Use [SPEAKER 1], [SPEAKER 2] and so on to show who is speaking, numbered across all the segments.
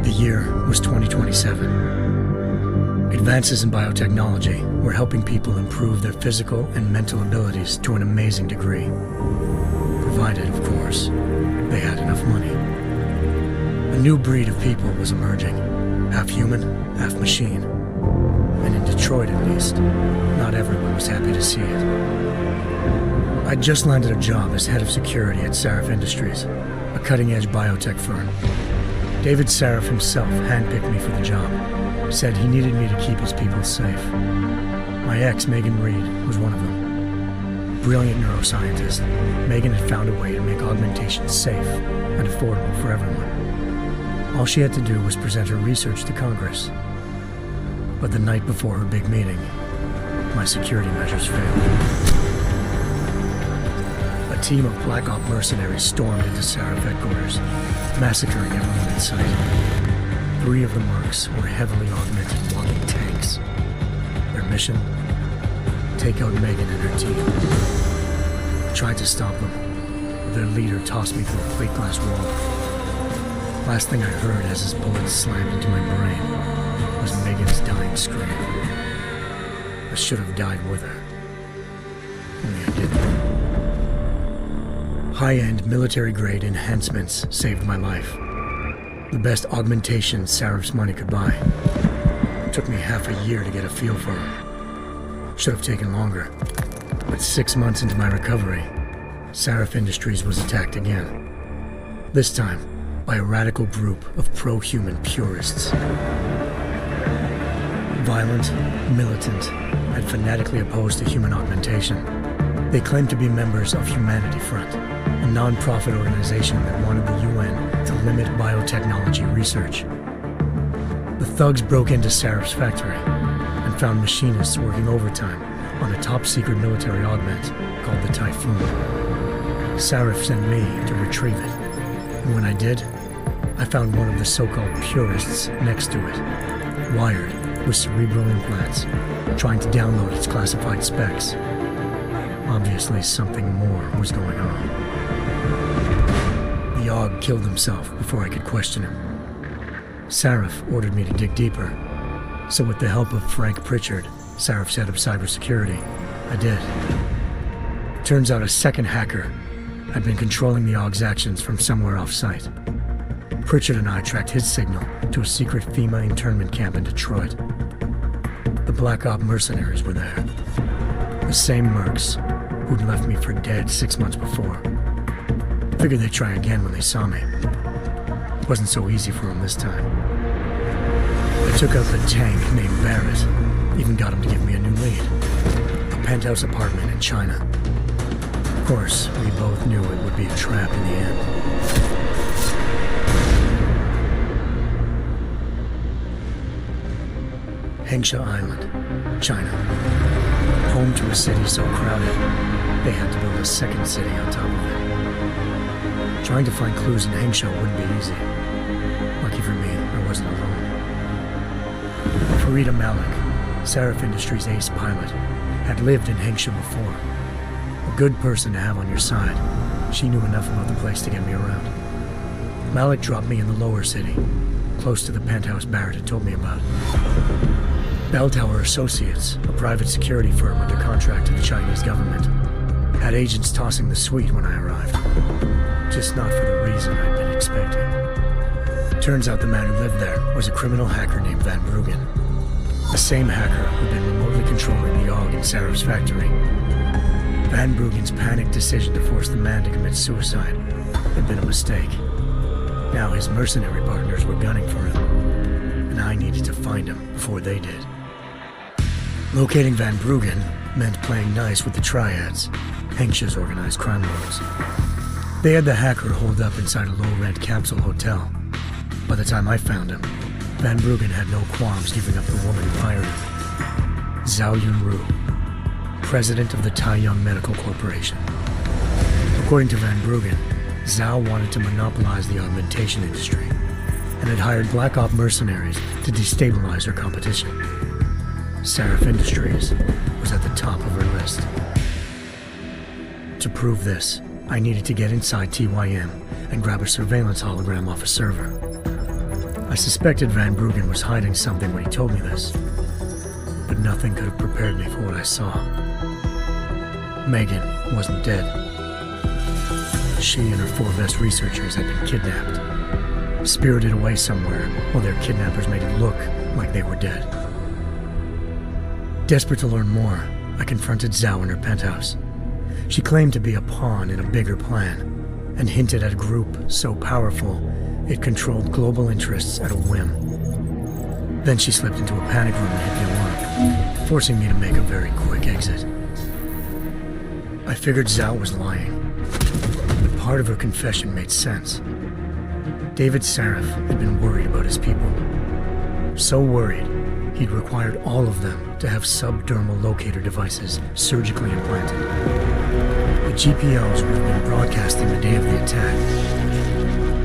[SPEAKER 1] The year was 2027. Advances in biotechnology were helping people improve their physical and mental abilities to an amazing degree. Provided, of course, they had enough money. A new breed of people was emerging, half human, half machine. And in Detroit, at least, not everyone was happy to see it. I'd just landed a job as head of security at Sarif Industries, a cutting-edge biotech firm. David Sarif himself handpicked me for the job, said he needed me to keep his people safe. My ex, Megan Reed, was one of them. Brilliant neuroscientist, Megan had found a way to make augmentation safe and affordable for everyone. All she had to do was present her research to Congress. But the night before her big meeting, my security measures failed. A team of Black Op mercenaries stormed into Sarif headquarters, massacring everyone in sight. 3 of the mercs were heavily augmented walking tanks. Their mission? Take out Megan and her team. I tried to stop them, but their leader tossed me through a plate glass wall. Last thing I heard as his bullets slammed into my brain was Megan's dying scream. I should have died with her. Only I didn't. High-end military-grade enhancements saved my life. The best augmentation Sarif's money could buy. It took me half a year to get a feel for them. Should have taken longer. But 6 months into my recovery, Sarif Industries was attacked again. This time, by a radical group of pro-human purists. Violent, militant, and fanatically opposed to human augmentation. They claimed to be members of Humanity Front, a non-profit organization that wanted the UN to limit biotechnology research. The thugs broke into Sarif's factory and found machinists working overtime on a top-secret military augment called the Typhoon. Sarif sent me to retrieve it, and when I did, I found one of the so-called purists next to it, wired with cerebral implants, trying to download its classified specs. Obviously, something more was going on. The Aug killed himself before I could question him. Sarif ordered me to dig deeper, so with the help of Frank Pritchard, Sarif's head of cybersecurity, I did. Turns out a second hacker had been controlling the Aug's actions from somewhere off-site. Pritchard and I tracked his signal to a secret FEMA internment camp in Detroit. The Black Op mercenaries were there. The same mercs who'd left me for dead 6 months before. Figured they'd try again when they saw me. It wasn't so easy for them this time. I took out the tank named Barrett, even got him to give me a new lead. A penthouse apartment in China. Of course, we both knew it would be a trap in the end. Hengsha Island, China. Home to a city so crowded, they had to build a second city on top of it. Trying to find clues in Hengsha wouldn't be easy. Lucky for me, I wasn't alone. Farida Malik, Sarif Industries' ace pilot, had lived in Hengsha before. A good person to have on your side. She knew enough about the place to get me around. Malik dropped me in the lower city, close to the penthouse Barrett had told me about. Bell Tower Associates, a private security firm under contract to the Chinese government, had agents tossing the suite when I arrived. Just not for the reason I'd been expecting. Turns out the man who lived there was a criminal hacker named Van Bruggen. The same hacker who'd been remotely controlling the Aug in Sarif's factory. Van Bruggen's panicked decision to force the man to commit suicide had been a mistake. Now his mercenary partners were gunning for him, and I needed to find him before they did. Locating Van Bruggen meant playing nice with the Triads, Hengsha's organized crime lords. They had the hacker holed up inside a low-rent capsule hotel. By the time I found him, Van Bruggen had no qualms giving up the woman who hired him. Zhao Yunru, president of the Taiyang Medical Corporation. According to Van Bruggen, Zhao wanted to monopolize the augmentation industry and had hired Black Op mercenaries to destabilize her competition. Sarif Industries was at the top of her list. To prove this, I needed to get inside TYM and grab a surveillance hologram off a server. I suspected Van Bruggen was hiding something when he told me this, but nothing could have prepared me for what I saw. Megan wasn't dead. She and her 4 best researchers had been kidnapped, spirited away somewhere while their kidnappers made it look like they were dead. Desperate to learn more, I confronted Zhao in her penthouse. She claimed to be a pawn in a bigger plan, and hinted at a group so powerful it controlled global interests at a whim. Then she slipped into a panic room and hit the alarm, forcing me to make a very quick exit. I figured Zhao was lying, but part of her confession made sense. David Sarif had been worried about his people. So worried, he'd required all of them to have subdermal locator devices surgically implanted. The GPOs would have been broadcasting the day of the attack.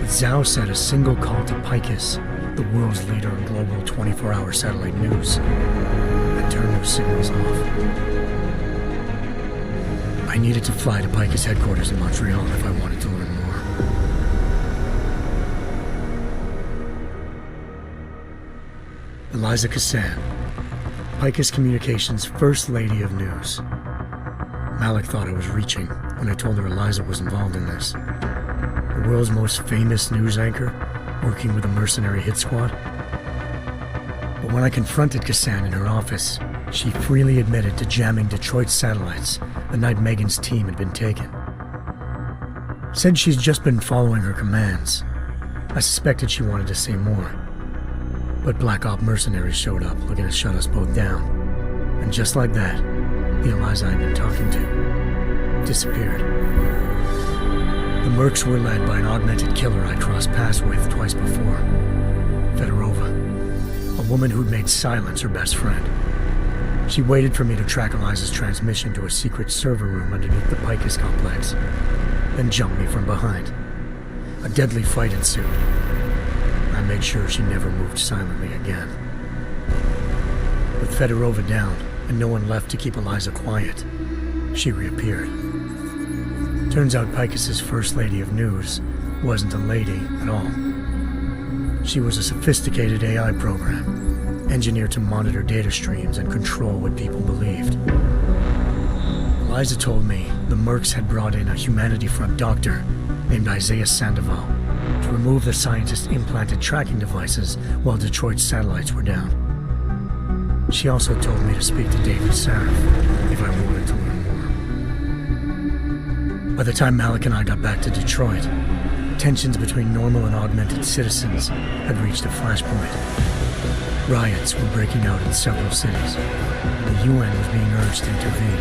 [SPEAKER 1] But Zhao said a single call to Picus, the world's leader in global 24-hour satellite news, and turn those signals off. I needed to fly to Picus headquarters in Montreal if I wanted to learn more. Eliza Cassan, Picus Communications' First Lady of News. Malik thought I was reaching when I told her Eliza was involved in this. The world's most famous news anchor, working with a mercenary hit squad. But when I confronted Cassan in her office, she freely admitted to jamming Detroit's satellites the night Megan's team had been taken. Said she's just been following her commands. I suspected she wanted to say more. But Black Op mercenaries showed up looking to shut us both down. And just like that, the Eliza I'd been talking to disappeared. The mercs were led by an augmented killer I'd crossed paths with twice before. Fedorova, a woman who'd made silence her best friend. She waited for me to track Eliza's transmission to a secret server room underneath the Picus complex, then jumped me from behind. A deadly fight ensued. I made sure she never moved silently again. With Fedorova down and no one left to keep Eliza quiet, she reappeared. Turns out Picus's first lady of news wasn't a lady at all. She was a sophisticated AI program, engineered to monitor data streams and control what people believed. Eliza told me the Mercs had brought in a Humanity Front doctor named Isaiah Sandoval to remove the scientist's implanted tracking devices while Detroit's satellites were down. She also told me to speak to David Sarif if I wanted to learn more. By the time Malik and I got back to Detroit, tensions between normal and augmented citizens had reached a flashpoint. Riots were breaking out in several cities, and the UN was being urged to intervene.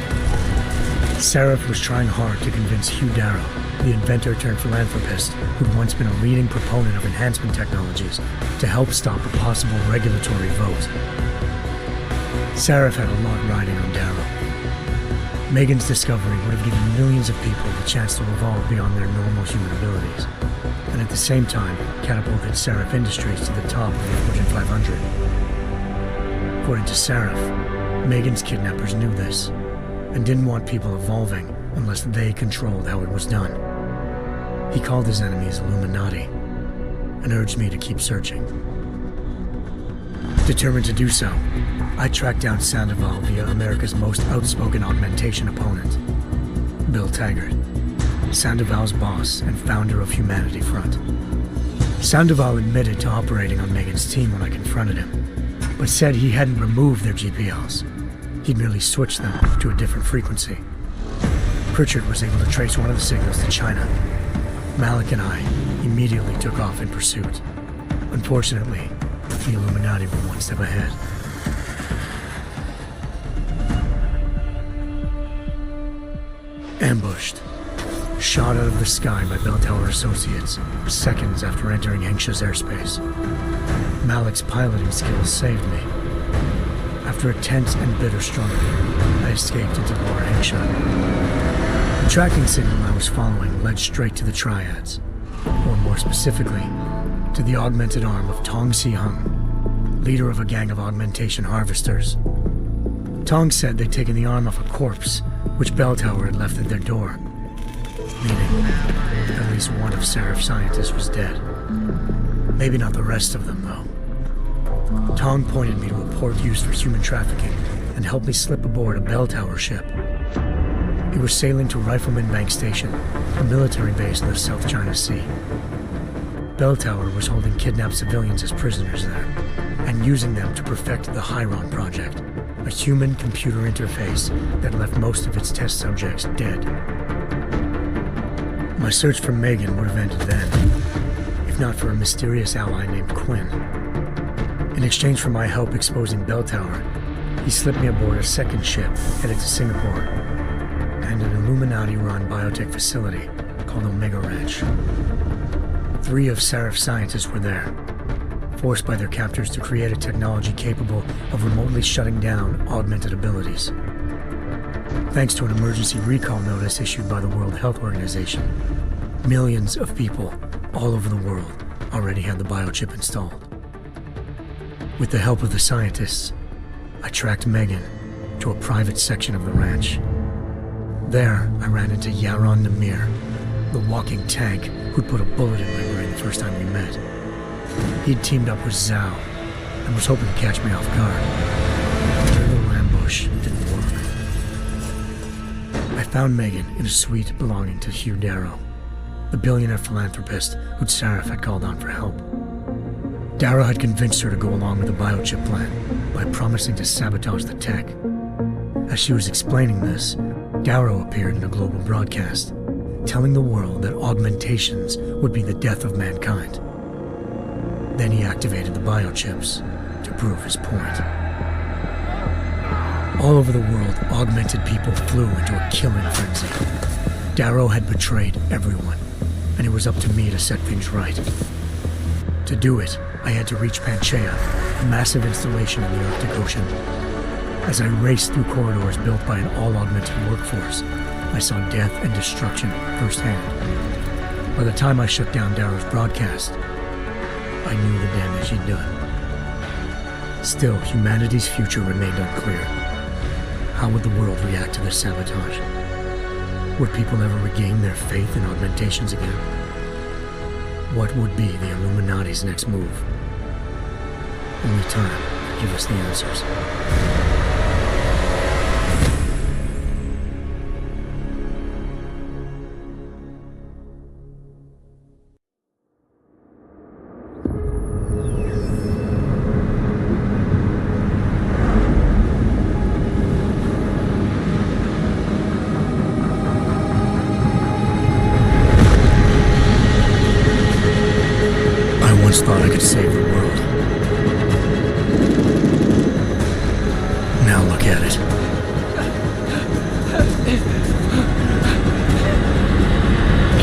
[SPEAKER 1] Sarif was trying hard to convince Hugh Darrow, the inventor-turned-philanthropist who'd once been a leading proponent of enhancement technologies, to help stop a possible regulatory vote. Sarif had a lot riding on Darrow. Megan's discovery would have given millions of people the chance to evolve beyond their normal human abilities, and at the same time catapulted Sarif Industries to the top of the Fortune 500. According to Sarif, Megan's kidnappers knew this, and didn't want people evolving unless they controlled how it was done. He called his enemies Illuminati, and urged me to keep searching. Determined to do so, I tracked down Sandoval via America's most outspoken augmentation opponent, Bill Taggart, Sandoval's boss and founder of Humanity Front. Sandoval admitted to operating on Megan's team when I confronted him, but said he hadn't removed their GPLs. He'd merely switched them to a different frequency. Pritchard was able to trace one of the signals to China. Malik and I immediately took off in pursuit. Unfortunately, the Illuminati were one step ahead. Ambushed. Shot out of the sky by Bell Tower Associates seconds after entering Hengsha's airspace. Malik's piloting skills saved me. After a tense and bitter struggle, I escaped into Lower Hengsha. The tracking signal I was following led straight to the Triads, or more specifically, to the augmented arm of Tong Si-hung, leader of a gang of augmentation harvesters. Tong said they'd taken the arm off a corpse, which Bell Tower had left at their door, meaning at least one of Sarif's scientists was dead. Maybe not the rest of them, though. Tong pointed me to a port used for human trafficking and helped me slip aboard a Bell Tower ship. It was sailing to Rifleman Bank Station, a military base in the South China Sea. Bell Tower was holding kidnapped civilians as prisoners there, and using them to perfect the Hyron Project, a human-computer interface that left most of its test subjects dead. My search for Megan would have ended then, if not for a mysterious ally named Quinn. In exchange for my help exposing Bell Tower, he slipped me aboard a second ship headed to Singapore and an Illuminati-run biotech facility called Omega Ranch. 3 of Sarif's scientists were there, forced by their captors to create a technology capable of remotely shutting down augmented abilities. Thanks to an emergency recall notice issued by the World Health Organization, millions of people all over the world already had the biochip installed. With the help of the scientists, I tracked Megan to a private section of the ranch. There, I ran into Yaron Namir, the walking tank who'd put a bullet in my brain the first time we met. He'd teamed up with Zhao and was hoping to catch me off guard. Their little ambush didn't work. I found Megan in a suite belonging to Hugh Darrow, the billionaire philanthropist who'd Sarif had called on for help. Darrow had convinced her to go along with the biochip plan by promising to sabotage the tech. As she was explaining this, Darrow appeared in a global broadcast, telling the world that augmentations would be the death of mankind. Then he activated the biochips to prove his point. All over the world, augmented people flew into a killing frenzy. Darrow had betrayed everyone, and it was up to me to set things right. To do it, I had to reach Panchaea, a massive installation in the Arctic Ocean. As I raced through corridors built by an all-augmented workforce, I saw death and destruction firsthand. By the time I shut down Darrow's broadcast, I knew the damage he'd done. Still, humanity's future remained unclear. How would the world react to this sabotage? Would people ever regain their faith in augmentations again? What would be the Illuminati's next move? Only time could give us the answers. Thought I could save the world. Now look at it.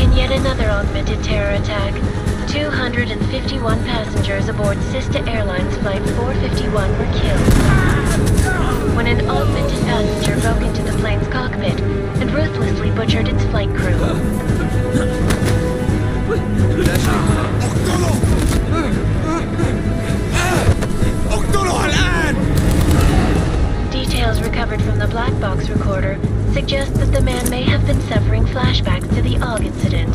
[SPEAKER 2] In yet another augmented terror attack, 251 passengers aboard Sister Airlines Flight 451 were killed when an augmented passenger broke into the plane's cockpit and ruthlessly butchered its flight crew. Details recovered from the black box recorder suggest that the man may have been suffering flashbacks to the AUG incident.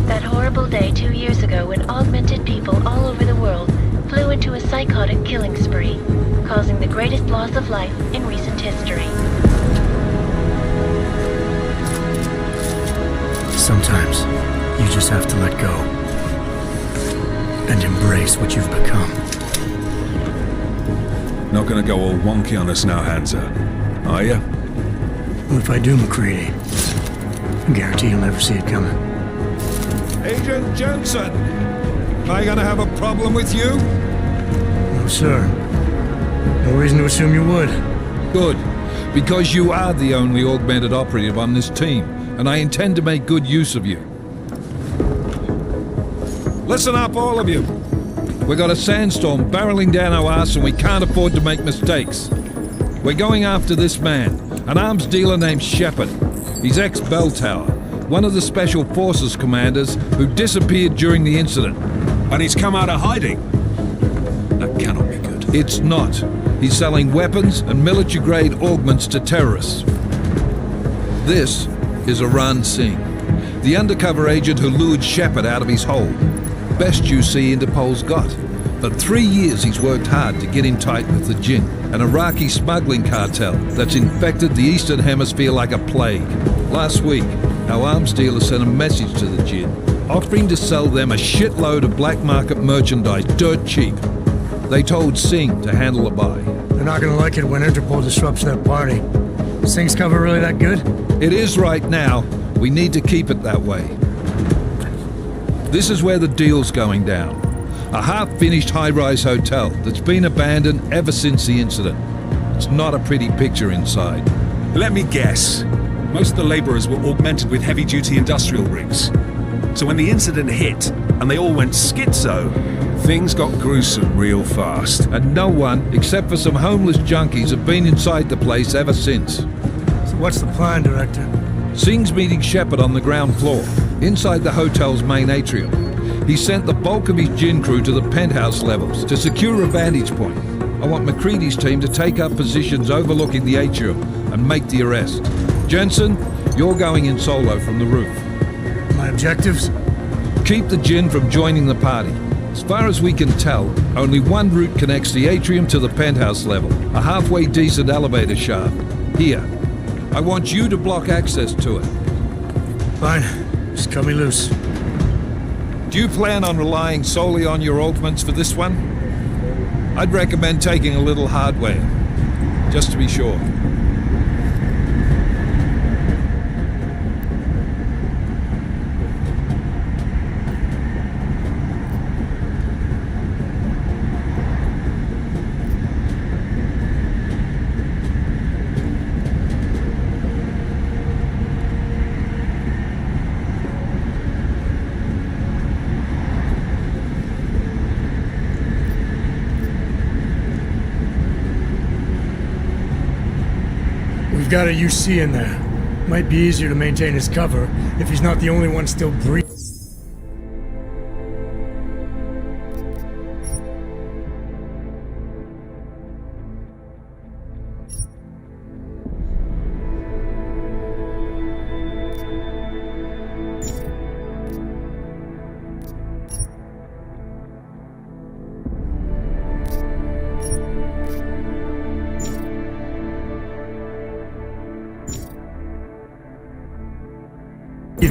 [SPEAKER 2] That horrible day 2 years ago when augmented people all over the world flew into a psychotic killing spree, causing the greatest loss of life in recent history.
[SPEAKER 1] Sometimes you just have to let go and embrace what you've become.
[SPEAKER 3] Not gonna go all wonky on us now, Hansa, are ya?
[SPEAKER 1] Well, if I do, McCready, I guarantee you'll never see it coming.
[SPEAKER 4] Agent Jensen, am I gonna have a problem with you?
[SPEAKER 1] No, sir. No reason to assume you would.
[SPEAKER 4] Good, because you are the only augmented operative on this team, and I intend to make good use of you. Listen up, all of you. We got a sandstorm barreling down our arse and we can't afford to make mistakes. We're going after this man, an arms dealer named Shepard. He's ex-Bell Tower, one of the Special Forces commanders who disappeared during the incident.
[SPEAKER 3] And he's come out of hiding? That cannot be good.
[SPEAKER 4] It's not. He's selling weapons and military-grade augments to terrorists. This is Aran Singh, the undercover agent who lured Shepard out of his hole. Best you see Interpol's got. For 3 years he's worked hard to get in tight with the Jinn, an Iraqi smuggling cartel that's infected the Eastern Hemisphere like a plague. Last week, our arms dealer sent a message to the Jinn, offering to sell them a shitload of black market merchandise dirt cheap. They told Singh to handle the buy.
[SPEAKER 1] They're not gonna like it when Interpol disrupts their party. Is Singh's cover really that good?
[SPEAKER 4] It is right now. We need to keep it that way. This is where the deal's going down. A half-finished high-rise hotel that's been abandoned ever since the incident. It's not a pretty picture inside.
[SPEAKER 3] Let me guess. Most of the laborers were augmented with heavy-duty industrial rigs. So when the incident hit, and they all went schizo, things got gruesome real fast.
[SPEAKER 4] And no one, except for some homeless junkies, have been inside the place ever since.
[SPEAKER 1] So what's the plan, Director?
[SPEAKER 4] Singh's meeting Shepard on the ground floor, inside the hotel's main atrium. He sent the bulk of his Jinn crew to the penthouse levels to secure a vantage point. I want McCready's team to take up positions overlooking the atrium and make the arrest. Jensen, you're going in solo from the roof.
[SPEAKER 1] My objectives?
[SPEAKER 4] Keep the Jinn from joining the party. As far as we can tell, only one route connects the atrium to the penthouse level, a halfway decent elevator shaft. Here. I want you to block access to it.
[SPEAKER 1] Fine. Just cut me loose.
[SPEAKER 4] Do you plan on relying solely on your augments for this one? I'd recommend taking a little hardware, just to be sure.
[SPEAKER 1] got a UC in there. Might be easier to maintain his cover if he's not the only one still breathing.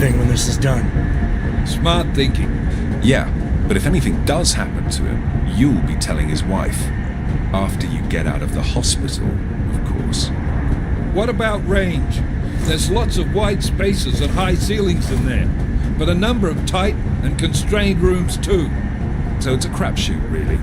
[SPEAKER 1] When this is done.
[SPEAKER 4] Smart thinking.
[SPEAKER 3] Yeah, but if anything does happen to him, you'll be telling his wife. After you get out of the hospital, of course.
[SPEAKER 4] What about range? There's lots of wide spaces and high ceilings in there, but a number of tight and constrained rooms too.
[SPEAKER 3] So it's a crapshoot, really.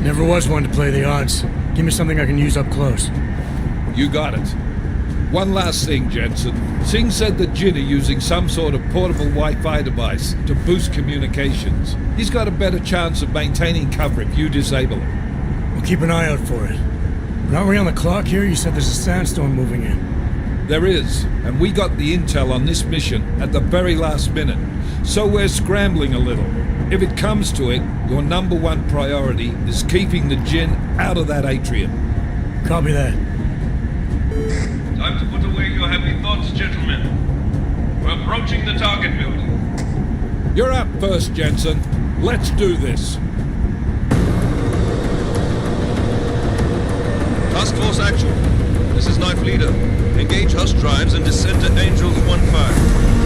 [SPEAKER 1] Never was one to play the odds. Give me something I can use up close.
[SPEAKER 4] You got it. One last thing, Jensen. Singh said that Jin are using some sort of portable Wi-Fi device to boost communications. He's got a better chance of maintaining cover if you disable it.
[SPEAKER 1] We'll keep an eye out for it. But aren't we on the clock here? You said there's a sandstorm moving in.
[SPEAKER 4] There is, and we got the intel on this mission at the very last minute. So we're scrambling a little. If it comes to it, your number one priority is keeping the Jinn out of that atrium.
[SPEAKER 1] Copy that.
[SPEAKER 5] Time to put away your heavy thoughts, gentlemen. We're approaching the target building.
[SPEAKER 4] You're up first, Jensen. Let's do this.
[SPEAKER 5] Task Force Actual. This is Knife Leader. Engage Hush drives and descend to Angels 1-5.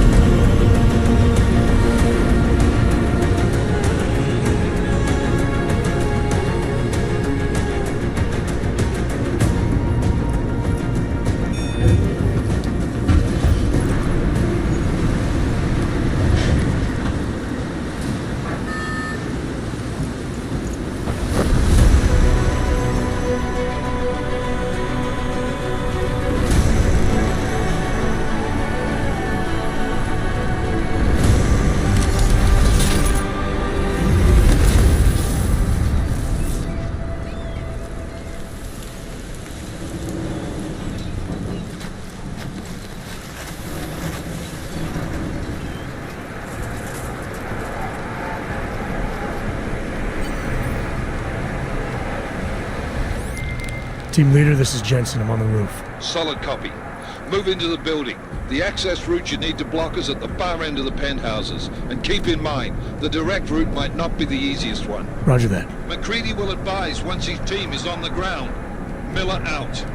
[SPEAKER 1] Team leader, this is Jensen. I'm on the roof.
[SPEAKER 4] Solid copy. Move into the building. The access route you need to block is at the far end of the penthouses. And keep in mind, the direct route might not be the easiest one.
[SPEAKER 1] Roger that.
[SPEAKER 4] McCready will advise once his team is on the ground. Miller out.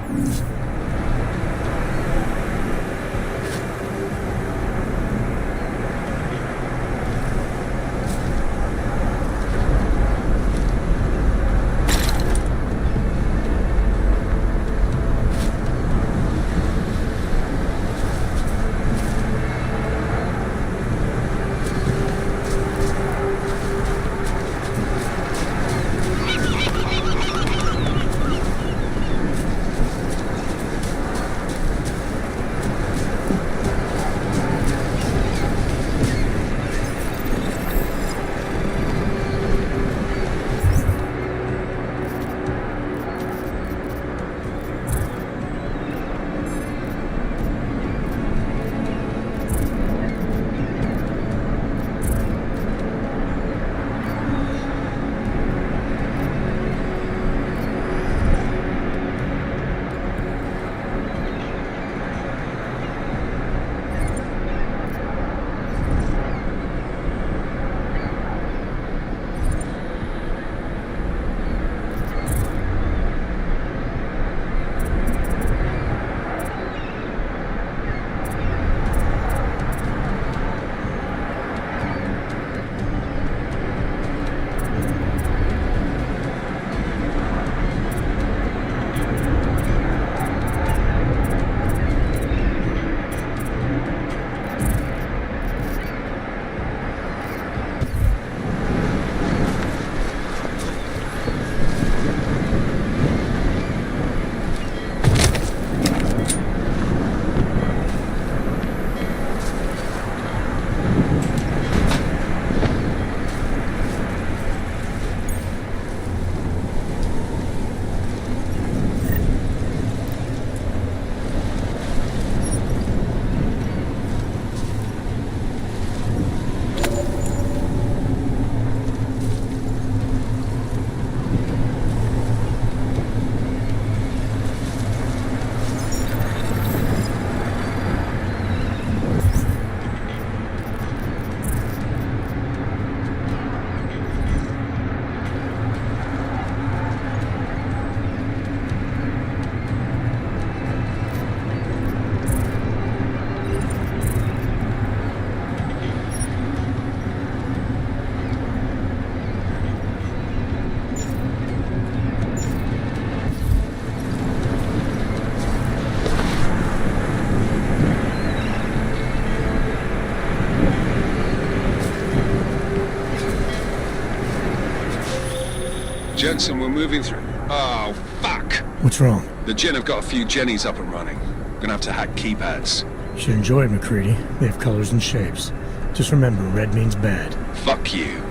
[SPEAKER 3] sense and we're moving through... Oh, fuck!
[SPEAKER 1] What's wrong?
[SPEAKER 3] The Gen have got a few Jennies up and running. Gonna have to hack keypads.
[SPEAKER 1] You should enjoy it, McCready. They have colors and shapes. Just remember, red means bad.
[SPEAKER 3] Fuck you.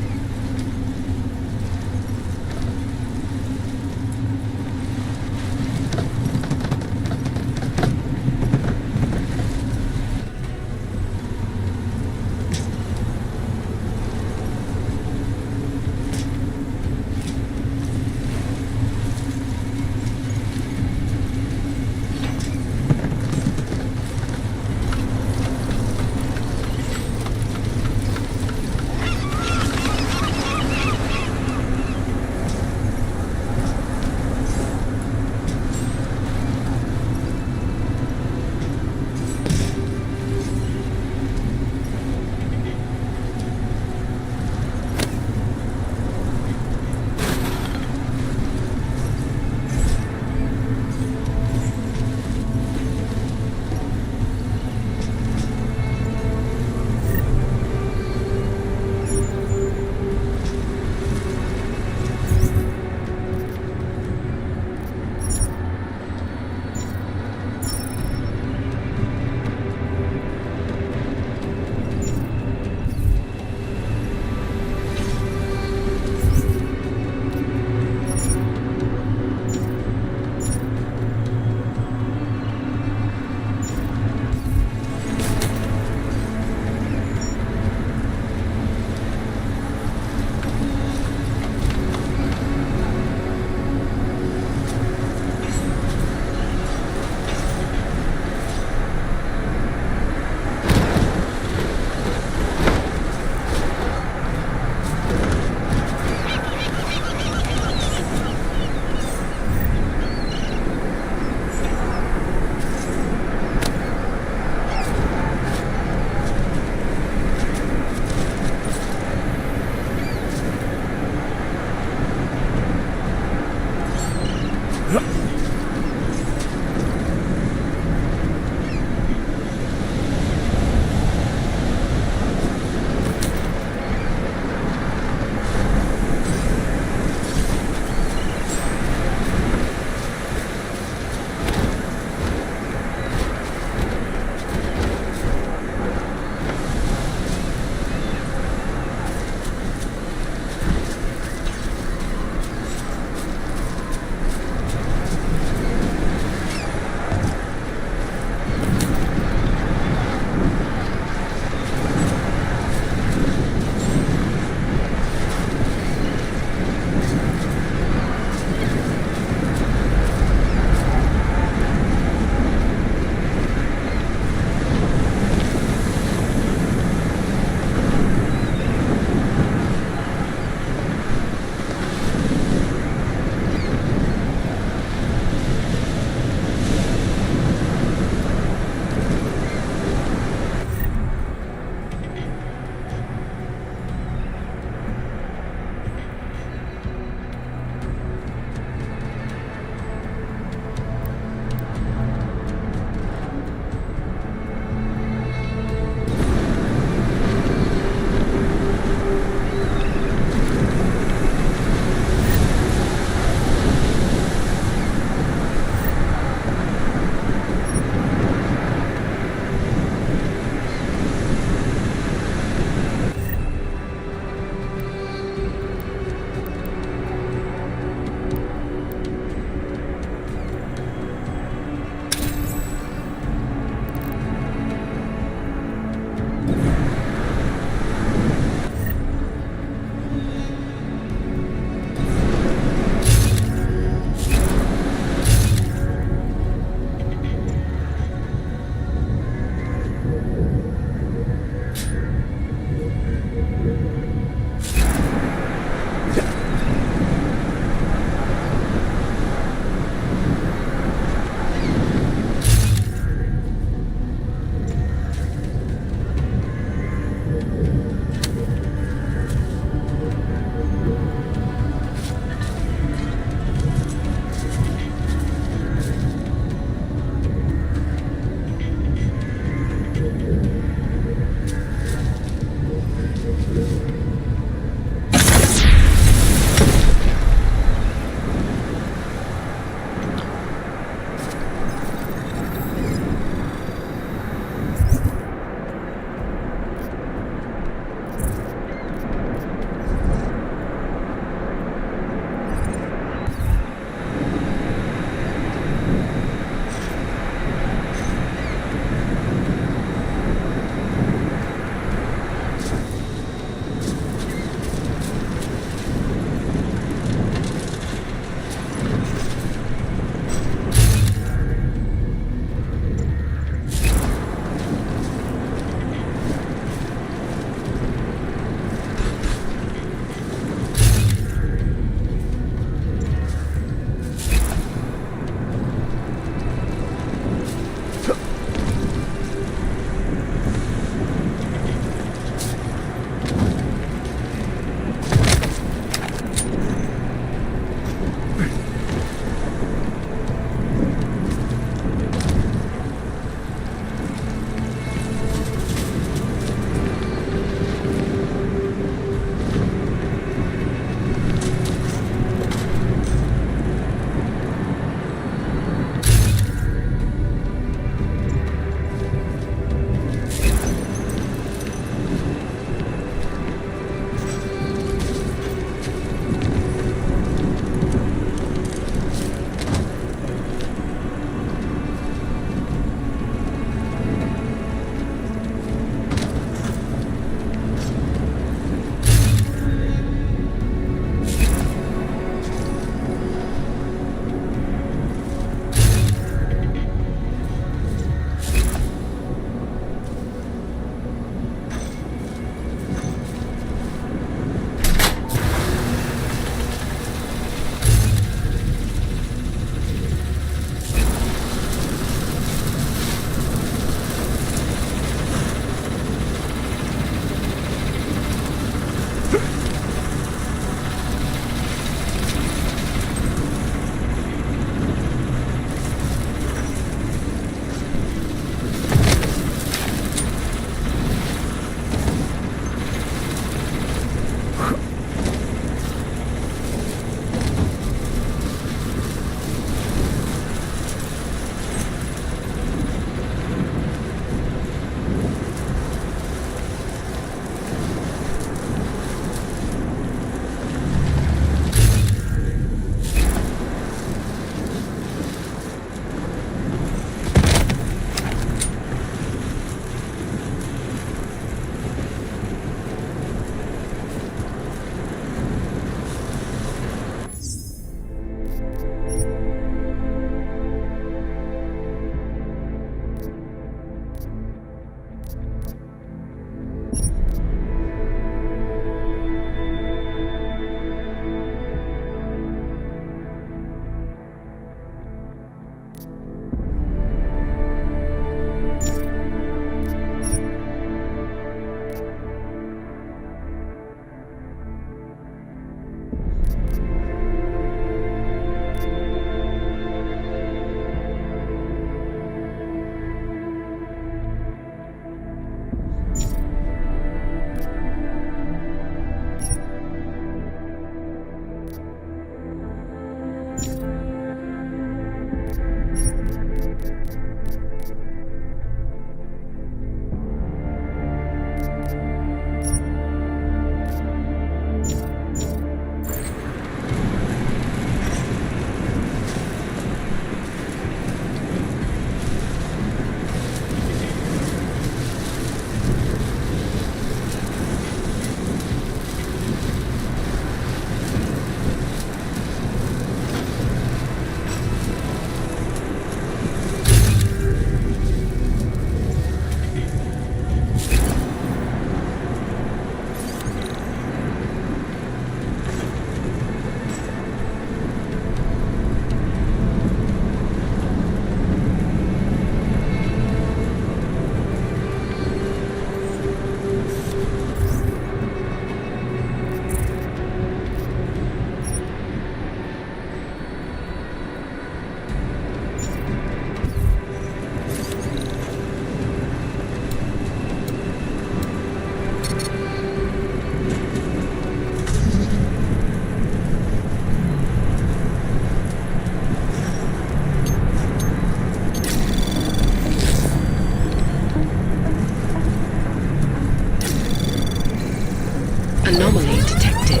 [SPEAKER 6] Anomaly detected.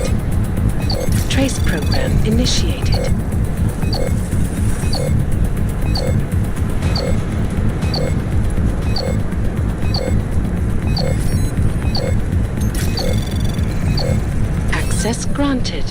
[SPEAKER 6] Trace program initiated. Access granted.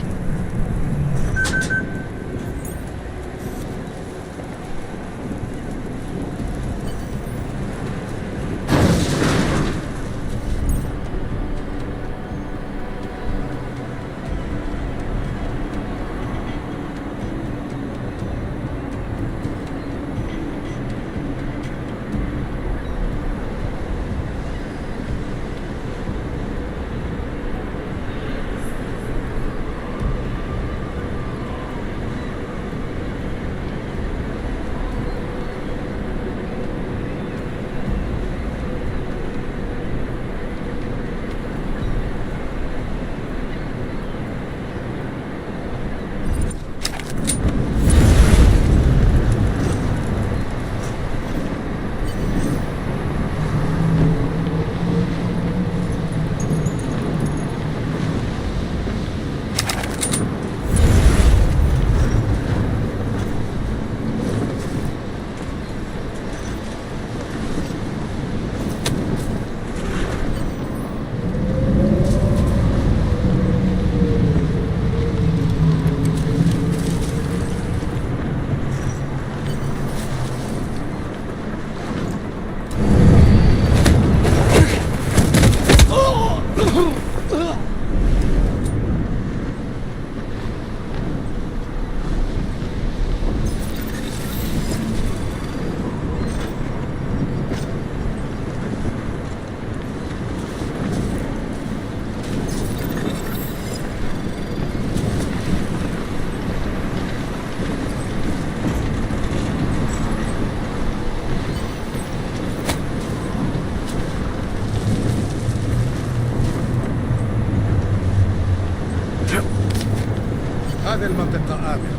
[SPEAKER 7] هذه المنطقة آمنة.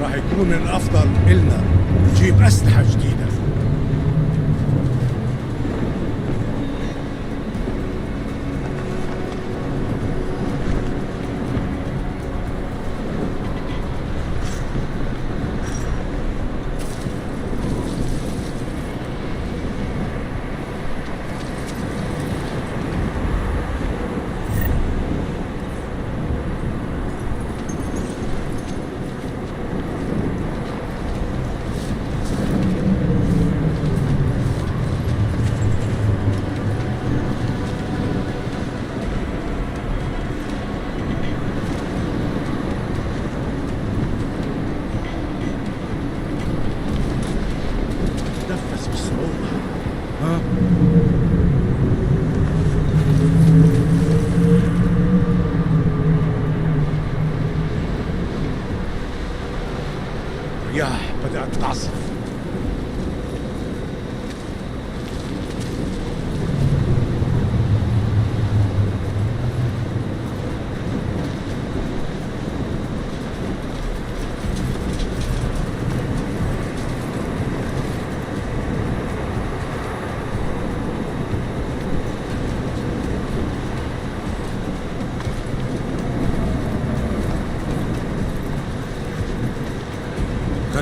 [SPEAKER 7] راح يكون من الأفضل إلنا نجيب أسلحة جديدة. تنفس بصعوبة. ها؟ رياح بدأت تعصف.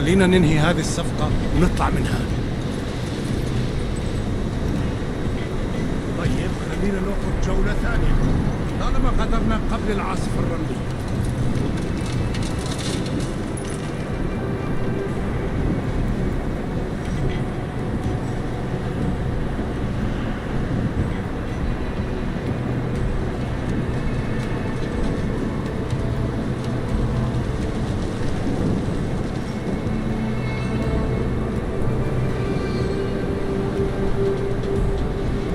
[SPEAKER 7] خلينا ننهي هذه الصفقة ونطلع منها. طيب خلينا ناخذ جولة ثانية طالما غادرنا قبل العاصفة الرملية.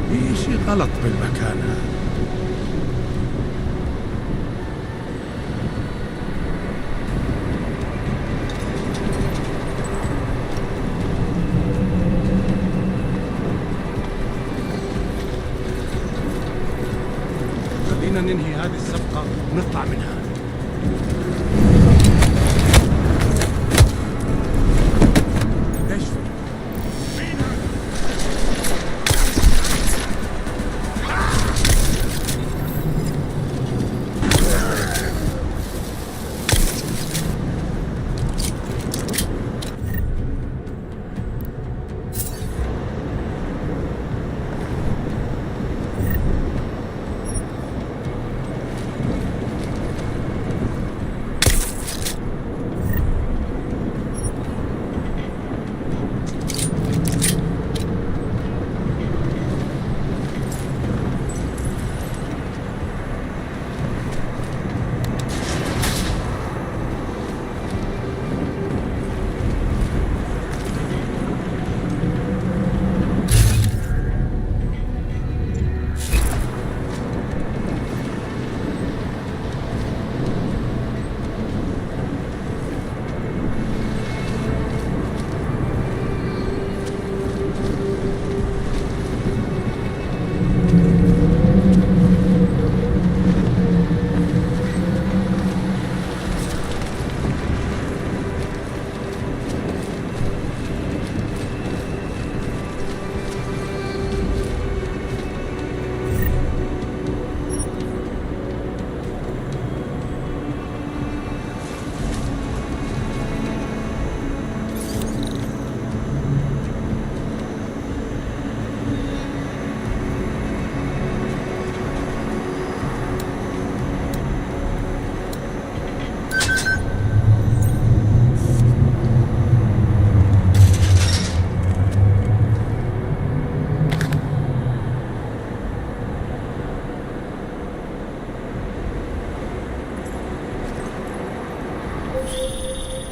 [SPEAKER 7] في شيء غلط بالمكان هذا. خلينا ننهي هذه الصفقة ونطلع منها. ليش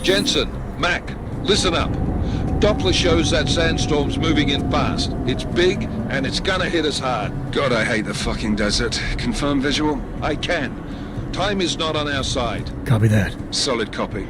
[SPEAKER 4] Jensen, Mac, listen up. Doppler shows that sandstorm's moving in fast. It's big, and it's gonna hit us hard.
[SPEAKER 3] God, I hate the fucking desert. Confirm visual?
[SPEAKER 4] I can. Time is not on our side.
[SPEAKER 1] Copy that.
[SPEAKER 3] Solid copy.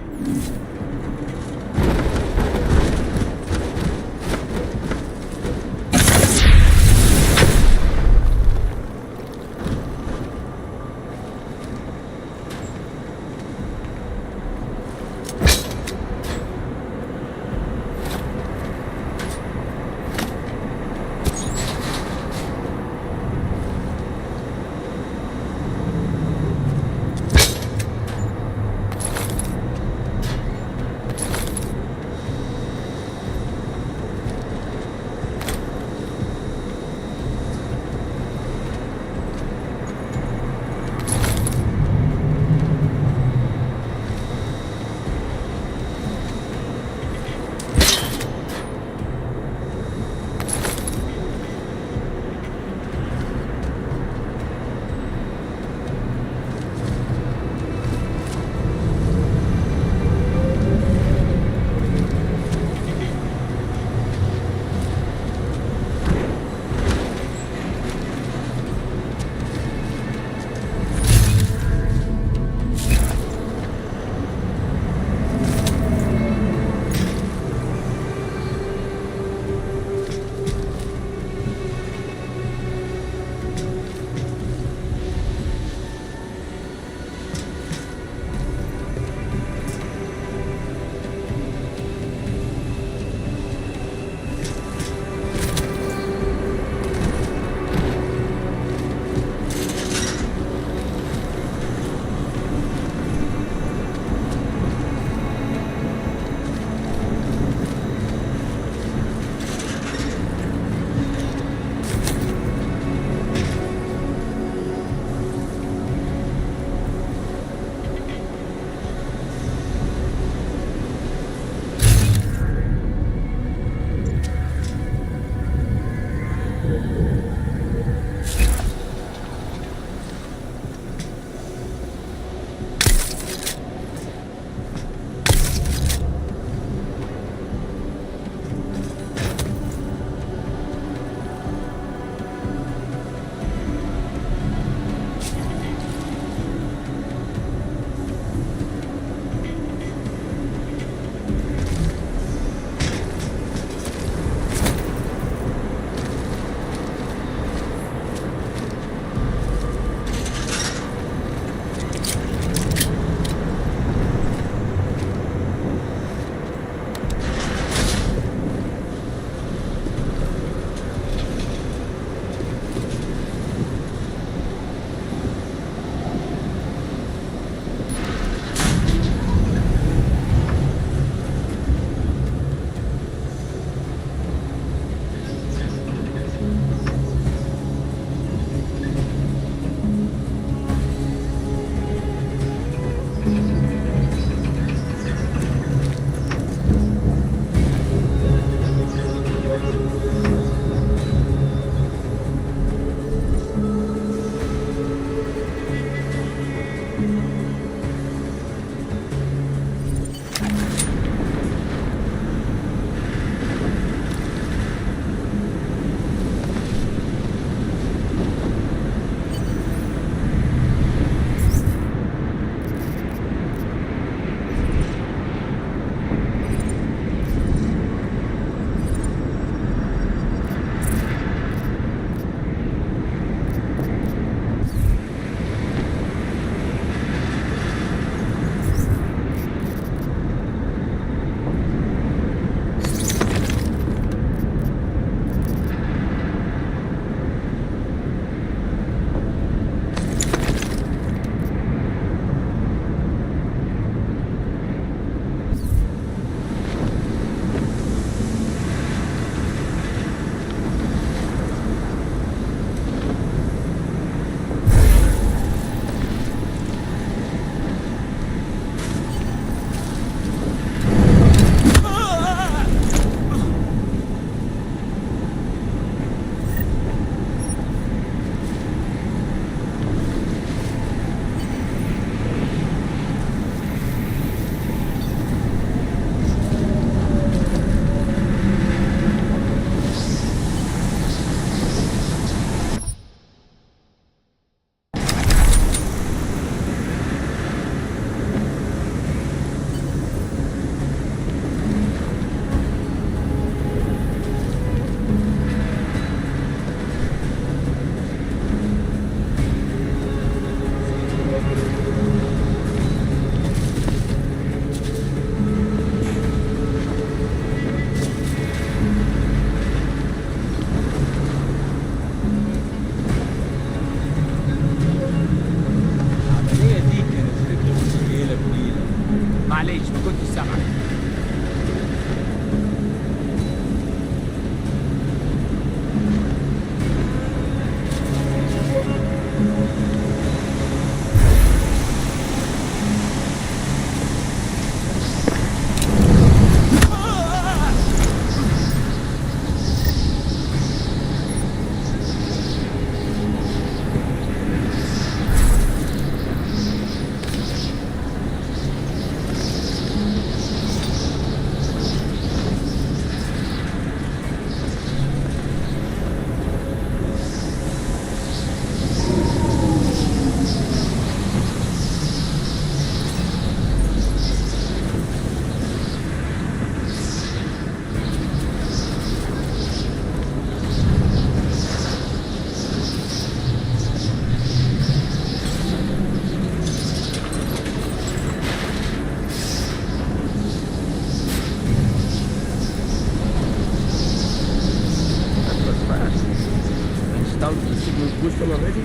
[SPEAKER 8] down to the signal booster already?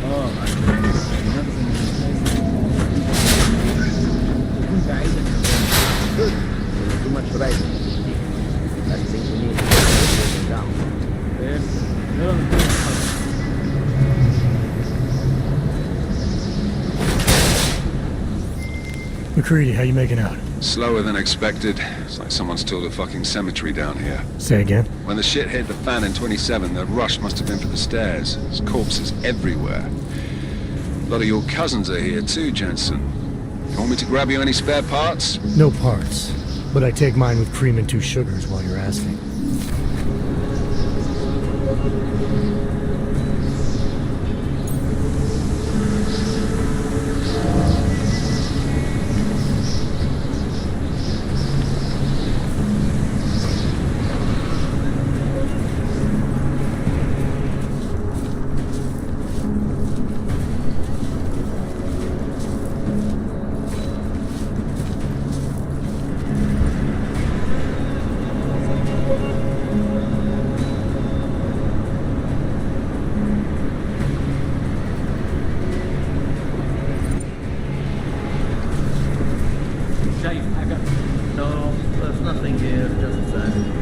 [SPEAKER 8] Oh, good. Too much riding. Last thing we need is to down.
[SPEAKER 1] McCready, how you making out?
[SPEAKER 3] Slower than expected. It's like someone's tilled a fucking cemetery down here.
[SPEAKER 1] Say again?
[SPEAKER 3] When the shit hit the fan in 27, the rush must have been for the stairs. There's corpses everywhere. A lot of your cousins are here too, Jensen. You want me to grab you any spare parts?
[SPEAKER 1] No parts. But I take mine with cream and 2 sugars while you're asking.
[SPEAKER 8] No, there's nothing here, just that.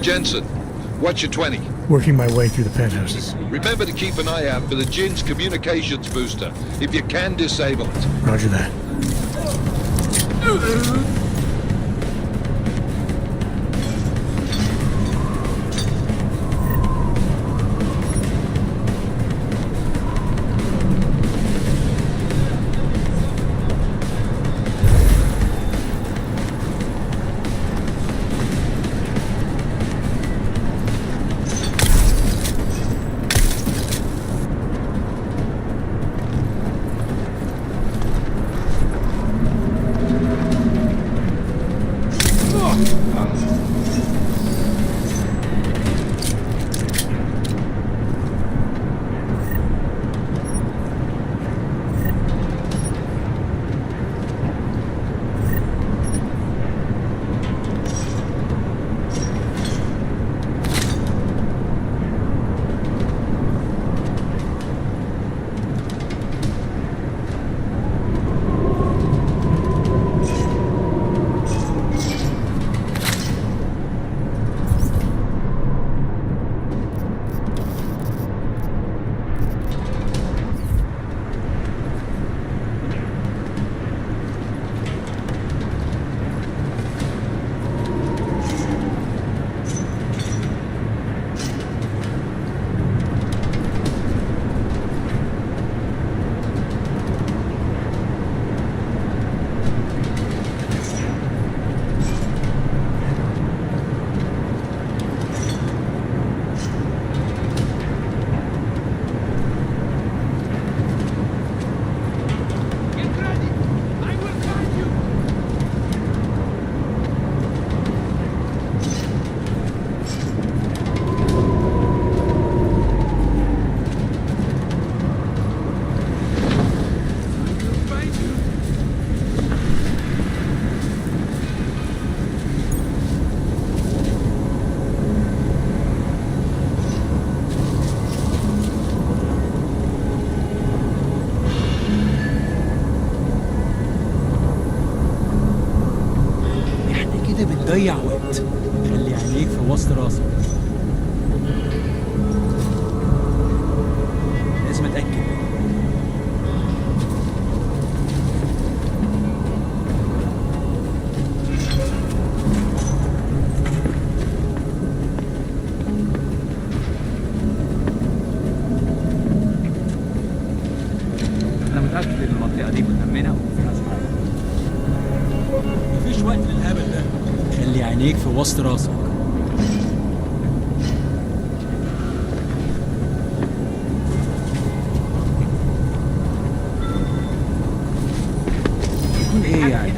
[SPEAKER 4] Jensen, what's your 20?
[SPEAKER 1] Working my way through the penthouses.
[SPEAKER 4] Remember to keep an eye out for the Jin's communications booster. If you can, disable it.
[SPEAKER 1] Roger that.
[SPEAKER 9] كده بنضيع وقت. خلي عينيك في وسط راسك. لازم اتاكد.
[SPEAKER 8] انا متاكد ان المنطقه دي متامنه وما فيهاش حاجه.
[SPEAKER 9] مفيش وقت للهبل ده. خلي عينيك في وسط راسك.
[SPEAKER 8] ايه يعني؟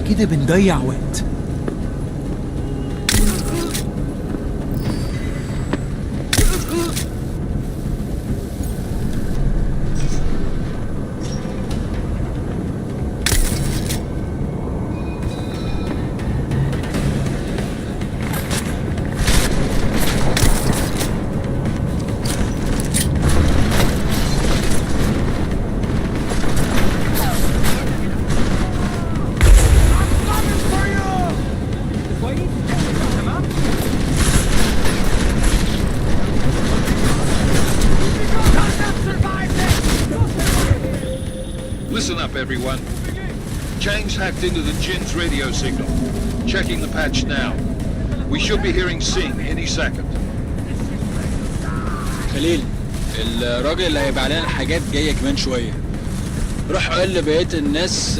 [SPEAKER 9] كده بنضيع وقت.
[SPEAKER 4] everyone. Chains hacked into the Jin's radio signal. Checking the patch now. We should be hearing Sing any second.
[SPEAKER 9] خليل، الراجل اللي هيبقى علينا الحاجات جايه كمان شويه. روح قول لبقيه الناس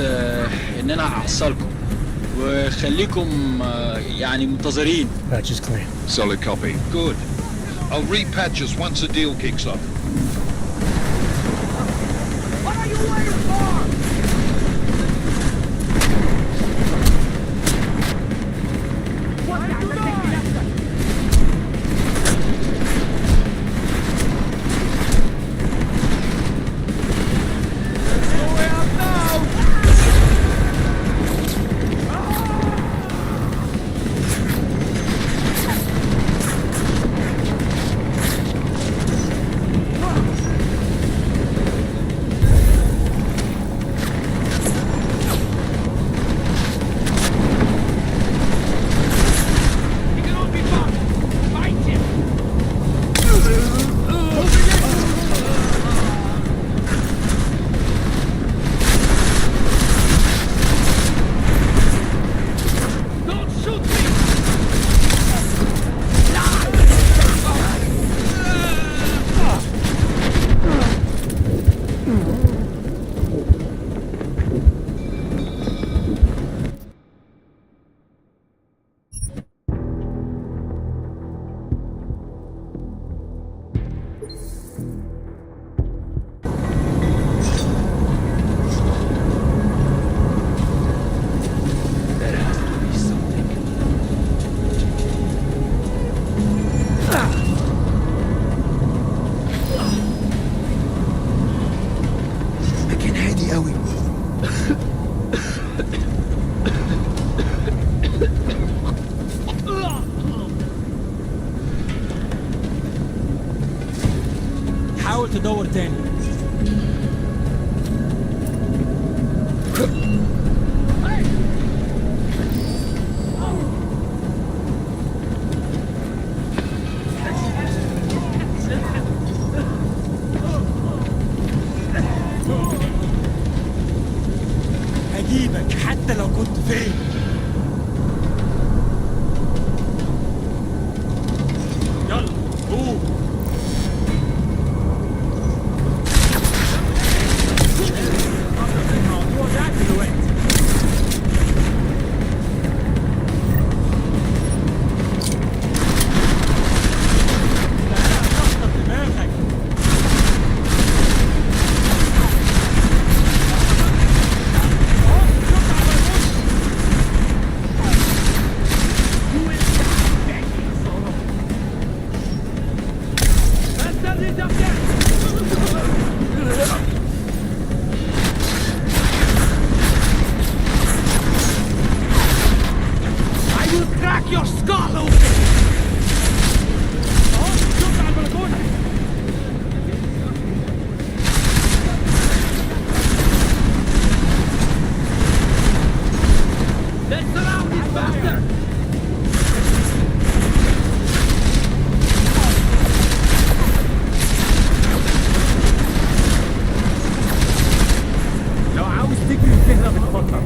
[SPEAKER 9] ان انا هحصلكم وخليكم يعني منتظرين.
[SPEAKER 1] Patch is clean.
[SPEAKER 4] Solid copy. Good. I'll repatch us once the deal kicks off.
[SPEAKER 7] What are you waiting for?
[SPEAKER 9] حاول تدور تاني. هجيبك حتى لو كنت فين. يلا قوم.
[SPEAKER 7] Your skull open! شوف على البلكونة! Let's surround this bastard! لو عاوز تجري وتهرب اتفضل.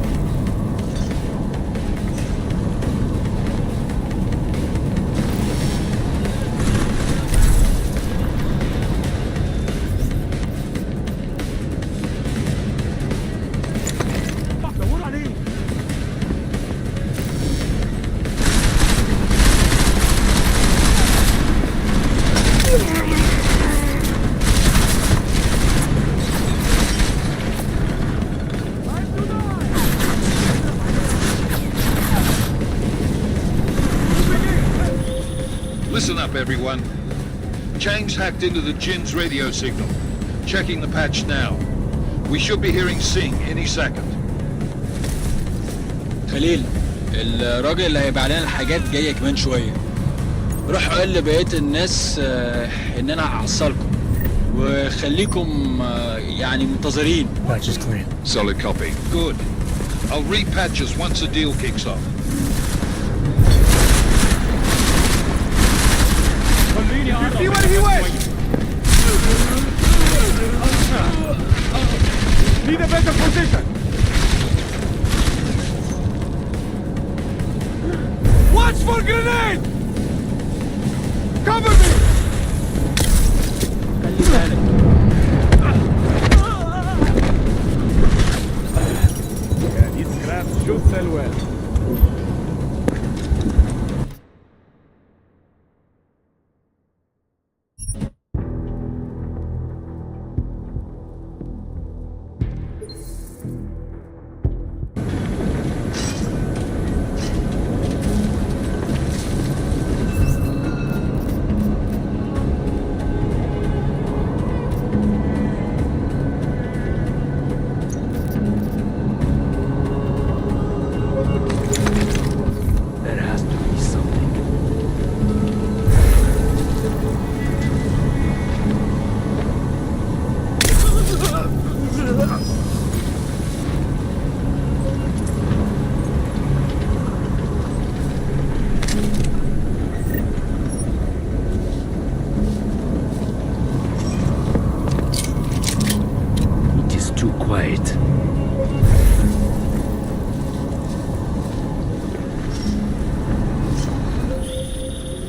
[SPEAKER 4] Listen up, everyone. Chains hacked into the Jin's radio signal. Checking the patch now. We should be hearing Sing any second.
[SPEAKER 9] خليل، الراجل اللي هيبقى علينا الحاجات جايه كمان شويه. روح قول لبقيه الناس ان انا هحصلكم وخليكم يعني منتظرين.
[SPEAKER 1] Patch is clean.
[SPEAKER 4] Solid copy. Good. I'll repatch us once the deal kicks off.
[SPEAKER 7] See where he went! Need a better position!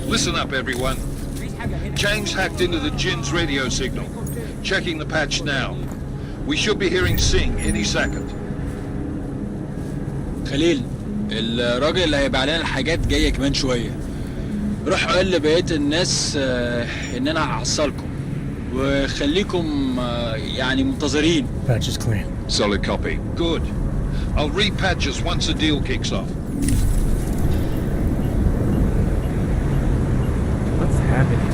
[SPEAKER 5] Listen up, everyone. Chang's hacked into the Jin's radio signal. Checking the patch now. We should be hearing Sing any second.
[SPEAKER 9] خليل، الراجل اللي هيبقى علينا الحاجات جاية كمان شوية. روح قول لبقية الناس ان انا هعصلكم وخليكم يعني منتظرين.
[SPEAKER 1] Patch is clean.
[SPEAKER 5] Solid copy. Good. I'll repatch us once the deal kicks off.
[SPEAKER 8] What's happening?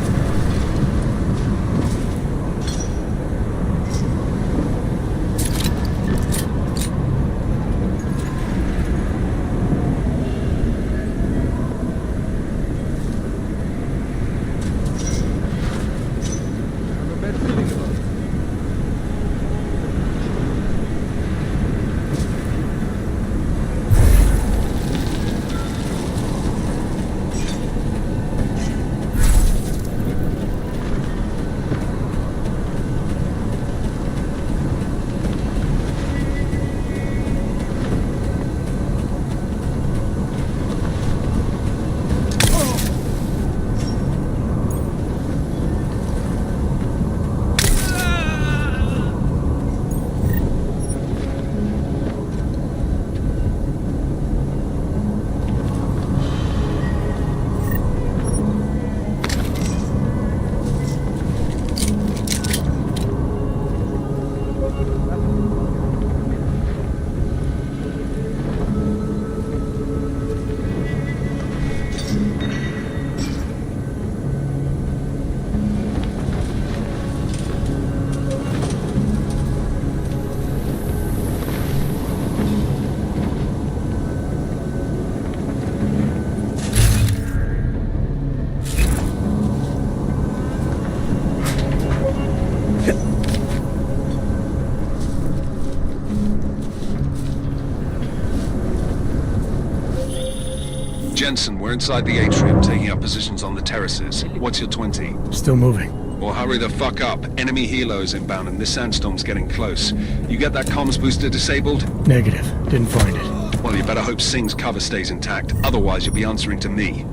[SPEAKER 3] Jensen, we're inside the atrium, taking up positions on the terraces. What's your 20?
[SPEAKER 1] Still moving.
[SPEAKER 3] Well, hurry the fuck up. Enemy helos inbound and this sandstorm's getting close. You get that comms booster disabled?
[SPEAKER 1] Negative. Didn't find it.
[SPEAKER 3] Well, you better hope Singh's cover stays intact. Otherwise, you'll be answering to me.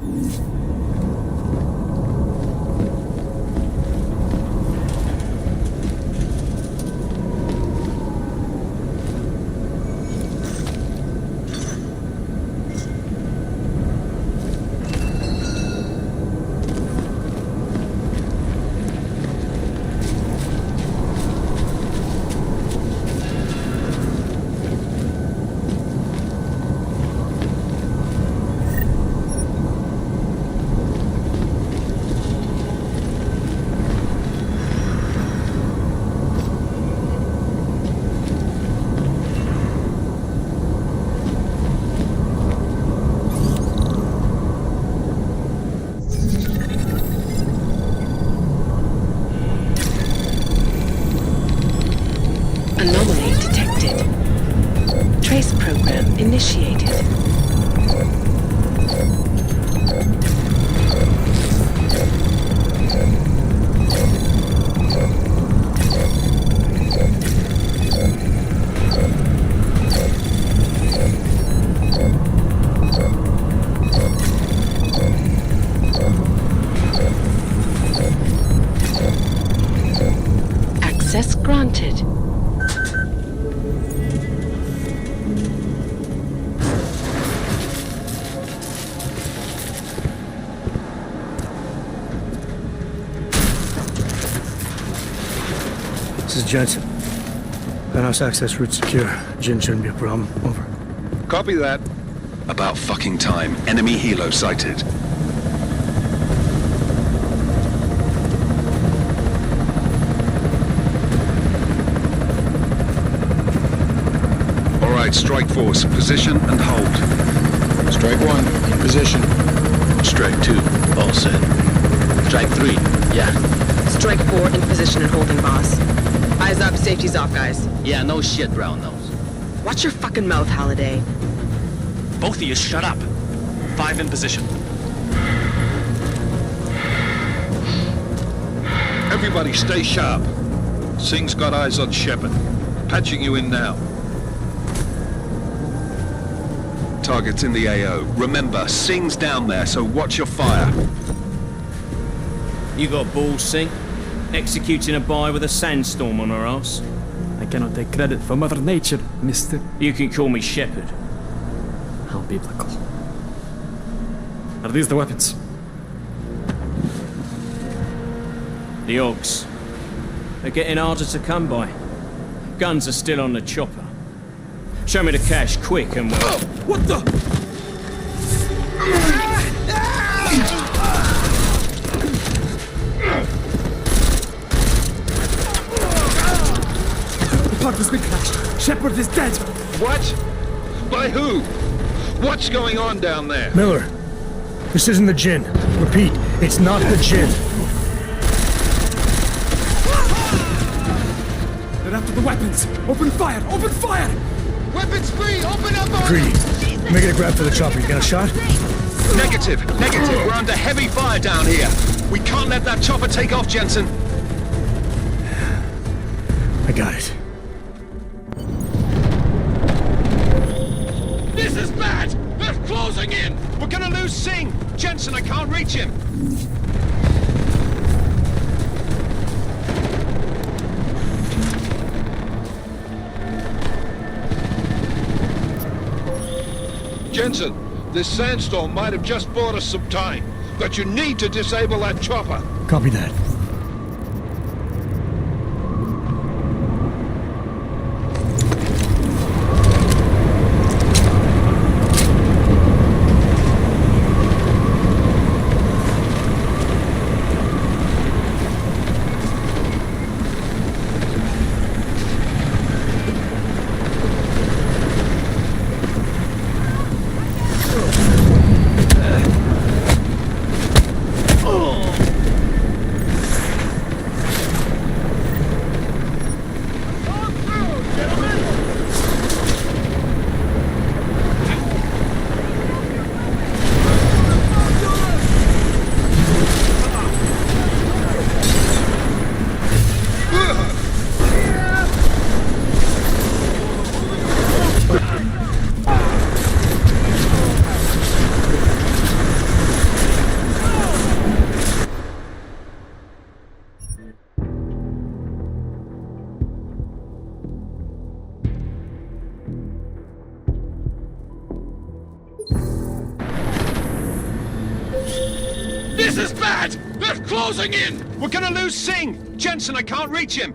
[SPEAKER 6] Anomaly detected. Trace program initiated. Access granted.
[SPEAKER 1] This is Jensen. Penthouse access route secure. Jin shouldn't be a problem. Over.
[SPEAKER 3] Copy that. About fucking time. Enemy helo sighted. All right, strike force. Position and hold.
[SPEAKER 9] Strike 1, in position.
[SPEAKER 10] Strike 2, all set. Strike 3, yeah.
[SPEAKER 11] Strike 4 in position and holding, boss. Eyes up, safety's off, guys.
[SPEAKER 10] Yeah, no shit, brown nose.
[SPEAKER 11] Watch your fucking mouth, Halliday.
[SPEAKER 10] Both of you shut up. 5 in position.
[SPEAKER 5] Everybody stay sharp. Singh's got eyes on Shepard. Patching you in now.
[SPEAKER 3] Target's in the AO. Remember, Singh's down there, so watch your fire.
[SPEAKER 12] You got balls, Sink? Executing a buy with a sandstorm on our ass?
[SPEAKER 13] I cannot take credit for Mother Nature, mister.
[SPEAKER 12] You can call me Shepherd.
[SPEAKER 13] How biblical. Are these the weapons?
[SPEAKER 12] The Ogs. They're getting harder to come by. Guns are still on the chopper. Show me the cash, quick, and we'll...
[SPEAKER 13] What the? The park has been crashed. Shepard is dead.
[SPEAKER 5] What? By who? What's going on down there?
[SPEAKER 1] Miller, this isn't the Jinn. Repeat, it's not the Jinn.
[SPEAKER 13] They're after the weapons. Open fire! Open fire!
[SPEAKER 5] Weapons free! Open up on...
[SPEAKER 1] Greedy, make it a grab for the chopper. You got a shot?
[SPEAKER 5] Negative. We're under heavy fire down here. We can't let that chopper take off, Jensen.
[SPEAKER 1] I got it.
[SPEAKER 5] This is bad! They're closing in! We're gonna lose Singh! Jensen, I can't reach him! Jensen, this sandstorm might have just bought us some time, but you need to disable that chopper.
[SPEAKER 1] Copy that.
[SPEAKER 5] This is bad! They're closing in! We're gonna lose Singh! Jensen, I can't reach him!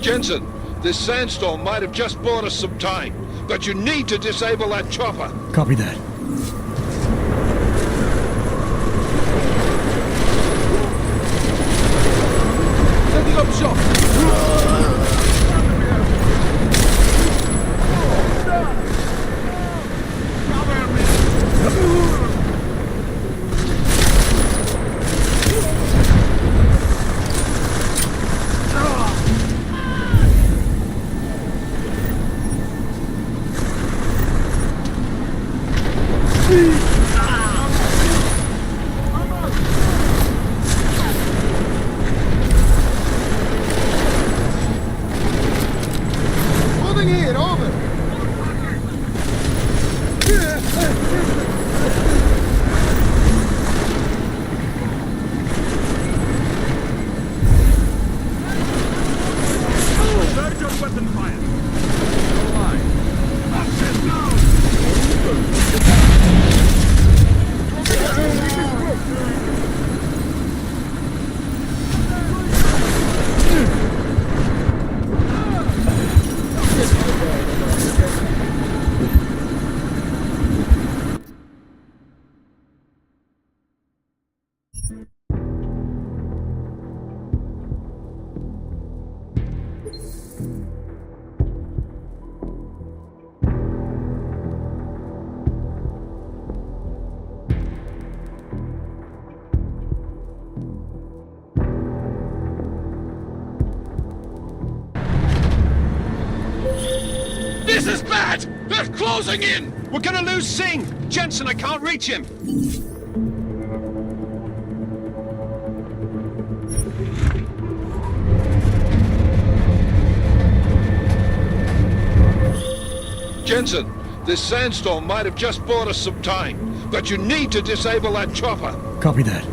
[SPEAKER 5] Jensen, this sandstorm might have just bought us some time, but you need to disable that chopper.
[SPEAKER 1] Copy that.
[SPEAKER 5] Setting up shop! Moving here, over!
[SPEAKER 7] Surge on weapon fire. Access now.
[SPEAKER 5] This is bad! They're closing in! We're gonna lose Singh! Jensen, I can't reach him! Jensen, this sandstorm might have just bought us some time, but you need to disable that chopper.
[SPEAKER 1] Copy that.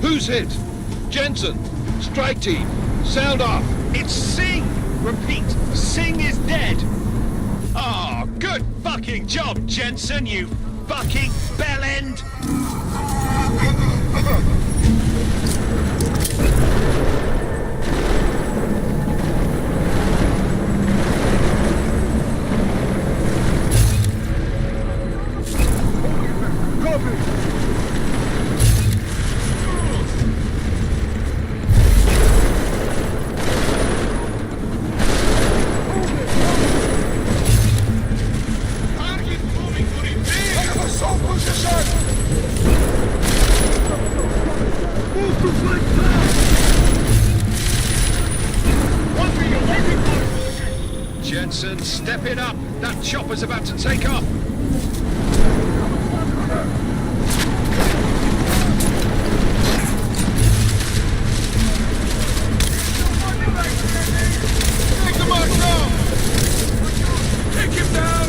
[SPEAKER 5] Who's hit? Jensen, strike team, sound off.
[SPEAKER 14] It's Singh! Repeat, Singh is dead! Oh, good fucking job, Jensen, you fucking bellend!
[SPEAKER 5] Jensen, step it up. That chopper's about to take off. Take the mark off! Take him down!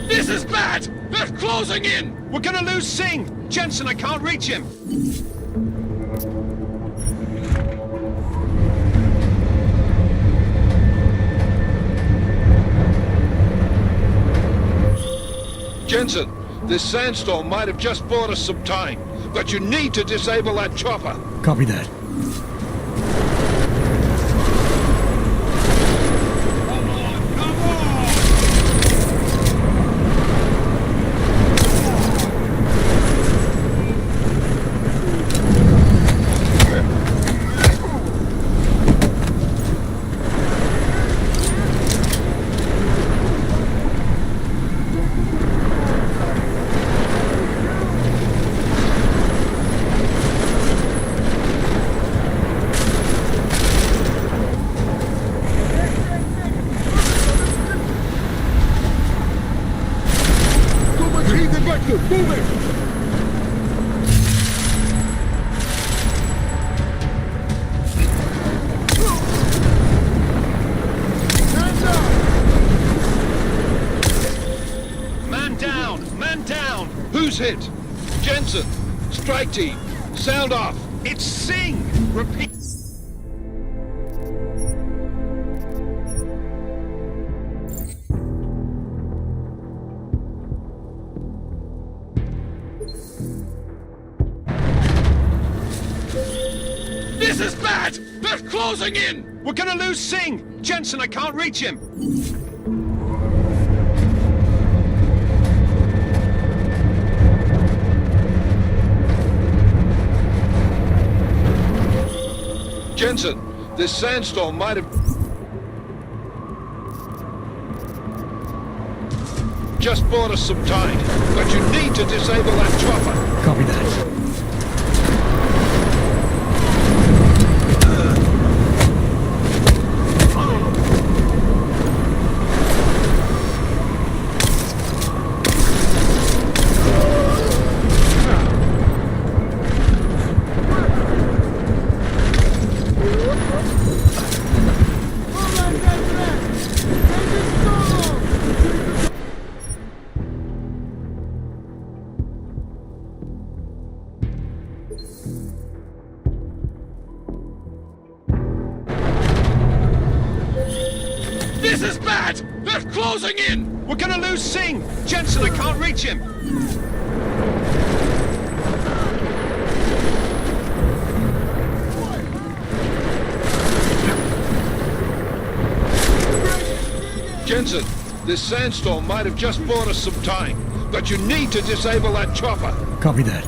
[SPEAKER 14] This is bad! They're closing in! We're gonna lose Singh! Jensen, I can't reach him!
[SPEAKER 5] Jensen, this sandstorm might have just bought us some time, but you need to disable that chopper.
[SPEAKER 1] Copy that.
[SPEAKER 5] Man down! Who's hit? Jensen, strike team, sound off.
[SPEAKER 14] It's Singh! Repeat. This is bad! They're closing in! We're gonna lose Singh! Jensen, I can't reach him!
[SPEAKER 5] Jensen, this sandstorm might have just bought us some time, but you need to disable that chopper.
[SPEAKER 1] Copy that.
[SPEAKER 14] This is bad! They're closing in! We're gonna lose Singh! Jensen, I can't reach him!
[SPEAKER 5] Jensen, this sandstorm might have just bought us some time, but you need to disable that chopper.
[SPEAKER 1] Copy that.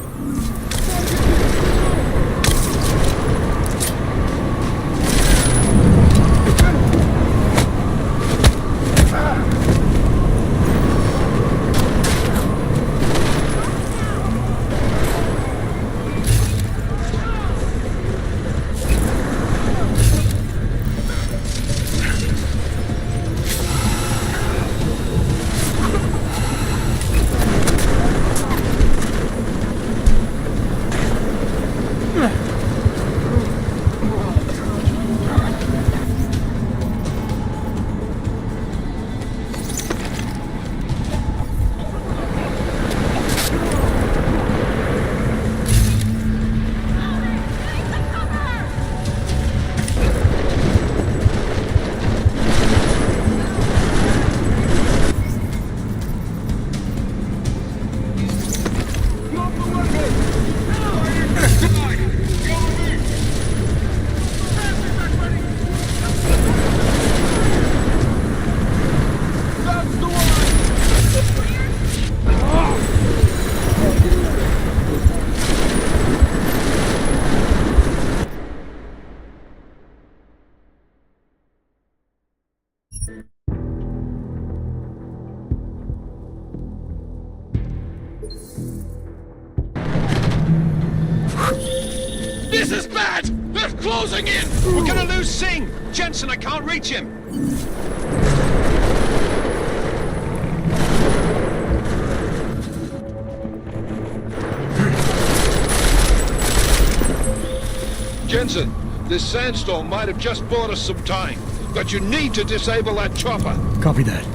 [SPEAKER 14] This is bad! They're closing in! We're gonna lose Singh! Jensen, I can't reach him!
[SPEAKER 5] Jensen, this sandstorm might have just bought us some time, but you need to disable that chopper.
[SPEAKER 1] Copy that.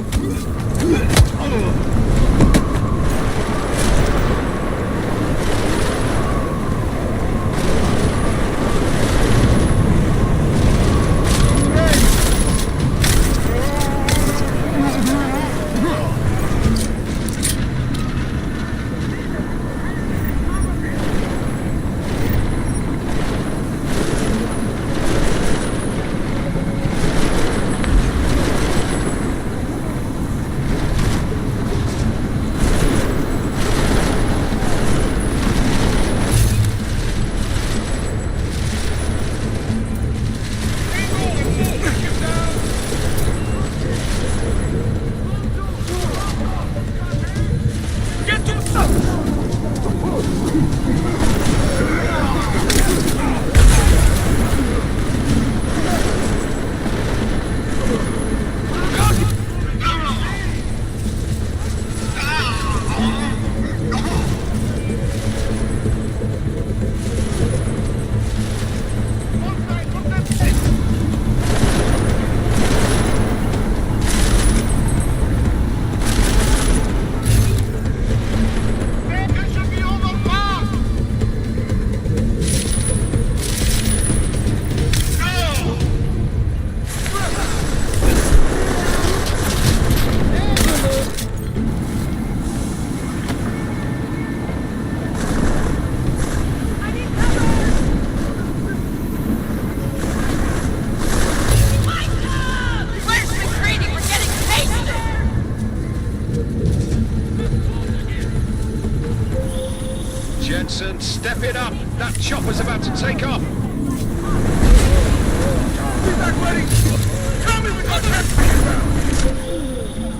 [SPEAKER 5] Jensen, step it up! That chopper's about to take off!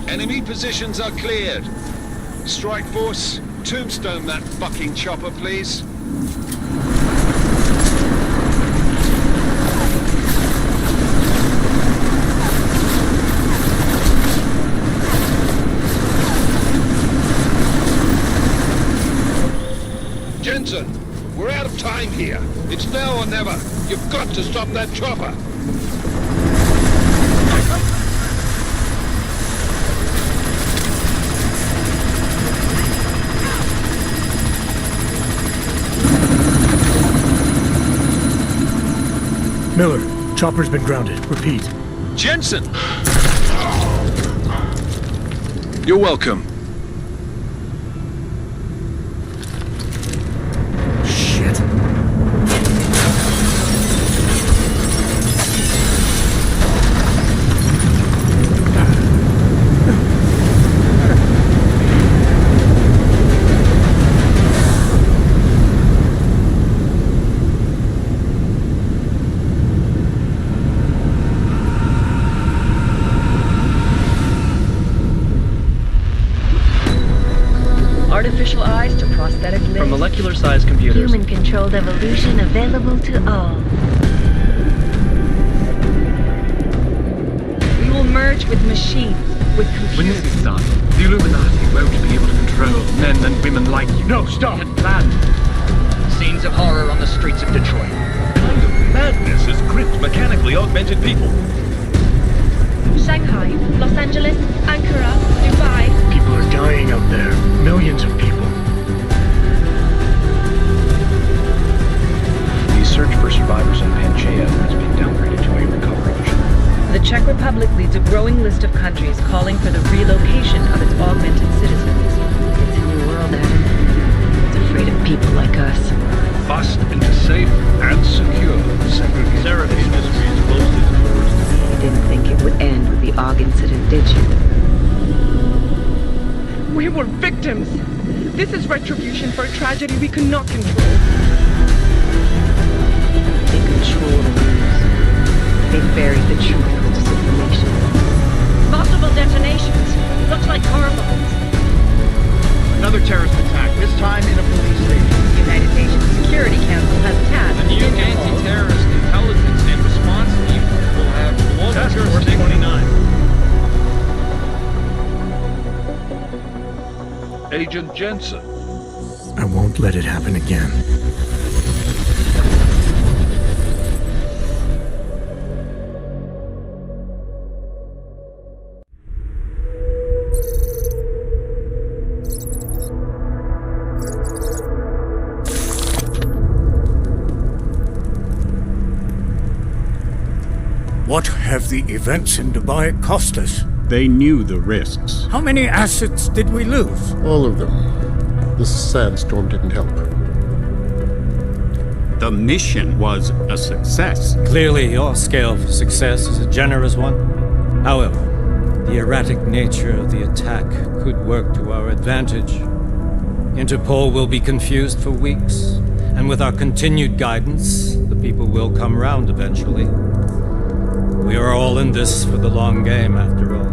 [SPEAKER 5] Enemy positions are cleared. Strike Force, tombstone that fucking chopper, please. Jensen, we're out of time here. It's now or never. You've got to stop that chopper.
[SPEAKER 1] Miller, chopper's been grounded. Repeat.
[SPEAKER 14] Jensen!
[SPEAKER 3] You're welcome.
[SPEAKER 1] Shit.
[SPEAKER 11] Artificial eyes to prosthetic limbs.
[SPEAKER 10] From molecular-sized computers.
[SPEAKER 2] Human-controlled evolution available to all.
[SPEAKER 11] We will merge with machines, with computers.
[SPEAKER 10] When this is done, the Illuminati won't be able to control men and women like you.
[SPEAKER 14] No, stop!
[SPEAKER 10] Had planned. Scenes of horror on the streets of Detroit.
[SPEAKER 14] What kind of madness has gripped mechanically augmented people?
[SPEAKER 2] Shanghai, Los Angeles, Ankara, Dubai.
[SPEAKER 1] People are dying out there. Millions of people.
[SPEAKER 10] The search for survivors in Pangaea has been downgraded to a recovery mission.
[SPEAKER 11] The Czech Republic leads a growing list of countries calling for the relocation of its augmented citizens.
[SPEAKER 2] It's a new world, Adam. It's afraid of people like us.
[SPEAKER 5] Bust into safe and secure segregated industries closely towards
[SPEAKER 11] You didn't think it would end with the AUG incident, did you?
[SPEAKER 6] We were victims. This is retribution for a tragedy we could not control.
[SPEAKER 11] They control the news. They buried the truth with disinformation.
[SPEAKER 6] Multiple detonations. Looks like car bombs.
[SPEAKER 14] Another terrorist attack, this time in a police station.
[SPEAKER 11] The United Nations Security Council has tasked
[SPEAKER 10] The new anti-terrorist intelligence and response team will have global
[SPEAKER 14] Task Force
[SPEAKER 10] jurisdiction.
[SPEAKER 14] 29.
[SPEAKER 5] Agent Jensen.
[SPEAKER 1] I won't let it happen again.
[SPEAKER 7] What have the events in Dubai cost us?
[SPEAKER 15] They knew the risks.
[SPEAKER 7] How many assets did we lose?
[SPEAKER 15] All of them. This sandstorm didn't help. The mission was a success.
[SPEAKER 12] Clearly, your scale for success is a generous one. However, the erratic nature of the attack could work to our advantage. Interpol will be confused for weeks, and with our continued guidance, the people will come round eventually. We are all in this for the long game, after all.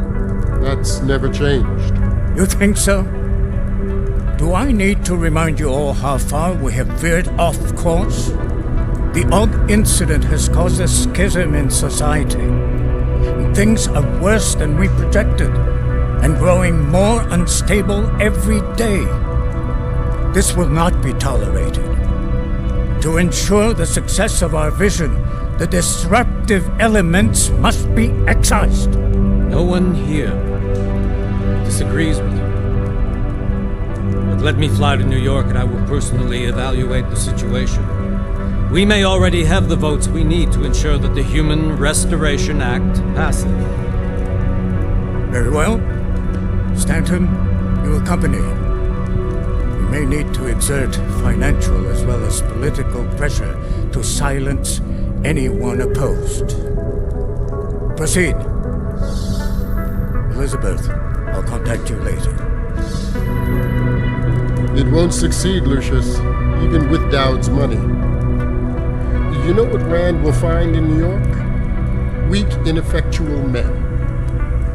[SPEAKER 15] That's never changed.
[SPEAKER 7] You think so? Do I need to remind you all how far we have veered off course? The AUG incident has caused a schism in society. Things are worse than we projected, and growing more unstable every day. This will not be tolerated. To ensure the success of our vision, the disruptive elements must be excised.
[SPEAKER 12] No one here disagrees with you. But let me fly to New York and I will personally evaluate the situation. We may already have the votes we need to ensure that the Human Restoration Act passes.
[SPEAKER 7] Very well. Stanton, you accompany. We may need to exert financial as well as political pressure to silence anyone opposed. Proceed. Elizabeth, I'll contact you later.
[SPEAKER 15] It won't succeed, Lucius, even with Dowd's money. You know what Rand will find in New York? Weak, ineffectual men.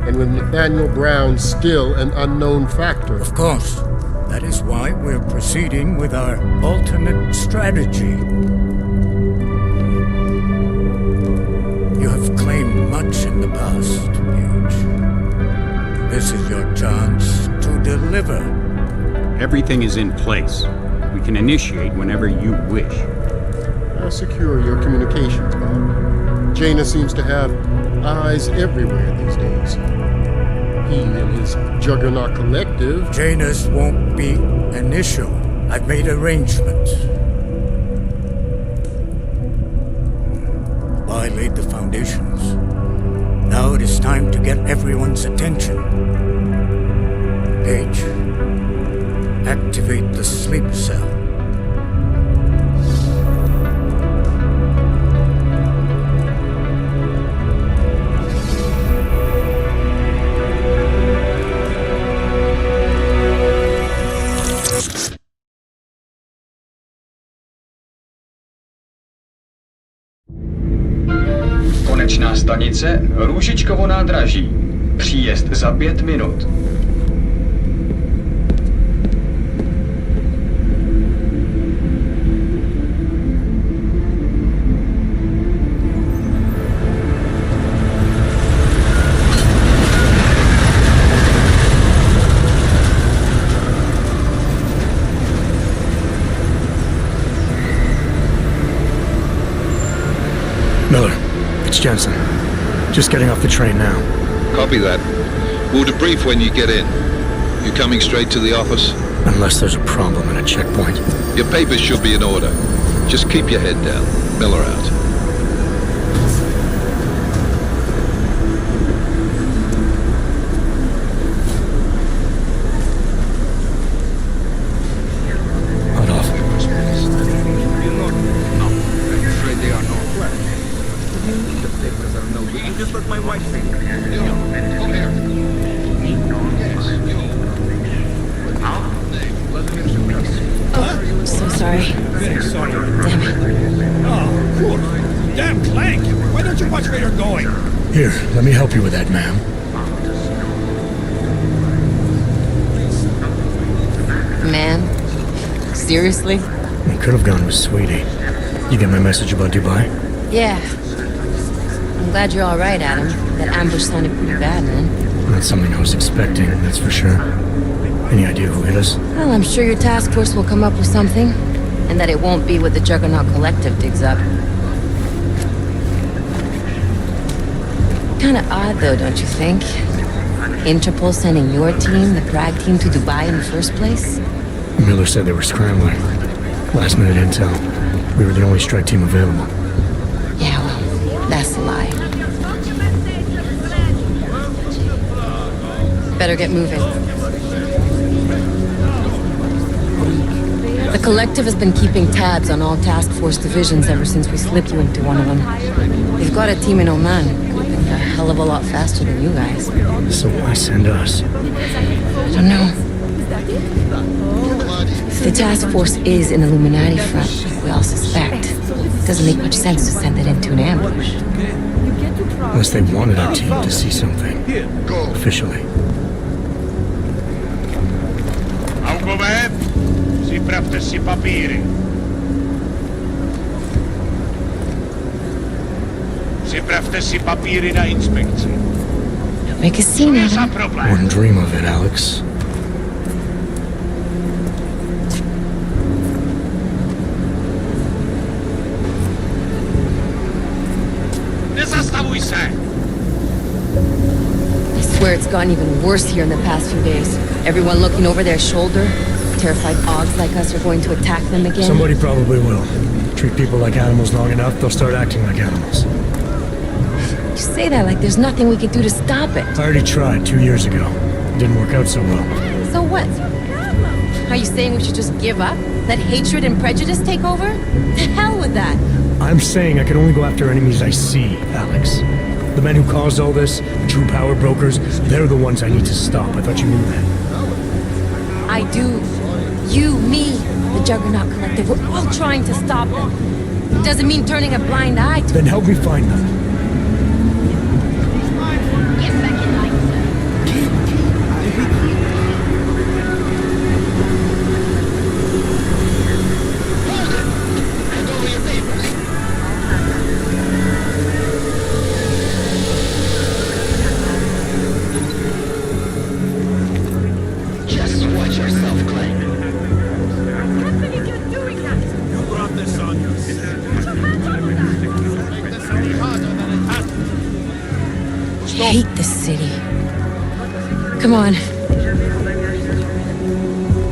[SPEAKER 15] And with Nathaniel Brown still an unknown factor.
[SPEAKER 7] Of course. That is why we're proceeding with our alternate strategy. You have claimed much in the past, Paige. This is your chance to deliver.
[SPEAKER 15] Everything is in place. We can initiate whenever you wish. I'll secure your communications, Bob. Jaina seems to have eyes everywhere these days. He and his Juggernaut Collective...
[SPEAKER 7] Jaina's won't be an issue. I've made arrangements. I laid the foundations. Now it is time to get everyone's attention. H. Activate the sleep cell.
[SPEAKER 16] Konečná stanice Růžičkovo nádraží. Příjezd za 5 minut.
[SPEAKER 1] Miller, it's Jensen. Just getting off the train now.
[SPEAKER 5] Copy that. We'll debrief when you get in. You coming straight to the office?
[SPEAKER 1] Unless there's a problem at a checkpoint.
[SPEAKER 5] Your papers should be in order. Just keep your head down. Miller out.
[SPEAKER 2] So sorry. Damn it.
[SPEAKER 4] Oh, cool. Damn Clank! Why don't you watch where you're going?
[SPEAKER 1] Here, let me help you with that, ma'am.
[SPEAKER 2] Man? Seriously?
[SPEAKER 1] I could have gone with Sweetie. You get my message about Dubai?
[SPEAKER 2] Yeah. I'm glad you're all right, Adam. That ambush sounded pretty bad, man.
[SPEAKER 1] Not something I was expecting, that's for sure. Any idea who hit us?
[SPEAKER 2] Well, I'm sure your task force will come up with something. And that it won't be what the Juggernaut Collective digs up. Kinda odd, though, don't you think? Interpol sending your team, the Prague team, to Dubai in the first place?
[SPEAKER 1] Miller said they were scrambling. Last minute intel. We were the only strike team available.
[SPEAKER 2] Yeah, well, that's a lie. Better get moving. The Collective has been keeping tabs on all task force divisions ever since we slipped you into one of them. They've got a team in Oman, moving a hell of a lot faster than you guys.
[SPEAKER 1] So why send us?
[SPEAKER 2] I don't know. If the task force is an Illuminati front, like we all suspect, it doesn't make much sense to send it into an ambush.
[SPEAKER 1] Unless they wanted our team to see something. Officially.
[SPEAKER 14] Připravte si papíry. Připravte si papíry na inspekci.
[SPEAKER 2] Don't make a scene, Adam.
[SPEAKER 1] Wouldn't dream of it, Alex.
[SPEAKER 14] Nezastavuj se!
[SPEAKER 2] I swear it's gotten even worse here in the past few days. Everyone looking over their shoulder. Terrified Augs like us are going to attack them again.
[SPEAKER 1] Somebody probably will. Treat people like animals long enough, they'll start acting like animals.
[SPEAKER 2] You say that like there's nothing we can do to stop it.
[SPEAKER 1] I already tried 2 years ago. It didn't work out so well.
[SPEAKER 2] So what? Are you saying we should just give up? Let hatred and prejudice take over? To hell with that!
[SPEAKER 1] I'm saying I can only go after enemies I see, Alex. The men who caused all this, the true power brokers, they're the ones I need to stop. I thought you knew that.
[SPEAKER 2] I do. You, me, the Juggernaut Collective, we're all trying to stop them. It doesn't mean turning a blind eye to
[SPEAKER 1] Then help me find them.
[SPEAKER 2] I hate this city. Come on.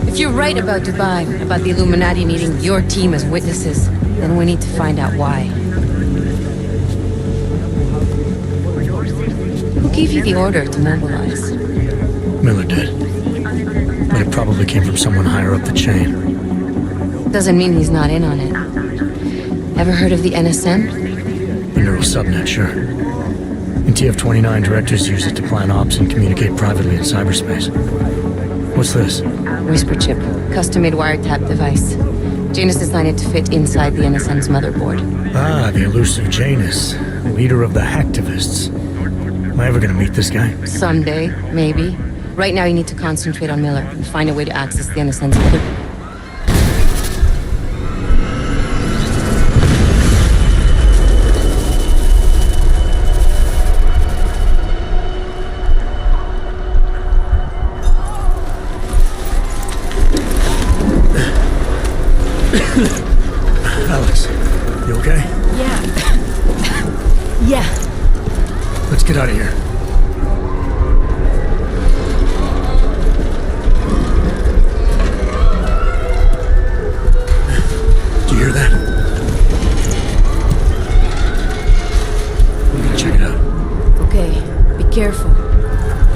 [SPEAKER 2] If you're right about Dubai, about the Illuminati needing your team as witnesses, then we need to find out why. Who gave you the order to mobilize?
[SPEAKER 1] Miller did. but it probably came from someone higher up the chain.
[SPEAKER 17] Doesn't mean he's not in on it. Ever heard of the NSM?
[SPEAKER 1] The neural subnet, sure. In TF-29, directors use it to plan ops and communicate privately in cyberspace. What's this?
[SPEAKER 17] Whisper chip. Custom-made wiretap device. Janus designed it to fit inside the NSM's motherboard.
[SPEAKER 1] Ah, the elusive Janus. Leader of the hacktivists. Am I ever gonna meet this guy?
[SPEAKER 17] Someday, maybe. Right now you need to concentrate on Miller and find a way to access the NSM's other...
[SPEAKER 1] Alex, you okay?
[SPEAKER 17] Yeah. Yeah.
[SPEAKER 1] Let's get out of here. Do you hear that? I'm gonna check it out.
[SPEAKER 17] Okay, be careful.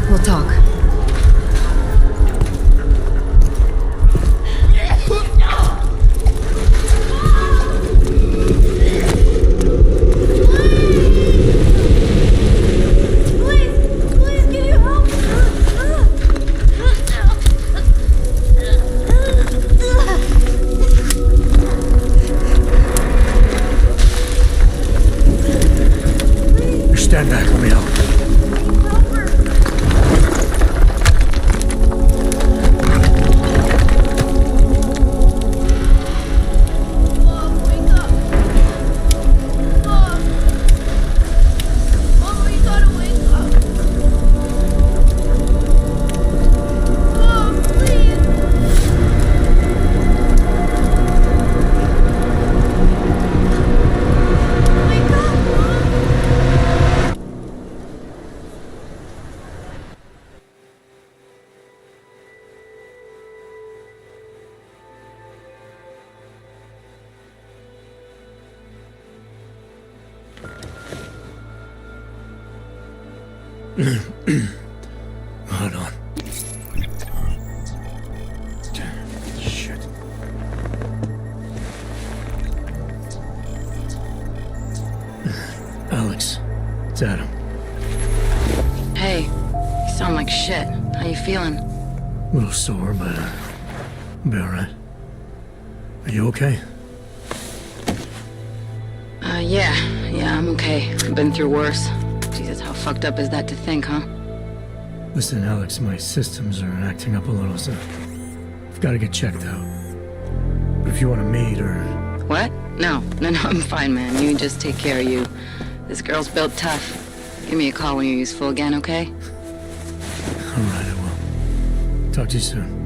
[SPEAKER 17] We'll talk.
[SPEAKER 1] Stand back, let me help. Hold on. Shit. Alex, it's Adam.
[SPEAKER 17] Hey, you sound like shit. How you feeling?
[SPEAKER 1] A little sore, but I'll be alright. Are you okay?
[SPEAKER 17] Yeah, I'm okay. I've been through worse. Jesus, how fucked up is that to think, huh?
[SPEAKER 1] Listen, Alex, my systems are acting up a little, so I've got to get checked out. But if you want to meet or...
[SPEAKER 17] What? No, I'm fine, man. You just take care of you. This girl's built tough. Give me a call when you're useful again, okay?
[SPEAKER 1] Alright, I will. Talk to you soon.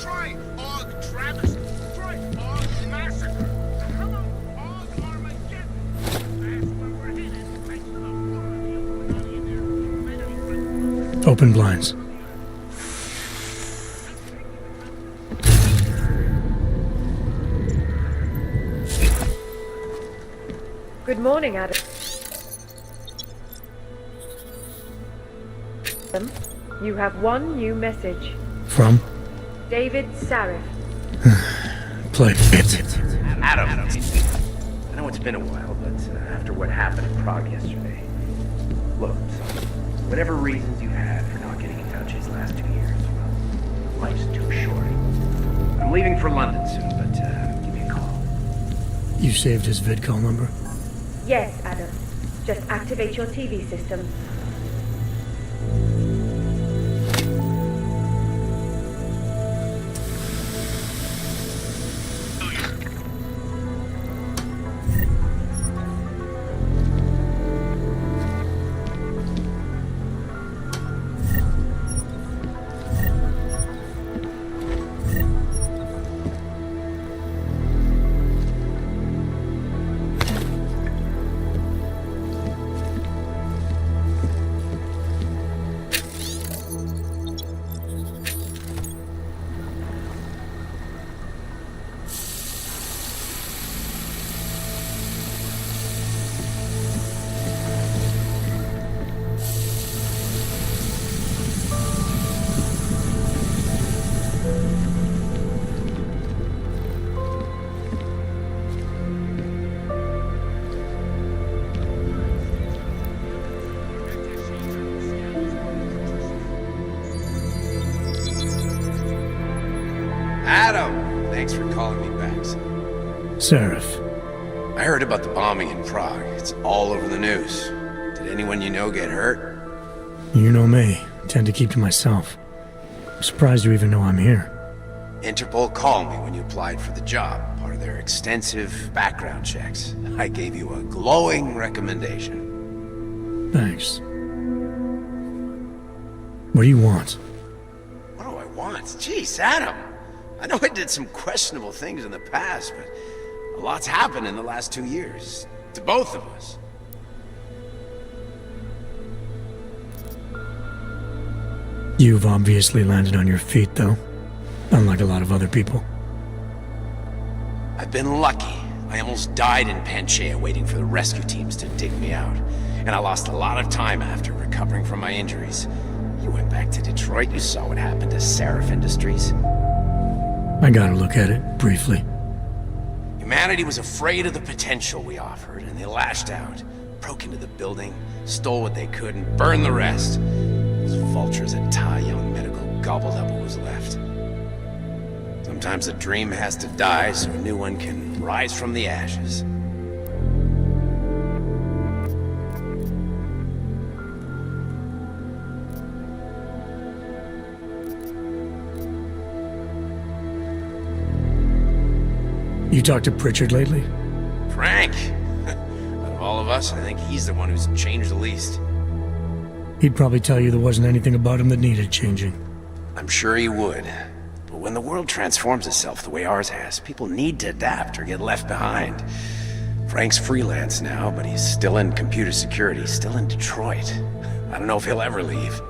[SPEAKER 5] Try Og Travis. Try Og Massacre. Come on, Og Armageddon. That's where we're headed. Thanks to the war.
[SPEAKER 1] Open blinds.
[SPEAKER 18] Good morning, Adam. You have one new message.
[SPEAKER 1] From?
[SPEAKER 18] David Sarif.
[SPEAKER 1] Play it.
[SPEAKER 19] Adam, I know it's been a while, but after what happened in Prague yesterday, look, son, whatever reasons you had for not getting in touch these last 2 years, well, life's too short. I'm leaving for London soon, but give me a call.
[SPEAKER 1] You saved his vidcall number?
[SPEAKER 18] Yes, Adam. Just activate your TV system.
[SPEAKER 19] Adam, thanks for calling me back, son.
[SPEAKER 1] Sarif.
[SPEAKER 19] I heard about the bombing in Prague. It's all over the news. Did anyone you know get hurt?
[SPEAKER 1] You know me. I tend to keep to myself. I'm surprised you even know I'm here.
[SPEAKER 19] Interpol called me when you applied for the job, part of their extensive background checks. I gave you a glowing recommendation.
[SPEAKER 1] Thanks. What do you want?
[SPEAKER 19] What do I want? Jeez, Adam. I know I did some questionable things in the past, but a lot's happened in the last 2 years. To both of us.
[SPEAKER 1] You've obviously landed on your feet, though. Unlike a lot of other people.
[SPEAKER 19] I've been lucky. I almost died in Panchaea waiting for the rescue teams to dig me out. And I lost a lot of time after recovering from my injuries. You went back to Detroit, you saw what happened to Sarif Industries.
[SPEAKER 1] I got a look at it, briefly.
[SPEAKER 19] Humanity was afraid of the potential we offered, and they lashed out. Broke into the building, stole what they could, and burned the rest. Those vultures at Tai Young Medical gobbled up what was left. Sometimes a dream has to die so a new one can rise from the ashes.
[SPEAKER 1] You talked to Pritchard lately?
[SPEAKER 19] Frank! Out of all of us, I think he's the one who's changed the least.
[SPEAKER 1] He'd probably tell you there wasn't anything about him that needed changing.
[SPEAKER 19] I'm sure he would. But when the world transforms itself the way ours has, people need to adapt or get left behind. Frank's freelance now, but he's still in computer security, still in Detroit. I don't know if he'll ever leave.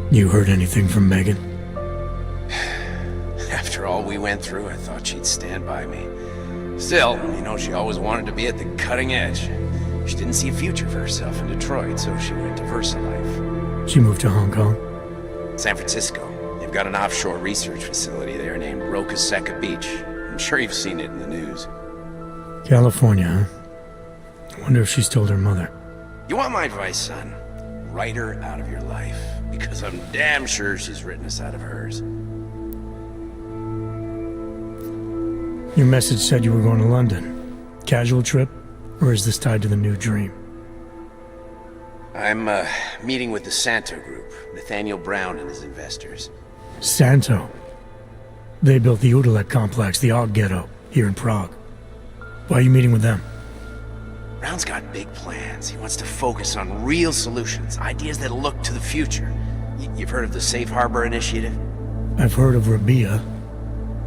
[SPEAKER 1] You heard anything from Megan?
[SPEAKER 19] After all we went through, I thought she'd stand by me. Still, you know, she always wanted to be at the cutting edge. She didn't see a future for herself in Detroit, so she went to VersaLife.
[SPEAKER 1] She moved to Hong Kong?
[SPEAKER 19] San Francisco. They've got an offshore research facility there named Rokaseca Beach. I'm sure you've seen it in the news.
[SPEAKER 1] California, huh? I wonder if she's told her mother.
[SPEAKER 19] You want my advice, son? Write her out of your life. Because I'm damn sure she's written us out of hers.
[SPEAKER 1] Your message said you were going to London. Casual trip? Or is this tied to the new dream?
[SPEAKER 19] I'm, meeting with the Santo Group. Nathaniel Brown and his investors.
[SPEAKER 1] Santo? They built the Udalek complex, the Og Ghetto, here in Prague. Why are you meeting with them?
[SPEAKER 19] Brown's got big plans. He wants to focus on real solutions, ideas that look to the future. You've heard of the Safe Harbor Initiative?
[SPEAKER 1] I've heard of Rabia,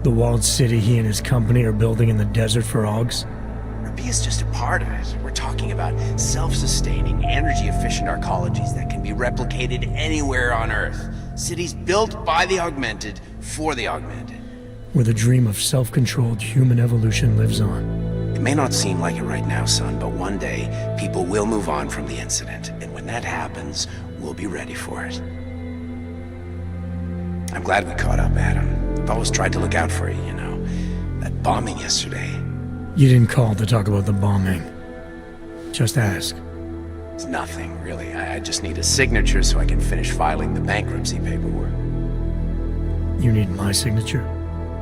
[SPEAKER 1] the walled city he and his company are building in the desert for Augs.
[SPEAKER 19] Rabia's just a part of it. We're talking about self-sustaining, energy-efficient arcologies that can be replicated anywhere on Earth. Cities built by the augmented, for the augmented.
[SPEAKER 1] Where the dream of self-controlled human evolution lives on.
[SPEAKER 19] It may not seem like it right now, son, but one day, people will move on from the incident. And when that happens, we'll be ready for it. I'm glad we caught up, Adam. I've always tried to look out for you, you know. That bombing yesterday.
[SPEAKER 1] You didn't call to talk about the bombing. Just ask.
[SPEAKER 19] It's nothing, really. I just need a signature so I can finish filing the bankruptcy paperwork.
[SPEAKER 1] You need my signature?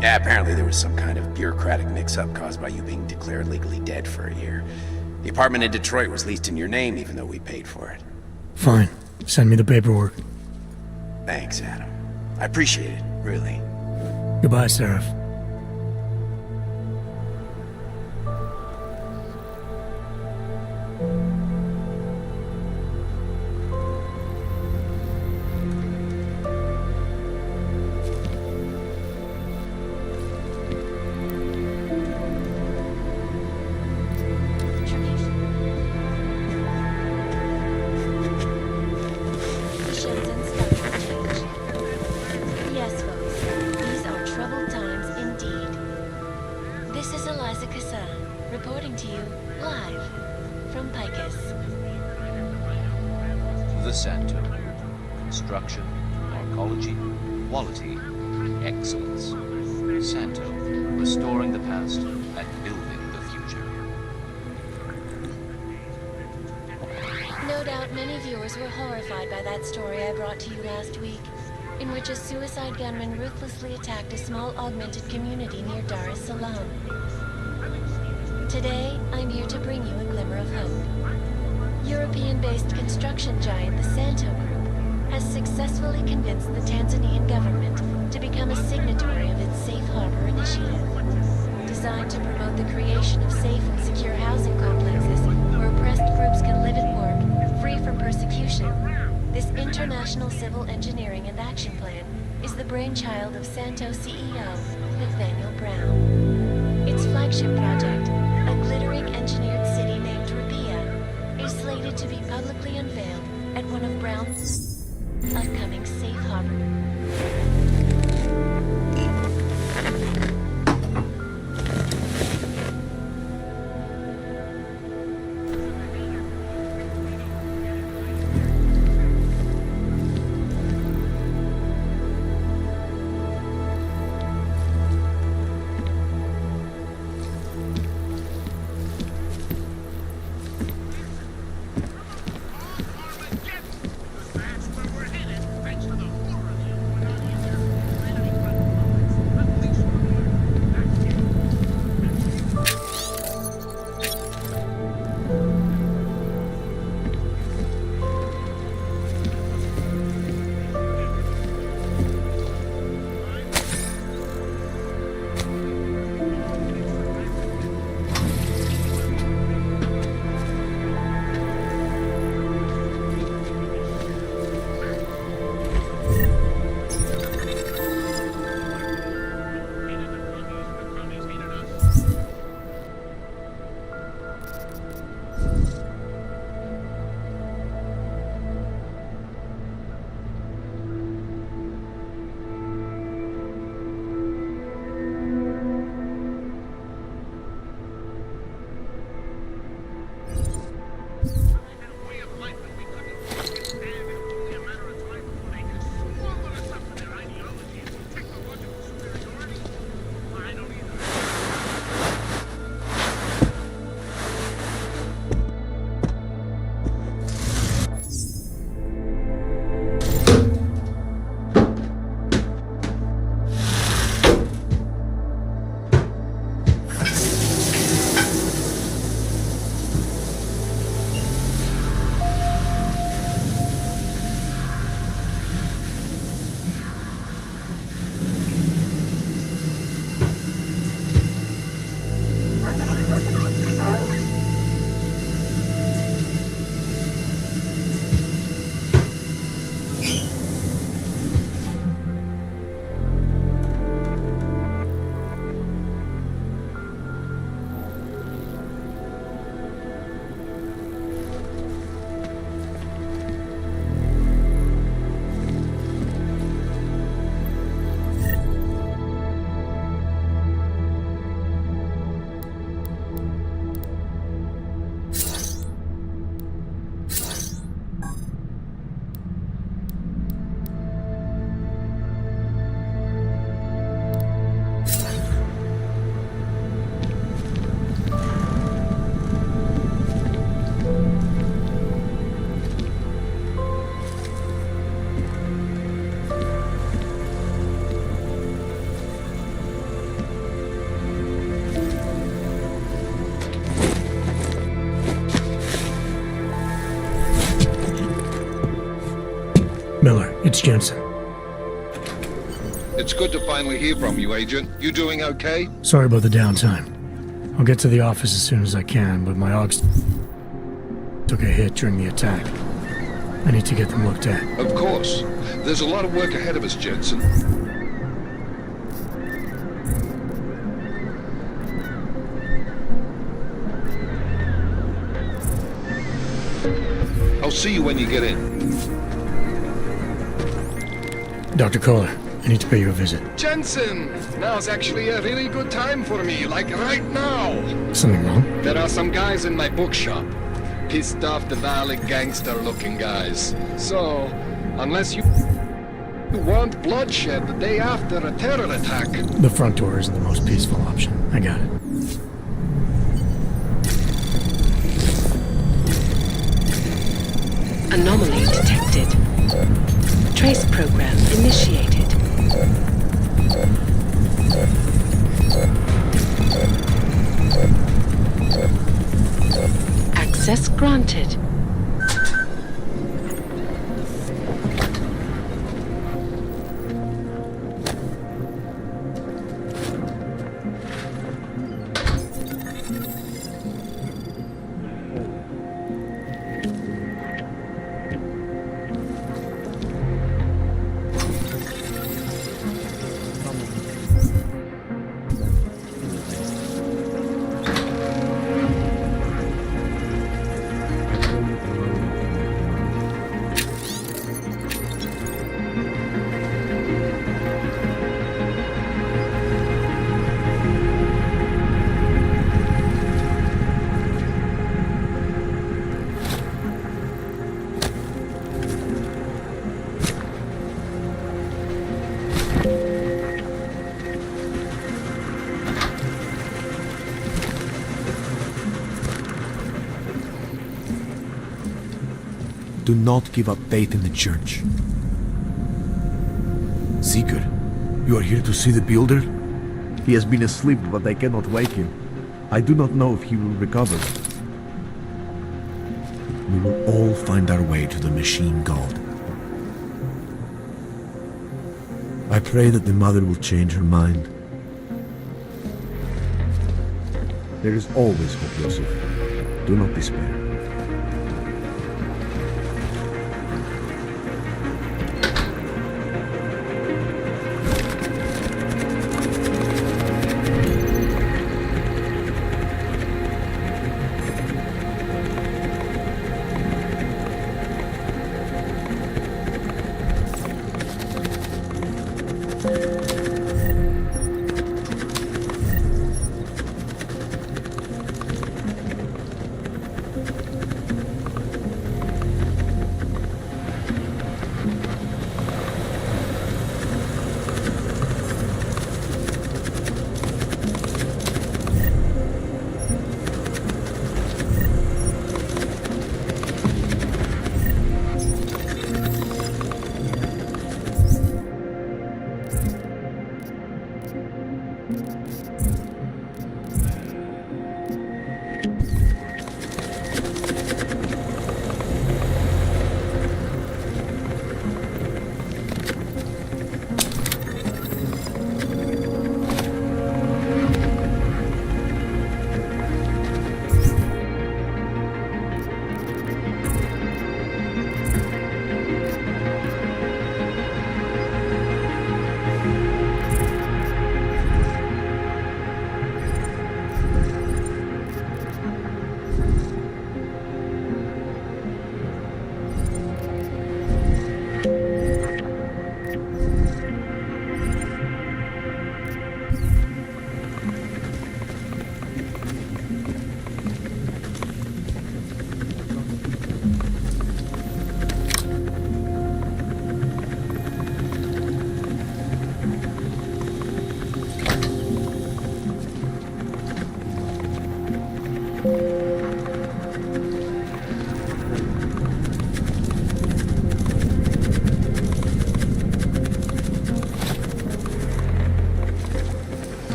[SPEAKER 19] Yeah, apparently there was some kind of bureaucratic mix-up caused by you being declared legally dead for a year. The apartment in Detroit was leased in your name even though we paid for it.
[SPEAKER 1] Fine. Send me the paperwork.
[SPEAKER 19] Thanks, Adam. I appreciate it, really.
[SPEAKER 1] Goodbye, Seraph.
[SPEAKER 2] Reporting to you live from Picus.
[SPEAKER 10] The Santo. Construction, arcology, quality, excellence. Santo. Restoring the past and building the future.
[SPEAKER 2] No doubt many viewers were horrified by that story I brought to you last week, in which a suicide gunman ruthlessly attacked a small augmented community near Dar es Salaam. Today, I'm here to bring you a glimmer of hope. European-based construction giant the Santo Group has successfully convinced the Tanzanian government to become a signatory of its Safe Harbor Initiative, designed to promote the creation of safe and secure housing complexes where oppressed groups can live and work, free from persecution. This international civil engineering and action plan is the brainchild of Santo CEO Nathaniel Brown. Its flagship project, a glittering engineered city named Rabia, is slated to be publicly unveiled at one of Brown's upcoming Safe Harbor.
[SPEAKER 1] Miller, it's Jensen.
[SPEAKER 5] It's good to finally hear from you, Agent. You doing okay?
[SPEAKER 1] Sorry about the downtime. I'll get to the office as soon as I can, but my AUGs took a hit during the attack. I need to get them looked at.
[SPEAKER 5] Of course. There's a lot of work ahead of us, Jensen. I'll see you when you get in.
[SPEAKER 1] Dr. Kohler, I need to pay you a visit.
[SPEAKER 20] Jensen! Now's actually a really good time for me, like right now.
[SPEAKER 1] Something wrong?
[SPEAKER 20] There are some guys in my bookshop. Pissed off the valley gangster-looking guys. So, unless you want bloodshed the day after a terror attack...
[SPEAKER 1] The front door isn't the most peaceful option. I got it.
[SPEAKER 2] Anomaly detected. Trace program initiated. Access granted.
[SPEAKER 21] Do not give up faith in the church. Seeker, you are here to see the builder? He has been asleep, but I cannot wake him. I do not know if he will recover. We will all find our way to the machine god. I pray that the mother will change her mind. There is always hope, Joseph. Do not despair.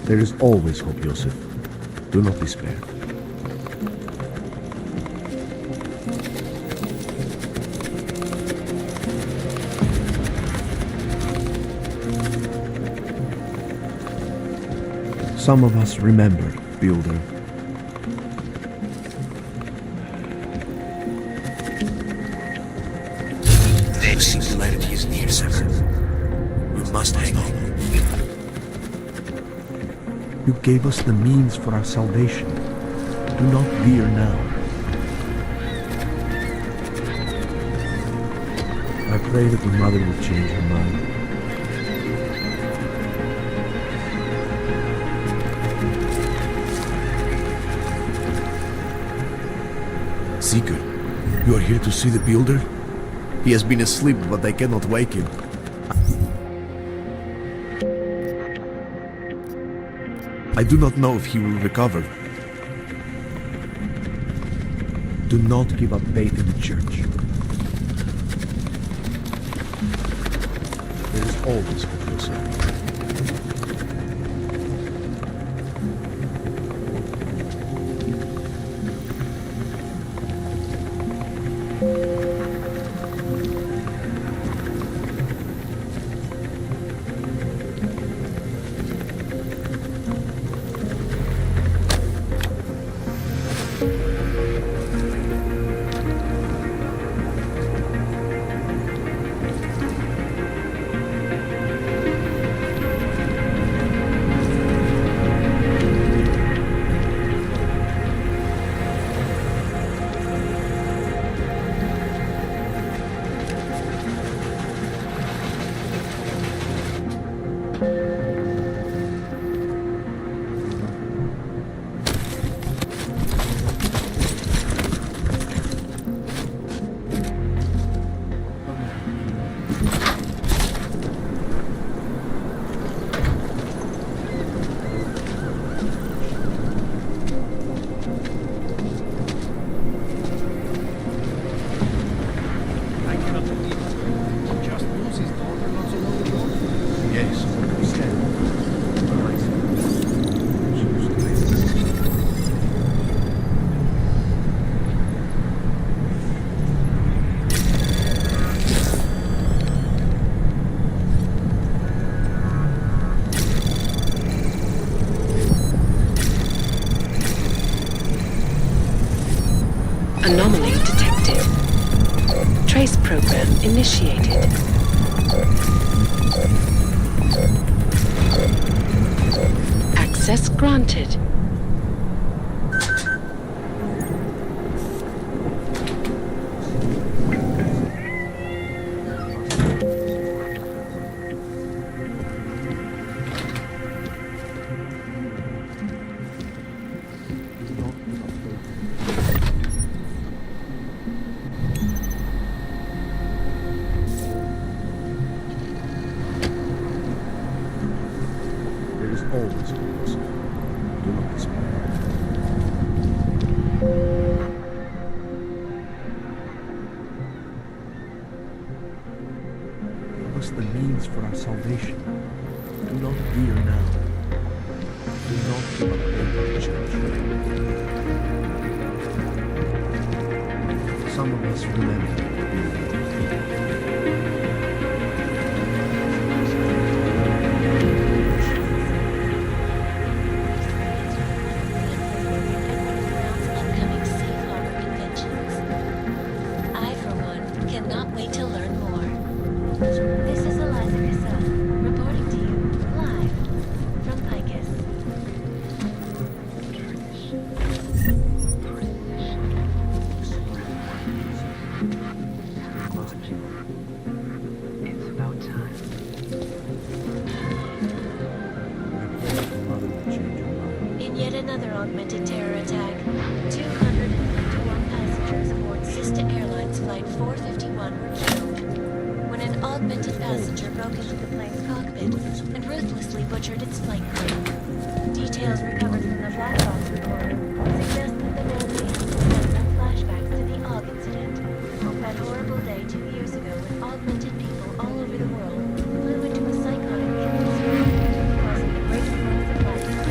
[SPEAKER 21] There is always hope, Joseph. Do not despair. Some of us remember, Builder.
[SPEAKER 1] The singularity is near, Sever. We must hang on.
[SPEAKER 21] You gave us the means for our salvation. Do not veer now. I pray that the mother will change her mind. Seeker, you are here to see the Builder? He has been asleep, but I cannot wake him. I do not know if he will recover. Do not give up faith in the church. There is always hope, Joseph.
[SPEAKER 2] Anomaly detected. Trace program initiated. Access granted.
[SPEAKER 21] Always hope. Do not despair. Give us the means for our salvation. Do not veer now. Do not give up faith in the church. Some of us remember.
[SPEAKER 2] Another augmented terror attack. 251 passengers aboard Sister Airlines Flight 451 were killed when an augmented passenger broke into the plane's cockpit and ruthlessly butchered its flight crew. Details recovered from the black box recorder suggest that the man may have sent some flashbacks to the AUG incident. That horrible day 2 years ago when augmented people all over the world flew into a psychotic killing spree, causing the great loss of life.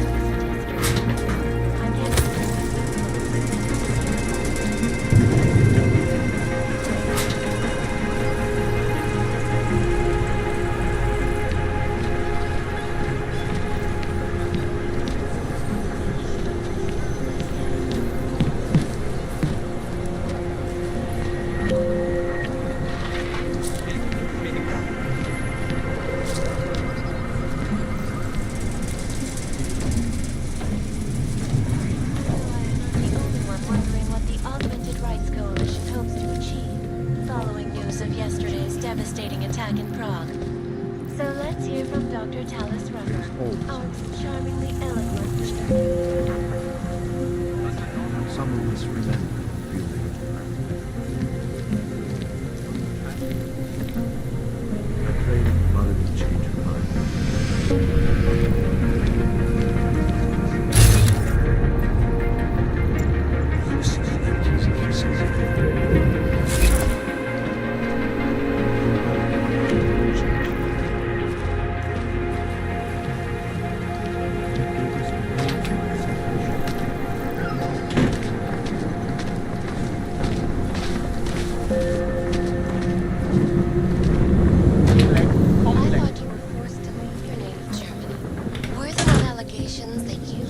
[SPEAKER 15] hold.
[SPEAKER 2] Charmingly eloquent.
[SPEAKER 21] Some of us resent building. I pray that Mother will change her mind.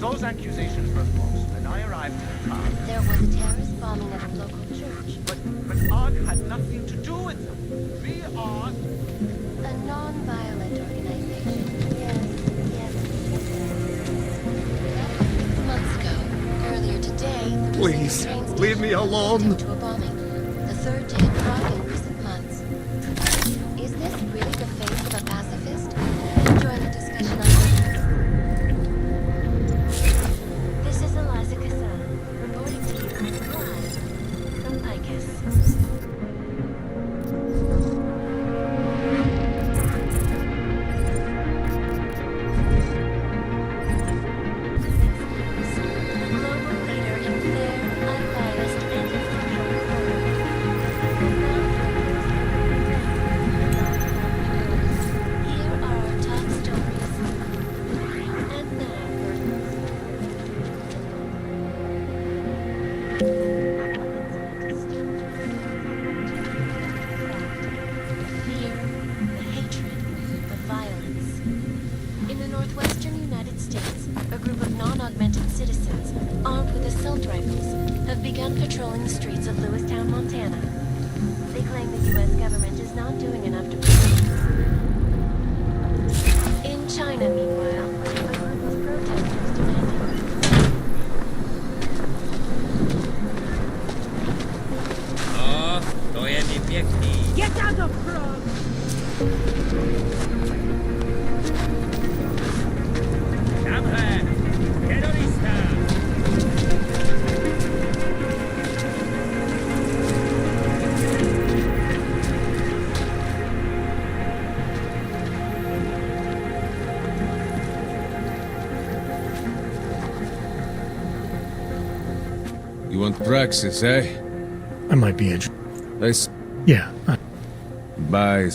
[SPEAKER 14] Those accusations were false. When I arrived at Prague,
[SPEAKER 2] There was a terrorist bombing at a local church.
[SPEAKER 14] but Prague had nothing to do with them. We are...
[SPEAKER 2] A non-violent organization. Yes. 6 months ago, earlier today, the
[SPEAKER 20] Please, leave me alone.
[SPEAKER 2] to a bombing. The third day in Prague in recent months. Is this really the face of a pacifist? Join the discussion on This is Eliza Casella, reporting to you live from Picus. Global leader in fair, unbiased, and impartial reporting. Here are our top stories. And now, fear, the hatred, the violence. In the northwestern United States, a group of non-augmented citizens, armed with assault rifles, have begun patrolling the streets of Lewistown, Montana. They claim the U.S. government is not doing enough to protect them. In China, meanwhile, a group of protesters demanding
[SPEAKER 8] O, to je mi pěkný.
[SPEAKER 6] Get out of Prague!
[SPEAKER 8] Tamhle, terorista.
[SPEAKER 3] You want praxis, eh?
[SPEAKER 1] I might be interested. Yeah.
[SPEAKER 3] Bye.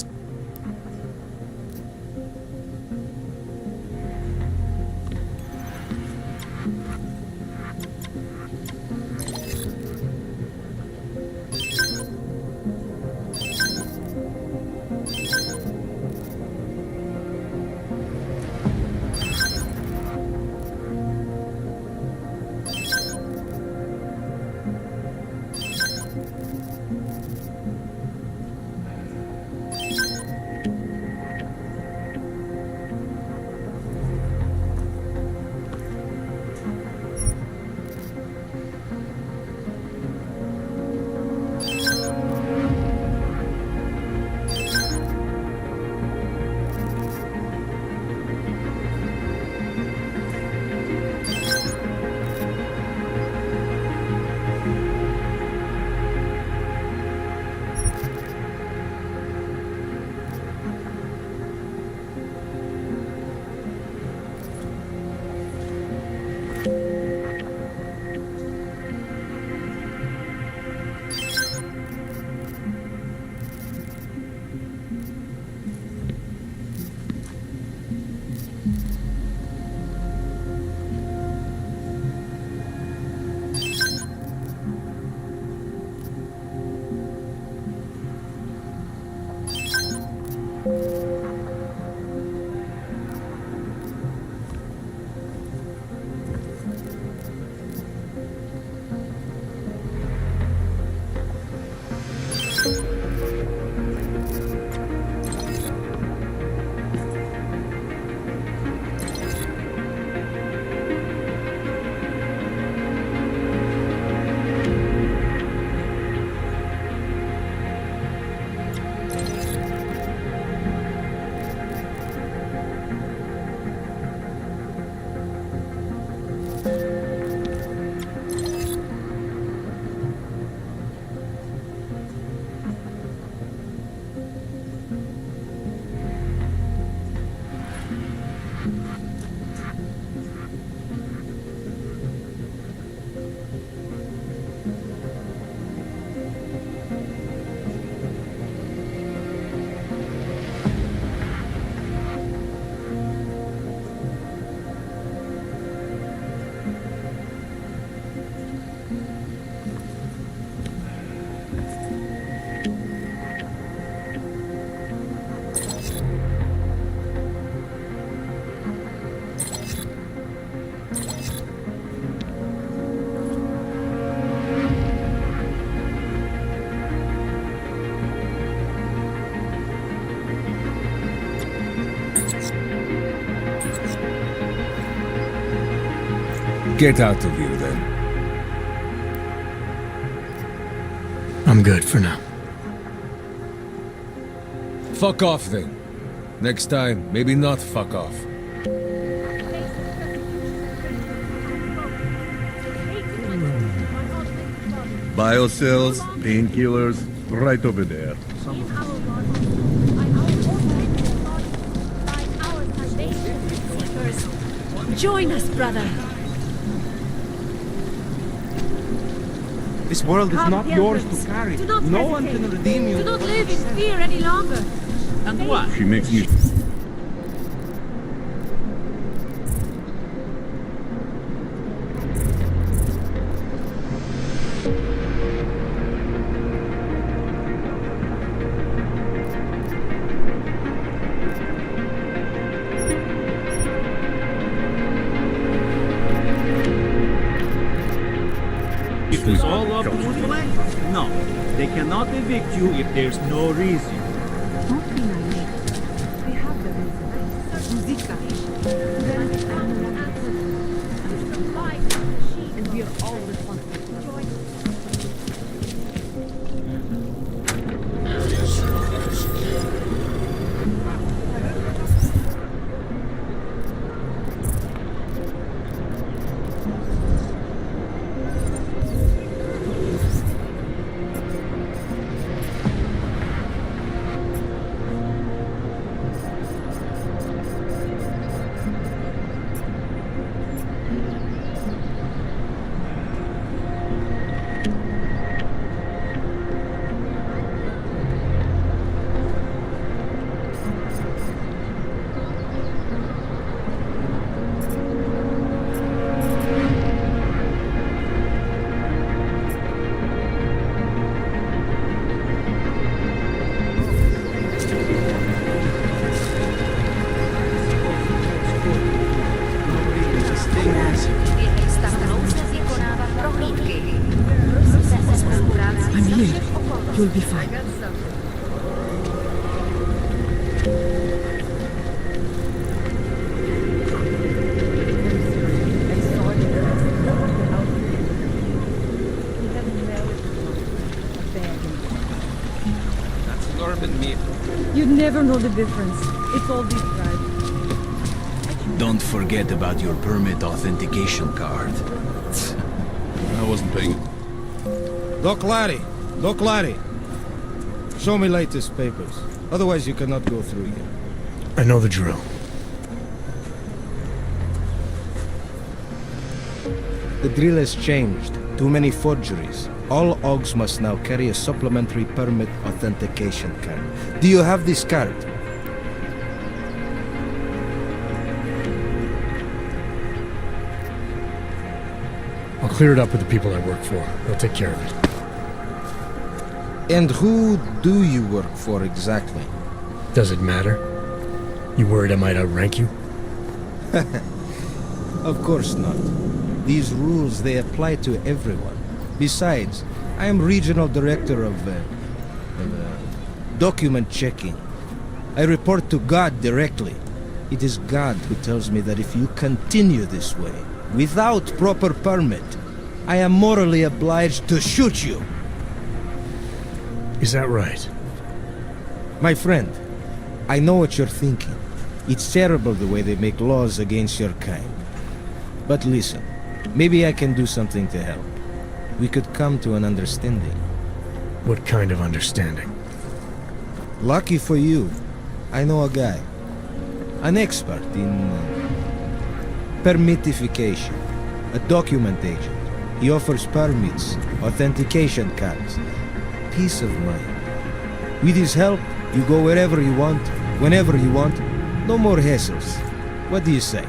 [SPEAKER 3] get out of here then.
[SPEAKER 1] I'm good for now.
[SPEAKER 3] Fuck off then. Next time, maybe not fuck off.
[SPEAKER 21] Biocells, painkillers, right over there.
[SPEAKER 9] Join us, brother.
[SPEAKER 22] This world is
[SPEAKER 9] Come,
[SPEAKER 22] not yours
[SPEAKER 9] pilgrims.
[SPEAKER 22] to carry.
[SPEAKER 9] Do not
[SPEAKER 22] No one
[SPEAKER 9] hesitate.
[SPEAKER 22] can redeem you.
[SPEAKER 9] Do not live in fear any longer.
[SPEAKER 22] And what?
[SPEAKER 21] She makes me...
[SPEAKER 22] It is all up to Muslim? No. They cannot evict you if there's no reason.
[SPEAKER 9] And we are all responsible. I'm here. You'll be fine.
[SPEAKER 22] That's an urban myth.
[SPEAKER 9] You'd never know the difference. It's all deep fried.
[SPEAKER 10] Don't forget about your permit authentication card.
[SPEAKER 4] I wasn't paying. Doc Larry! Doc Larry! Show me latest papers. Otherwise you cannot go through here.
[SPEAKER 1] I know the drill.
[SPEAKER 23] The drill has changed. Too many forgeries. All OGs must now carry a supplementary permit authentication card. Do you have this card?
[SPEAKER 1] I'll clear it up with the people I work for. They'll take care of it.
[SPEAKER 23] And who do you work for exactly?
[SPEAKER 1] Does it matter? You worried I might outrank you?
[SPEAKER 23] Of course not. These rules, they apply to everyone. Besides, I am regional director of document checking. I report to God directly. It is God who tells me that if you continue this way, without proper permit, I am morally obliged to shoot you.
[SPEAKER 1] Is that right?
[SPEAKER 23] My friend, I know what you're thinking. It's terrible the way they make laws against your kind. But listen, maybe I can do something to help. We could come to an understanding.
[SPEAKER 1] What kind of understanding?
[SPEAKER 23] Lucky for you, I know a guy. An expert in permitification. A document agent. He offers permits, authentication cards. Peace of mind. With his help, you go wherever you want, whenever you want. No more hassles. What do you say?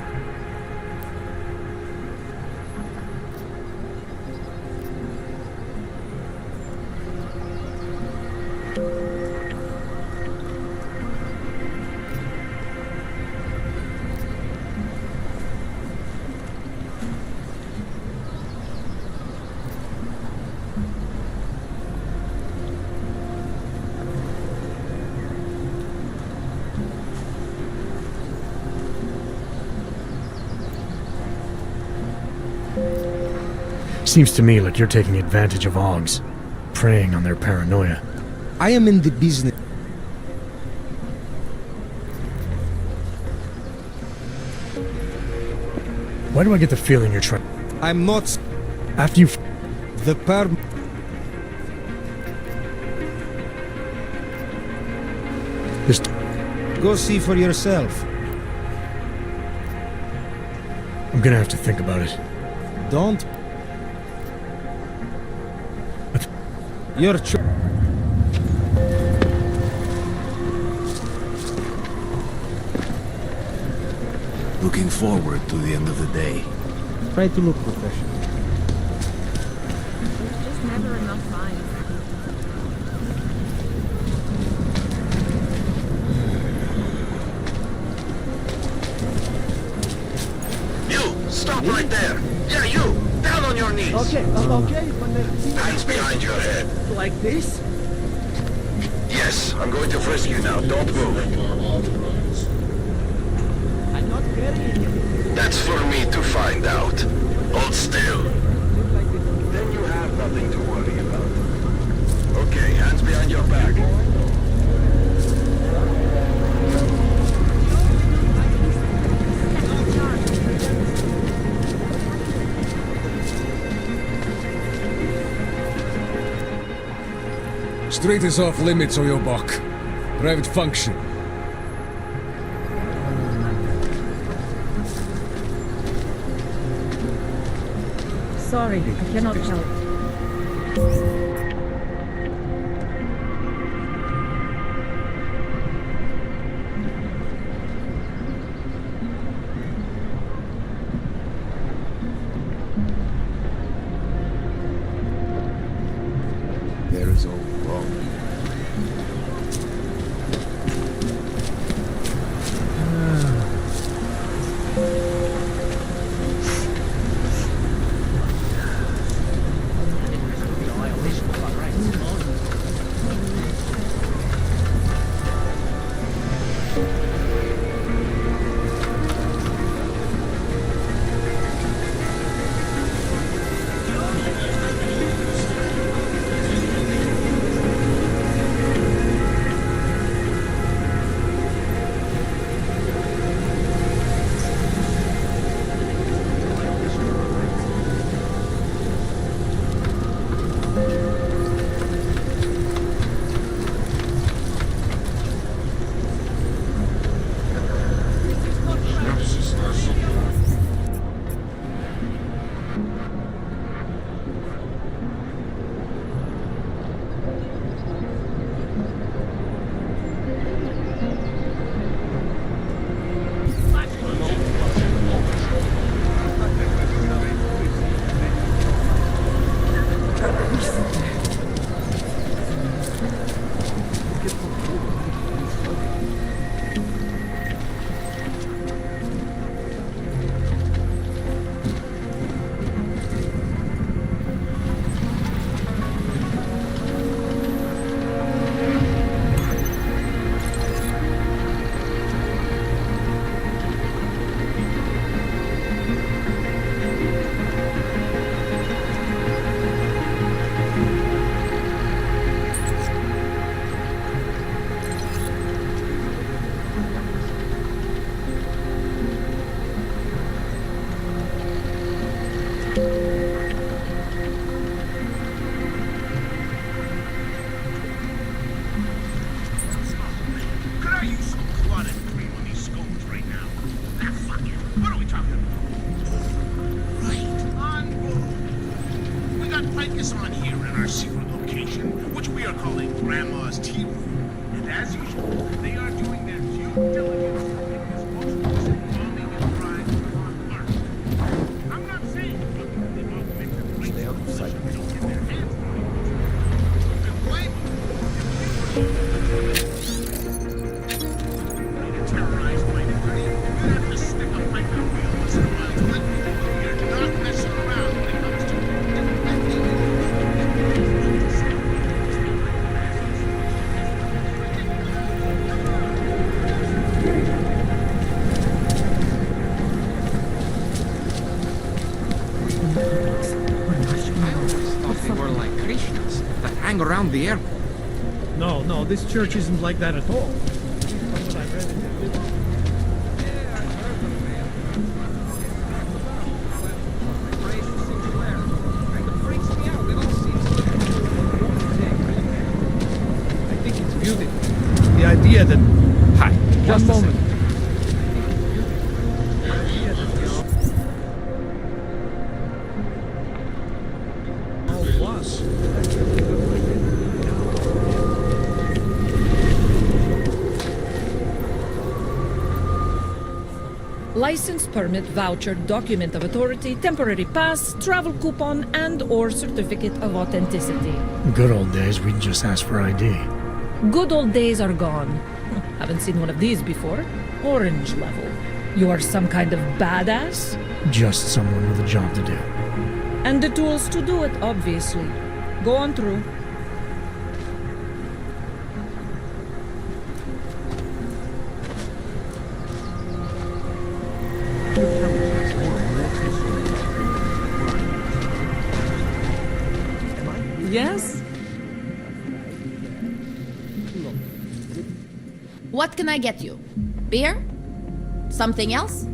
[SPEAKER 1] seems to me like you're taking advantage of Augs, preying on their paranoia.
[SPEAKER 23] I am in the business.
[SPEAKER 1] Why do I get the feeling you're trying?
[SPEAKER 23] I'm not.
[SPEAKER 1] After you.
[SPEAKER 23] The
[SPEAKER 1] Just.
[SPEAKER 23] Go see for yourself.
[SPEAKER 1] I'm gonna have to think about it.
[SPEAKER 23] Don't. Your
[SPEAKER 21] Looking forward to the end of the day.
[SPEAKER 23] Try to look professional.
[SPEAKER 9] There's just never enough time.
[SPEAKER 5] You! Stop right there! Yeah, you! Down on your knees!
[SPEAKER 22] Okay, okay.
[SPEAKER 5] Hands behind your head.
[SPEAKER 22] Like this?
[SPEAKER 5] Yes, I'm going to frisk you now. Don't move.
[SPEAKER 22] I'm not carrying.
[SPEAKER 5] That's for me to find out. Hold still. Then you have nothing to worry about. Okay, hands behind your back.
[SPEAKER 11] Street is off limits, Oyobok. Private function.
[SPEAKER 9] Sorry, I cannot help.
[SPEAKER 21] There is all wrong.
[SPEAKER 7] flying around the airport.
[SPEAKER 22] No, this church isn't like that at all. From what I've read in the Bible. I think it's beautiful. The idea that...
[SPEAKER 7] Hi,
[SPEAKER 22] One moment.
[SPEAKER 12] License, permit, voucher, document of authority, temporary pass, travel coupon, and/or certificate of authenticity.
[SPEAKER 1] Good old days, we'd just ask for ID.
[SPEAKER 12] Good old days are gone. Haven't seen one of these before. Orange level. You are some kind of badass?
[SPEAKER 1] Just someone with a job to do.
[SPEAKER 12] And the tools to do it, obviously. Go on through. Yes?
[SPEAKER 13] What can I get you? Beer? Something else?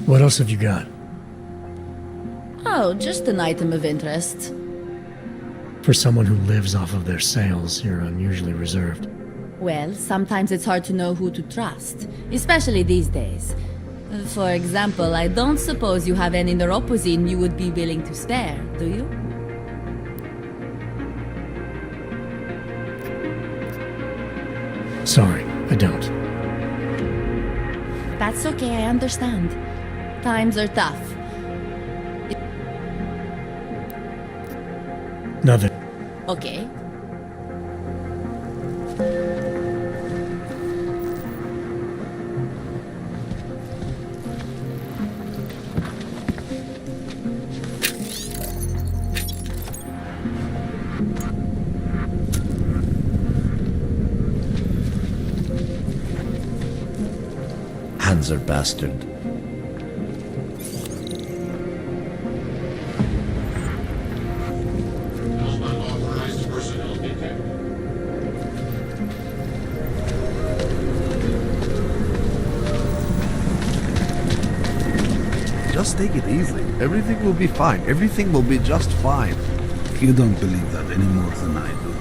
[SPEAKER 1] What else have you got?
[SPEAKER 13] Oh, just an item of interest.
[SPEAKER 1] For someone who lives off of their sales, you're unusually reserved.
[SPEAKER 13] Well, sometimes it's hard to know who to trust, especially these days. For example, I don't suppose you have any neuropozyne you would be willing to spare, do you?
[SPEAKER 1] Sorry, I don't.
[SPEAKER 13] That's okay, I understand. Times are tough.
[SPEAKER 1] Nothing.
[SPEAKER 13] Okay.
[SPEAKER 21] Hands are bastard. Just take it easy. Everything will be fine. Everything will be just fine.
[SPEAKER 24] You don't believe that any more than I do.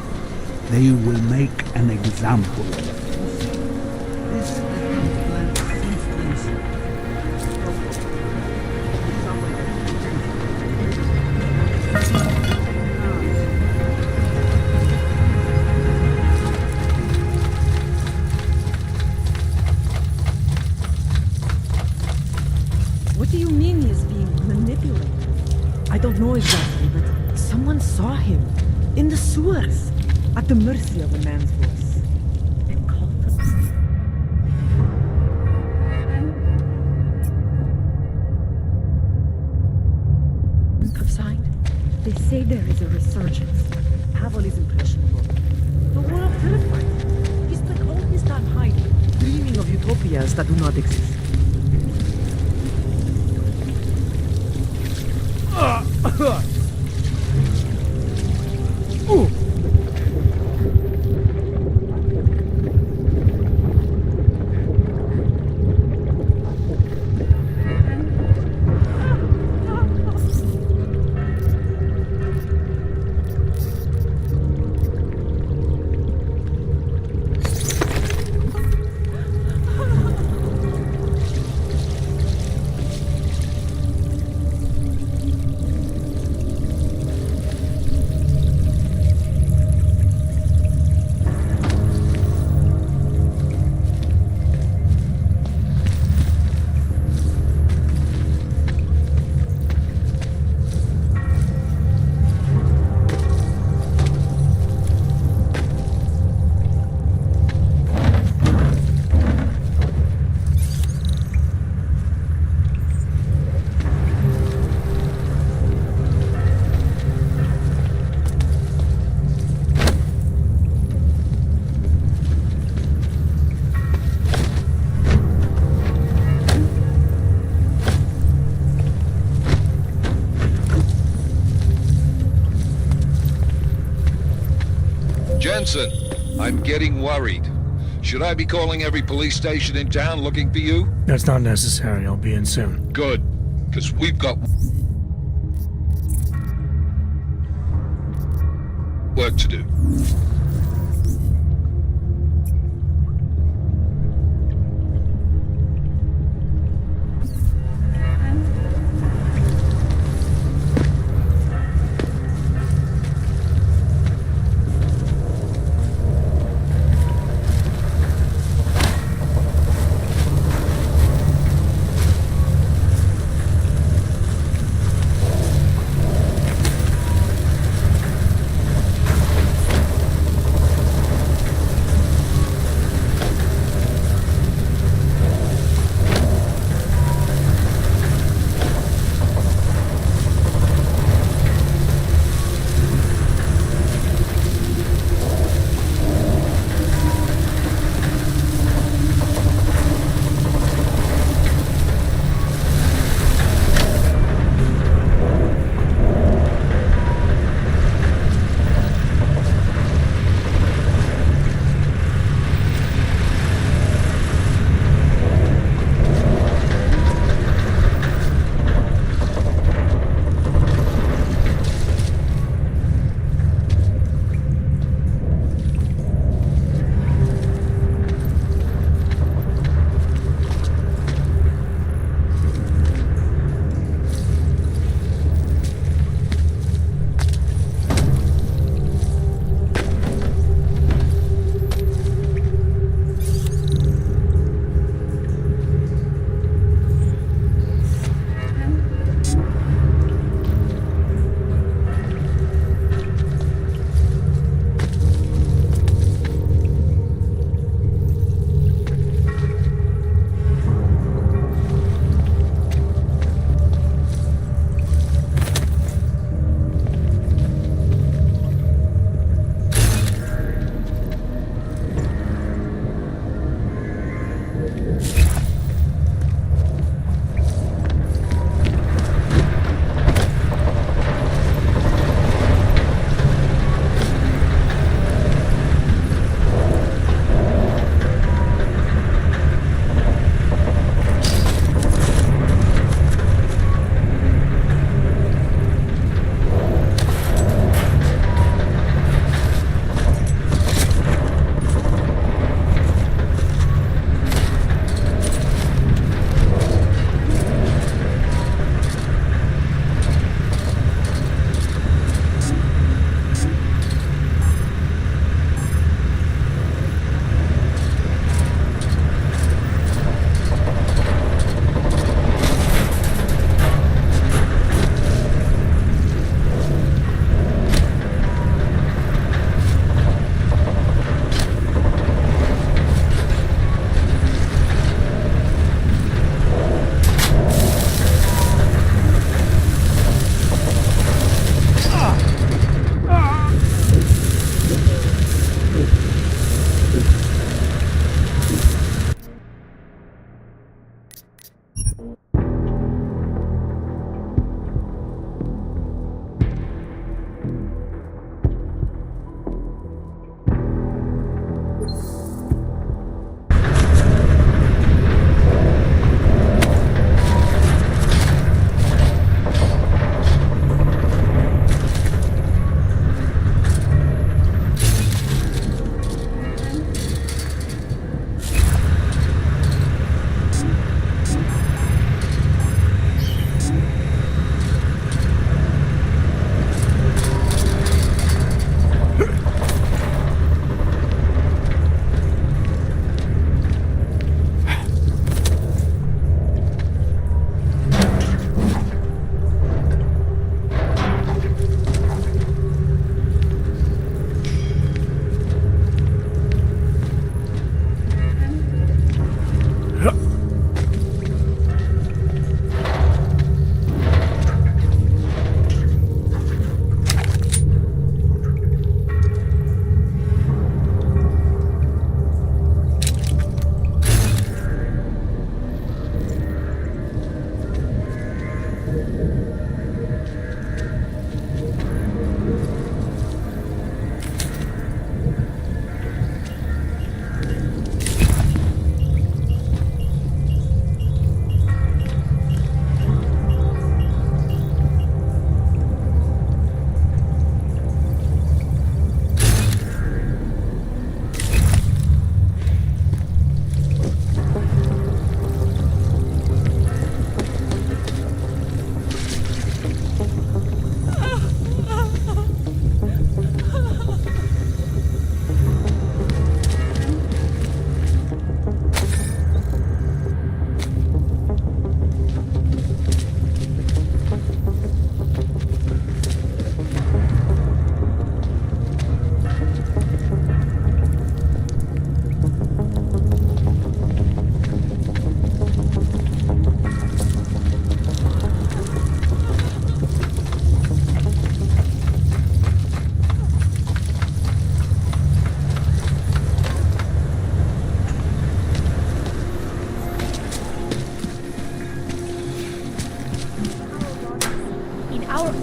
[SPEAKER 24] They will make an example of us.
[SPEAKER 9] What do you mean he is being manipulated? I don't know exactly, but someone saw him in the sewers, at the mercy of a man's voice. A cultist. Signed. They say there is a resurgence. Pavel is impressionable. The world terrified. He spent all his time hiding, dreaming of utopias that do not exist.
[SPEAKER 5] Jensen, I'm getting worried. Should I be calling every police station in town looking for you?
[SPEAKER 1] That's not necessary. I'll be in soon.
[SPEAKER 5] Good, because we've got work to do.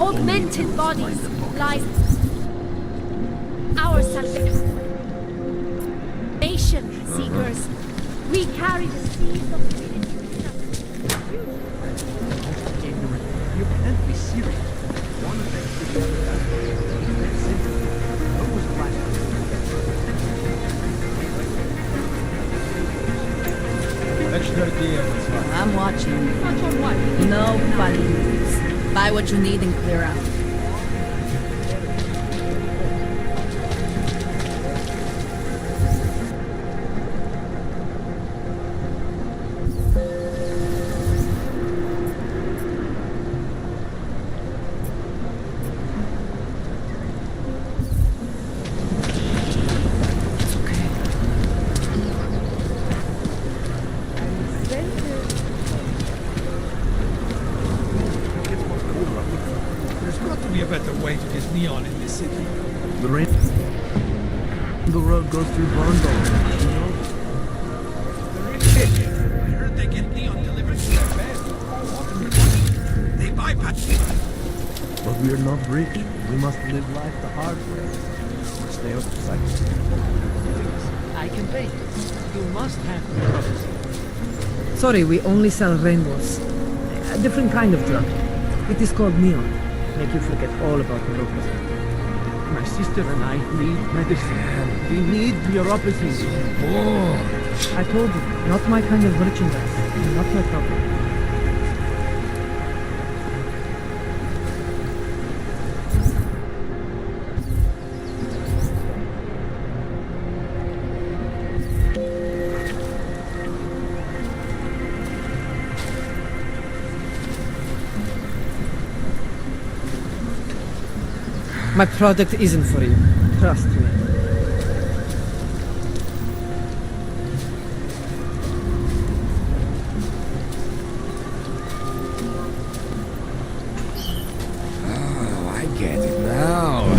[SPEAKER 7] augmented bodies lies our salvation. Seekers, we carry the seeds of
[SPEAKER 21] You can't be serious. One affects the other. That's simple. What was the last
[SPEAKER 13] I'm watching. Nobody moves. Buy what you need and clear out.
[SPEAKER 21] The road goes through Bondol, you know?
[SPEAKER 4] I heard they get neon delivered to their bed. They bypass it.
[SPEAKER 21] But we're not rich. We must live life the hard way. Or stay out of sight.
[SPEAKER 9] I can pay. You must have the property. Sorry, we only sell rainbows. A different kind of drug. It is called neon. Make you forget all about neuropathy. My sister and I need medicine. We need neuropathy. Oh. I told you, not my kind of merchandise. Not my problem. My product isn't for you. Trust me.
[SPEAKER 11] Oh, I get it now.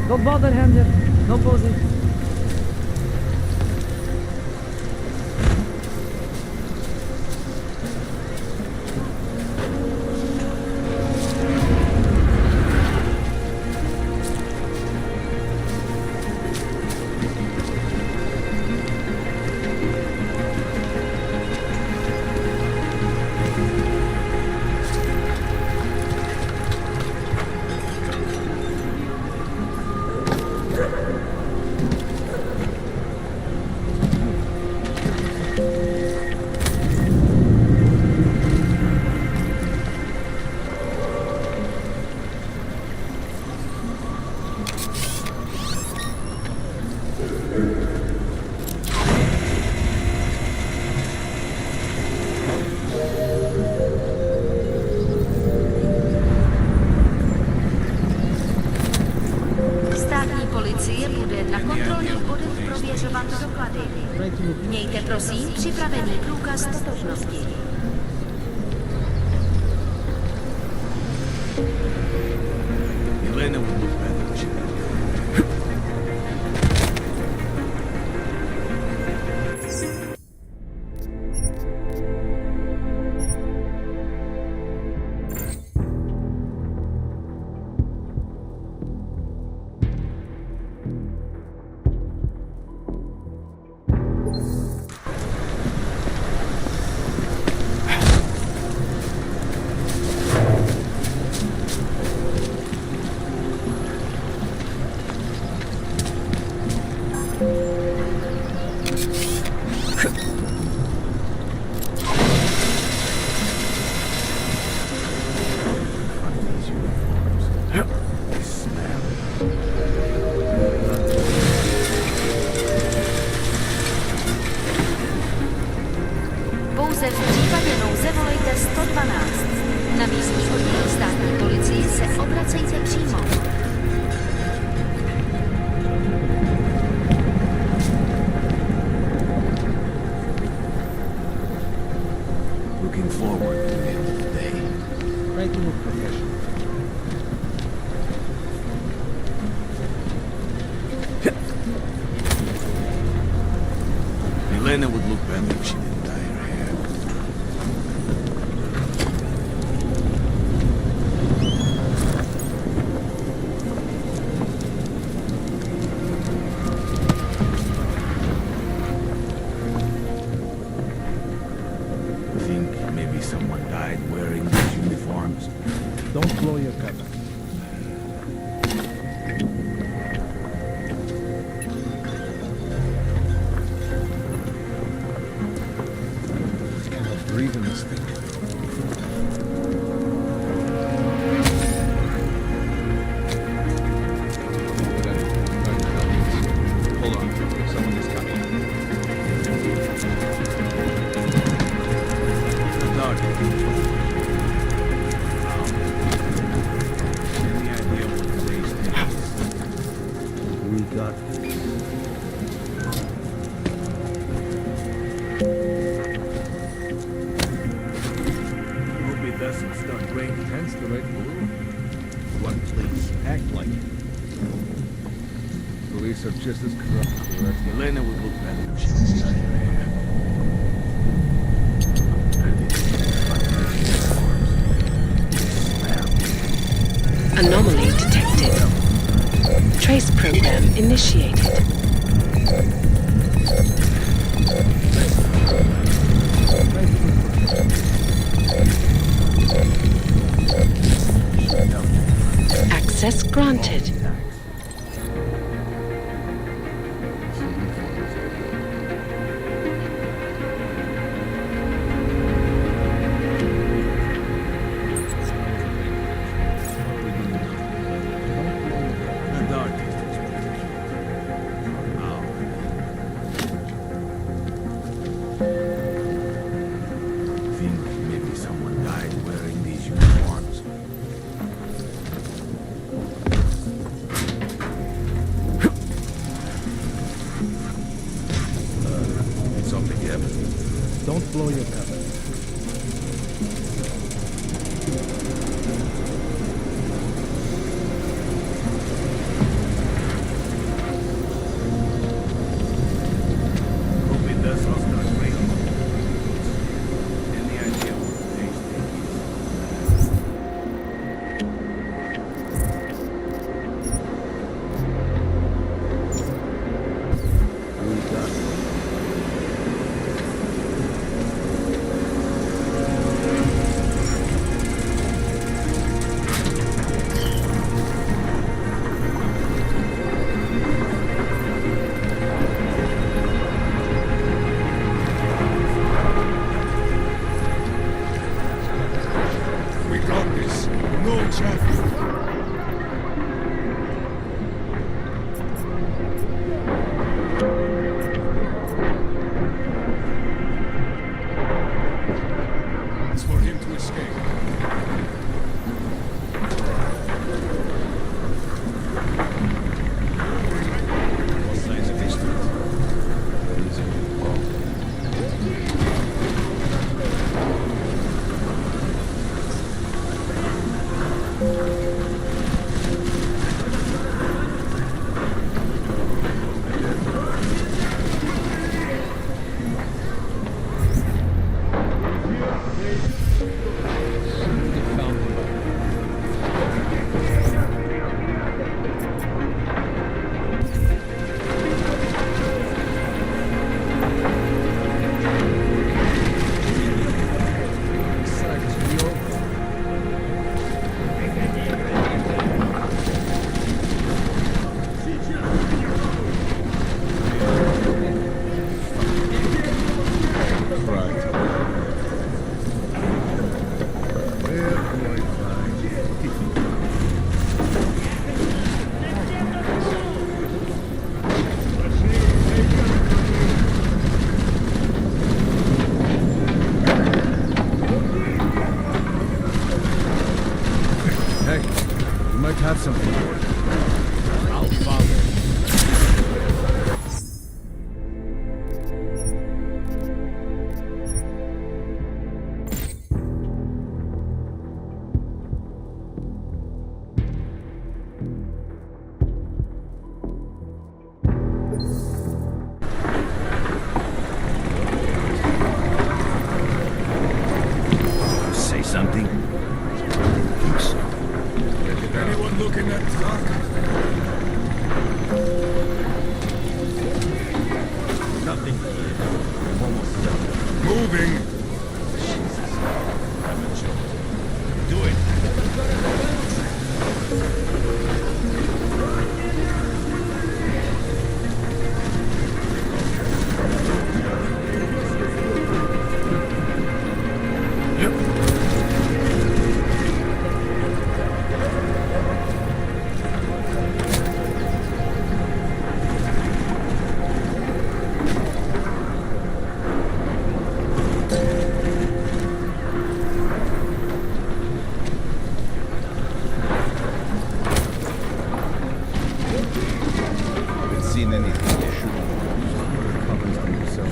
[SPEAKER 9] Don't bother, Hamlet. No posing.
[SPEAKER 7] Státní policie bude na kontrolních bodech prověřovat doklady. Mějte prosím připravený průkaz totožnosti.
[SPEAKER 21] Elena would look better if she had.
[SPEAKER 23] work at the end of the day. Try to look professional. Elena would look better if she didn't dye her hair. Think maybe someone died wearing these uniforms. Don't blow your cover. Breathing this thing. Hold on. Someone is coming. Dog. Any idea what today's date is? We got doesn't start raining. Hence the red balloon. What police act like it? Police are just as corrupt as the rest. Elena would look better if she was dyed her hair.
[SPEAKER 16] Anomaly detected. Trace program initiated. Access granted.
[SPEAKER 23] Don't blow your cover. Hope it does not start raining. Any idea what today's date is? We got it. Have something for it. I'll follow.
[SPEAKER 24] something?
[SPEAKER 11] I think so. Anyone look in that truck?
[SPEAKER 22] Nothing. Almost done.
[SPEAKER 11] Moving!
[SPEAKER 24] Do it. Seen anything yet?
[SPEAKER 21] Copies to yourself.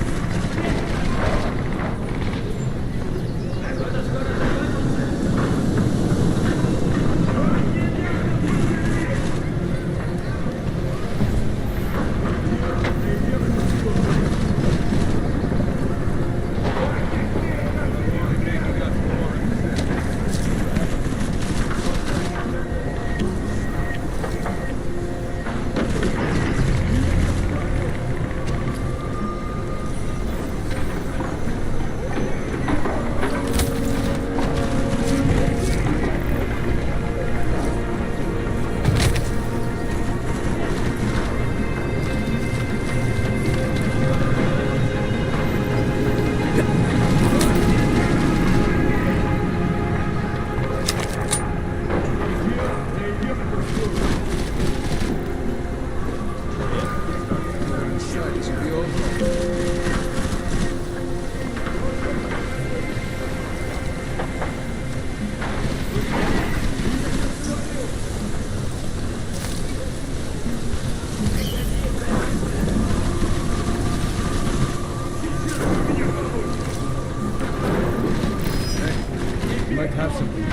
[SPEAKER 21] Might have something.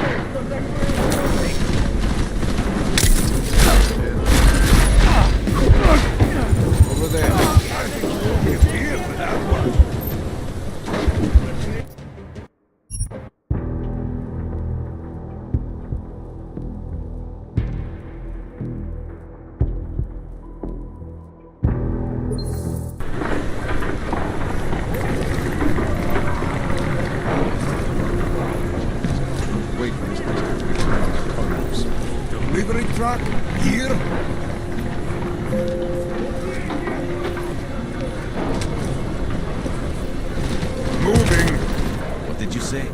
[SPEAKER 24] Over there. I think you'll be here for that one.
[SPEAKER 5] Wait for this place to reach the corners.
[SPEAKER 24] Delivery truck? Here?
[SPEAKER 11] Moving!
[SPEAKER 24] What did you say?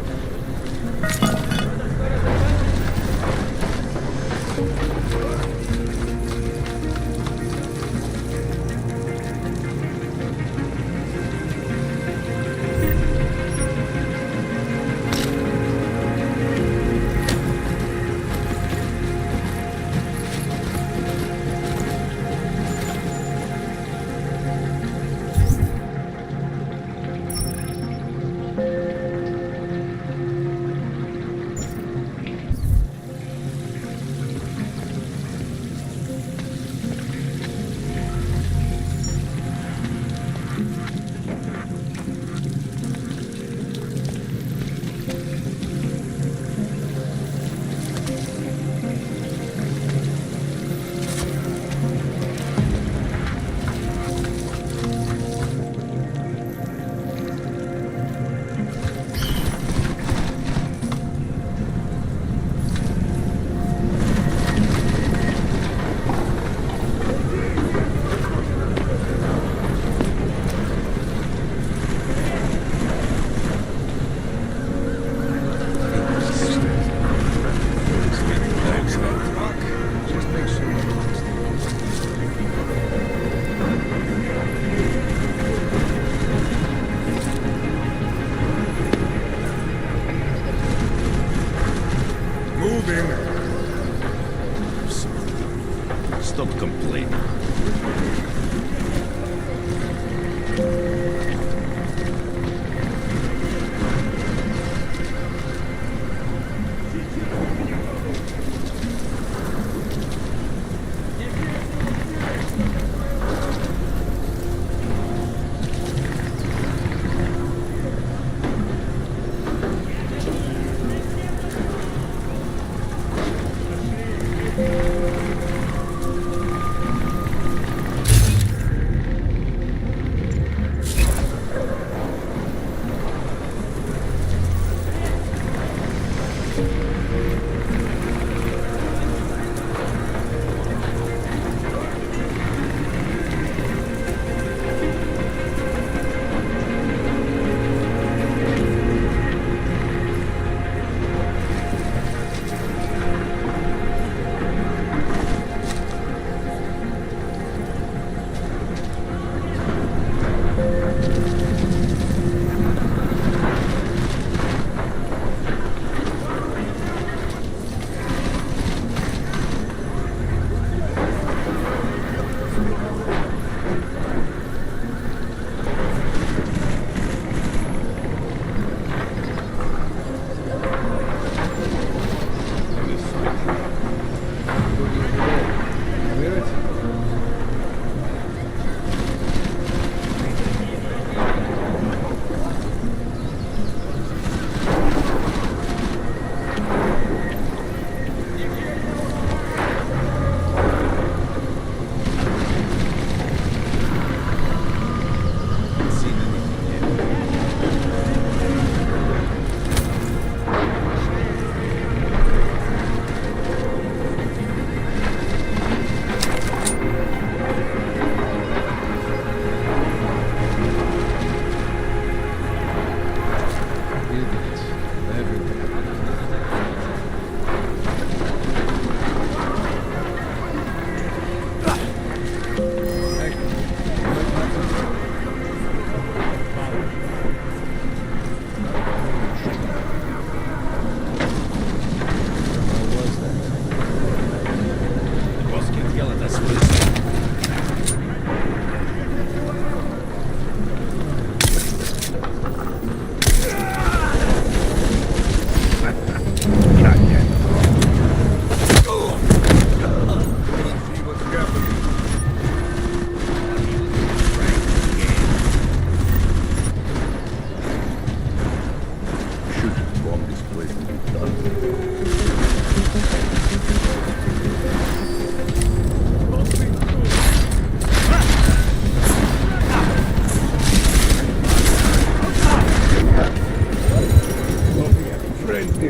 [SPEAKER 24] Stop complaining.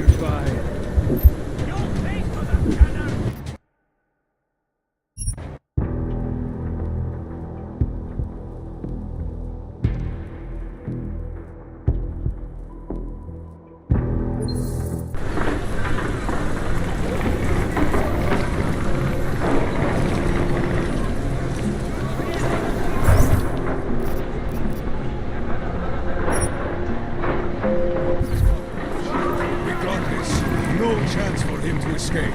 [SPEAKER 11] Goodbye. No chance for him to escape.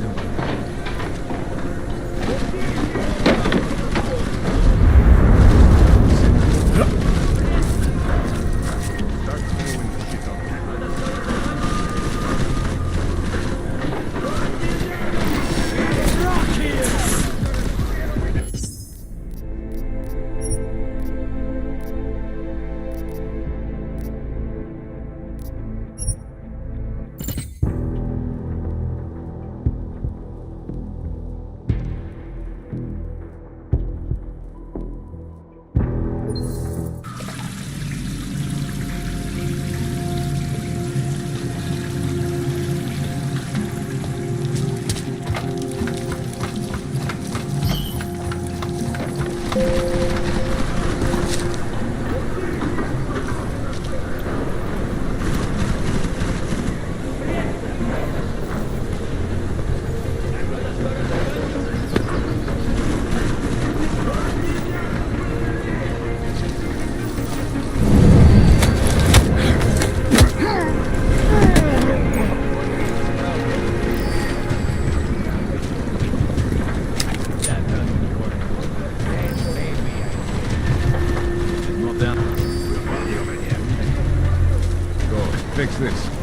[SPEAKER 22] found him.
[SPEAKER 15] Fix this.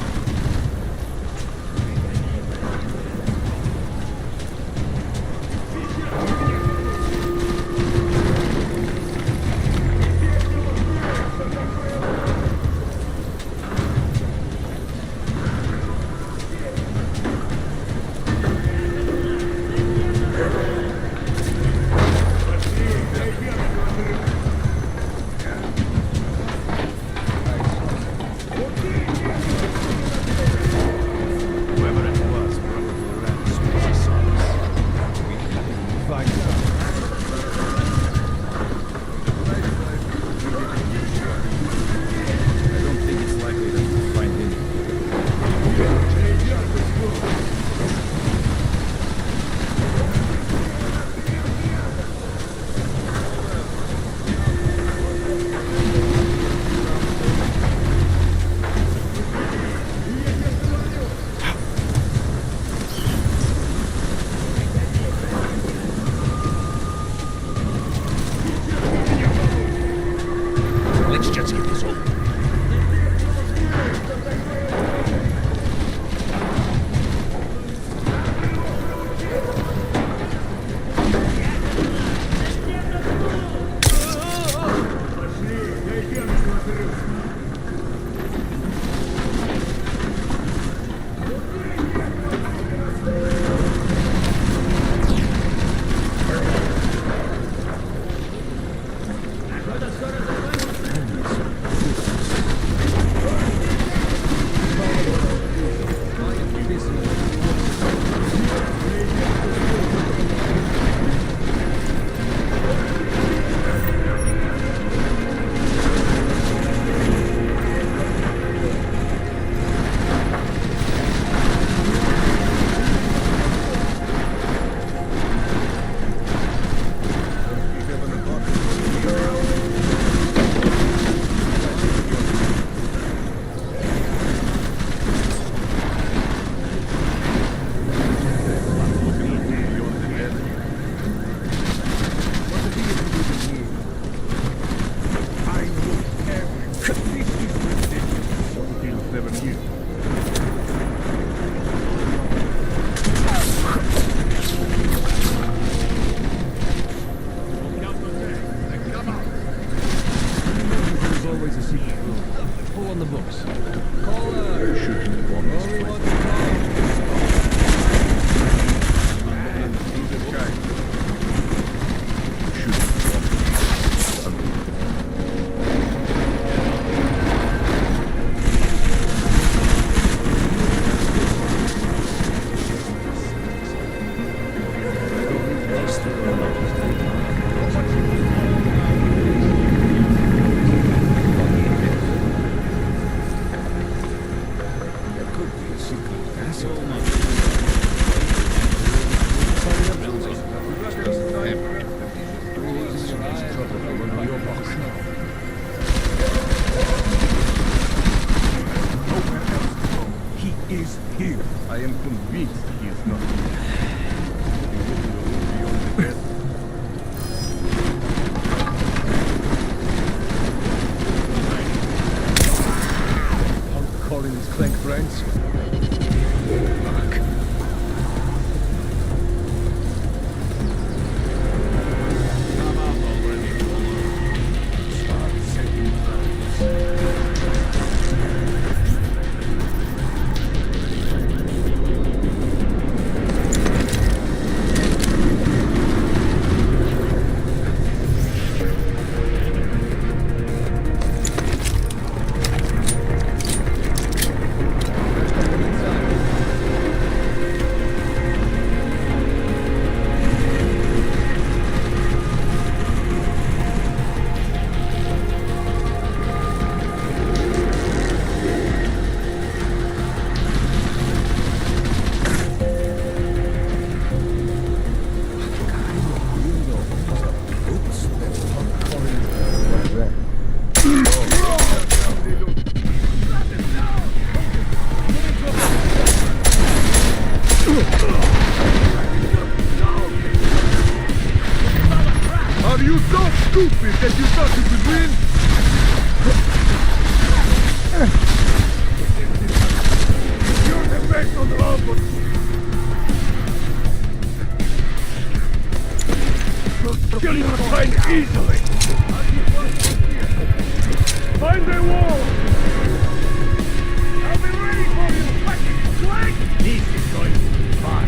[SPEAKER 11] stupid that you thought you could win? You're the best on the robot. Kill your find easily. Find the wall. I'll be ready for you. Fucking swag. This is going to be fun.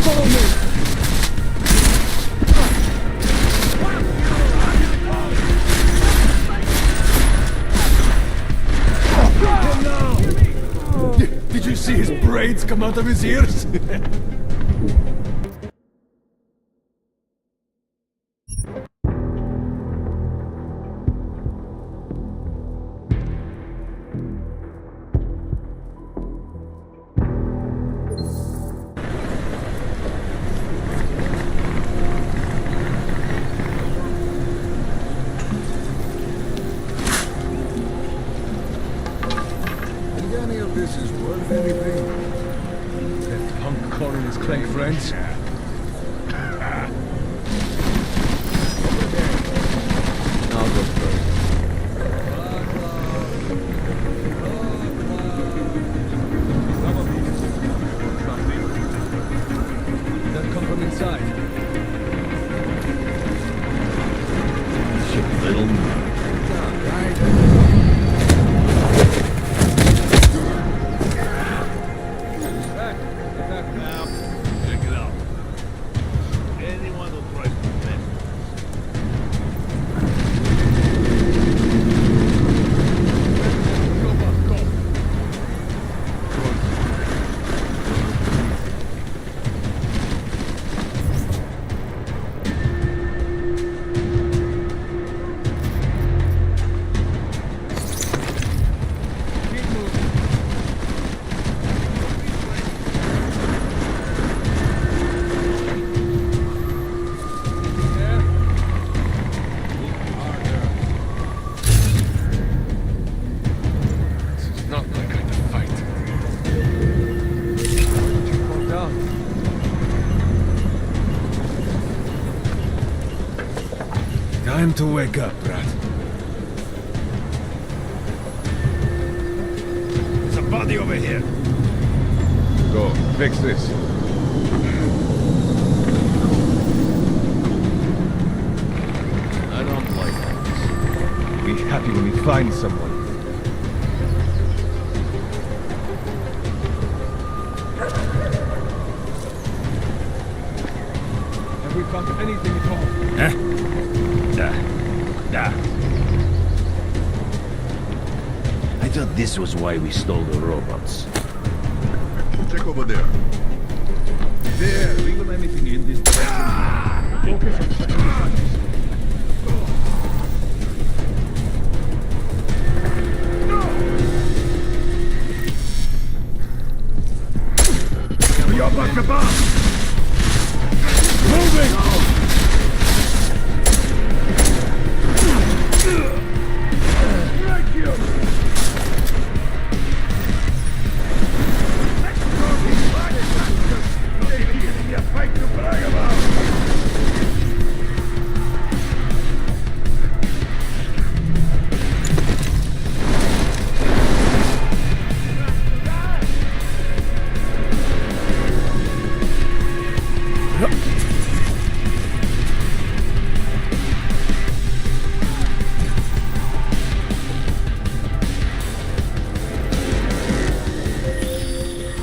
[SPEAKER 11] Follow me! Did you see his braids come out of his ears? Any of this is worth anything? That punk calling his clay friends? I'll go first. Did that come from inside? You little Time to wake up, Brad. There's a body over here.
[SPEAKER 15] Go, fix this.
[SPEAKER 11] I don't like this. Be happy when we find someone. Have we found anything at all?
[SPEAKER 14] I thought this was why we stole the robots.
[SPEAKER 11] Check over there. There, legal anything in this direction. Focus on touching the punches. You're back to bomb! Moving!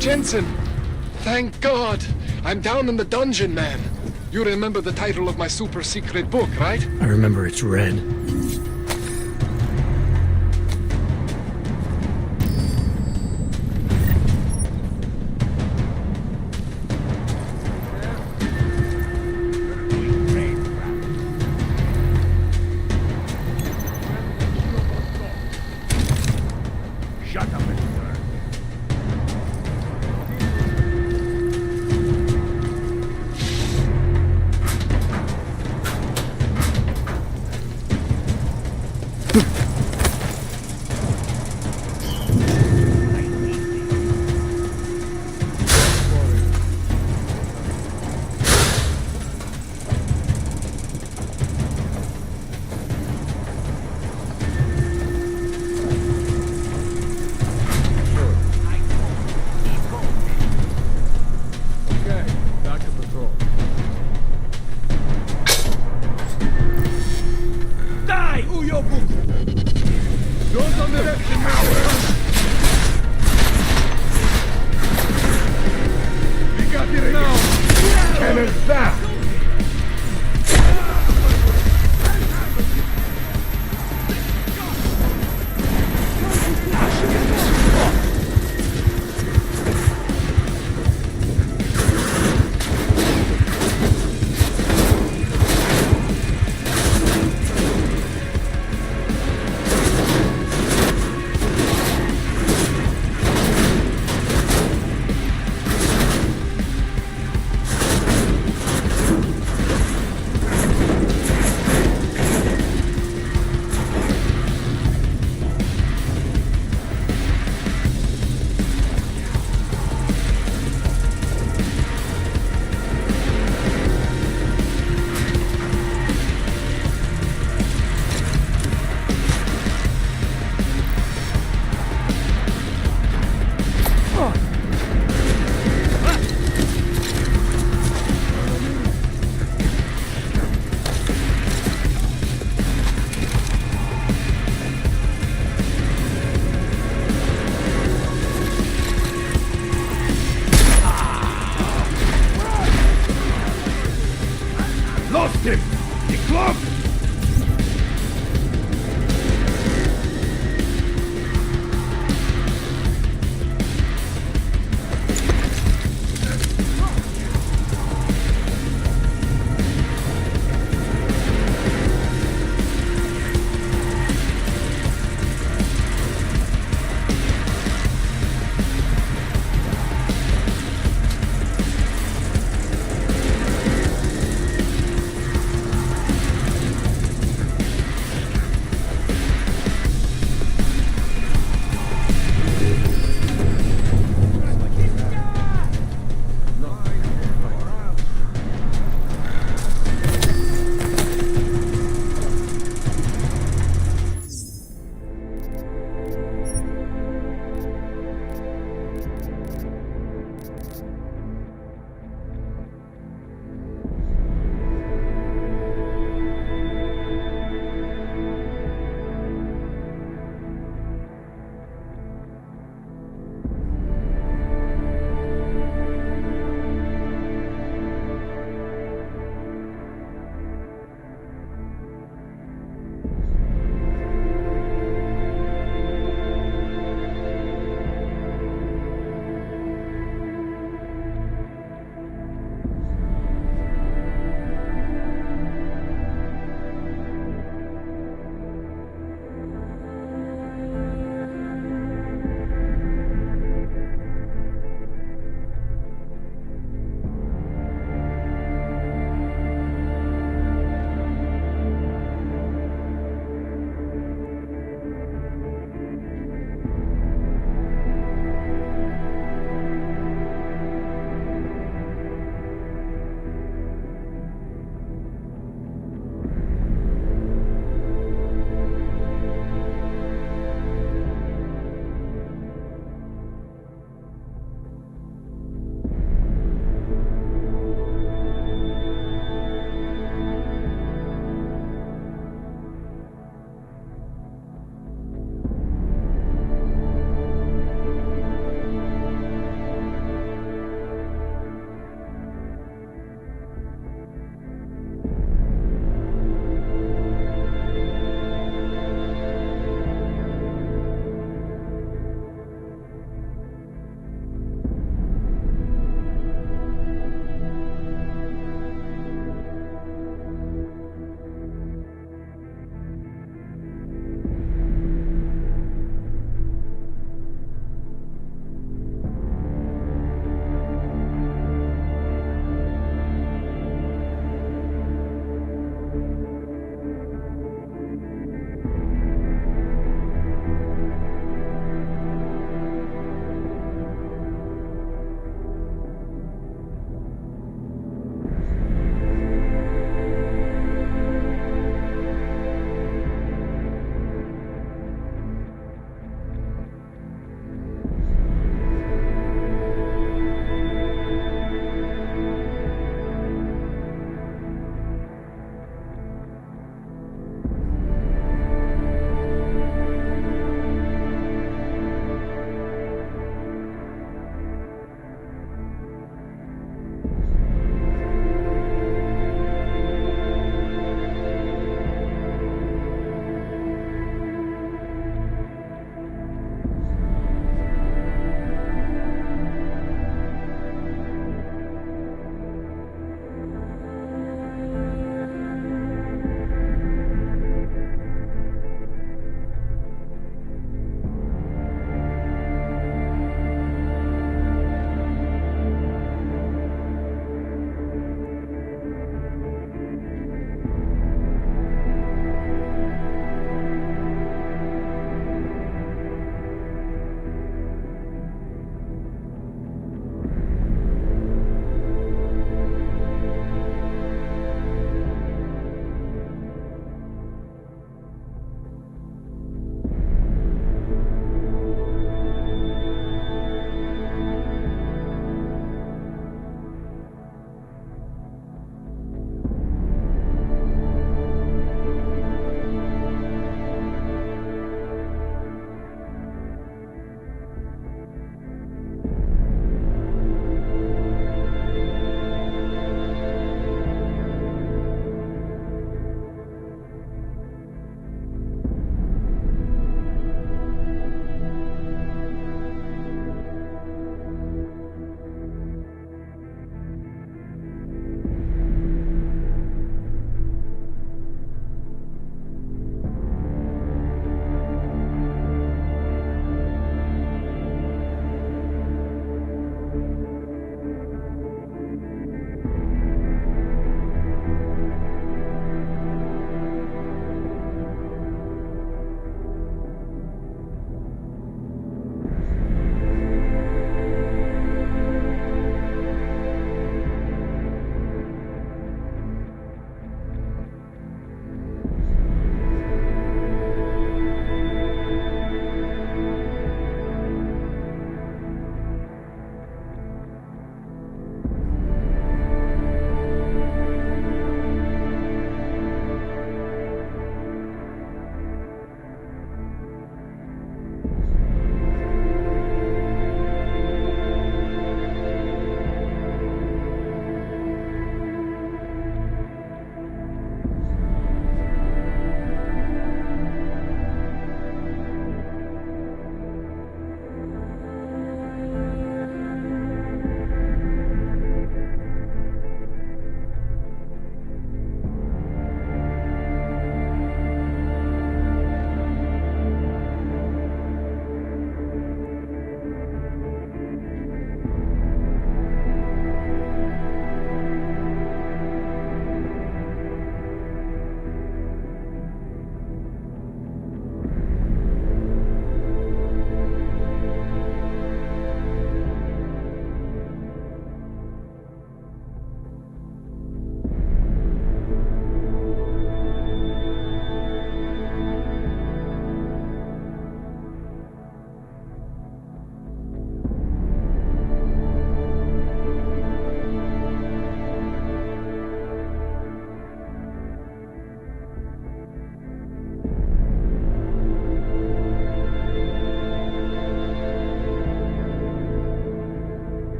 [SPEAKER 20] Jensen! Thank God! I'm down in the dungeon, man. You remember the title of my super secret book, right?
[SPEAKER 1] I remember it's red.
[SPEAKER 11] Shut up, Mr. Lost him! The clock!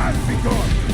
[SPEAKER 11] Be gone!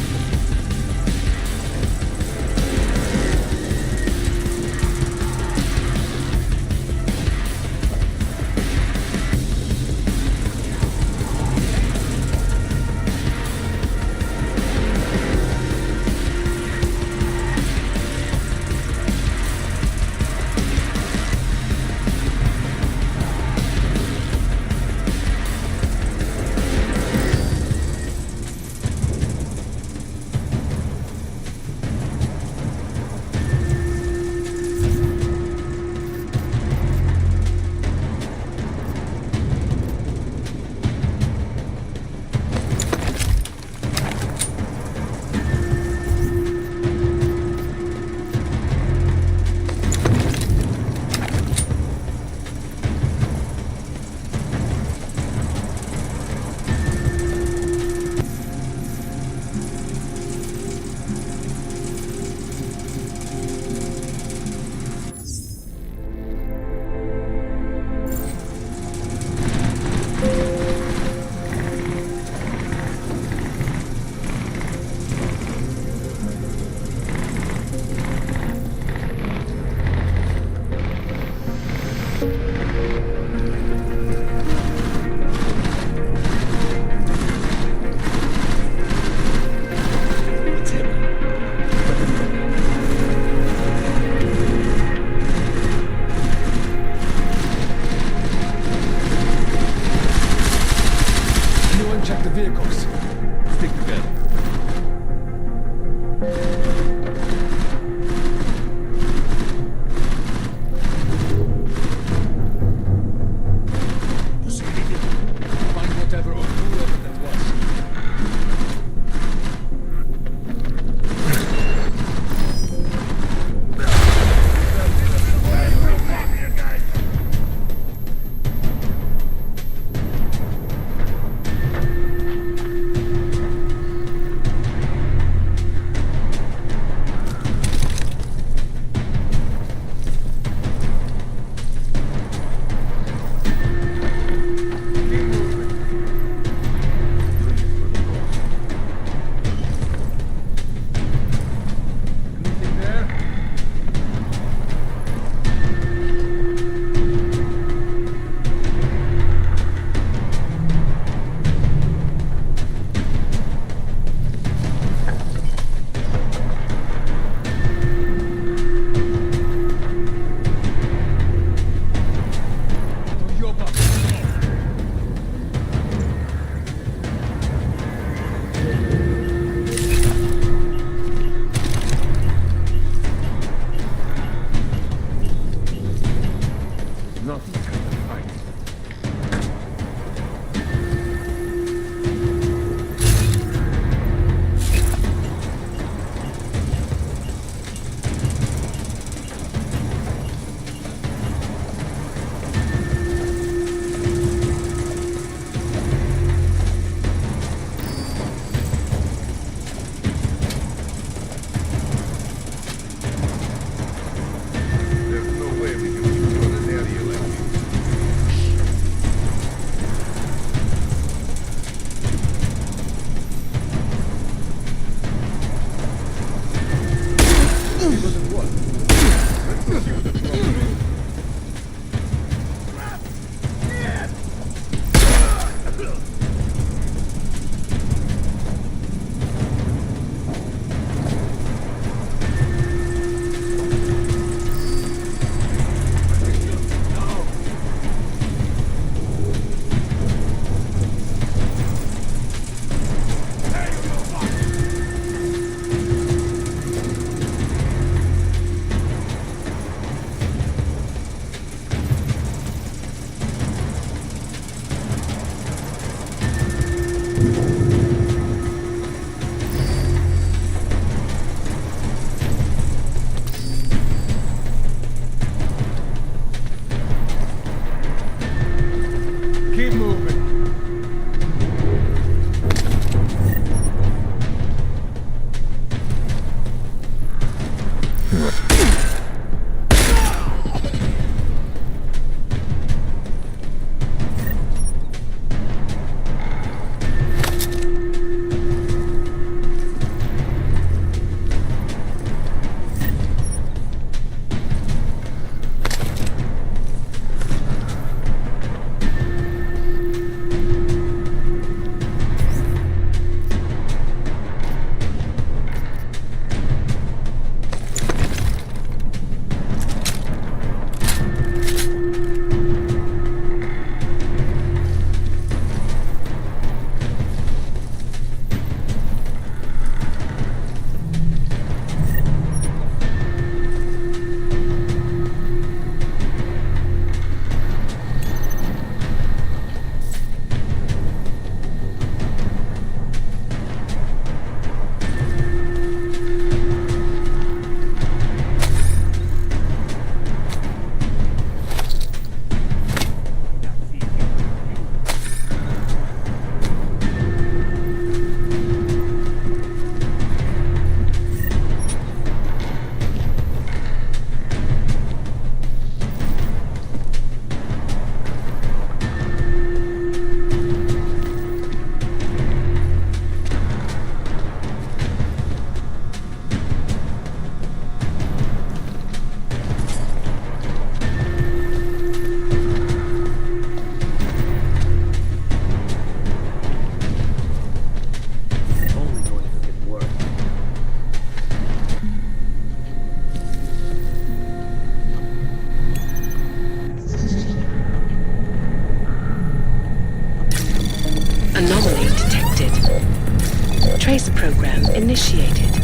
[SPEAKER 16] Trace program initiated.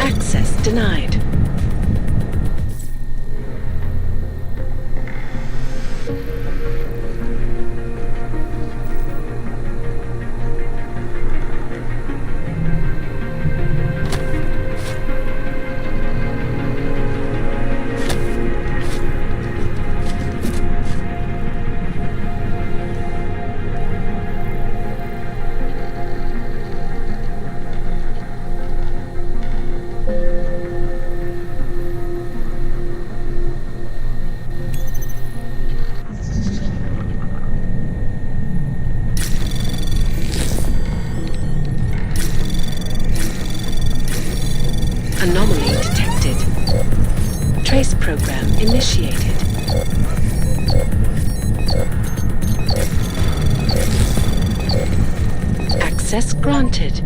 [SPEAKER 16] Access denied. Anomaly detected. Trace program initiated. Access granted.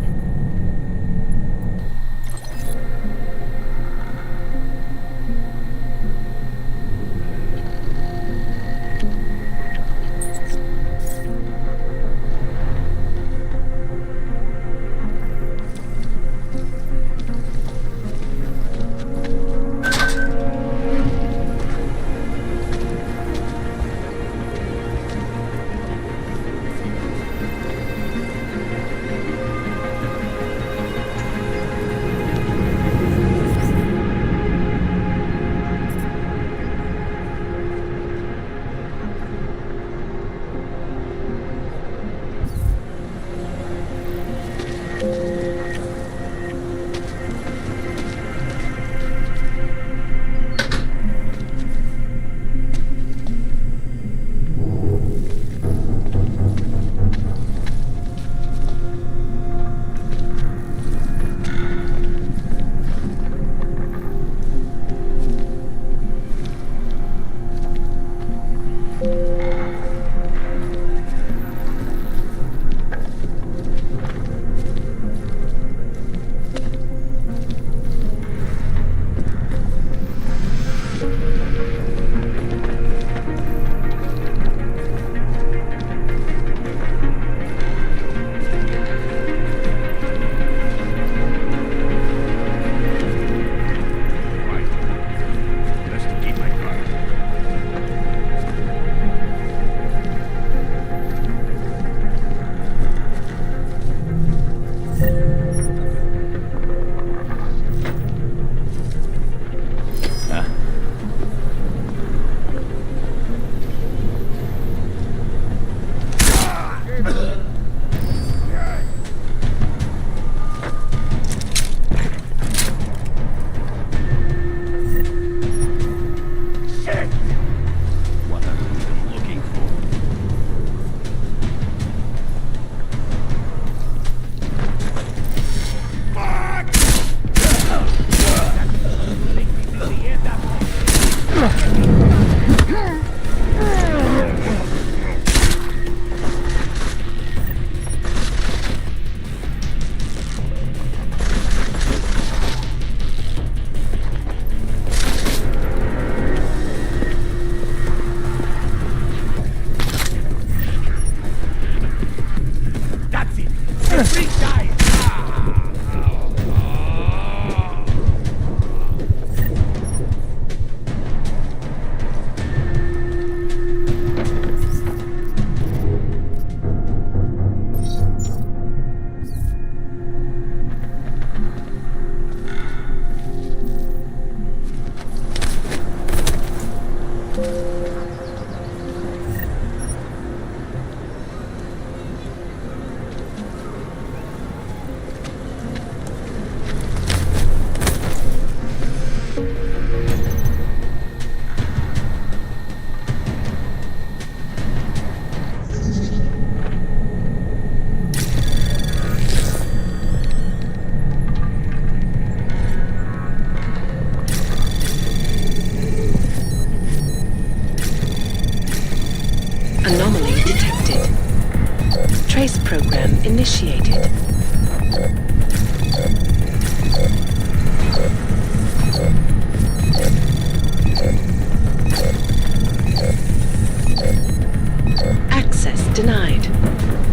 [SPEAKER 16] Trace program initiated. Access denied.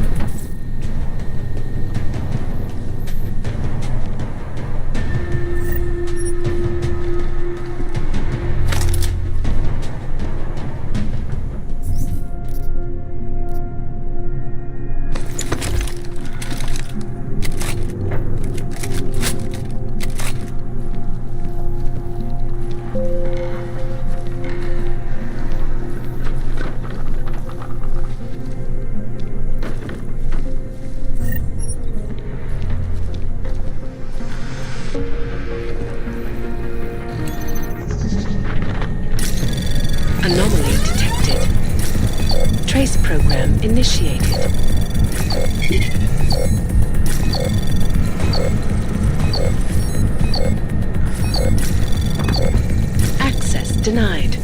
[SPEAKER 16] Access denied.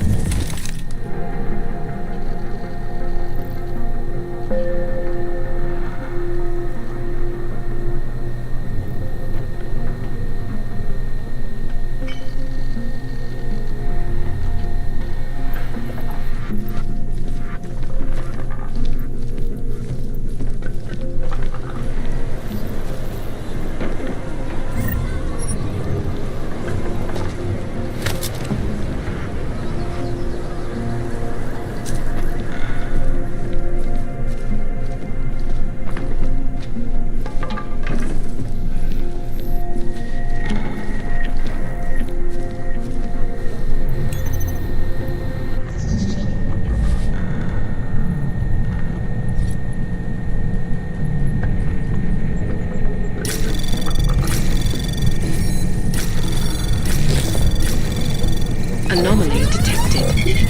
[SPEAKER 16] Anomaly detected.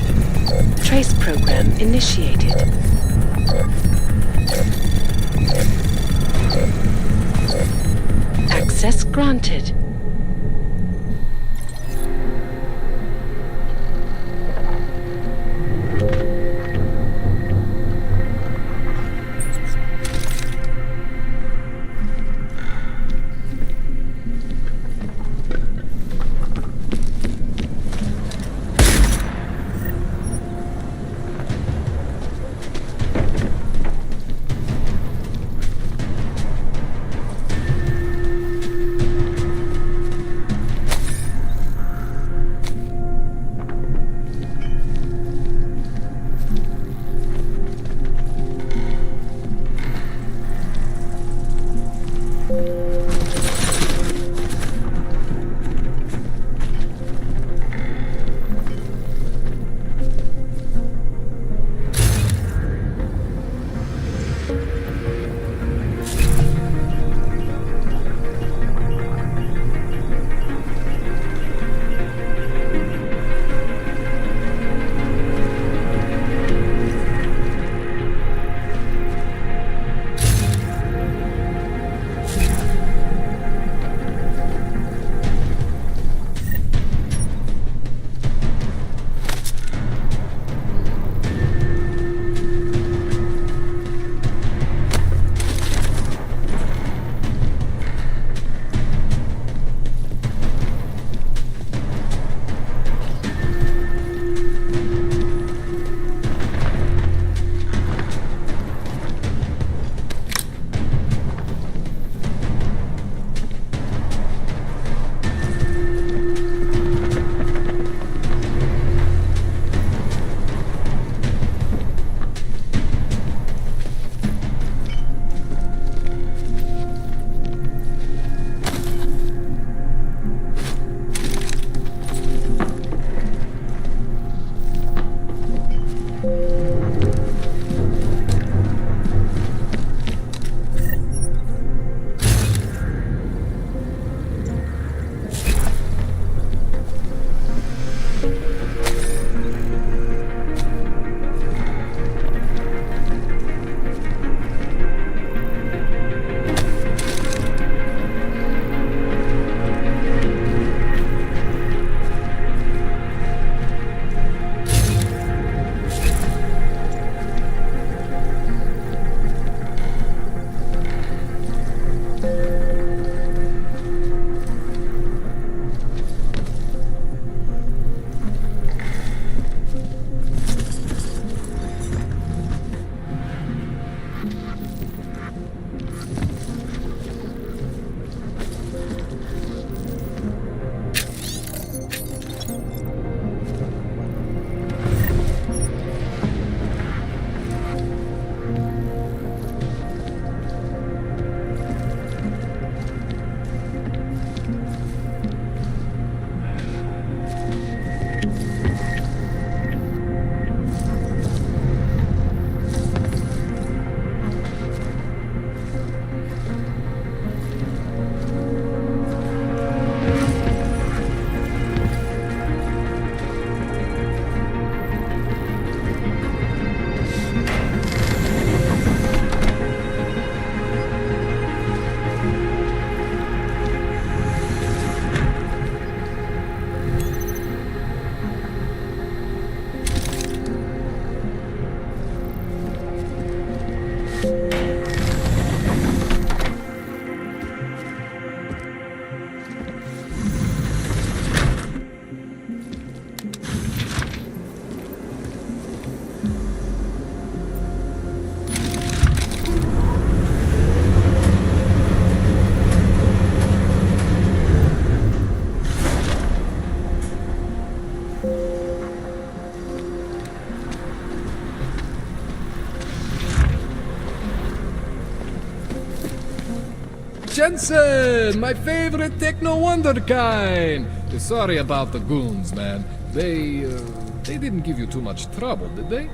[SPEAKER 16] Trace program initiated. Access granted.
[SPEAKER 2] Jensen, my favorite techno wonderkind. Sorry about the goons, man. They didn't give you too much trouble, did they?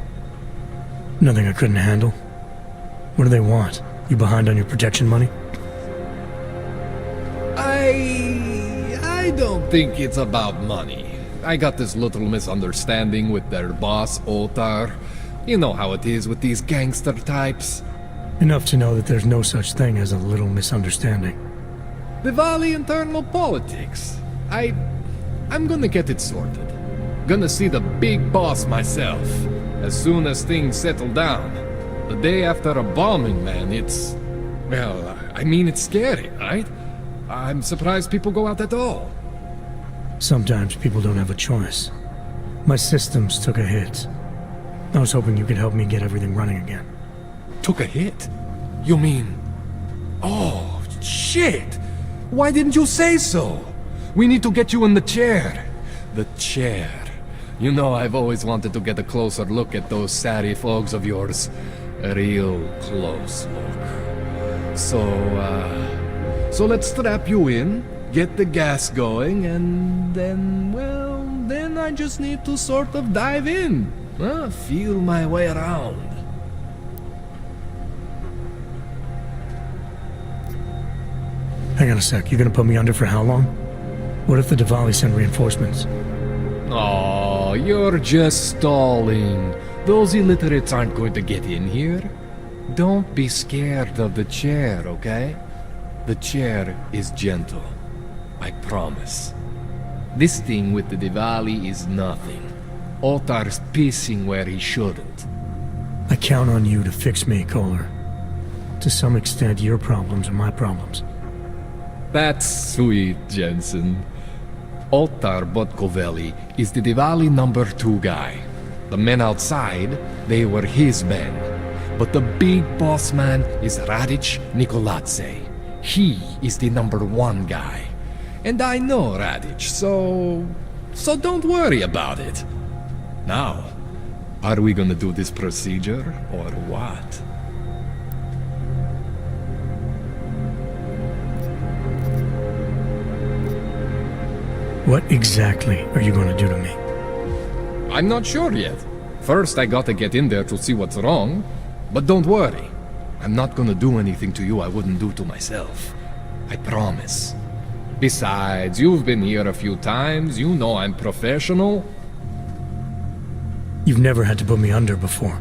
[SPEAKER 1] Nothing I couldn't handle. What do they want? You behind on your protection money?
[SPEAKER 2] I don't think it's about money. I got this little misunderstanding with their boss, Otar. You know how it is with these gangster types.
[SPEAKER 1] Enough to know that there's no such thing as a little misunderstanding.
[SPEAKER 2] Diwali internal politics. I'm gonna get it sorted. Gonna see the big boss myself. As soon as things settle down. The day after a bombing, man, it's... Well, I mean, it's scary, right? I'm surprised people go out at all.
[SPEAKER 1] Sometimes people don't have a choice. My systems took a hit. I was hoping you could help me get everything running again.
[SPEAKER 2] Took a hit? You mean... Oh, shit! Why didn't you say so? We need to get you in the chair. The chair. You know, I've always wanted to get a closer look at those Sari folks of yours. A real close look. So let's strap you in, get the gas going, and then, well, then I just need to sort of dive in. Feel my way around.
[SPEAKER 1] Hang on a sec, you gonna put me under for how long? What if the Diwali send reinforcements?
[SPEAKER 2] Oh, you're just stalling. Those illiterates aren't going to get in here. Don't be scared of the chair, okay? The chair is gentle. I promise. This thing with the Diwali is nothing. Otar's pissing where he shouldn't.
[SPEAKER 1] I count on you to fix me, Kohler. To some extent, your problems are my problems.
[SPEAKER 2] That's sweet, Jensen. Otar Botkovelli is the Diwali number 2 guy. The men outside, they were his men. But the big boss man is Radic Nikoladze. He is the number 1 guy. And I know Radic, so don't worry about it. Now, are we gonna do this procedure, or what?
[SPEAKER 1] What exactly are you going to do to me?
[SPEAKER 2] I'm not sure yet. First, I gotta get in there to see what's wrong. But don't worry. I'm not gonna do anything to you I wouldn't do to myself. I promise. Besides, you've been here a few times. You know I'm professional.
[SPEAKER 1] You've never had to put me under before.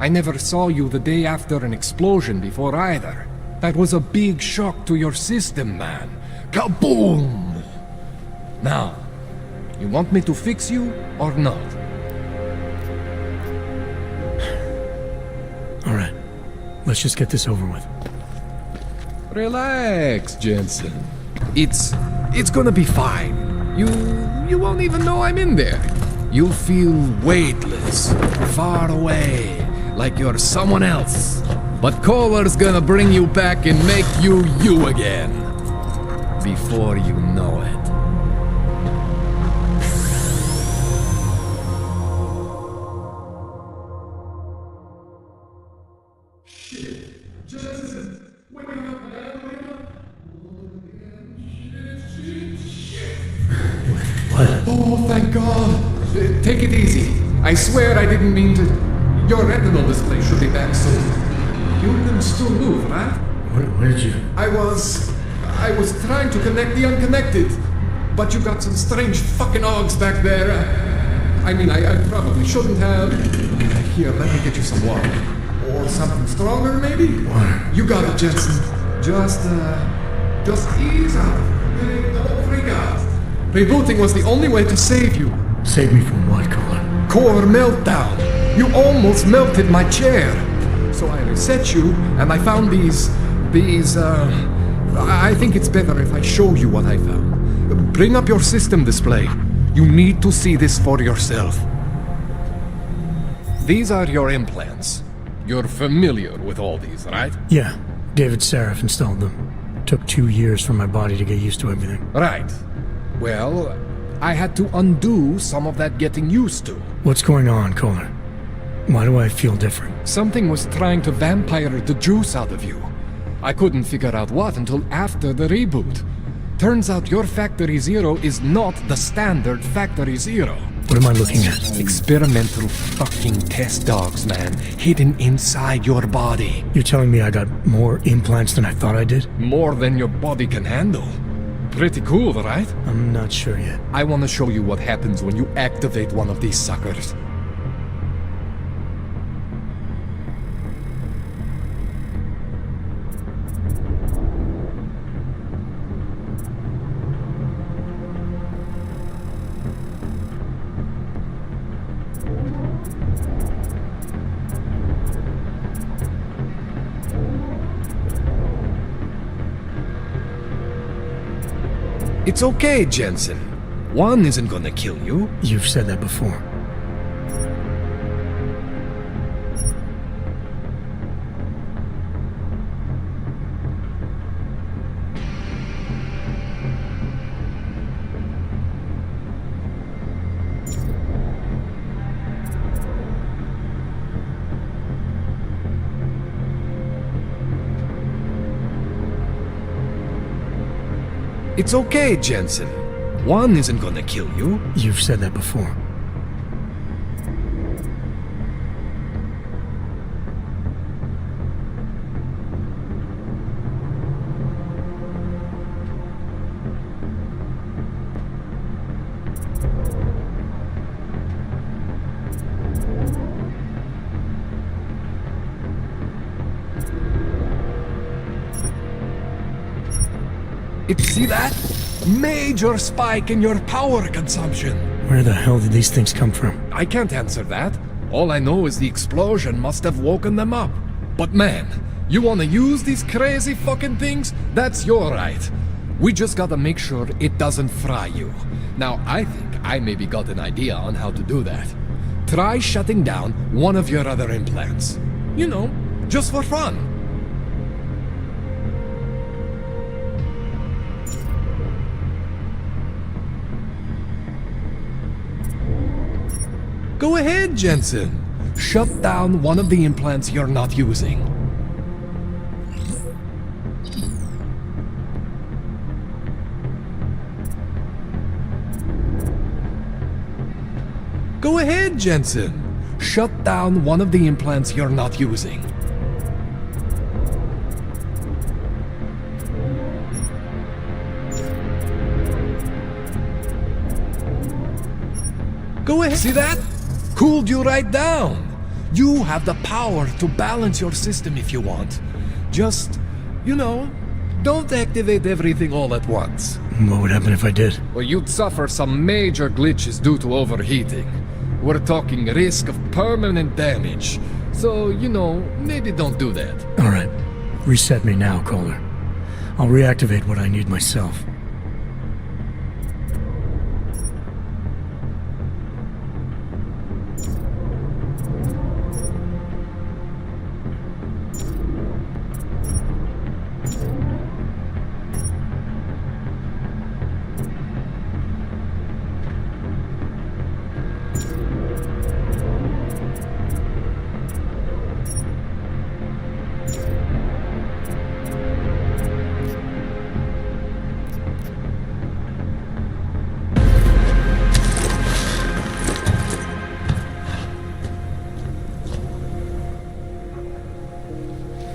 [SPEAKER 2] I never saw you the day after an explosion before either. That was a big shock to your system, man. Kaboom! Now, you want me to fix you or not?
[SPEAKER 1] All right, let's just get this over with.
[SPEAKER 2] Relax, Jensen. It's gonna be fine. You won't even know I'm in there. You'll feel weightless, far away, like you're someone else. But Kohler's gonna bring you back and make you you again. Before you know it. Oh, thank God. Take it easy. I swear I didn't mean to. Your retinal display should be back soon. You can still move, right?
[SPEAKER 1] Where did you...
[SPEAKER 2] I was trying to connect the unconnected. But you got some strange fucking ogs back there. I mean, I probably shouldn't have. Here, let me get you some water. Or something stronger, maybe?
[SPEAKER 1] Water.
[SPEAKER 2] You got it, Jensen. Just ease up. Don't freak out. Rebooting was the only way to save you.
[SPEAKER 1] Save me from what, Kohler?
[SPEAKER 2] Core meltdown. You almost melted my chair. So I reset you, and I found these, I think it's better if I show you what I found. Bring up your system display. You need to see this for yourself. These are your implants. You're familiar with all these, right?
[SPEAKER 1] Yeah, David Seraph installed them. Took 2 years for my body to get used to everything.
[SPEAKER 2] Right. Well, I had to undo some of that getting used to.
[SPEAKER 1] What's going on, Kohler? Why do I feel different?
[SPEAKER 2] Something was trying to vampire the juice out of you. I couldn't figure out what until after the reboot. Turns out your Factory Zero is not the standard Factory Zero.
[SPEAKER 1] What am I looking at?
[SPEAKER 2] Experimental fucking test dogs, man. Hidden inside your body.
[SPEAKER 1] You're telling me I got more implants than I thought I did?
[SPEAKER 2] More than your body can handle. Pretty cool, right?
[SPEAKER 1] I'm not sure yet.
[SPEAKER 2] I want to show you what happens when you activate one of these suckers. It's okay, Jensen. One isn't gonna kill you.
[SPEAKER 1] You've said that before.
[SPEAKER 2] It's okay, Jensen. One isn't gonna kill you.
[SPEAKER 1] You've said that before.
[SPEAKER 2] See that? Major spike in your power consumption.
[SPEAKER 1] Where the hell did these things come from?
[SPEAKER 2] I can't answer that. All I know is the explosion must have woken them up. But man, you wanna use these crazy fucking things? That's your right. We just gotta make sure it doesn't fry you. Now, I think I maybe got an idea on how to do that. Try shutting down one of your other implants. You know, just for fun. Go ahead, Jensen. Shut down one of the implants you're not using. Go ahead, Jensen. Shut down one of the implants you're not using. Go ahead. See that? Cooled you right down. You have the power to balance your system if you want. Just, you know, don't activate everything all at once.
[SPEAKER 1] What would happen if I did?
[SPEAKER 2] Well, you'd suffer some major glitches due to overheating. We're talking risk of permanent damage. So, you know, maybe don't do that.
[SPEAKER 1] All right. Reset me now, Kohler. I'll reactivate what I need myself.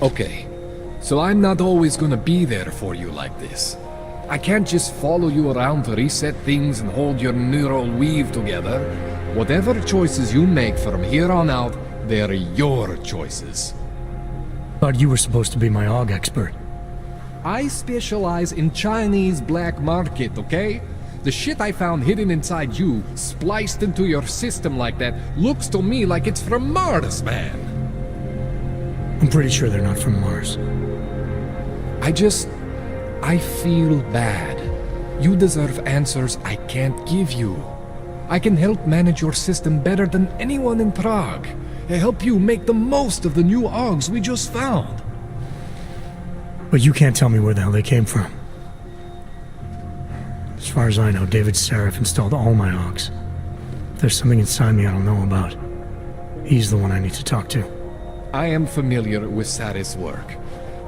[SPEAKER 2] Okay, so I'm not always gonna be there for you like this. I can't just follow you around to reset things and hold your neural weave together. Whatever choices you make from here on out, they're your choices.
[SPEAKER 1] Thought you were supposed to be my AUG expert.
[SPEAKER 2] I specialize in Chinese black market, okay? The shit I found hidden inside you, spliced into your system like that, looks to me like it's from Mars, man.
[SPEAKER 1] I'm pretty sure they're not from Mars.
[SPEAKER 2] I feel bad. You deserve answers I can't give you. I can help manage your system better than anyone in Prague. Help you make the most of the new AUGs we just found.
[SPEAKER 1] But you can't tell me where the hell they came from. As far as I know, David Seraph installed all my AUGs. If there's something inside me I don't know about, he's the one I need to talk to.
[SPEAKER 2] I am familiar with Sarah's work.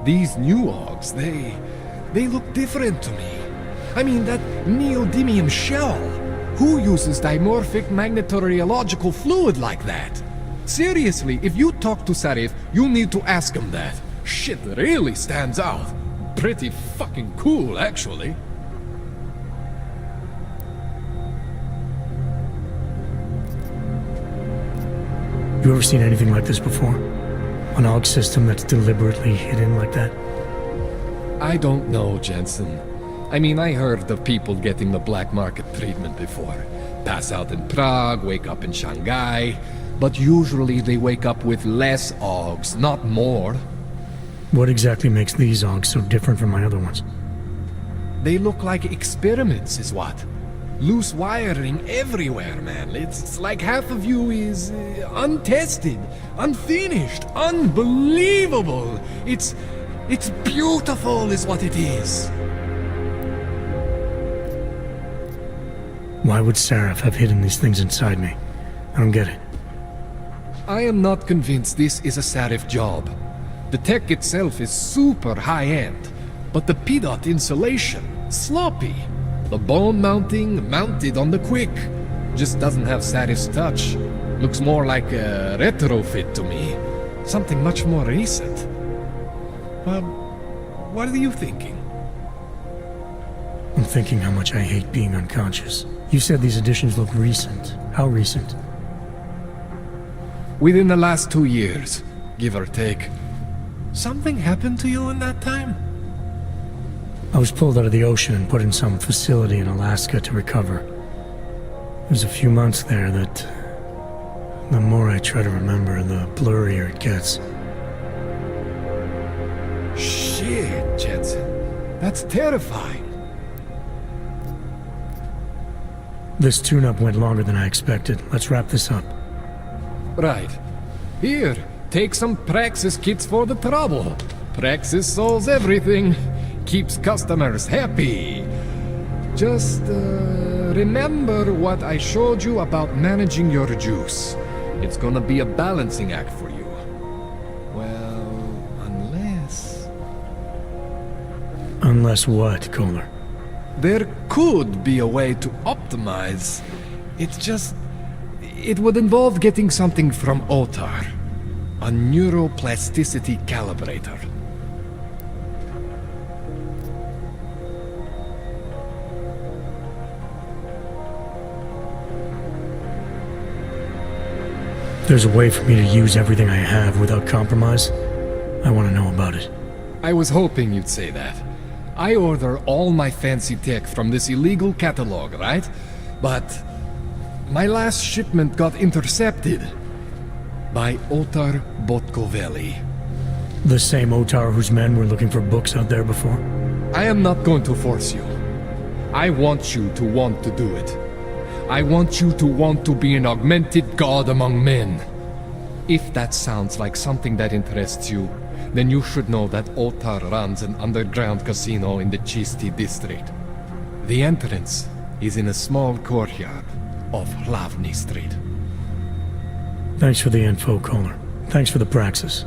[SPEAKER 2] These new Augs, they look different to me. I mean, that neodymium shell. Who uses dimorphic magnetorheological fluid like that? Seriously, if you talk to Sarif, you need to ask him that. Shit really stands out. Pretty fucking cool, actually.
[SPEAKER 1] You ever seen anything like this before? An AUG system that's deliberately hidden like that?
[SPEAKER 2] I don't know, Jensen. I mean, I heard of people getting the black market treatment before. Pass out in Prague, wake up in Shanghai. But usually they wake up with less Augs, not more.
[SPEAKER 1] What exactly makes these AUGs so different from my other ones?
[SPEAKER 2] They look like experiments, is what? Loose wiring everywhere, man. It's like half of you is untested, unfinished, unbelievable. It's beautiful is what it is.
[SPEAKER 1] Why would Sarif have hidden these things inside me? I don't get it.
[SPEAKER 2] I am not convinced this is a Sarif job. The tech itself is super high-end, but the PDOT insulation, sloppy. The bone mounting, mounted on the quick. Just doesn't have Sarif's touch. Looks more like a retrofit to me. Something much more recent. Well, what are you thinking?
[SPEAKER 1] I'm thinking how much I hate being unconscious. You said these additions look recent. How recent?
[SPEAKER 2] Within the last 2 years, give or take. Something happened to you in that time?
[SPEAKER 1] I was pulled out of the ocean and put in some facility in Alaska to recover. It was a few months there that... the more I try to remember, the blurrier it gets.
[SPEAKER 2] Shit, Jensen. That's terrifying.
[SPEAKER 1] This tune-up went longer than I expected. Let's wrap this up.
[SPEAKER 2] Right. Here, take some Praxis kits for the trouble. Praxis solves everything. Keeps customers happy. Just, remember what I showed you about managing your juice. It's gonna be a balancing act for you. Well, unless...
[SPEAKER 1] Unless what, Kohler?
[SPEAKER 2] There could be a way to optimize. It's just... it would involve getting something from Otar. A neuroplasticity calibrator.
[SPEAKER 1] There's a way for me to use everything I have without compromise. I want to know about it.
[SPEAKER 2] I was hoping you'd say that. I order all my fancy tech from this illegal catalog, right? But my last shipment got intercepted by Otar Botkoveli.
[SPEAKER 1] The same Otar whose men were looking for books out there before?
[SPEAKER 2] I am not going to force you. I want you to want to do it. I want you to want to be an augmented god among men. If that sounds like something that interests you, then you should know that Otar runs an underground casino in the Chisti district. The entrance is in a small courtyard off Hlavny Street.
[SPEAKER 1] Thanks for the info, Kohler. Thanks for the praxis.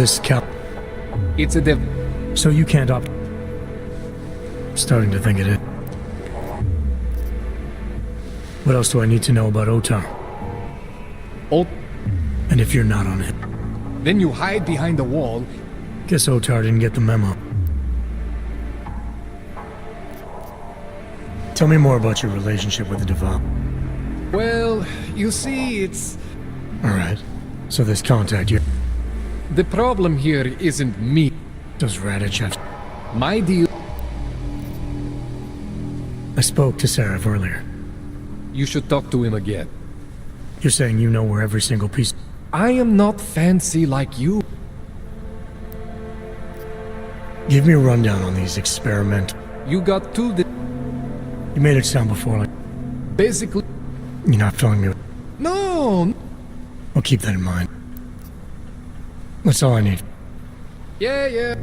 [SPEAKER 1] This cap.
[SPEAKER 2] It's a
[SPEAKER 1] So you can't opt. Starting to think it is. What else do I need to know about Otar? And if you're not on it?
[SPEAKER 2] Then you hide behind the wall.
[SPEAKER 1] Guess Otar didn't get the memo. Tell me more about your relationship with the Devout.
[SPEAKER 2] Well, you see, it's...
[SPEAKER 1] Alright. So this contact here.
[SPEAKER 2] The problem here isn't me.
[SPEAKER 1] Does Radich have...
[SPEAKER 2] My deal...
[SPEAKER 1] I spoke to Sarah earlier.
[SPEAKER 2] You should talk to him again.
[SPEAKER 1] You're saying you know where every single piece...
[SPEAKER 2] I am not fancy like you.
[SPEAKER 1] Give me a rundown on these experiments.
[SPEAKER 2] You got two...
[SPEAKER 1] You made it sound before like...
[SPEAKER 2] Basically...
[SPEAKER 1] You're not filling me...
[SPEAKER 2] No!
[SPEAKER 1] I'll keep that in mind. That's all I need.
[SPEAKER 2] Yeah.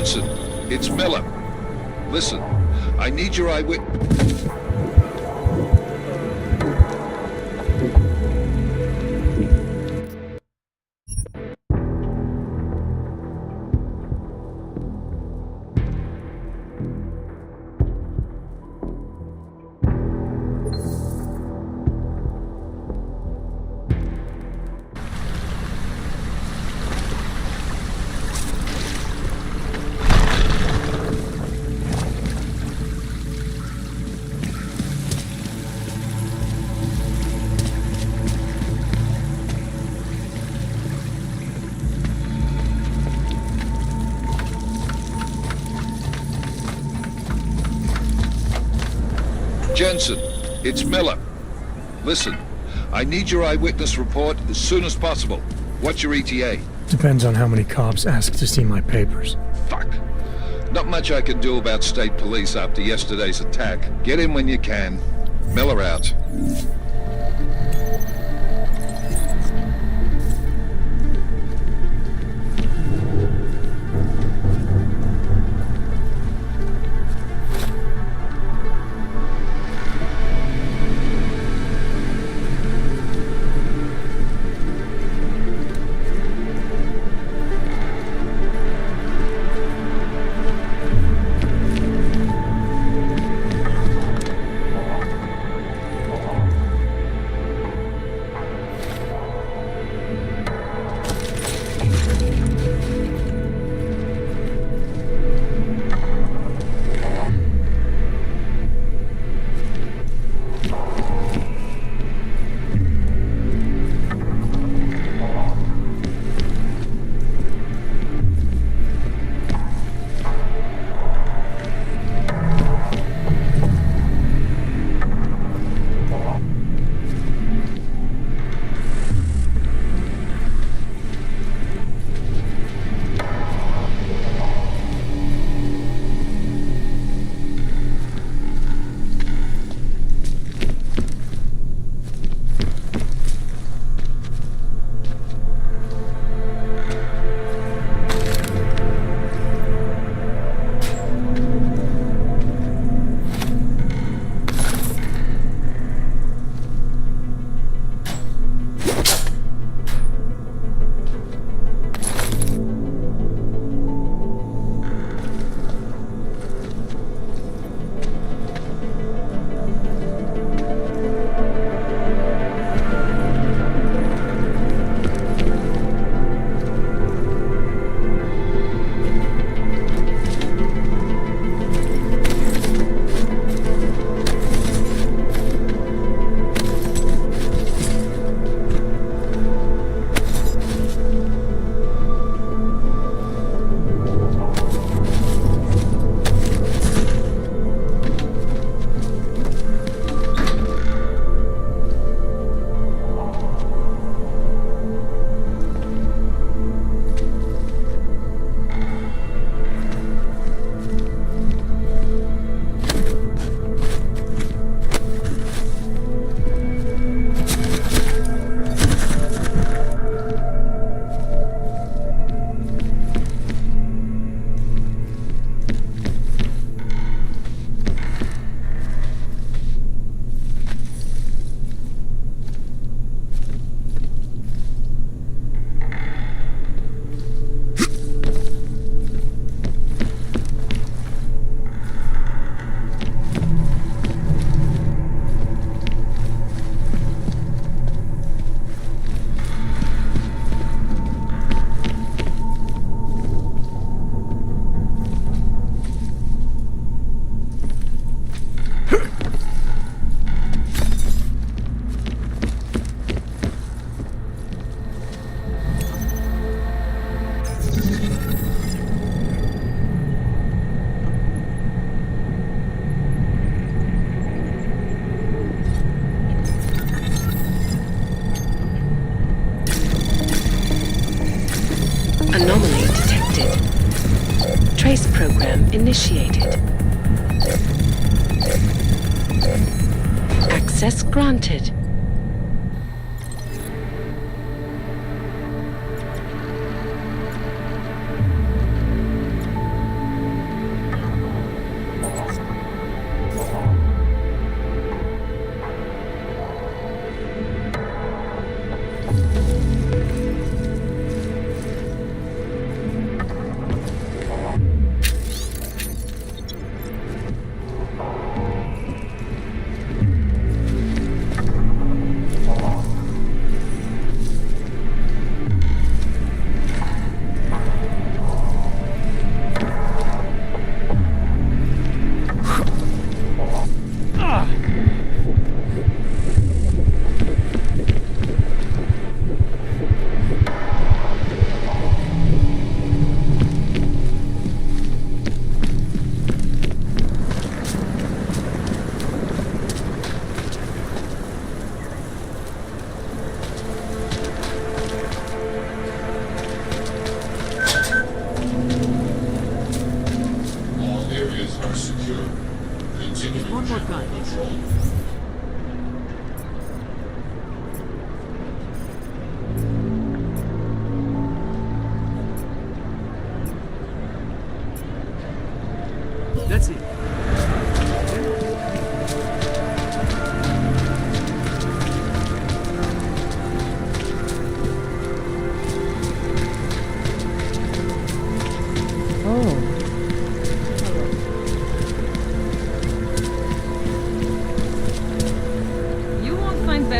[SPEAKER 5] Jensen, it's Miller. Listen, I need your eyewitness. Jensen, it's Miller. Listen, I need your eyewitness report as soon as possible. What's your ETA?
[SPEAKER 1] Depends on how many cops ask to see my papers.
[SPEAKER 5] Fuck. Not much I can do about state police after yesterday's attack. Get in when you can. Miller out.
[SPEAKER 16] Anomaly detected. Trace program initiated. Access granted.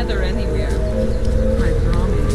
[SPEAKER 12] together anywhere.
[SPEAKER 9] I promise.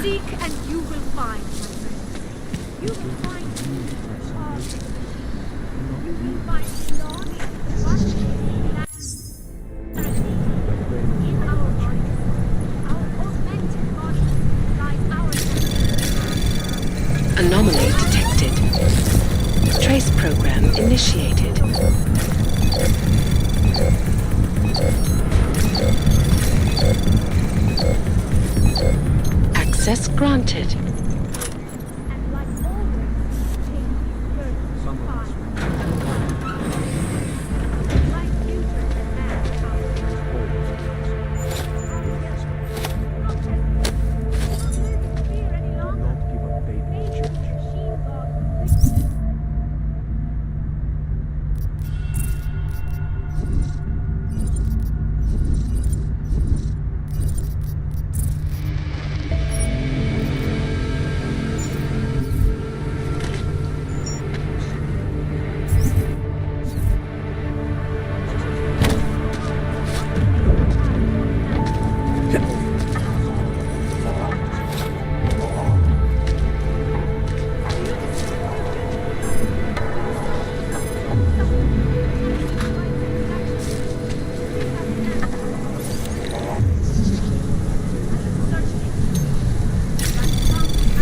[SPEAKER 7] Seek and you will find, my friend. You will find peace and harmony. You will find belonging, in our bodies, our augmented bodies, lies our
[SPEAKER 16] Anomaly detected. Trace program initiated. Access granted.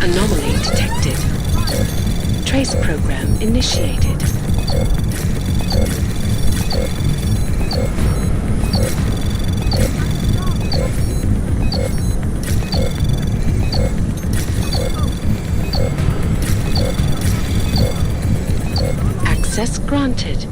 [SPEAKER 16] Anomaly detected. Trace program initiated. Access granted.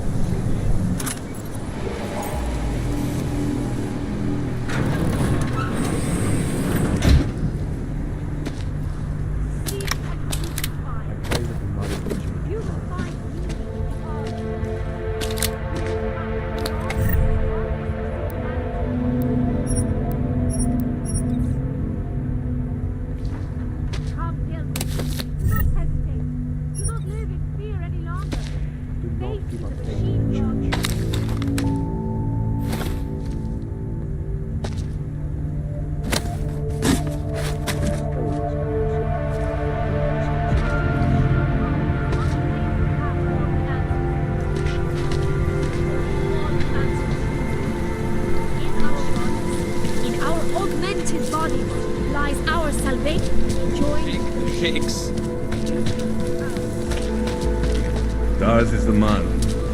[SPEAKER 11] Stars is the man.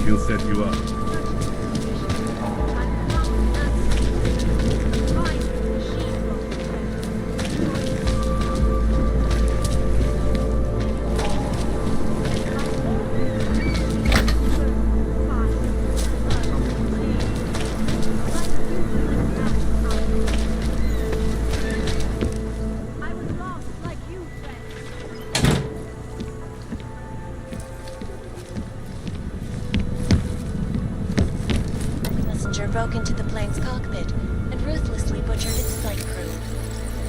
[SPEAKER 11] She'll set you up.
[SPEAKER 6] Broke into the plane's cockpit and ruthlessly butchered its flight crew.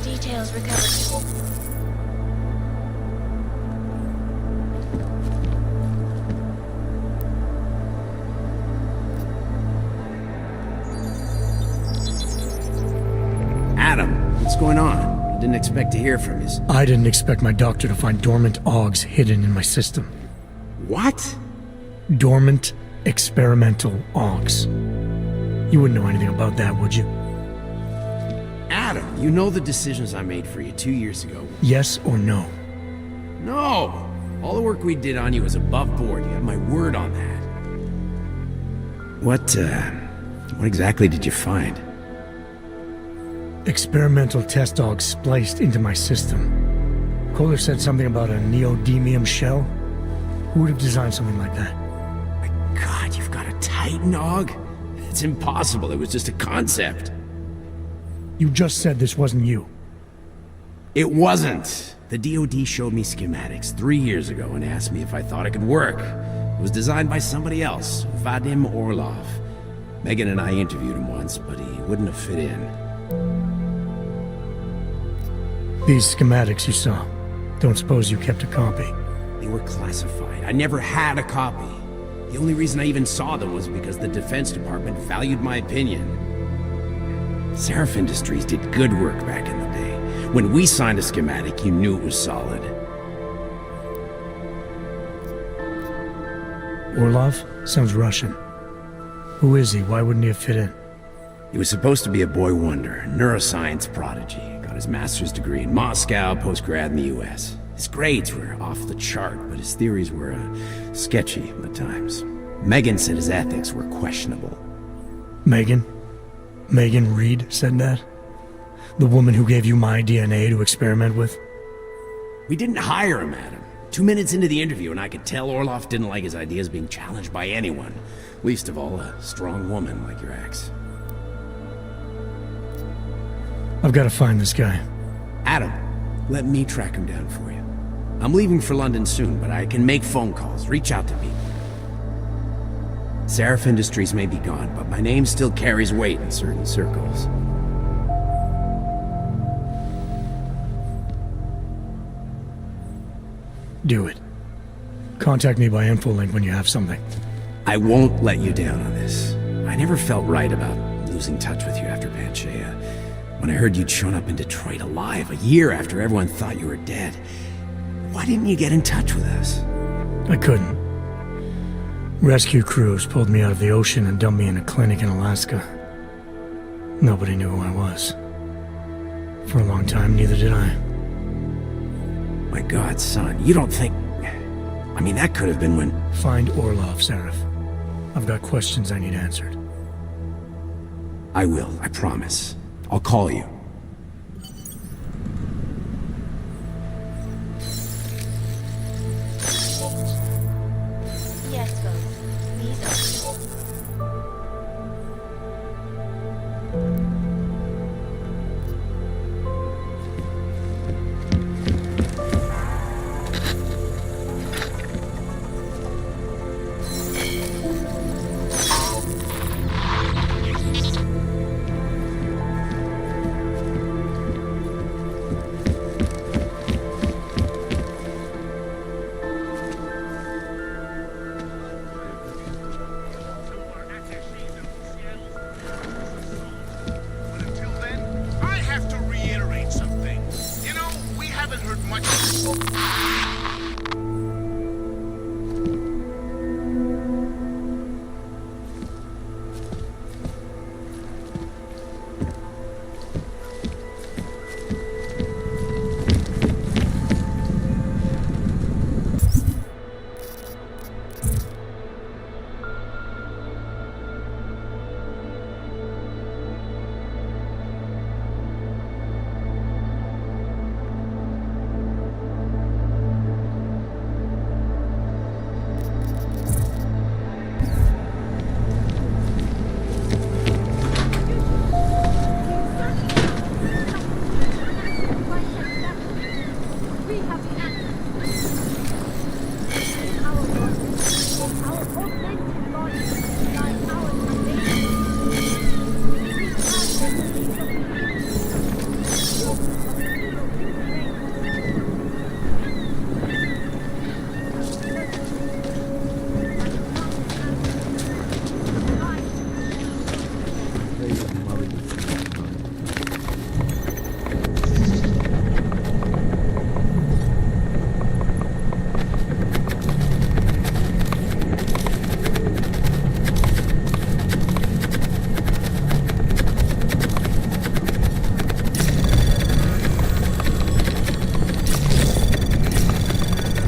[SPEAKER 6] Details recovered.
[SPEAKER 17] Adam, what's going on? I didn't expect to hear from you.
[SPEAKER 1] I didn't expect my doctor to find dormant augs hidden in my system.
[SPEAKER 17] What?
[SPEAKER 1] Dormant experimental augs. You wouldn't know anything about that, would you?
[SPEAKER 17] Adam, you know the decisions I made for you 2 years ago.
[SPEAKER 1] Yes or no?
[SPEAKER 17] No! All the work we did on you was above board. You have my word on that. What exactly did you find?
[SPEAKER 1] Experimental test augs spliced into my system. Kohler said something about a neodymium shell. Who would have designed something like that?
[SPEAKER 17] I God, you've got a Titan Og? It's impossible. It was just a concept.
[SPEAKER 1] You just said this wasn't you.
[SPEAKER 17] It wasn't. The DoD showed me schematics 3 years ago and asked me if I thought it could work. It was designed by somebody else, Vadim Orlov. Megan and I interviewed him once, but he wouldn't have fit in.
[SPEAKER 1] These schematics you saw, don't suppose you kept a copy?
[SPEAKER 17] They were classified. I never had a copy. The only reason I even saw them was because the Defense Department valued my opinion. Seraph Industries did good work back in the day. When we signed a schematic, you knew it was solid.
[SPEAKER 1] Orlov? Sounds Russian. Who is he? Why wouldn't he have fit in?
[SPEAKER 17] He was supposed to be a boy wonder, neuroscience prodigy. Got his master's degree in Moscow, post-grad in the US. His grades were off the chart, but his theories were sketchy at times. Megan said his ethics were questionable.
[SPEAKER 1] Megan? Megan Reed said that? The woman who gave you my DNA to experiment with?
[SPEAKER 17] We didn't hire him, Adam. 2 minutes into the interview, and I could tell Orlov didn't like his ideas being challenged by anyone. Least of all, a strong woman like your ex.
[SPEAKER 1] I've got to find this guy.
[SPEAKER 17] Adam, let me track him down for you. I'm leaving for London soon, but I can make phone calls, reach out to people. Seraph Industries may be gone, but my name still carries weight in certain circles.
[SPEAKER 1] Do it. Contact me by InfoLink when you have something.
[SPEAKER 17] I won't let you down on this. I never felt right about losing touch with you after Panchea. When I heard you'd shown up in Detroit alive a year after everyone thought you were dead, why didn't you get in touch with us?
[SPEAKER 1] I couldn't. Rescue crews pulled me out of the ocean and dumped me in a clinic in Alaska. Nobody knew who I was. For a long time, neither did I.
[SPEAKER 17] My God, son, you don't think... I mean, that could have been when...
[SPEAKER 1] Find Orlov, Seraph. I've got questions I need answered.
[SPEAKER 17] I will, I promise. I'll call you.
[SPEAKER 6] Yes, folks. These are...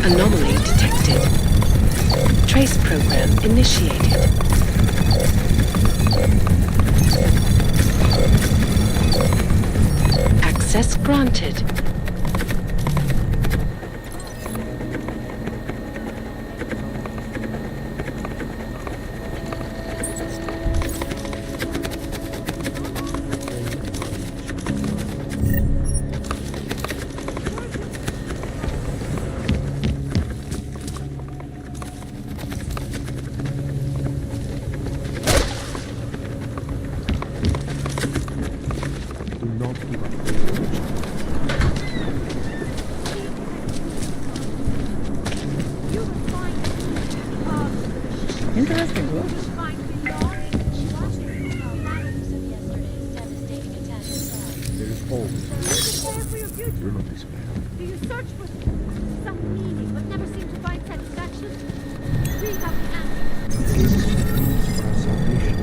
[SPEAKER 16] Anomaly detected. Trace program initiated. Access granted.
[SPEAKER 12] Interesting book.
[SPEAKER 21] There is hope. Do not despair.
[SPEAKER 7] Do you search for some meaning but never seem to find satisfaction? We have the answer.
[SPEAKER 21] This is the means for our salvation.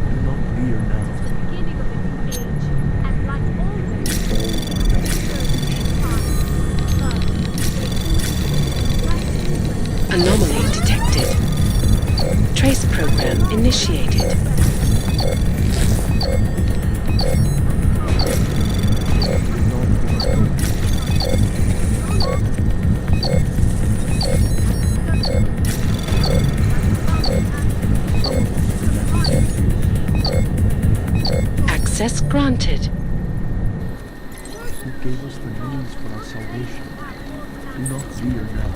[SPEAKER 21] Do not fear now.
[SPEAKER 7] It's the beginning of a new age, and like always,
[SPEAKER 16] Anomaly detected. Trace program initiated. Access granted.
[SPEAKER 21] Who gave us the means for our salvation? Do not fear now.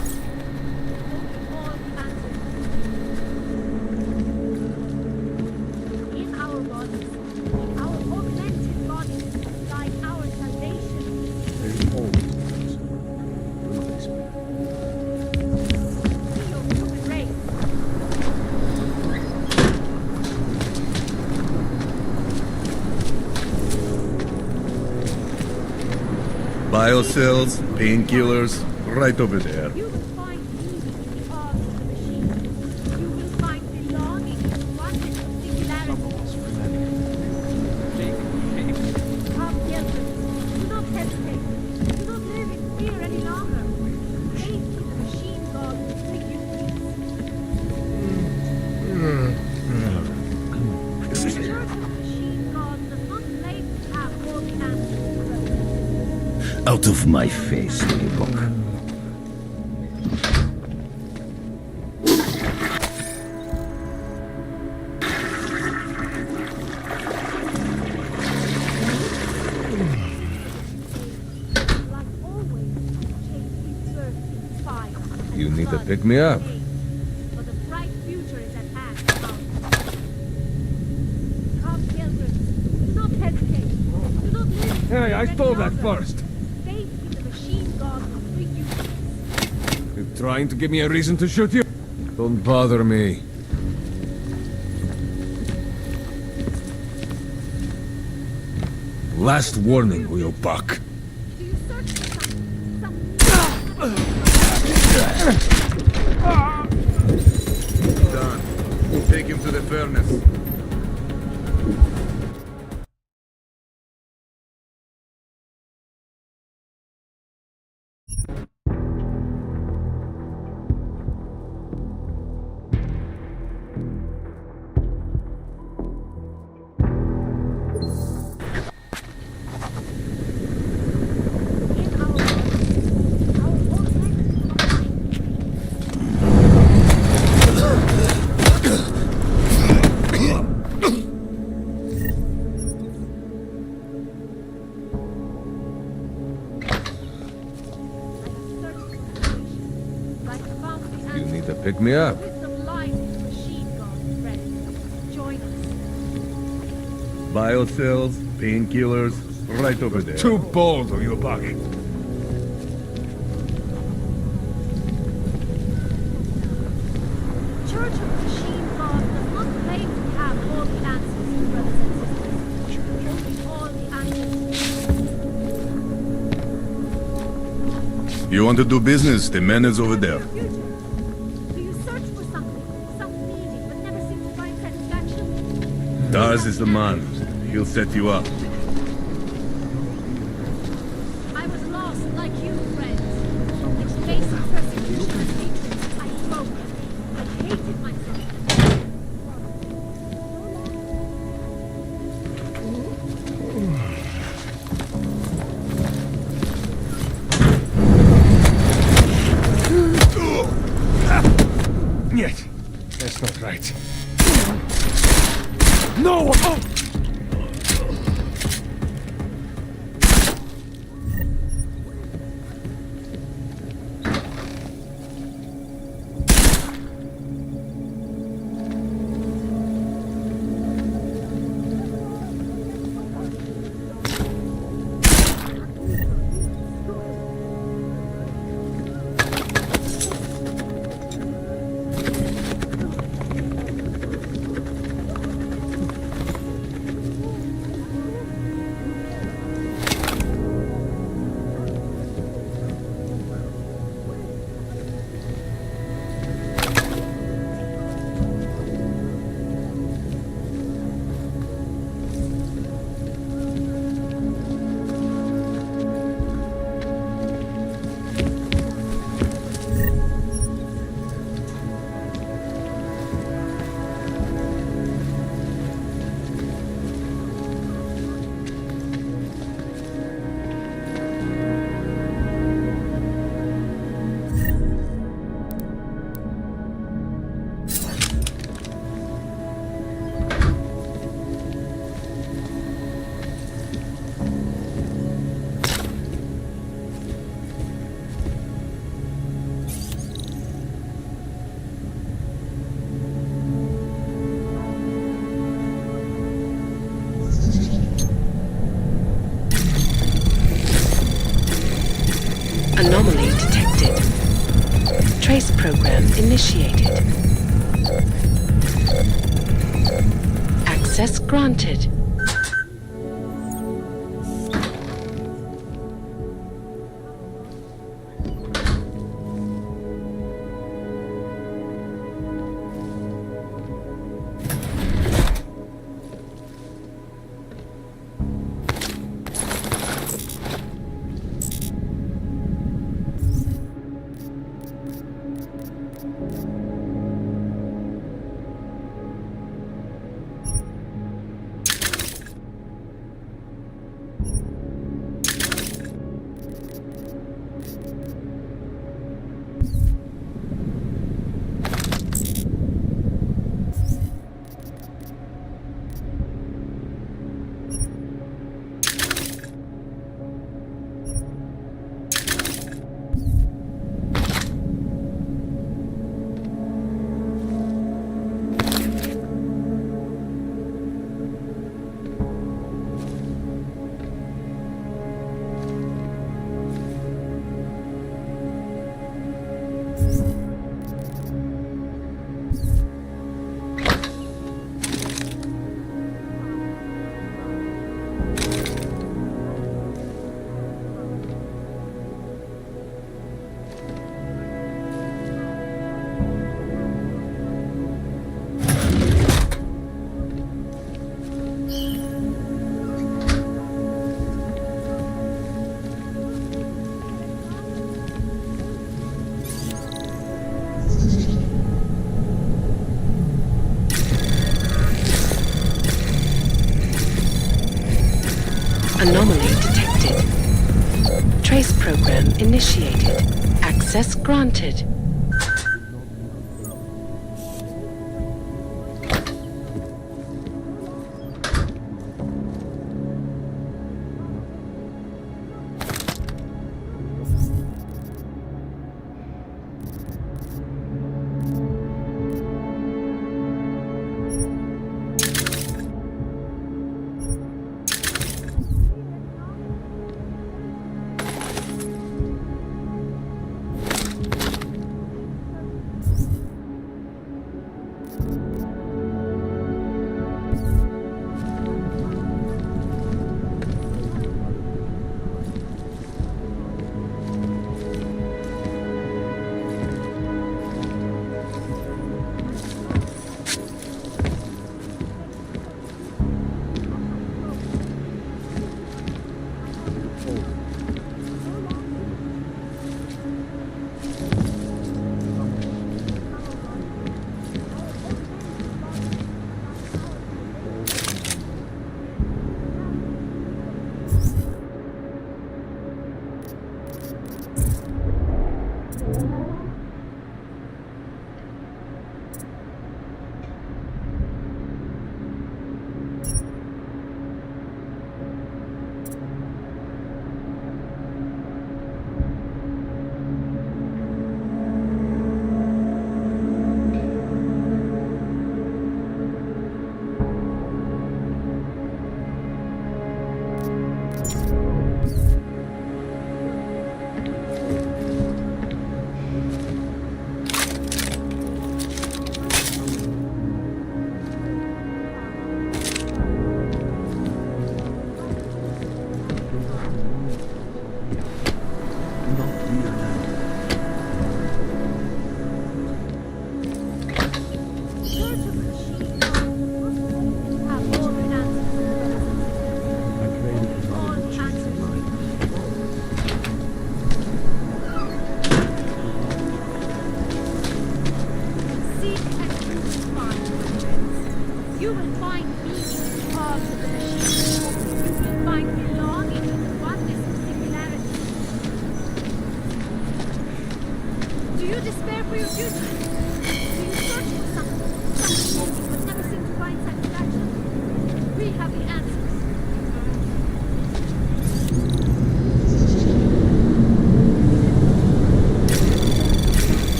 [SPEAKER 7] in our bodies, in our augmented bodies, like our salvation.
[SPEAKER 21] There is hope. Do not despair.
[SPEAKER 7] See your human race.
[SPEAKER 11] Biocells, painkillers, right over there.
[SPEAKER 7] You will find meaning in the arms of the machine. You will find belonging in oneness of singularity. Come, children. Do not hesitate. Do not live in fear any longer. Faith in the machine God will bring you peace. The Church of the Machine God does not claim to have all the answers.
[SPEAKER 14] Out of my face, Ladybug.
[SPEAKER 7] Like always, change gives birth in fire.
[SPEAKER 2] You need to pick me up.
[SPEAKER 7] But a bright future is at hand. Come, children. Do not hesitate. Do not live.
[SPEAKER 2] Hey, I stole that first.
[SPEAKER 7] Faith in the machine God will bring you peace.
[SPEAKER 2] You're trying to give me a reason to shoot you? Don't bother me. Last warning, Leo Buck.
[SPEAKER 7] Do you search for
[SPEAKER 11] Done. Take him to the furnace.
[SPEAKER 2] You need to pick me up.
[SPEAKER 7] wisdom lies in the machine God, friend. Join us.
[SPEAKER 11] Biocells, painkillers, right over there.
[SPEAKER 2] Too bold, Leo Buck.
[SPEAKER 7] Church of the Machine God does not claim to have all the answers, brothers and sisters. Only all the answers.
[SPEAKER 11] You want to do business? The man is over there.
[SPEAKER 7] Do you search for something, some meaning, but never seem to find satisfaction?
[SPEAKER 11] Dars is the man. He'll set you up.
[SPEAKER 7] I was lost like you, friends. In the face of persecution and hatred, I broke. I hated myself.
[SPEAKER 2] Нет, that's not right. No! Oh!
[SPEAKER 16] initiated. Access granted. Anomaly detected. Trace program initiated. Access granted.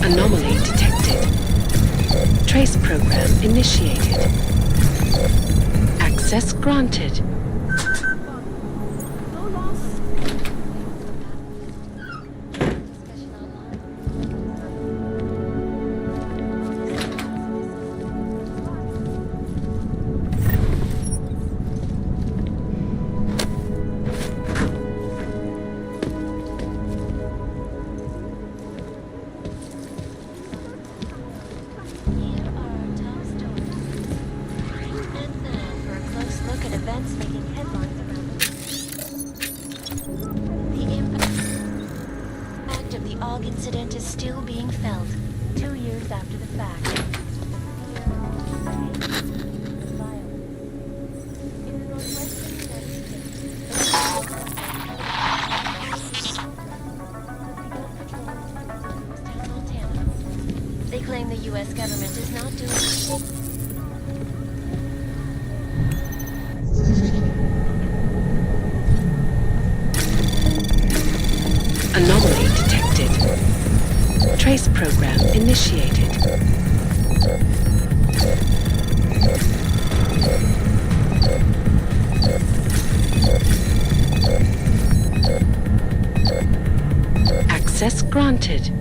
[SPEAKER 16] Anomaly detected. Trace program initiated. Access granted.
[SPEAKER 6] still being felt 2 years after the fact. They claim the U.S. government is not doing it.
[SPEAKER 16] Anomaly detected. Trace program initiated. Access granted.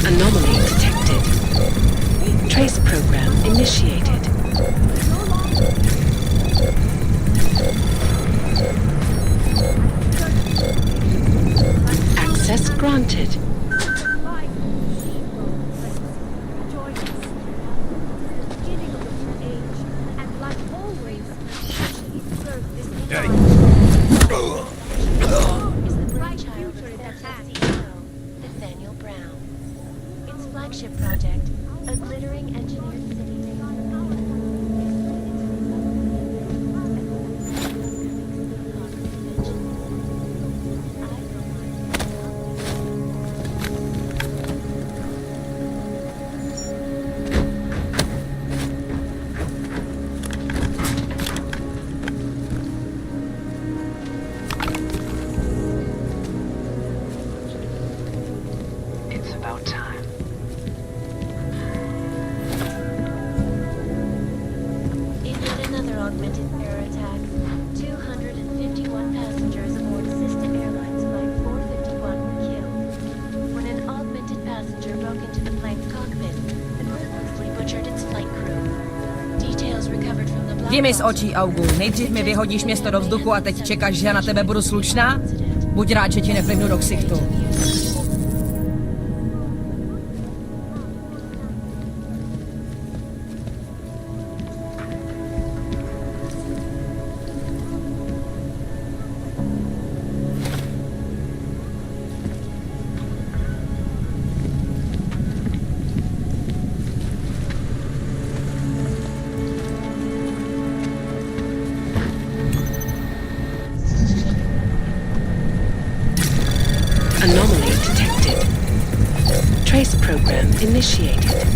[SPEAKER 16] Anomaly detected. Trace program initiated. Access granted.
[SPEAKER 6] Flagship project, a glittering engineered city.
[SPEAKER 16] It's about time.
[SPEAKER 6] Augmented terror attack. 251 passengers aboard Sister Airlines Flight 451 were killed when an augmented passenger broke into the plane's cockpit and ruthlessly butchered its flight crew. Details recovered from the black
[SPEAKER 3] Jdi mi z očí, Augu. Nejdřív mi vyhodíš město do vzduchu a teď čekáš, že já na tebe budu slušná? Buď rád, že ti neplivnu do ksichtu.
[SPEAKER 16] Anomaly detected. Trace program initiated.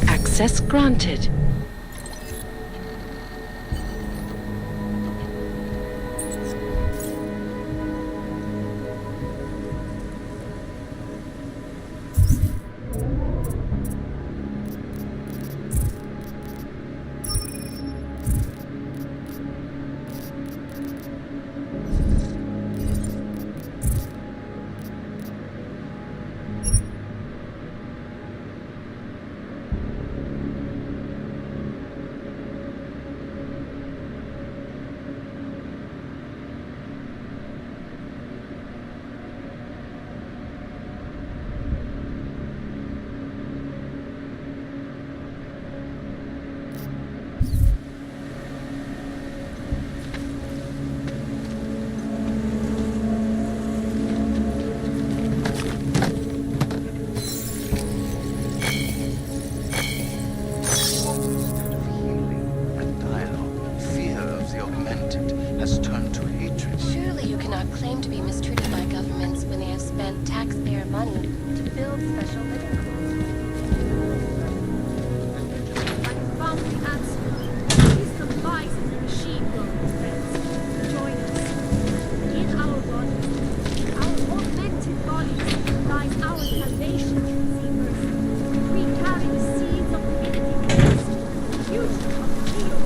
[SPEAKER 16] Access granted.
[SPEAKER 6] Claim to be mistreated by governments when they have spent taxpayer money to build special living quarters.
[SPEAKER 7] I found the answer. It's the lies in the machine world, friends. Join us. In our bodies, our augmented bodies, lies our salvation, transceivers. We carry the seeds of divinity, the future of the real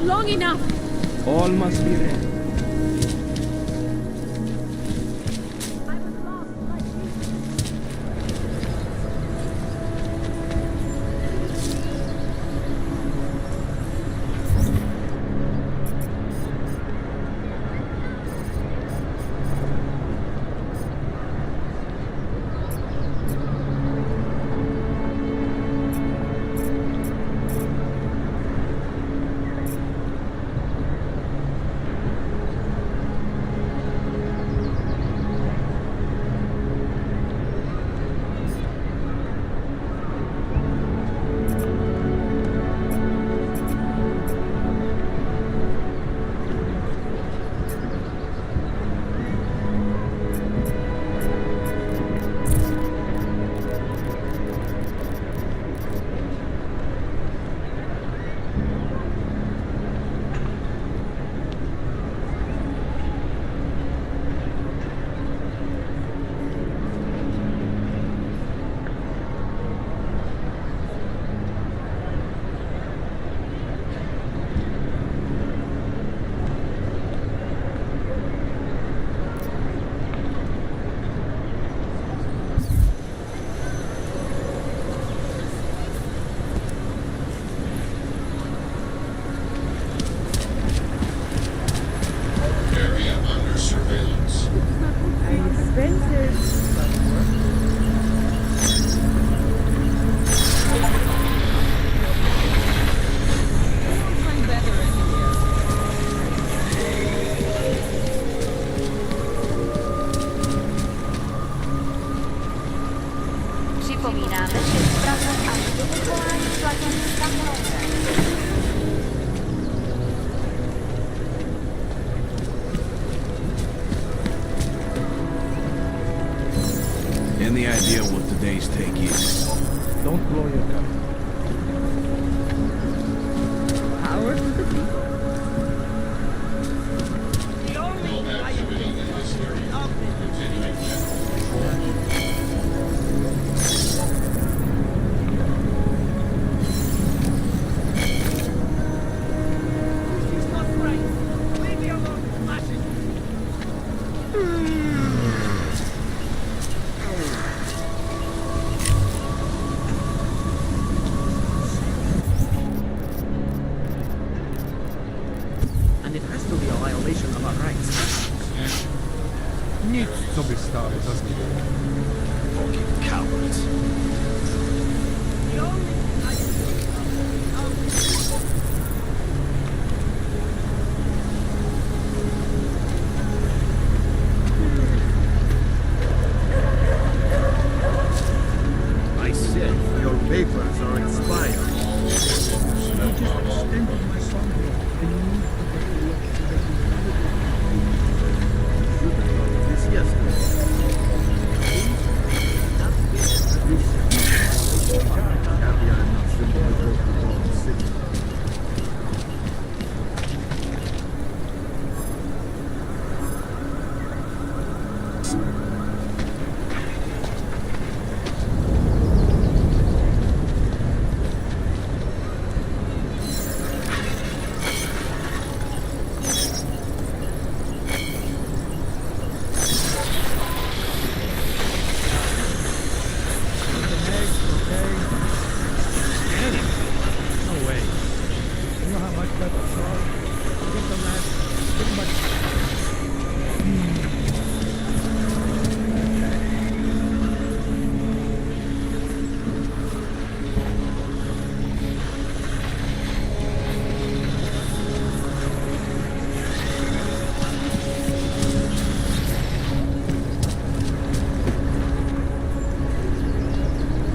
[SPEAKER 7] long enough.
[SPEAKER 23] All must be read.
[SPEAKER 6] Připomínáme, že zpravovat a dovolání platení samohledné.
[SPEAKER 17] Any idea what today's take is?
[SPEAKER 23] Don't blow your cover.
[SPEAKER 9] Power to the people. And it has to be a violation of our rights.
[SPEAKER 2] Nic, co by stálo za zmínku.
[SPEAKER 17] Fucking cowards.
[SPEAKER 21] I said your papers are expired.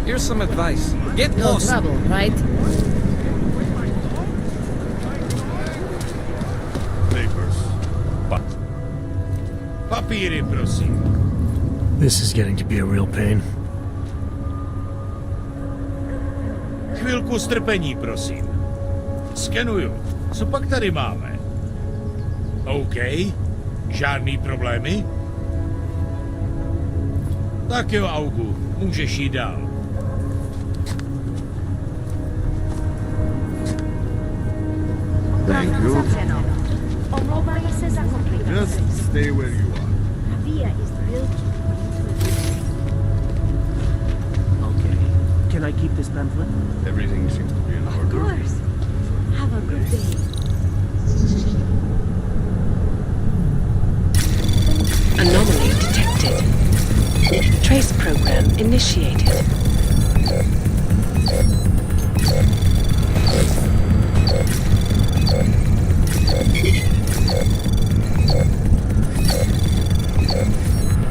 [SPEAKER 8] Here's some advice. Get
[SPEAKER 13] No
[SPEAKER 8] lost.
[SPEAKER 13] trouble, right?
[SPEAKER 11] Papers. Papíry, prosím.
[SPEAKER 1] This is getting to be a real pain.
[SPEAKER 11] Chvilku strpení, prosím. Skenuju. Co pak tady máme? OK. Žádný problémy? Tak jo, Augu. Můžeš jít dál. Thank you.
[SPEAKER 7] Zavřeno. Omlouvají se za komplikace.
[SPEAKER 11] Just stay where you are.
[SPEAKER 7] Via is built.
[SPEAKER 22] Okay. Can I keep this pamphlet?
[SPEAKER 11] Everything seems to be in
[SPEAKER 7] Of
[SPEAKER 11] order.
[SPEAKER 7] course. Have a good day.
[SPEAKER 16] Anomaly detected. Trace program initiated.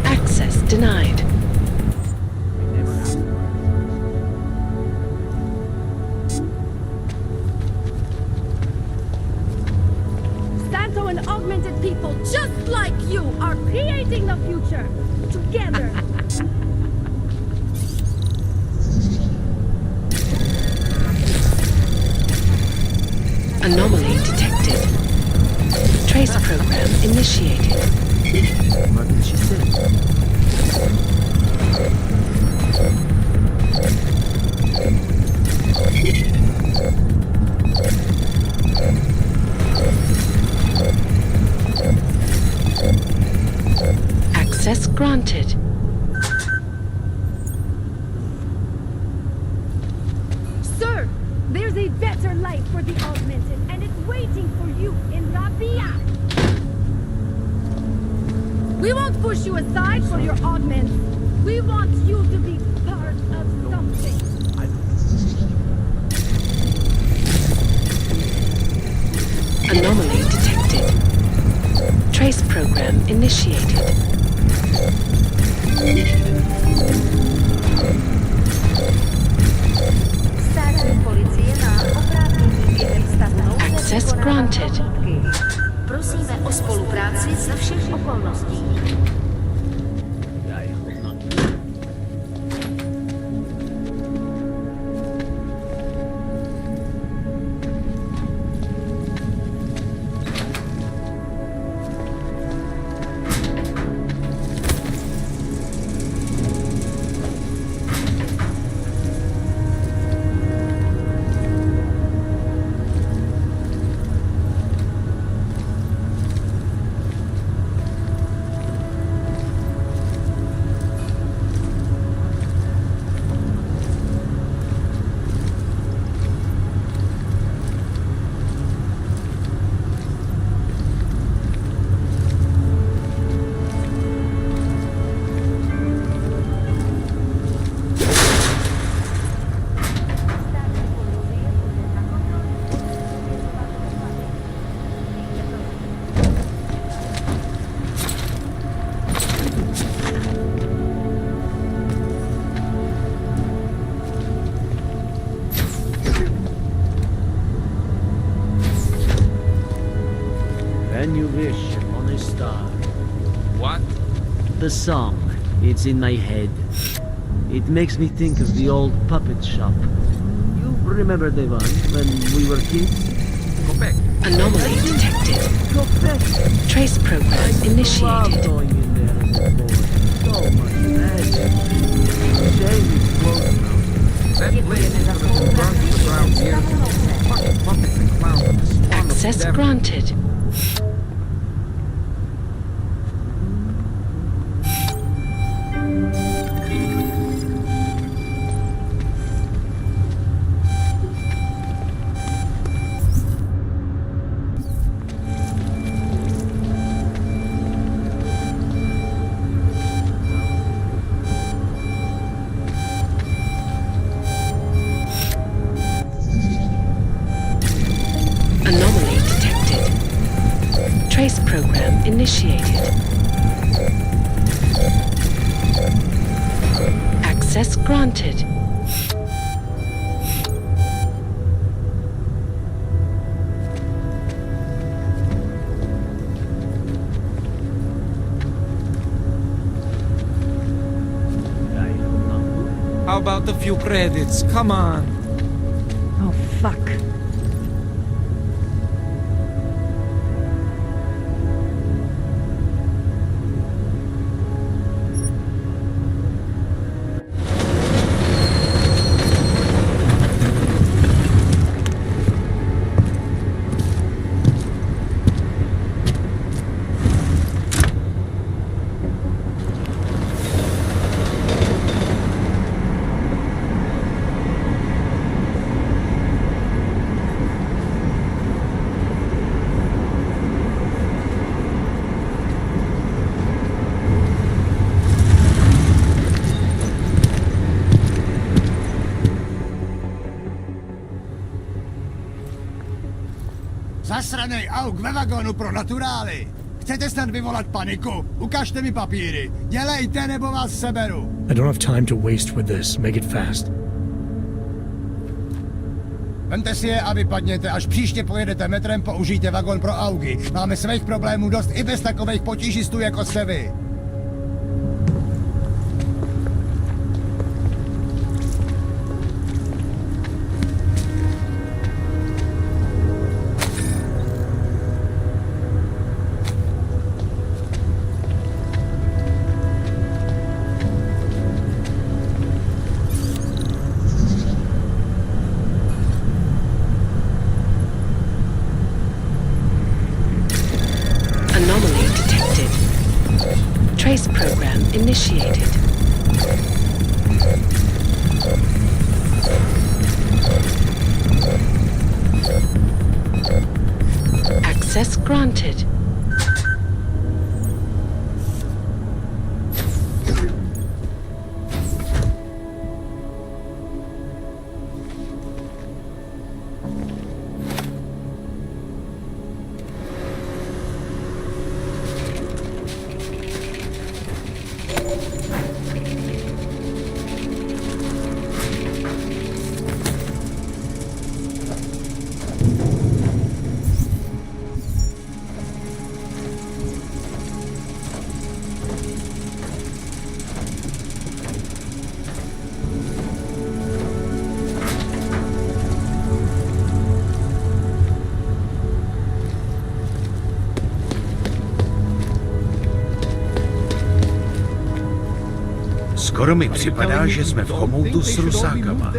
[SPEAKER 16] Access denied.
[SPEAKER 7] Santo and augmented people just like you are creating the future together.
[SPEAKER 16] Anomaly detected. Trace program initiated.
[SPEAKER 22] What did she say?
[SPEAKER 16] Access granted.
[SPEAKER 7] Sir, there's a better life for the augmented, and it's waiting for you in La Via. We won't push you aside for your augments. We want you to be part of something.
[SPEAKER 16] Anomaly detected. Trace program initiated. Access granted.
[SPEAKER 7] Prosíme o spolupráci za všech okolností.
[SPEAKER 22] When you wish on a star.
[SPEAKER 8] What?
[SPEAKER 22] The song. It's in my head. It makes me think of the old puppet shop. You remember the one when we were kids?
[SPEAKER 8] Go back.
[SPEAKER 16] Anomaly detected.
[SPEAKER 22] Go back.
[SPEAKER 16] Trace program initiated.
[SPEAKER 22] Going in there as a boy. So much magic. Shame it's closed now.
[SPEAKER 8] That place is gonna go burn to the ground here. Fucking puppets and clowns and the swarm of
[SPEAKER 16] Access
[SPEAKER 8] devils.
[SPEAKER 16] granted. Anomaly detected. Trace program initiated. Access granted.
[SPEAKER 8] How about a few credits? Come on.
[SPEAKER 9] Oh, fuck.
[SPEAKER 4] Zasranej auk ve vagonu pro naturály! Chcete snad vyvolat paniku? Ukažte mi papíry. Dělejte, nebo vás seberu.
[SPEAKER 1] I don't have time to waste with this. Make it fast.
[SPEAKER 4] Vemte si je a vypadněte. Až příště pojedete metrem, použijte vagon pro augy. Máme svých problémů dost i bez takových potížistů, jako jste vy.
[SPEAKER 16] Anomaly detected. Trace program initiated. Access granted.
[SPEAKER 14] Skoro mi připadá, že jsme v chomoutu s rusákama.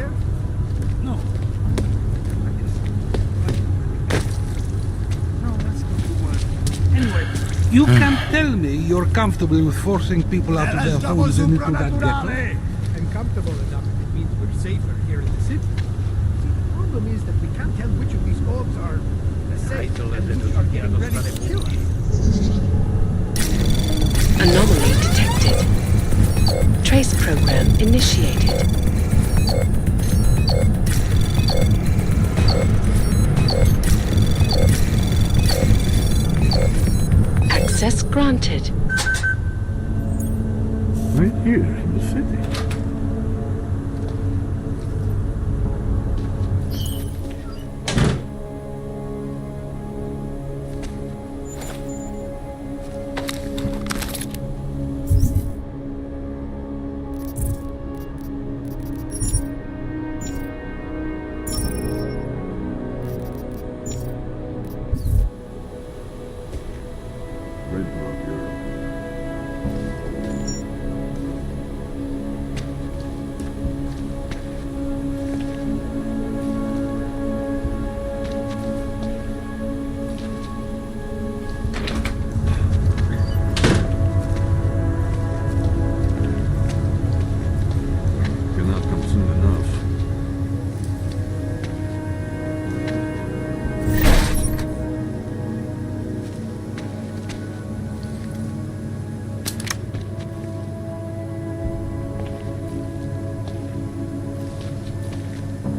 [SPEAKER 24] You can't tell me you're comfortable with forcing people out of their homes and into that ghetto.
[SPEAKER 21] I'm comfortable enough if it means we're safer here in the city. See, the problem is that we can't tell which of these orbs are safe and which are getting ready to kill us.
[SPEAKER 16] Anomaly detected. Trace program initiated. Access granted.
[SPEAKER 21] Right here in the city.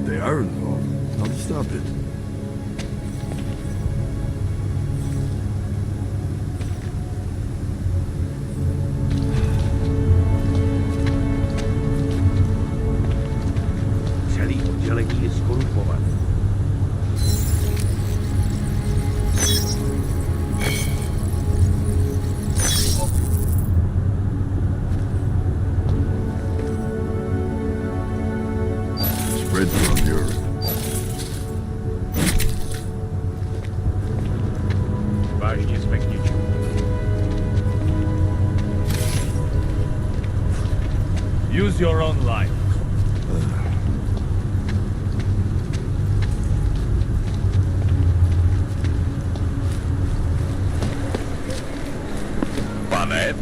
[SPEAKER 21] They are involved. I'll stop it.
[SPEAKER 14] Celý oddělení je skorumpované.
[SPEAKER 21] Spread from the earth.
[SPEAKER 14] Vážně jsme k ničemu.
[SPEAKER 10] Use your own life.
[SPEAKER 14] Pane,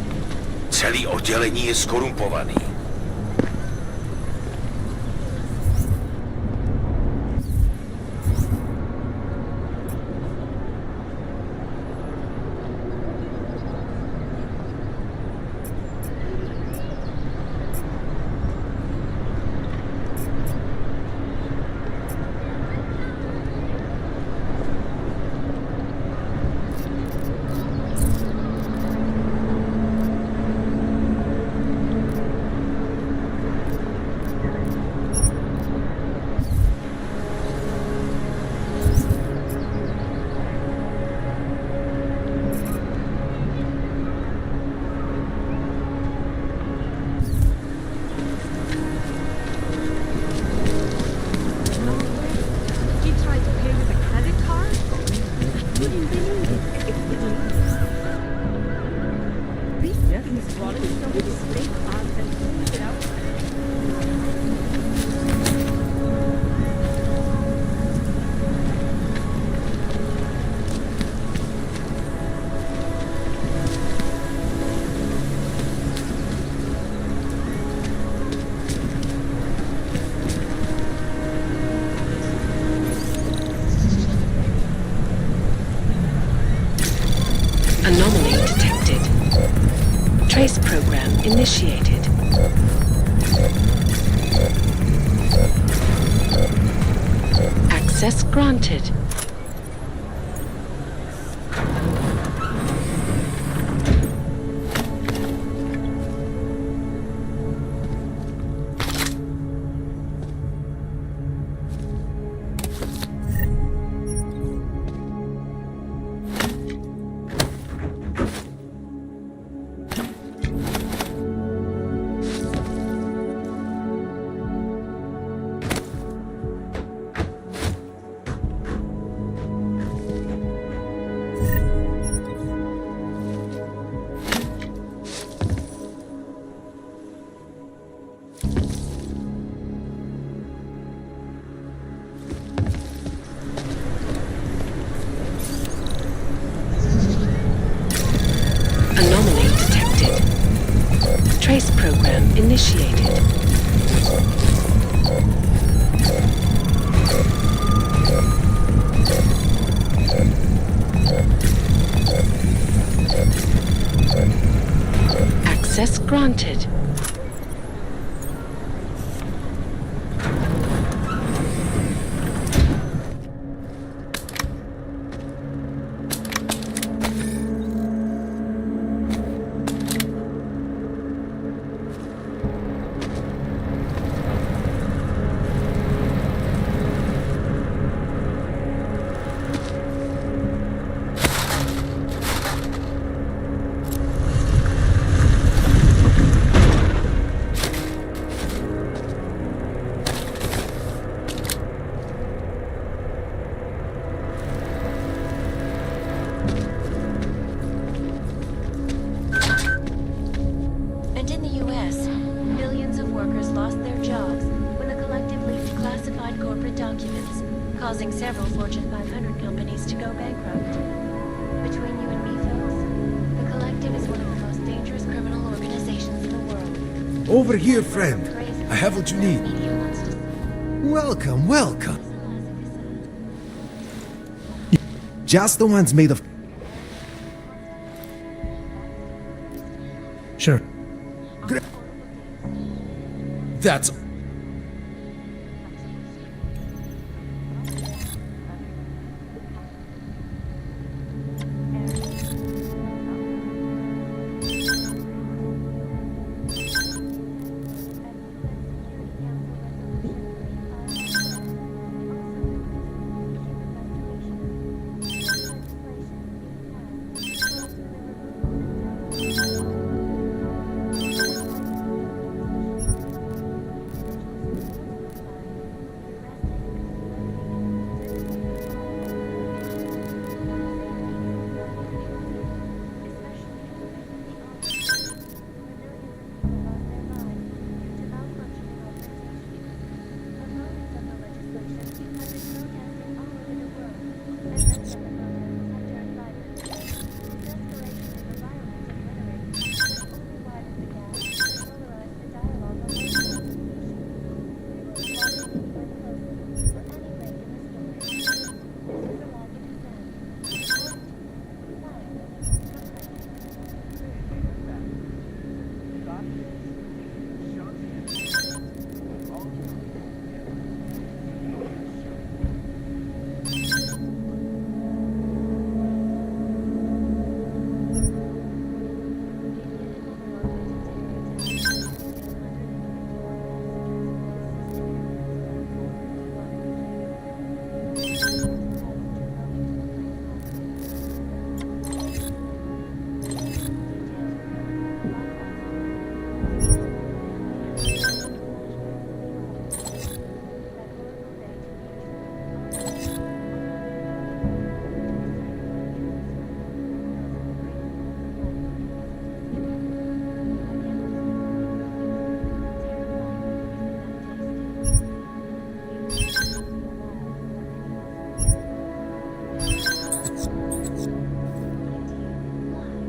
[SPEAKER 14] celý oddělení je skorumpovaný.
[SPEAKER 16] Access granted. Anomaly detected. Trace program initiated. Access granted.
[SPEAKER 6] And in the U.S., millions of workers lost their jobs when the collective leaked classified corporate documents, causing several Fortune 500 companies to go bankrupt. Between you and me, folks, the collective is one of the most dangerous criminal organizations in the world.
[SPEAKER 23] Over here, friend. I have what you need. Welcome, welcome. Just the ones made of...
[SPEAKER 1] Sure.
[SPEAKER 23] That's...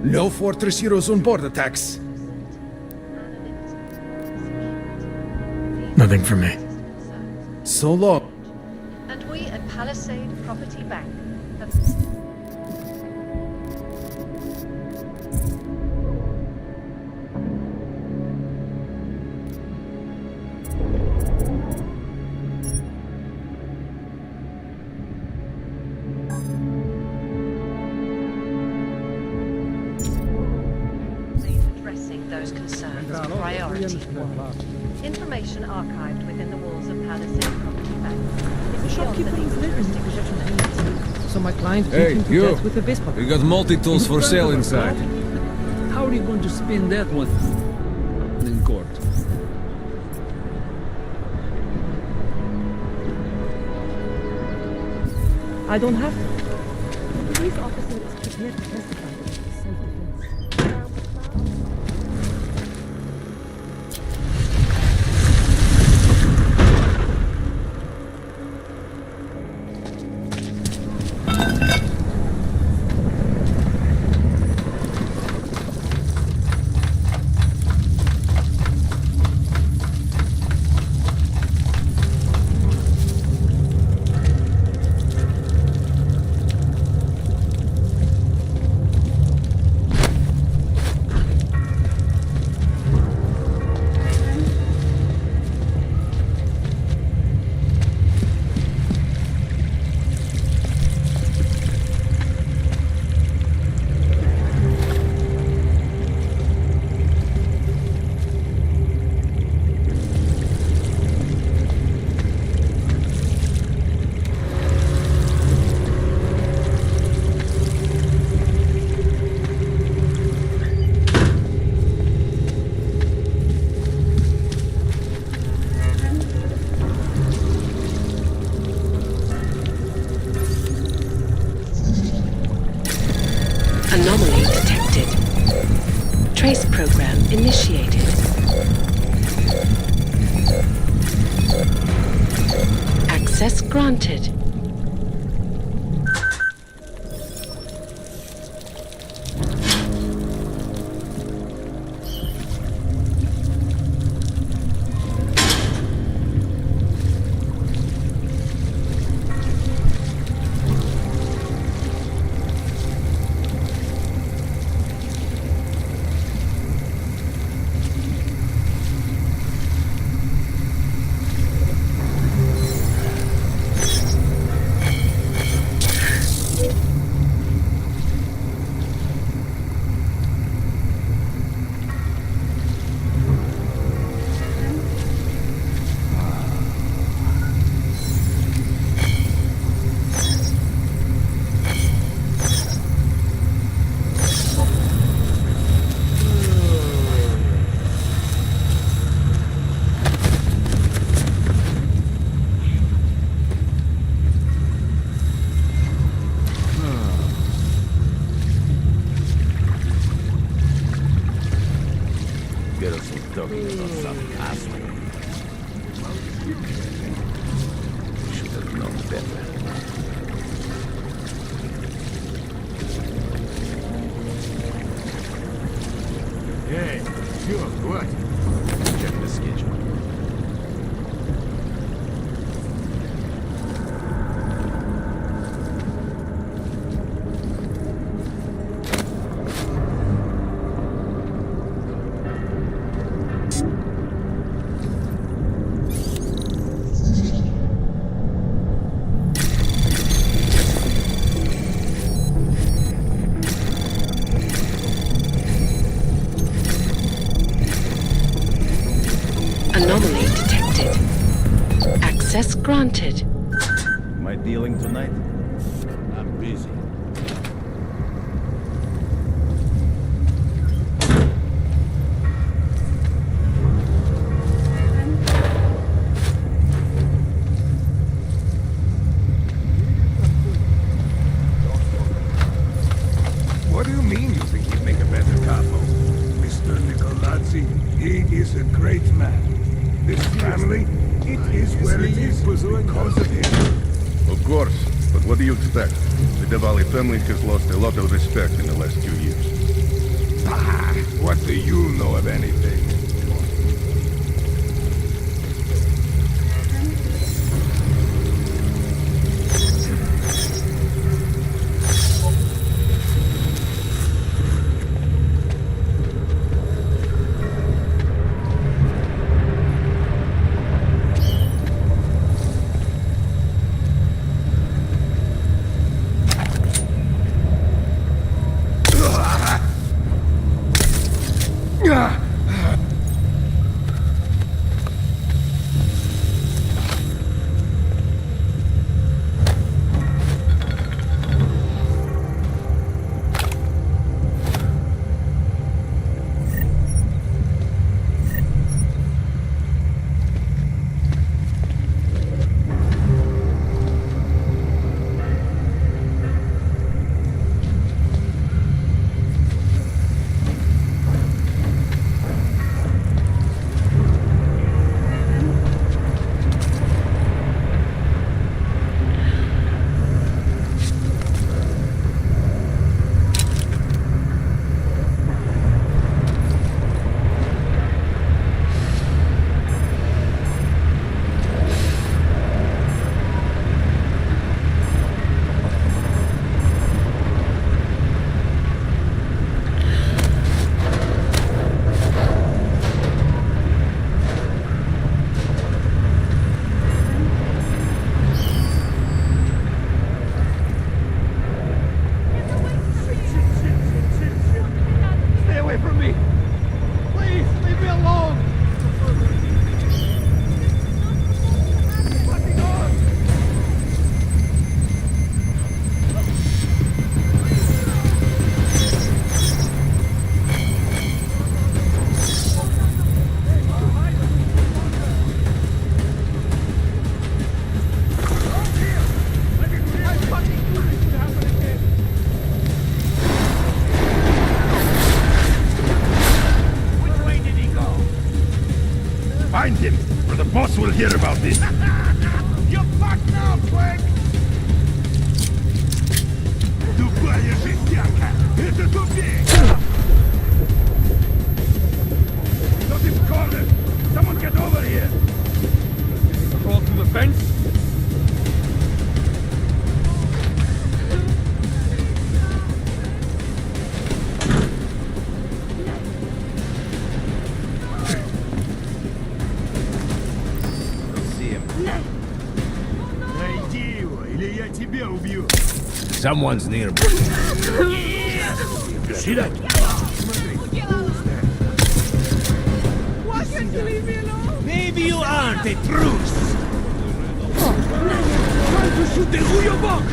[SPEAKER 23] No Fortress heroes on board attacks.
[SPEAKER 1] Nothing for me.
[SPEAKER 23] So long.
[SPEAKER 7] And we at Palisade Property Bank have...
[SPEAKER 9] Information archived within the walls of Palisade Property Bank.
[SPEAKER 12] The shopkeeper is living in possession of anything. So my client beat him to
[SPEAKER 2] you.
[SPEAKER 12] death with a baseball.
[SPEAKER 2] We got multi-tools for sale inside.
[SPEAKER 22] How are you going to spin that one in court?
[SPEAKER 9] I don't have to. The police officer is prepared to testify. Self-defense.
[SPEAKER 16] Anomaly detected. Trace program initiated. Access granted.
[SPEAKER 11] Hey, sure, what? Check the schedule.
[SPEAKER 16] Anomaly detected. Access granted.
[SPEAKER 14] Am I dealing tonight? I'm busy.
[SPEAKER 11] What do you mean you think he'd make a better capo? Mr. Nicolazzi, he is a great man. This family, it is where it is because of him.
[SPEAKER 15] Of course, but what do you expect? The Diwali family has lost a lot of respect in the last 2 years.
[SPEAKER 11] Bah, what do you know of anything? Find him, or the boss will hear about this.
[SPEAKER 5] You fucked now, Quake!
[SPEAKER 11] Тупая жестянка! Это тупик! Not in corner! Someone get over here!
[SPEAKER 10] Crawl through the fence?
[SPEAKER 11] Найди его, или я тебя убью!
[SPEAKER 14] Someone's nearby.
[SPEAKER 11] See that?
[SPEAKER 5] Why can't you leave me alone?
[SPEAKER 14] Maybe you aren't a truce.
[SPEAKER 5] Trying to shoot the Uyobok!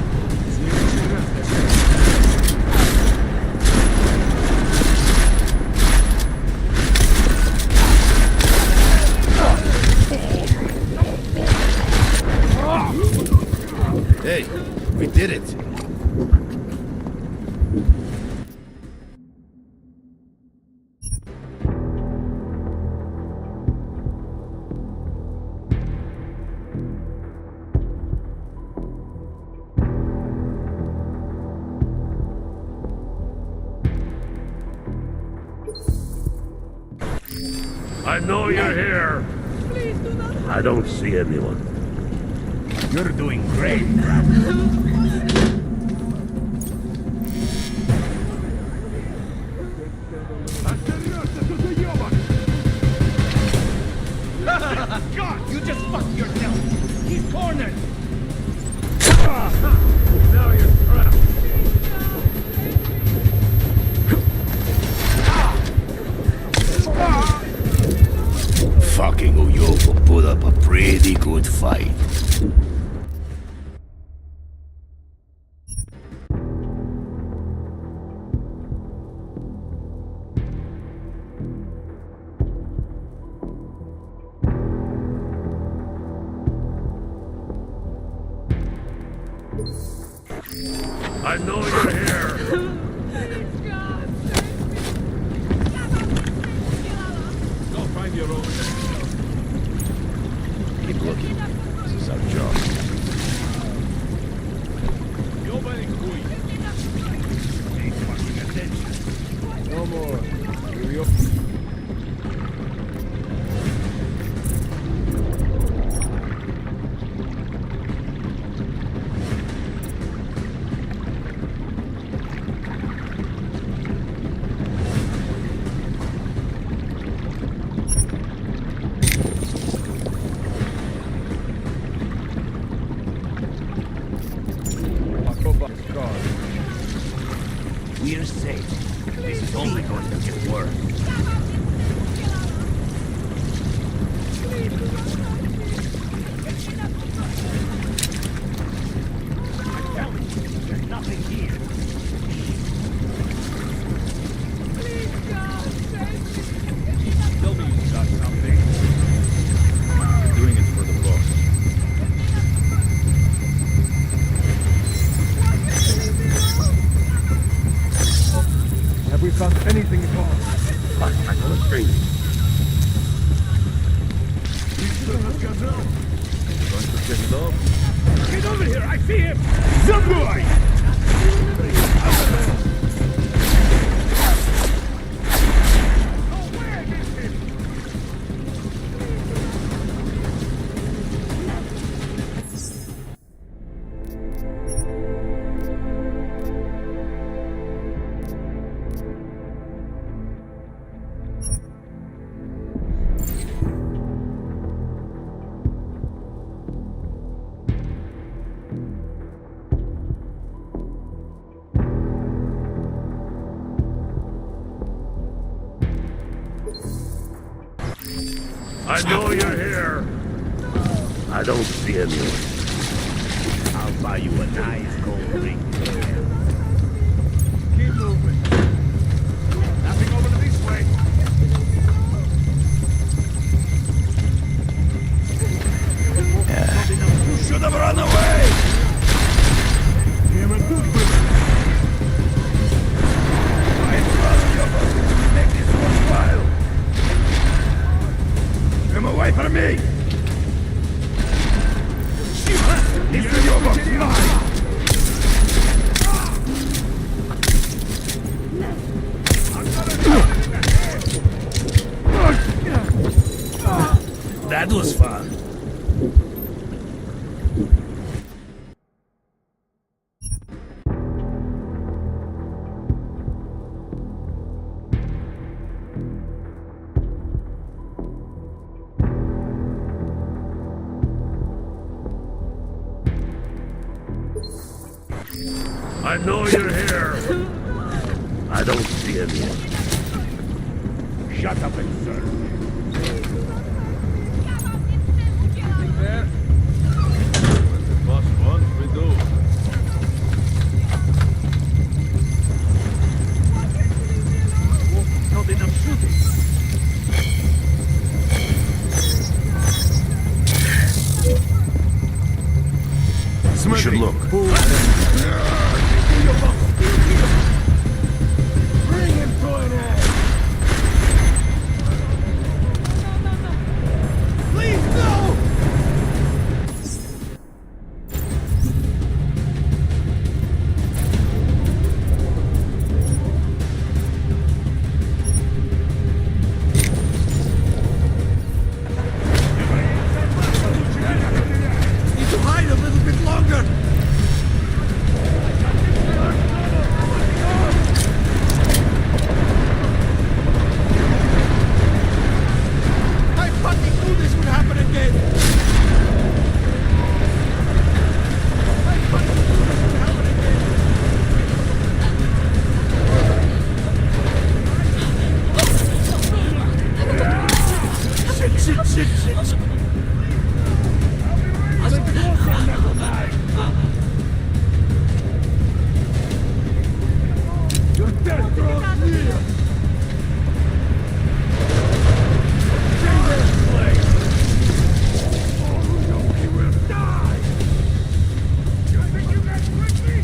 [SPEAKER 14] Hey, we did it.
[SPEAKER 11] I know you're here.
[SPEAKER 5] Please do not.
[SPEAKER 11] I don't see anyone. You're doing great.
[SPEAKER 5] God, you just fucked yourself. He's cornered.
[SPEAKER 11] Now you're trapped.
[SPEAKER 14] Fucking Uyoko put up a pretty good fight.
[SPEAKER 11] I know you're here.
[SPEAKER 10] Go find your own.
[SPEAKER 14] Keep looking. This is our job.
[SPEAKER 10] You're very quick.
[SPEAKER 11] Ain't fucking attention.
[SPEAKER 10] No more. Here you
[SPEAKER 14] We're safe. This is only going to get worse.
[SPEAKER 11] There's nothing here.
[SPEAKER 10] tell me you got something.
[SPEAKER 15] Doing it for the boss.
[SPEAKER 21] Have we found anything at all?
[SPEAKER 11] I know it's strange.
[SPEAKER 15] Going to check it out?
[SPEAKER 11] Get over here! I see him! Zomboy! I know you're here. I don't see anyone. I'll buy you a nice cold drink. Keep moving. Nothing over this way. You should have run away. Make this worthwhile. Come away. away from me! This robot's mine!
[SPEAKER 10] That was fun.
[SPEAKER 14] I know you're here. I don't see anyone.
[SPEAKER 11] Shut up and serve.
[SPEAKER 10] Anything there? When the boss wants, we do. Oh, not enough shooting.
[SPEAKER 14] We should look.
[SPEAKER 11] Bring him to an end! Please, no!
[SPEAKER 10] Need to hide a little bit longer. I fucking knew this would happen again. I fucking knew this would happen again. Shit.
[SPEAKER 11] Your death draws near! Stay there, slave! Oh, no, he will die! You think you can quit me?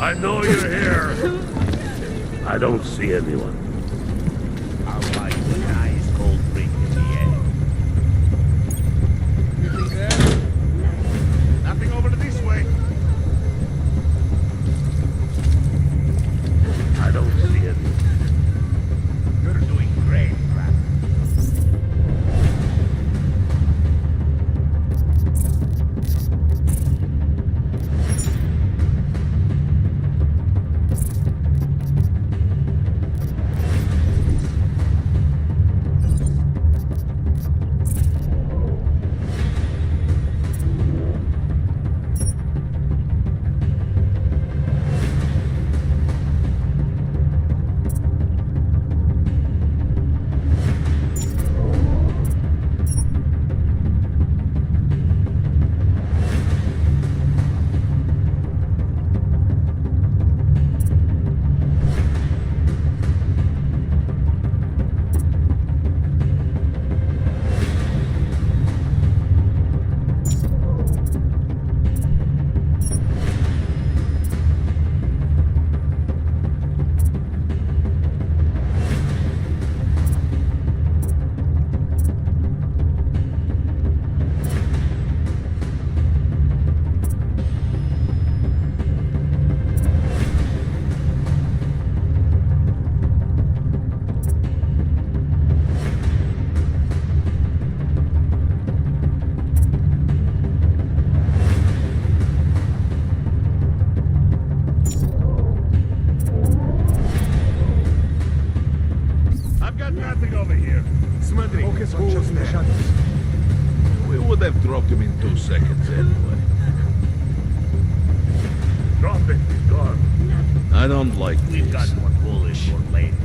[SPEAKER 14] I know you're here. I don't see anyone.
[SPEAKER 11] I'll buy you an ice cold drink in the end.
[SPEAKER 10] Anything there?
[SPEAKER 11] Nothing over this way.
[SPEAKER 14] I don't see anyone.
[SPEAKER 11] You're doing great, Rat. Who's there? We would have dropped him in 2 seconds anyway.
[SPEAKER 5] Drop it, gone.
[SPEAKER 14] I don't like
[SPEAKER 5] We've
[SPEAKER 14] this.
[SPEAKER 5] got more bullish or later.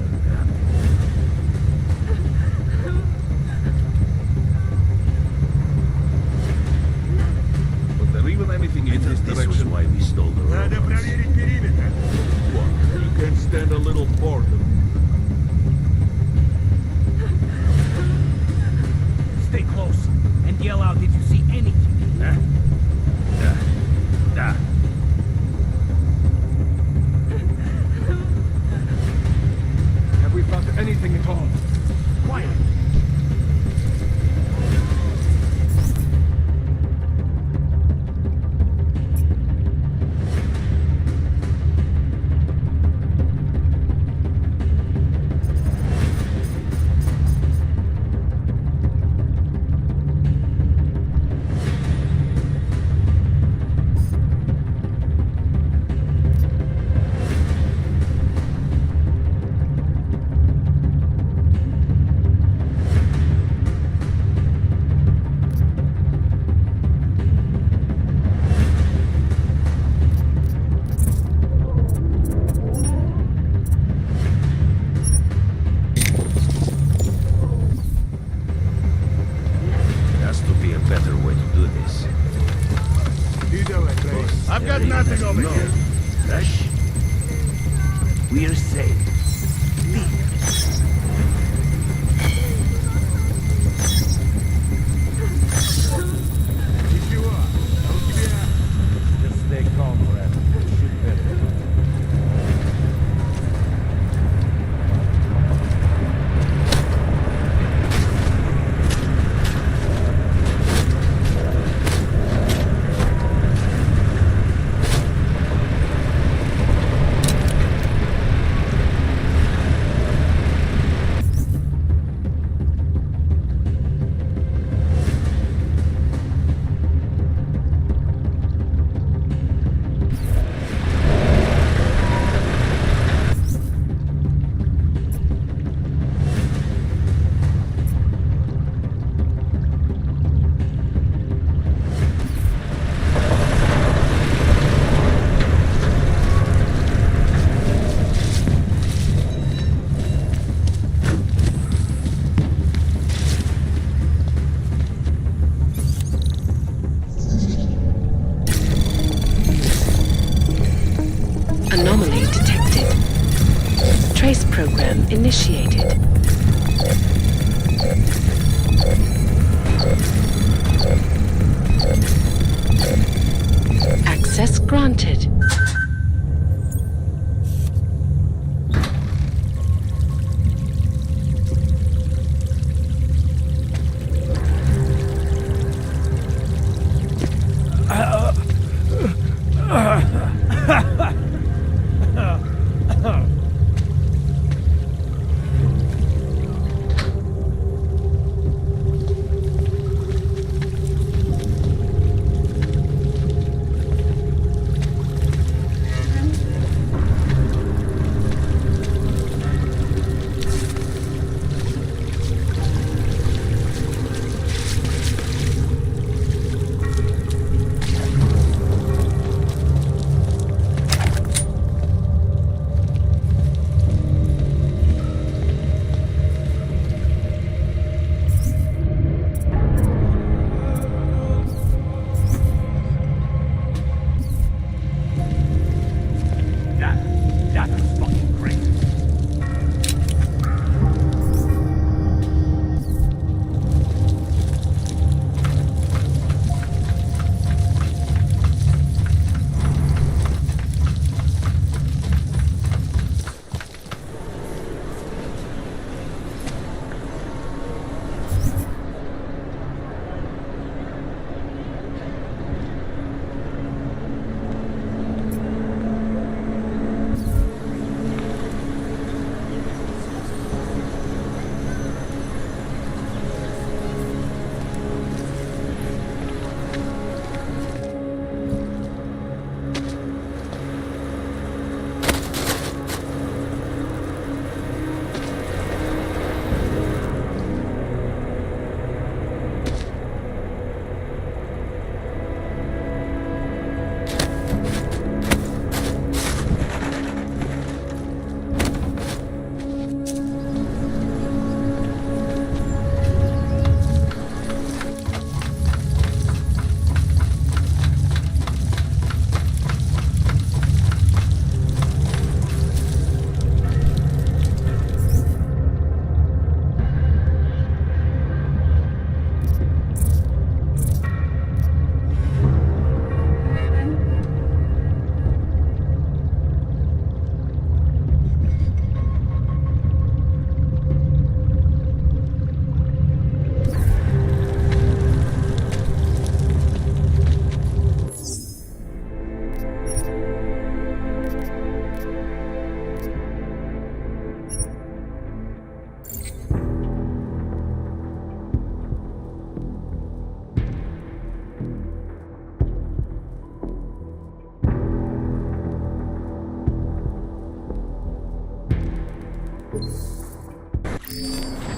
[SPEAKER 11] Was there even anything in this
[SPEAKER 14] This was
[SPEAKER 11] direction?
[SPEAKER 14] why we stole the
[SPEAKER 5] Надо
[SPEAKER 14] robots.
[SPEAKER 5] проверить периметр.
[SPEAKER 11] What? You can't stand a little boredom.
[SPEAKER 5] Stay close and yell out if you see anything. Da.
[SPEAKER 2] Have we found anything at all?
[SPEAKER 5] Quiet.
[SPEAKER 14] There has to be a better way to do this.
[SPEAKER 5] You do it, Grace. I've got nothing over here.
[SPEAKER 14] Rush. We're safe.
[SPEAKER 5] If you are, I'll give you a... Just stay calm, Brad. Shoot better.
[SPEAKER 16] Anomaly detected. Trace program initiated. Access granted.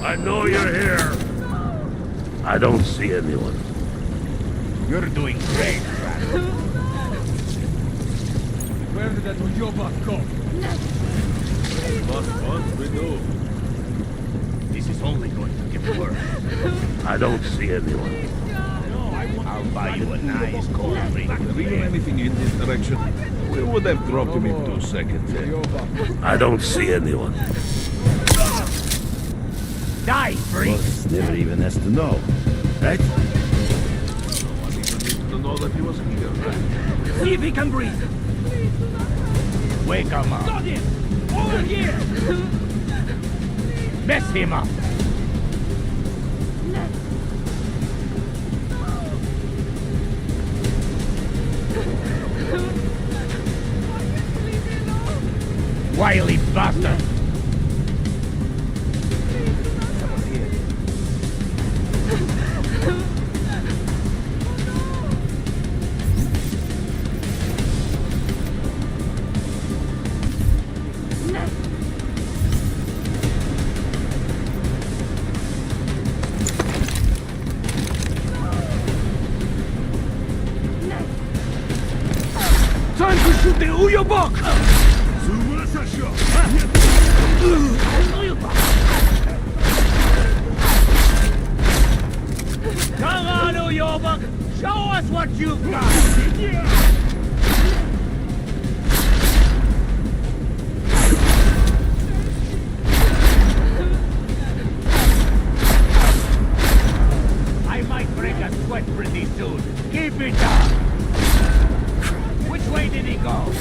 [SPEAKER 14] I know you're here. I don't see anyone.
[SPEAKER 11] You're doing great,
[SPEAKER 10] Where did that Uyoba go? What we do?
[SPEAKER 14] This is only going to get worse. I don't see anyone.
[SPEAKER 11] I'll buy you a nice cold drink.
[SPEAKER 10] If we knew anything in this direction, we would have dropped him in 2 seconds.
[SPEAKER 14] I don't see anyone.
[SPEAKER 11] Die, freak!
[SPEAKER 14] Boss never even has to know, right?
[SPEAKER 10] No one even needs to know that he was here, right?
[SPEAKER 11] See if he can breathe. Wake him up. Got him! Over here! Mess him up. Wily bastard!
[SPEAKER 10] Time to shoot the Uyobok!
[SPEAKER 11] Come on, Uyobak! Show us what you've got! I might break a sweat pretty soon. Keep it up! Which way did he go?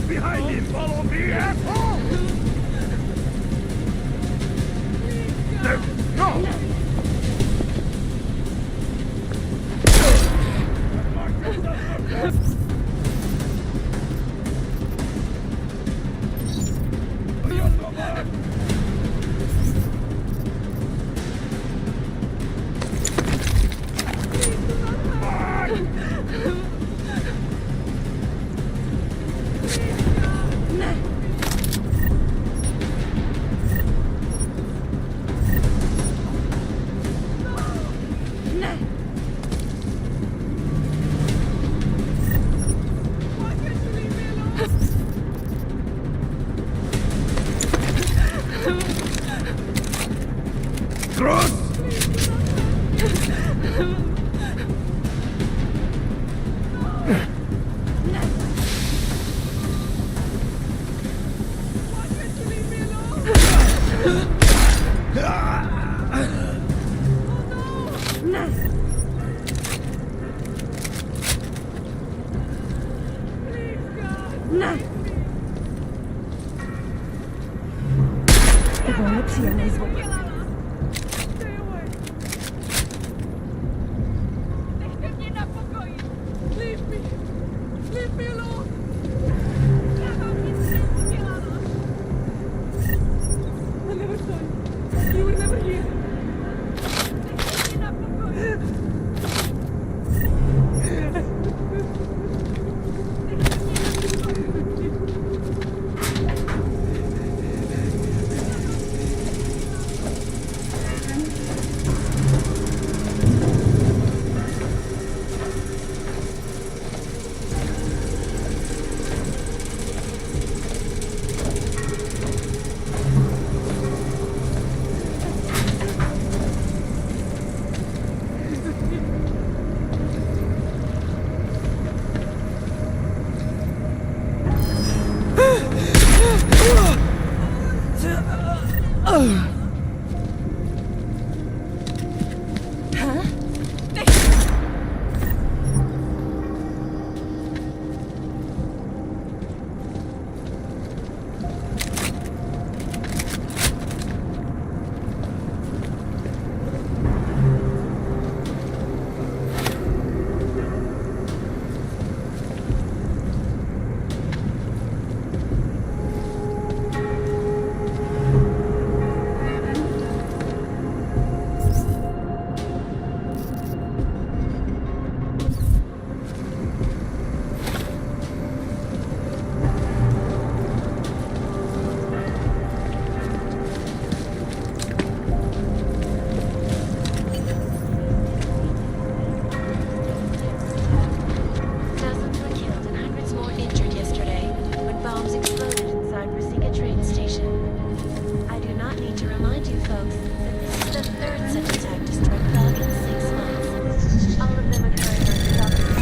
[SPEAKER 14] Behind him! Follow me, asshole! No!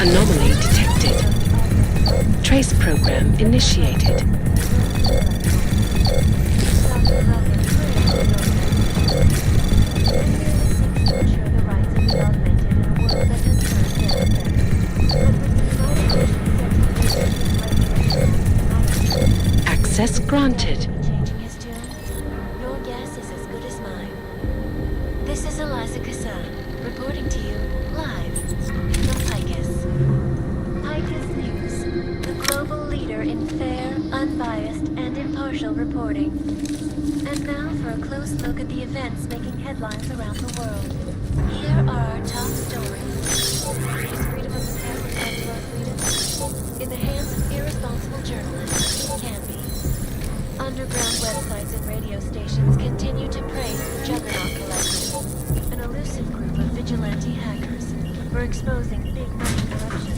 [SPEAKER 16] Anomaly detected. Trace program initiated. Access granted.
[SPEAKER 6] Your guess is as good as mine. This is Eliza Kassan, reporting to you live from Picus. Picus News, the global leader in fair, unbiased, and impartial reporting. And now for a close look at the events making headlines around the world. Here are our top stories. Is freedom of the press and your freedom? In the hands of irresponsible journalists, it can be. Underground websites and radio stations continue to praise the Juggernaut Collective, an elusive group of vigilante hackers for exposing big money corruption.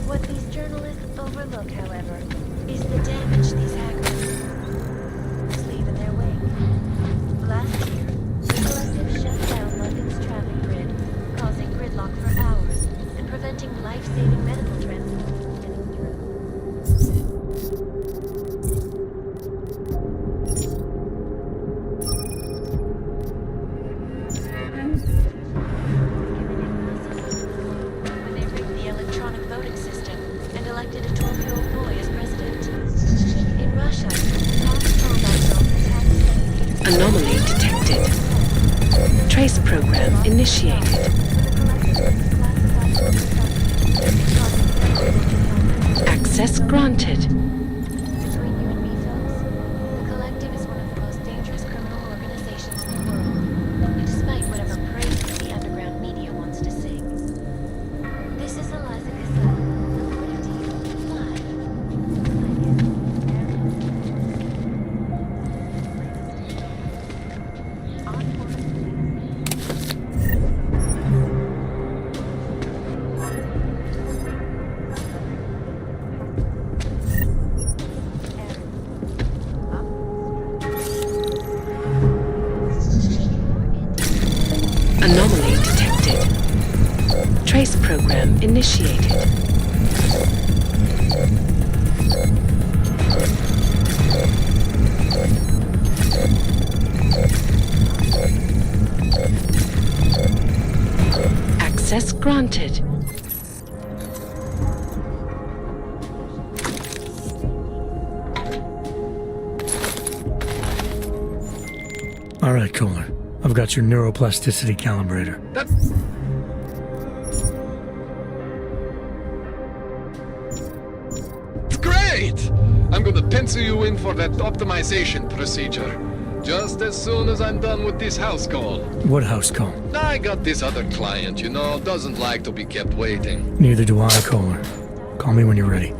[SPEAKER 6] What these journalists overlook, however, is the damage these hackers leave in their wake. Last year, the collective shut down London's traffic grid, causing gridlock for hours and preventing life-saving medical transport from getting through. When they rigged the electronic voting system and elected a 12-year-old boy as president. In Russia, mass combat drones attacked
[SPEAKER 16] Anomaly detected. Trace program initiated. Access granted.
[SPEAKER 6] Between you and me, folks, the Collective is one of the most dangerous criminal organizations in the world, despite whatever praise the underground media wants to sing. This is Eliza Kassan, reporting to you live.
[SPEAKER 16] Anomaly detected. Trace program initiated. Access granted.
[SPEAKER 1] All right, Kohler. I've got your neuroplasticity calibrator.
[SPEAKER 2] That's great! I'm gonna pencil you in for that optimization procedure. Just as soon as I'm done with this house call.
[SPEAKER 1] What house call?
[SPEAKER 2] I got this other client, doesn't like to be kept waiting.
[SPEAKER 1] Neither do I, Kohler. Call me when you're ready.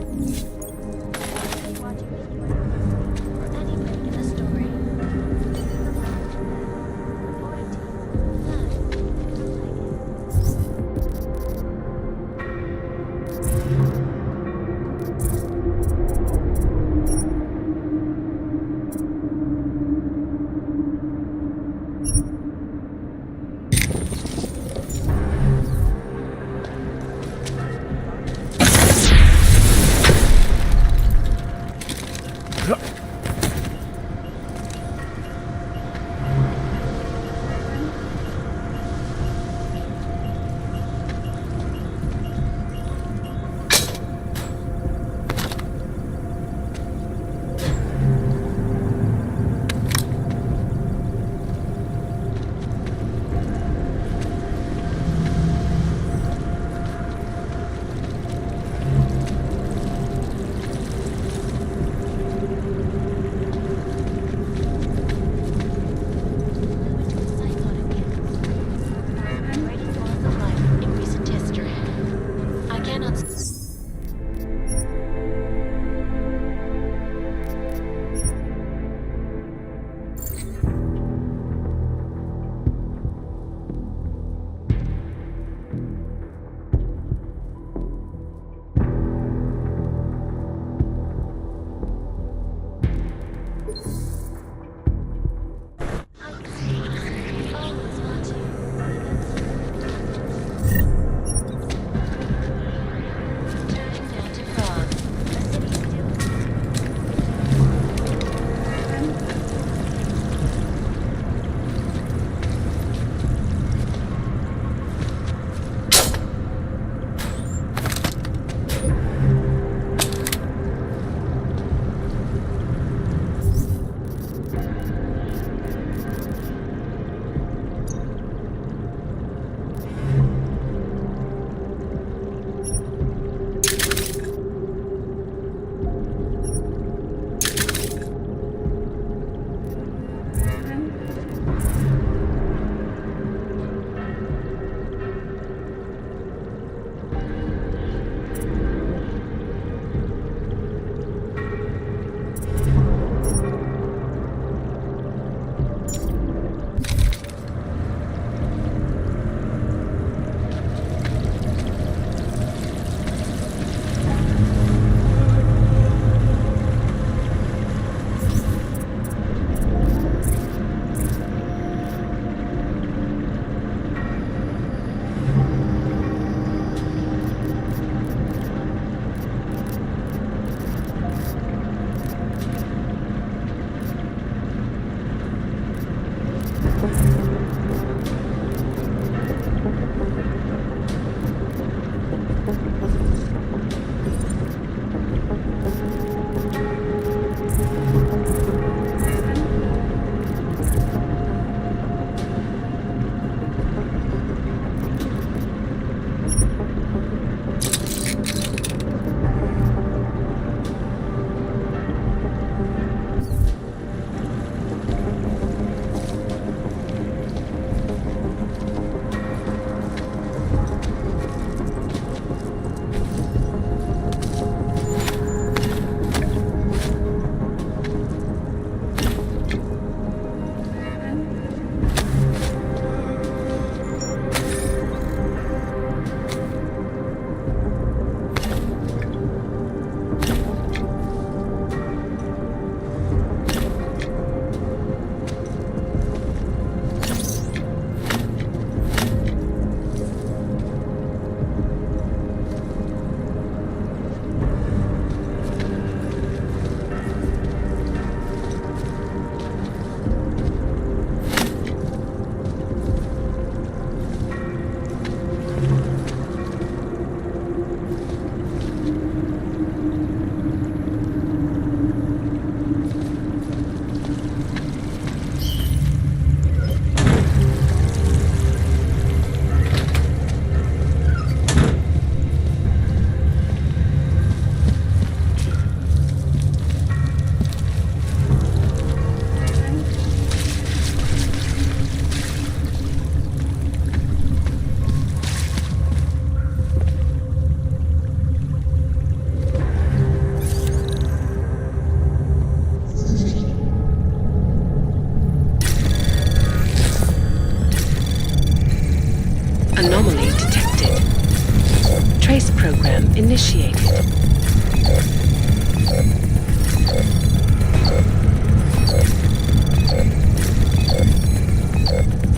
[SPEAKER 16] initiated.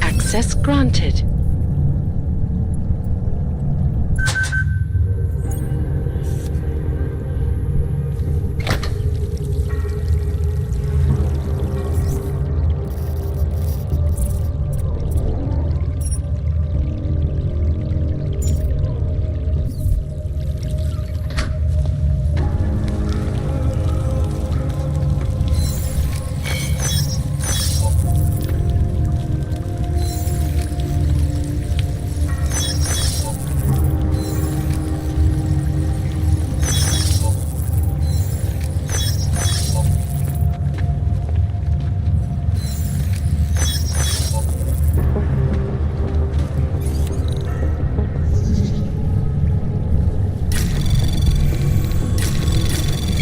[SPEAKER 16] Access granted.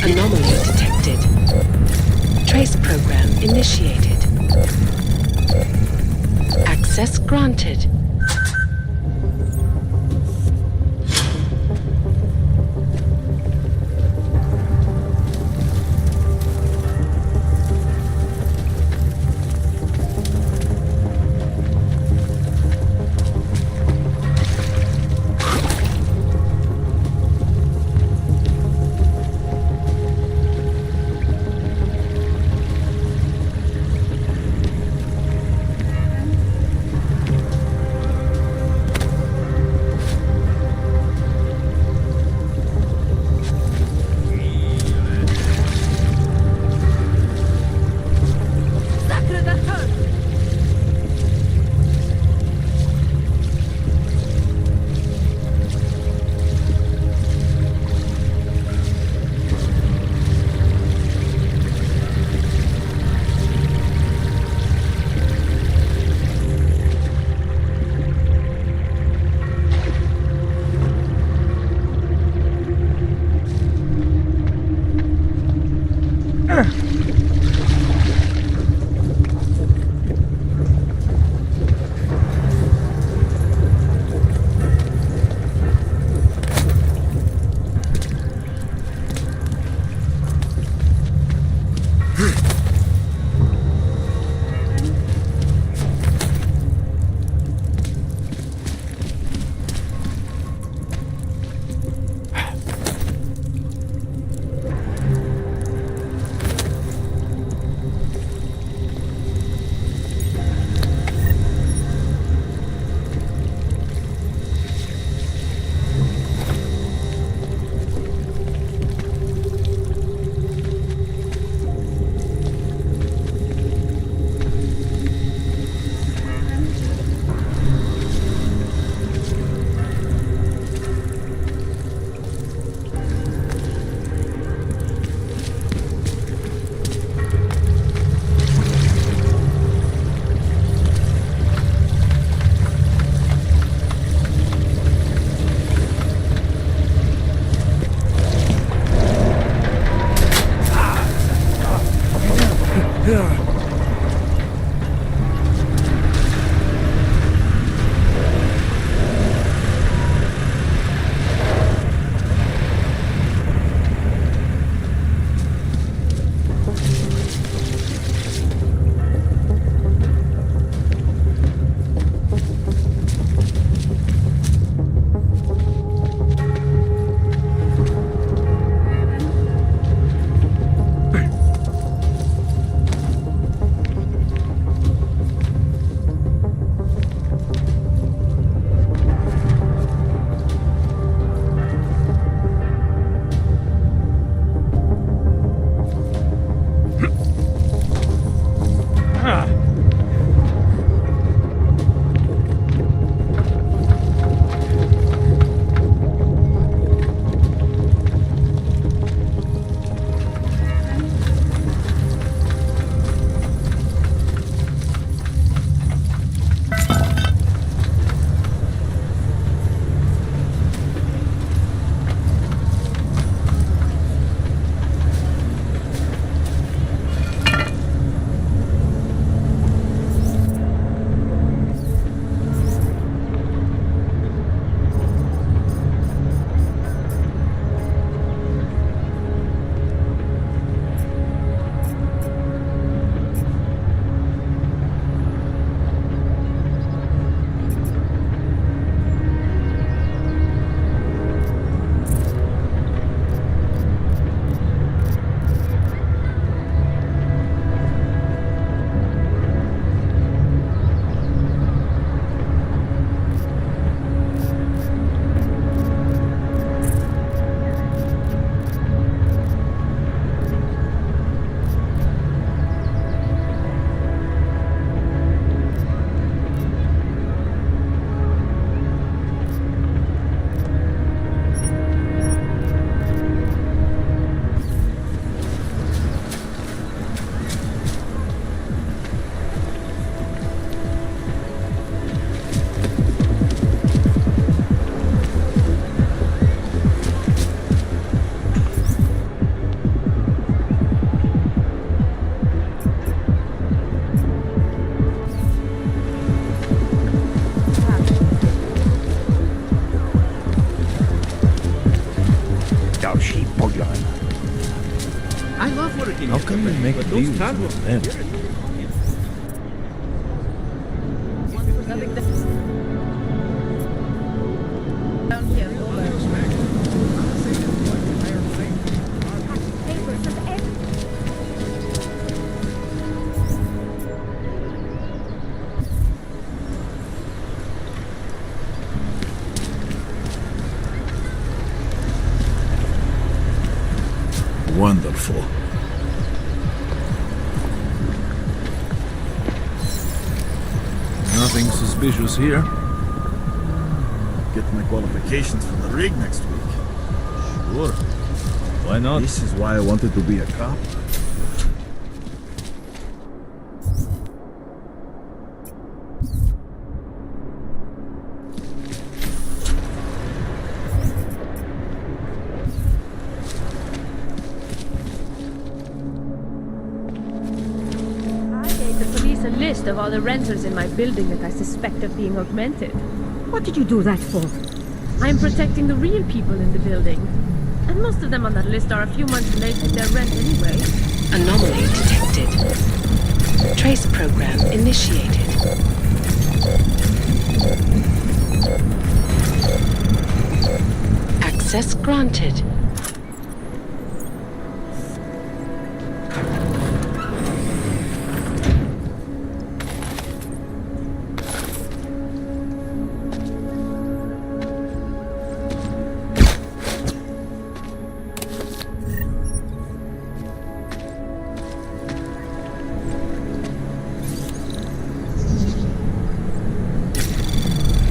[SPEAKER 16] Anomaly detected. Trace program initiated. Access granted.
[SPEAKER 24] make
[SPEAKER 10] But
[SPEAKER 24] deals
[SPEAKER 10] those tunnels,
[SPEAKER 24] with them.
[SPEAKER 3] Wonderful. Nothing suspicious here. Get my qualifications for the rig next week. Sure. Why not? This is why I wanted to be a cop.
[SPEAKER 7] A list of all the renters in my building that I suspect of being augmented.
[SPEAKER 9] What did you do that for?
[SPEAKER 7] I'm protecting the real people in the building. And most of them on that list are a few months late with their rent anyway.
[SPEAKER 16] Anomaly detected. Trace program initiated. Access granted.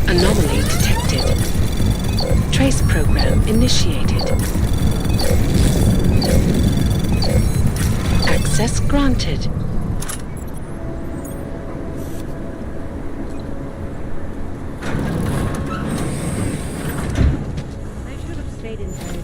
[SPEAKER 16] Anomaly detected. Trace program initiated. Access granted.
[SPEAKER 7] I should have stayed in bed.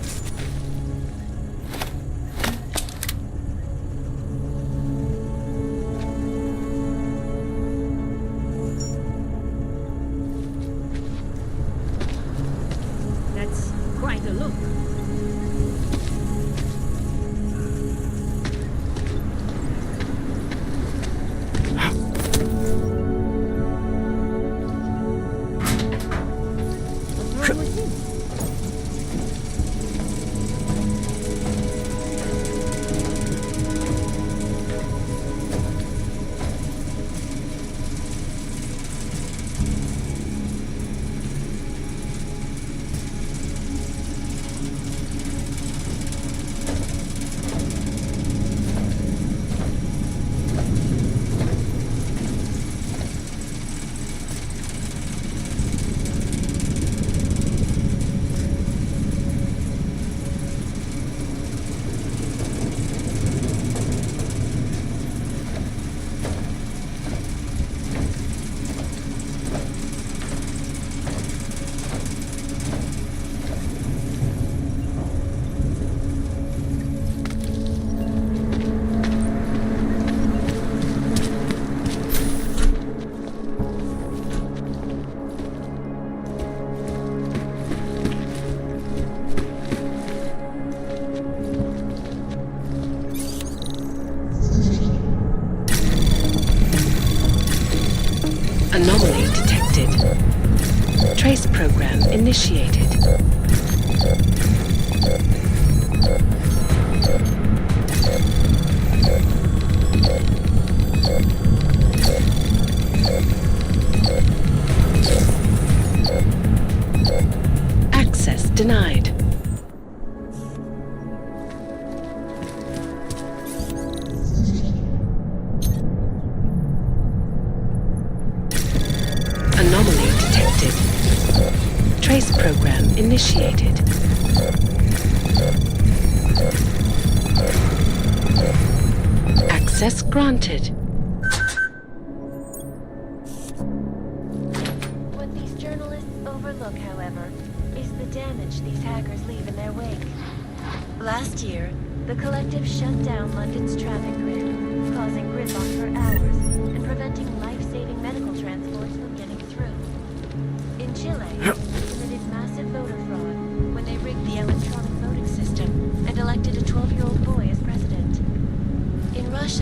[SPEAKER 7] That's quite a look. What's wrong with him?
[SPEAKER 16] Anomaly detected. Trace program initiated. Access denied. Anomaly detected. Trace program initiated. Access granted.
[SPEAKER 6] What these journalists overlook, however, is the damage these hackers leave in their wake. Last year, the collective shut down London's traffic grid, causing gridlock for hours and preventing life-saving medical transports from getting through. In Chile, they committed massive voter fraud when they rigged the electronic voting system and elected a 12-year-old boy as president. In Russia,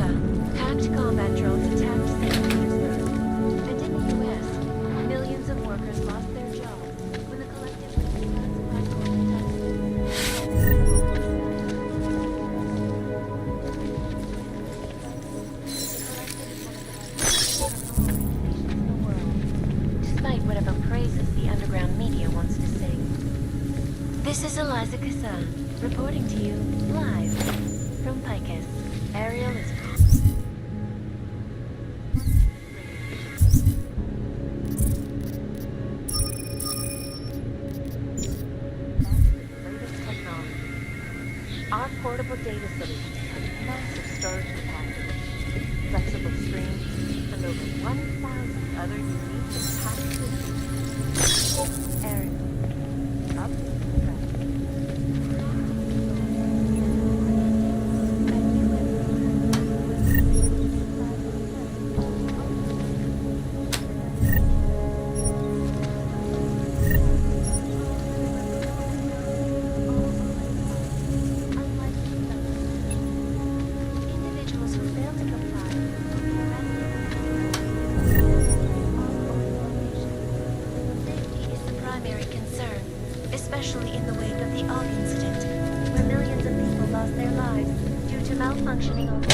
[SPEAKER 6] This is Eliza Kassan, reporting to you live from Picus. Ariel is... latest technology. Our portable data solutions have massive storage capacity, flexible screens, and over 1,000 other unique and patented features. Ariel, up to the individuals who fail to comply will be arrested. Safety is the primary concern, especially in the wake of the Og incident, where millions of people lost their lives due to malfunctioning organs.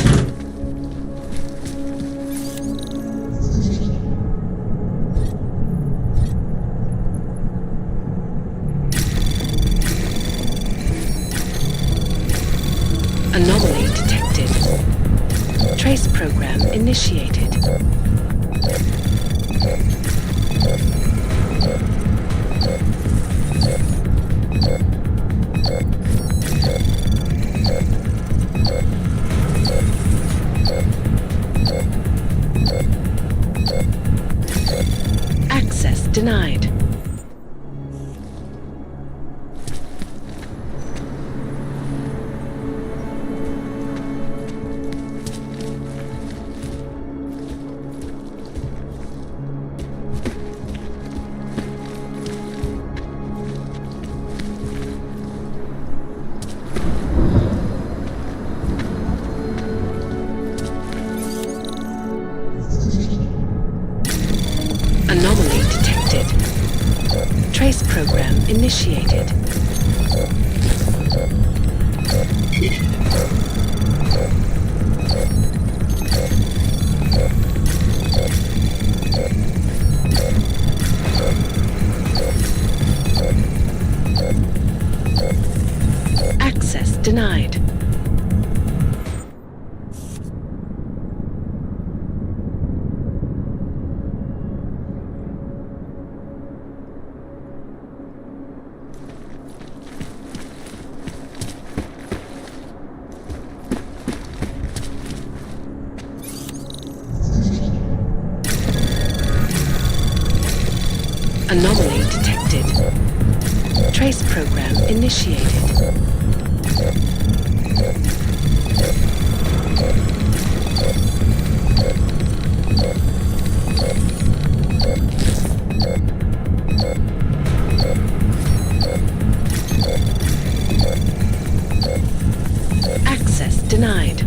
[SPEAKER 16] Anomaly detected. Trace program initiated. Access denied. Anomaly detected. Trace program initiated. Access denied. Anomaly detected. Trace program initiated. Access denied.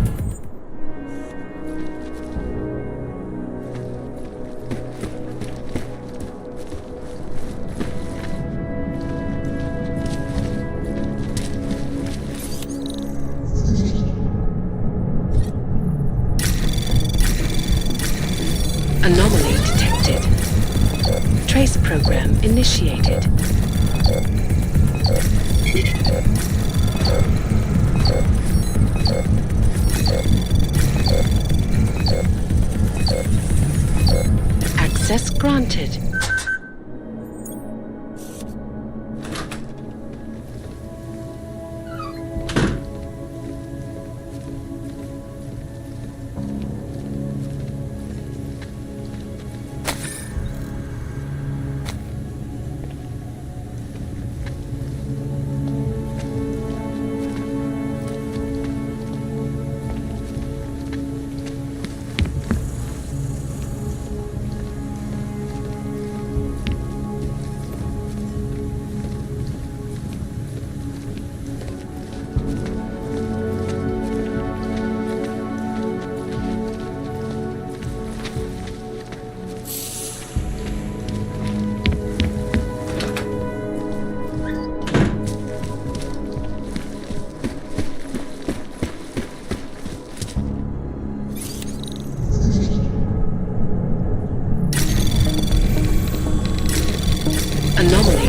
[SPEAKER 16] Anomaly detected. Trace program initiated. Access granted. Anomaly.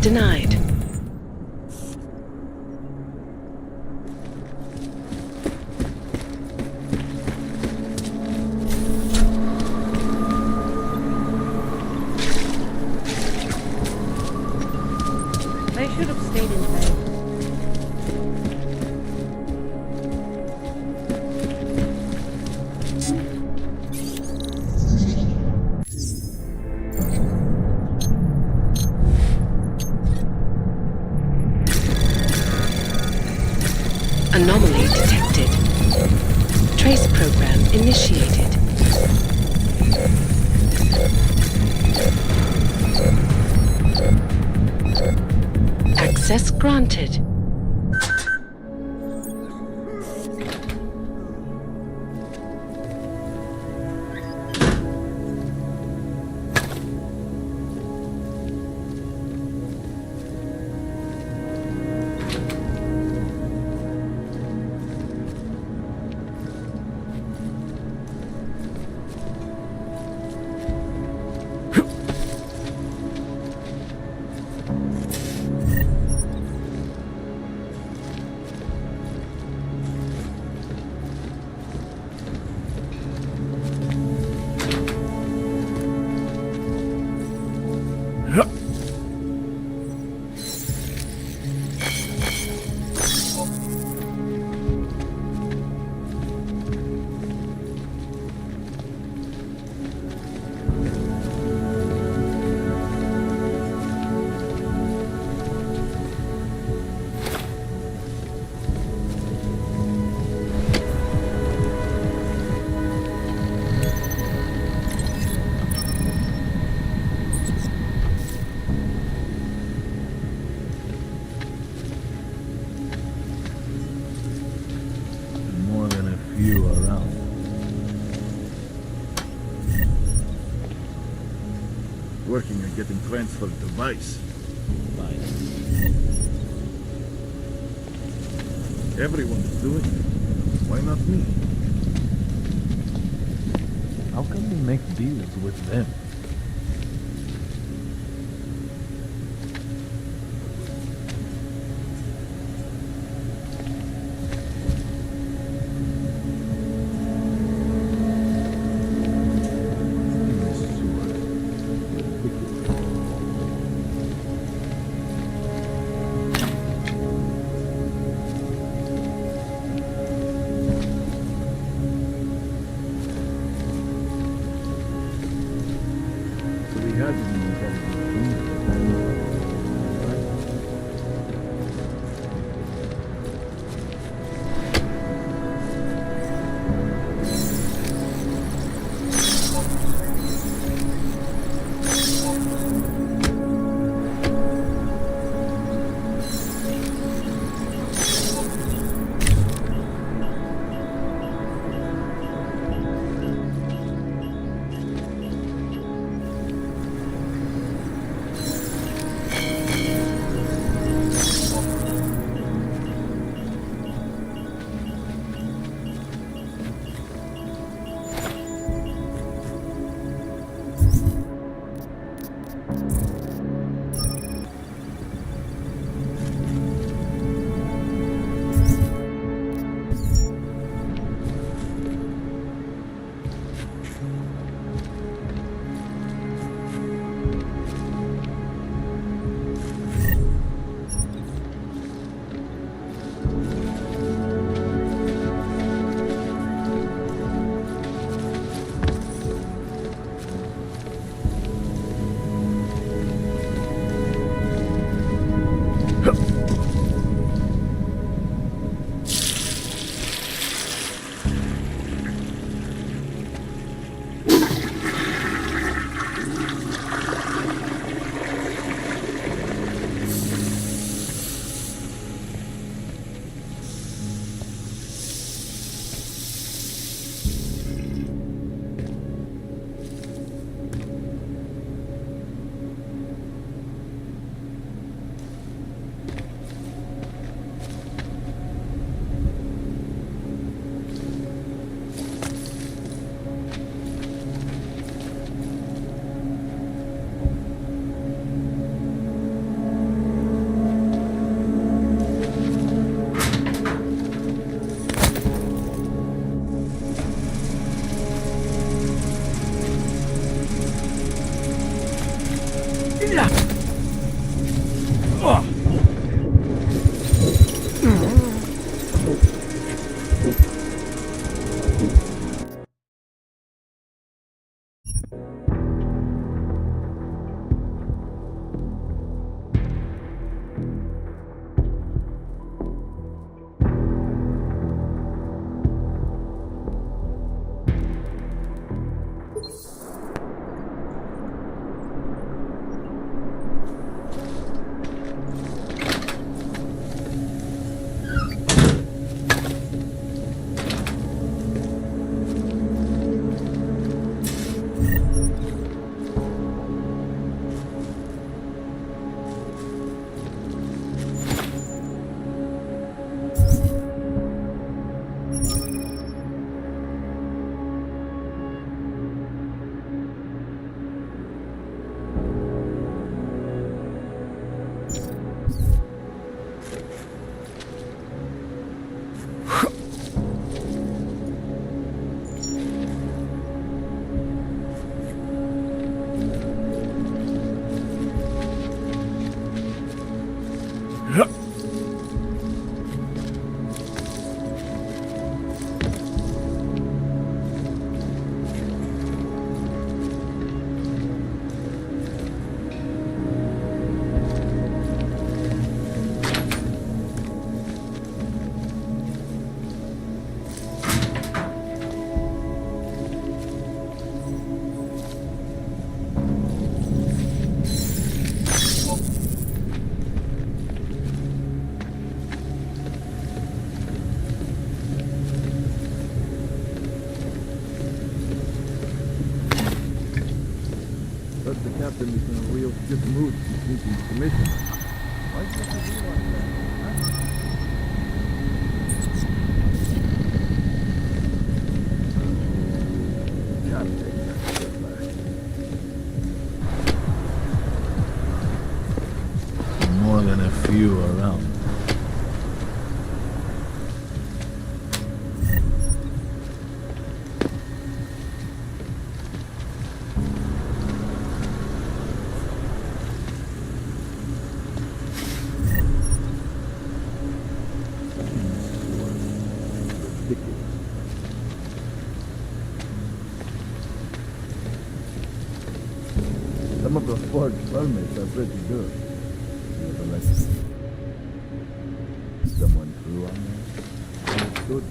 [SPEAKER 16] denied.
[SPEAKER 9] They should have stayed in bed.
[SPEAKER 16] Anomaly detected. Trace program initiated. Access granted.
[SPEAKER 3] More than a few around. Working on getting transferred to Vice. Everyone is doing it. Why not me? How can we make deals with them? But the captain is in a real stiff mood since meeting the commission. Why can't you be like that? Can't take that step back. More than a few around. Some of the forged permits are pretty good. Nevertheless, someone threw on there. It's good.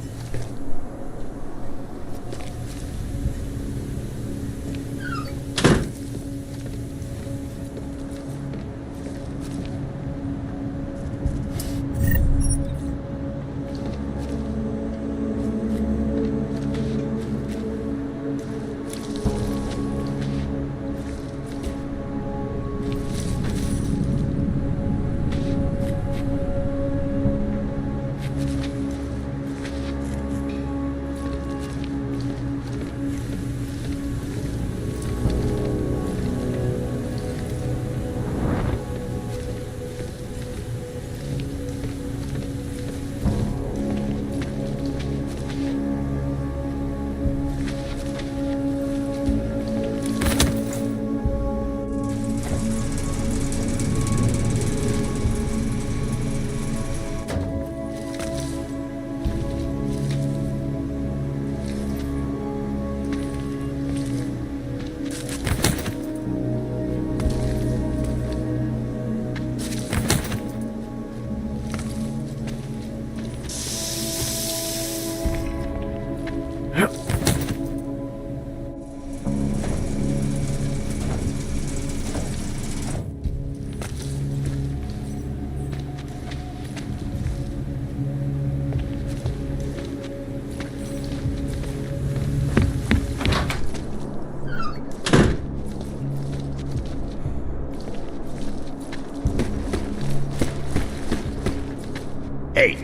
[SPEAKER 14] Hey,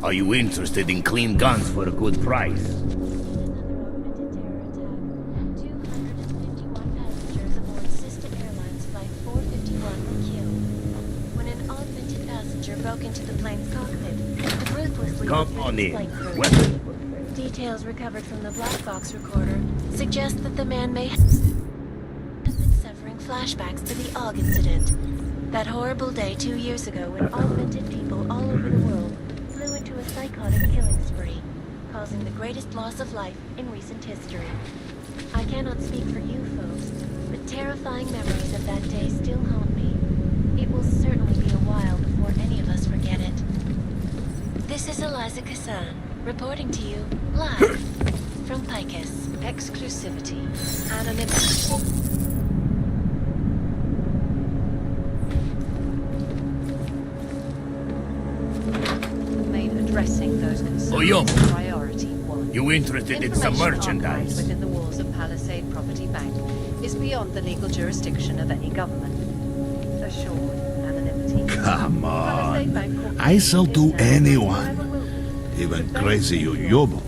[SPEAKER 14] are you interested in clean guns for a good price? Come on in. Weapon.
[SPEAKER 6] Details recovered from the black box recorder suggest that the man may have been suffering flashbacks to the Og incident. That horrible day 2 years ago when augmented people all over the world flew into a psychotic killing spree, causing the greatest loss of life in recent history. I cannot speak for you folks, but terrifying memories of that day still haunt me. It will certainly be a while before any of us forget it. This is Eliza Kassan, reporting to you live from Picus. Exclusivity. Anonymity.
[SPEAKER 17] Addressing those concerns
[SPEAKER 14] Oyomo,
[SPEAKER 17] priority one.
[SPEAKER 14] you interested in some
[SPEAKER 17] Information archived
[SPEAKER 14] merchandise?
[SPEAKER 17] within the walls of Palisade Property Bank is beyond the legal jurisdiction of any government. Assured anonymity.
[SPEAKER 11] Come
[SPEAKER 17] Palisade Bank
[SPEAKER 11] on.
[SPEAKER 17] Corporation
[SPEAKER 11] I sell to
[SPEAKER 17] is now
[SPEAKER 11] anyone.
[SPEAKER 17] forever will be.
[SPEAKER 11] Even crazy Oyomo.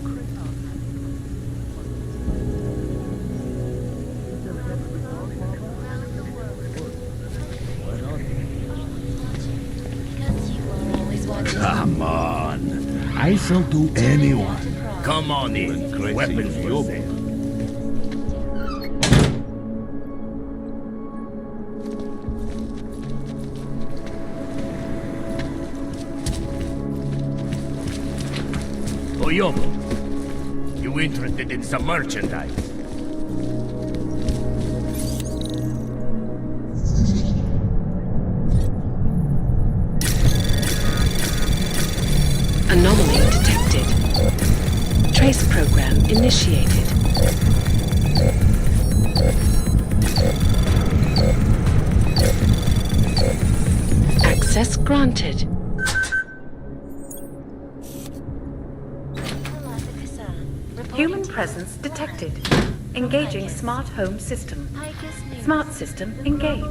[SPEAKER 11] Come on. I sell to anyone.
[SPEAKER 14] Come on in.
[SPEAKER 11] Crazy
[SPEAKER 14] Weapons for
[SPEAKER 11] Oyomo.
[SPEAKER 14] sale. Oyomo, you interested in some merchandise?
[SPEAKER 16] Anomaly detected. Trace program initiated. Access granted.
[SPEAKER 17] Human presence detected. Engaging smart home system. Smart system engaged.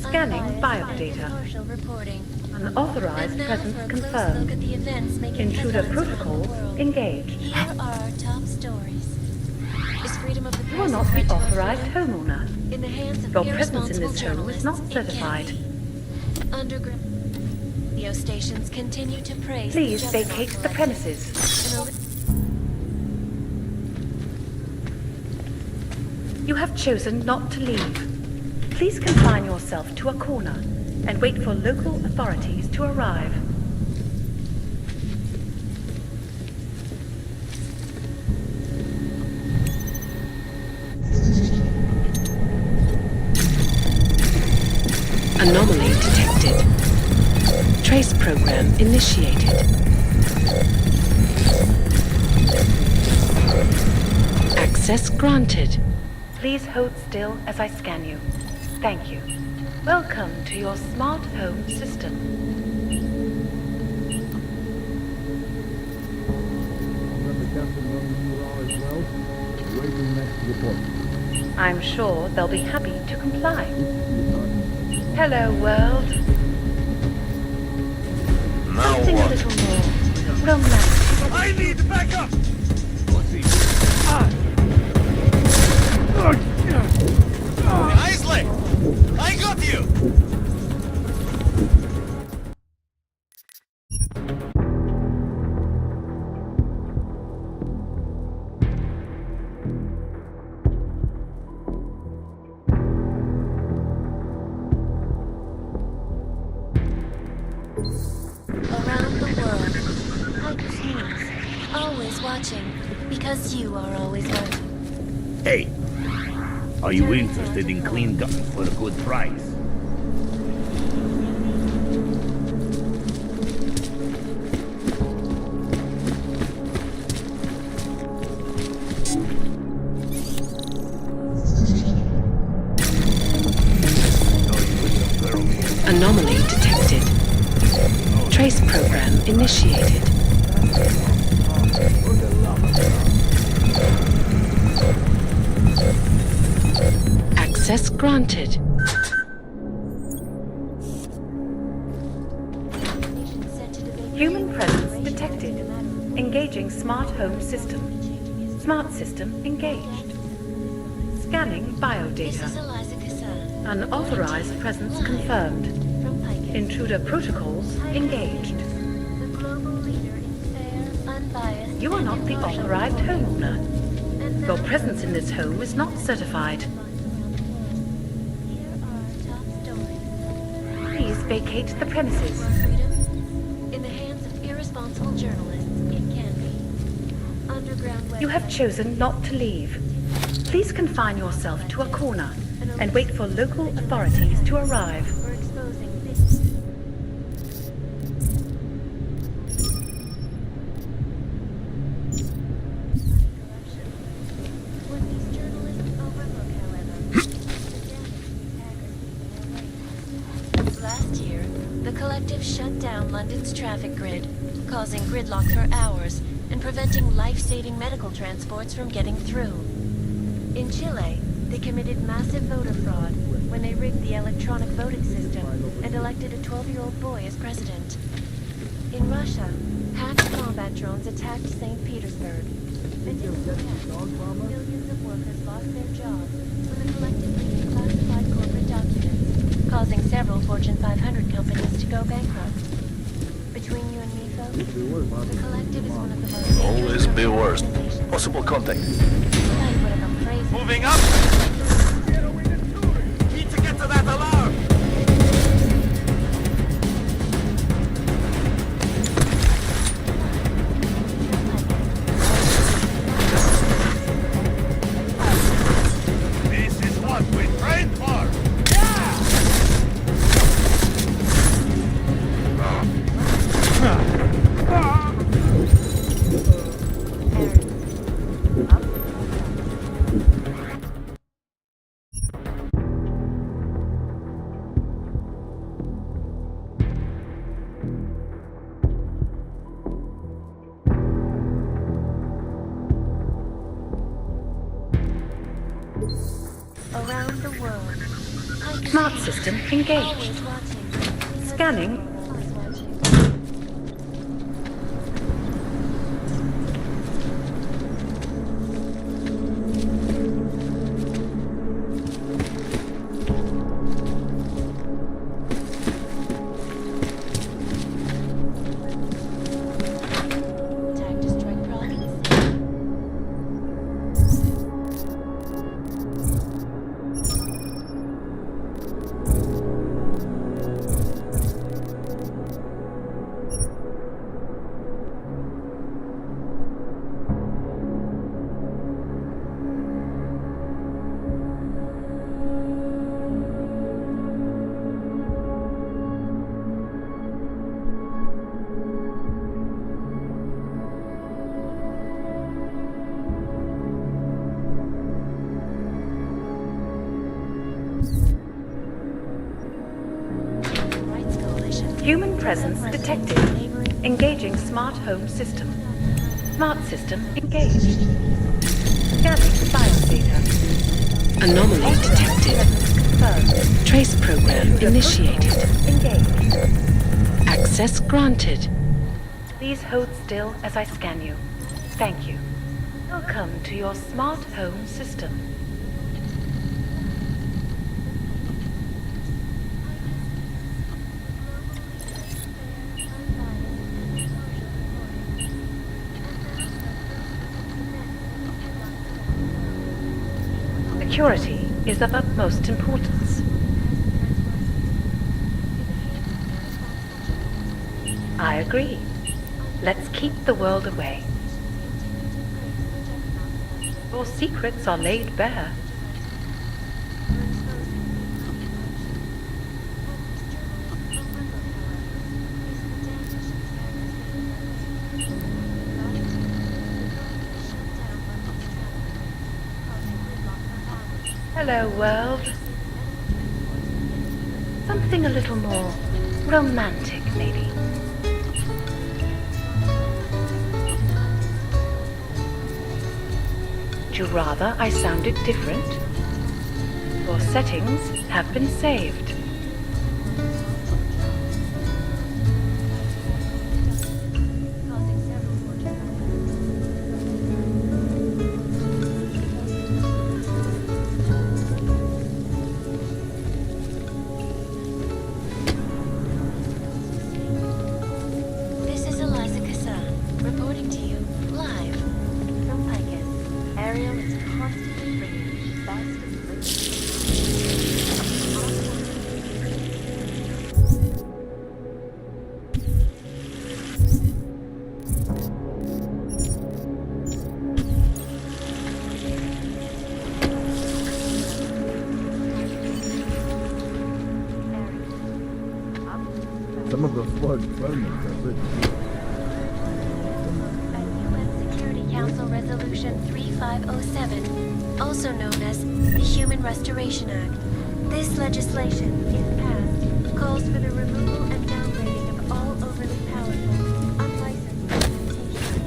[SPEAKER 17] Scanning biodata. Unauthorized presence confirmed. Intruder protocol engaged.
[SPEAKER 6] Here are top stories. Is freedom of the
[SPEAKER 17] You are
[SPEAKER 6] press
[SPEAKER 17] not the
[SPEAKER 6] granted
[SPEAKER 17] authorized
[SPEAKER 6] everywhere?
[SPEAKER 17] homeowner.
[SPEAKER 6] In the hands of
[SPEAKER 17] Your presence in
[SPEAKER 6] irresponsible
[SPEAKER 17] this home is
[SPEAKER 6] journalists,
[SPEAKER 17] not
[SPEAKER 6] it can
[SPEAKER 17] certified.
[SPEAKER 6] be. Underground radio stations continue to praise
[SPEAKER 17] Please
[SPEAKER 6] the Juggernaut
[SPEAKER 17] vacate the
[SPEAKER 6] Collective.
[SPEAKER 17] premises. You have chosen not to leave. Please confine yourself to a corner and wait for local authorities to arrive.
[SPEAKER 16] Anomaly detected. Trace program initiated. Access granted.
[SPEAKER 17] Please hold still as I scan you. Thank you. Welcome to your smart home system. I'm sure they'll be happy to comply. Hello, world.
[SPEAKER 14] Now
[SPEAKER 17] Something a
[SPEAKER 14] what?
[SPEAKER 17] little more romantic.
[SPEAKER 14] I need backup!
[SPEAKER 18] Isley! I got you!
[SPEAKER 6] Around the world, Picus News, always watching, because you are always watching.
[SPEAKER 14] Hey, are you interested in clean guns for a good price?
[SPEAKER 16] Anomaly detected. Trace program initiated. Access granted.
[SPEAKER 17] Human presence detected. Engaging smart home system. Smart system engaged. Scanning biodata. Unauthorized presence confirmed. Intruder protocols engaged. You are not the authorized homeowner. Your presence in this home is not certified. Please vacate the premises.
[SPEAKER 6] In the hands of irresponsible journalists, it can be. Underground
[SPEAKER 17] You have chosen not to leave. Please confine yourself to a corner and wait for local authorities to arrive.
[SPEAKER 6] For exposing this. What these journalists overlook, however, last year, the collective shut down London's traffic grid, causing gridlock for hours and preventing life-saving medical transports from getting through. In Chile, they committed massive voter fraud when they rigged the electronic voting system and elected a 12-year-old boy as president. In Russia, hacked combat drones attacked St. Petersburg. And in the US, millions of workers lost their jobs when the collective leaked classified corporate documents, causing several Fortune 500 companies to go bankrupt. Between you and me, folks, the collective is one of the most
[SPEAKER 14] Always be worst. Possible contact.
[SPEAKER 18] Moving up! Need to get to that alarm! This is what we trained for!
[SPEAKER 6] Around the world.
[SPEAKER 17] Smart system engaged.
[SPEAKER 6] Always watching.
[SPEAKER 17] Scanning.
[SPEAKER 6] Attack to strike progress.
[SPEAKER 17] Human presence detected. Engaging smart home system. Smart system engaged. Scanning file data.
[SPEAKER 16] Anomaly detected.
[SPEAKER 17] Confirmed.
[SPEAKER 16] Trace program initiated.
[SPEAKER 17] Engaged.
[SPEAKER 16] Access granted.
[SPEAKER 17] Please hold still as I scan you. Thank you. Welcome to your smart home system. Security is of utmost importance. I agree. Let's keep the world away. Your secrets are laid bare. Hello, world. Something a little more romantic, maybe. Would you rather I sounded different? Your settings have been saved.
[SPEAKER 3] some of those forged permits are pretty good.
[SPEAKER 6] UN Security Council Resolution 3507, also known as the Human Restoration Act. This legislation, if passed, calls for the removal and downgrading of all overly powerful, unlicensed implementations.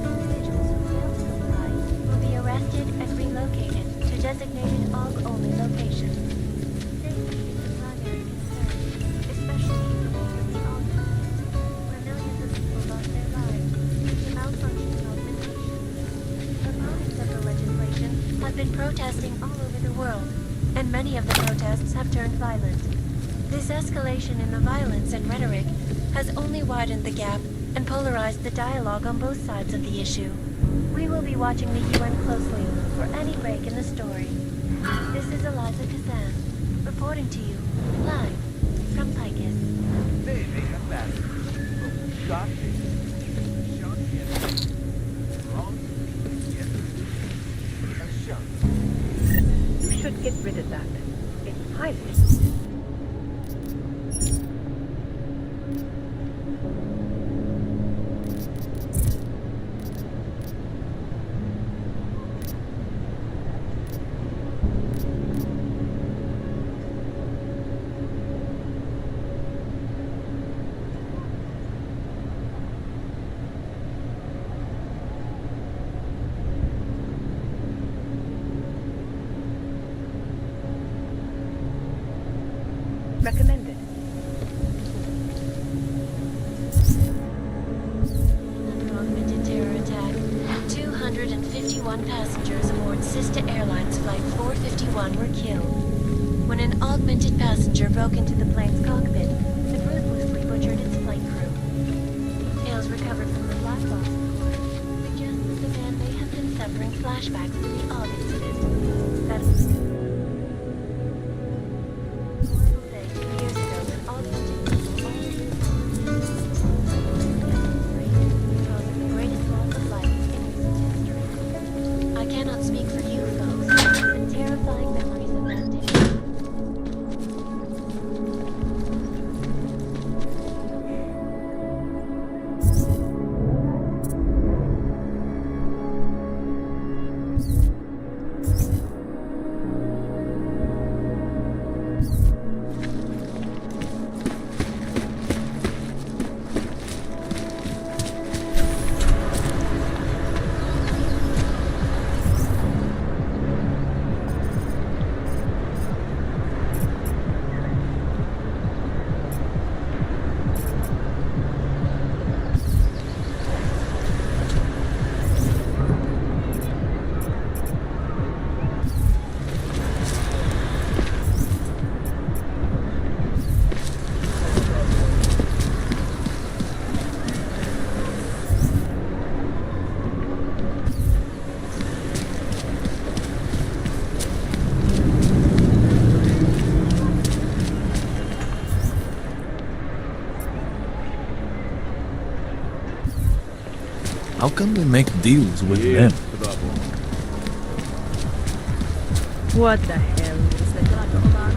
[SPEAKER 6] Individuals who fail to comply will be arrested and relocated to designated AUG-only locations. Safety is the primary concern, especially in the wake of the AUG incident, where millions of people lost their lives due to malfunctioning augmentation. Opponents of the legislation have been protesting all over the world, and many of the protests have turned violent. This escalation in the violence and rhetoric has only widened the gap and polarized the dialogue on both sides of the issue. We will be watching the UN closely for any break in the story. This is Eliza Kazan, reporting to you, live from Picus.
[SPEAKER 5] Maybe a bad. Shot it. Shot it. Wrong. Yes. A shot.
[SPEAKER 17] You should get rid of that. It's highly. Recommended.
[SPEAKER 6] Another augmented terror attack. 251 passengers aboard Sister Airlines Flight 451 were killed when an augmented passenger broke into the plane's cockpit and ruthlessly butchered its flight crew. Details recovered from the black box report suggest that the man may have been suffering flashbacks to the AUG incident. That is I cannot speak for you folks, but terrifying memories of that day.
[SPEAKER 3] How can we make deals with them?
[SPEAKER 9] What the hell is the god of our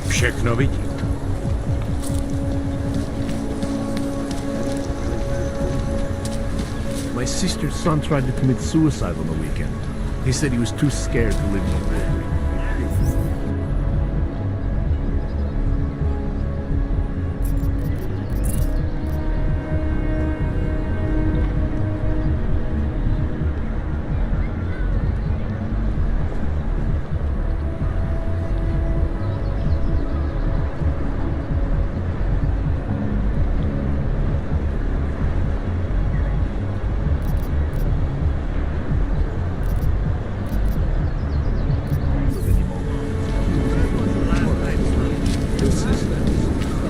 [SPEAKER 14] Všechno vidím.
[SPEAKER 3] My sister's son tried to commit suicide on the weekend. He said he was too scared to live no more.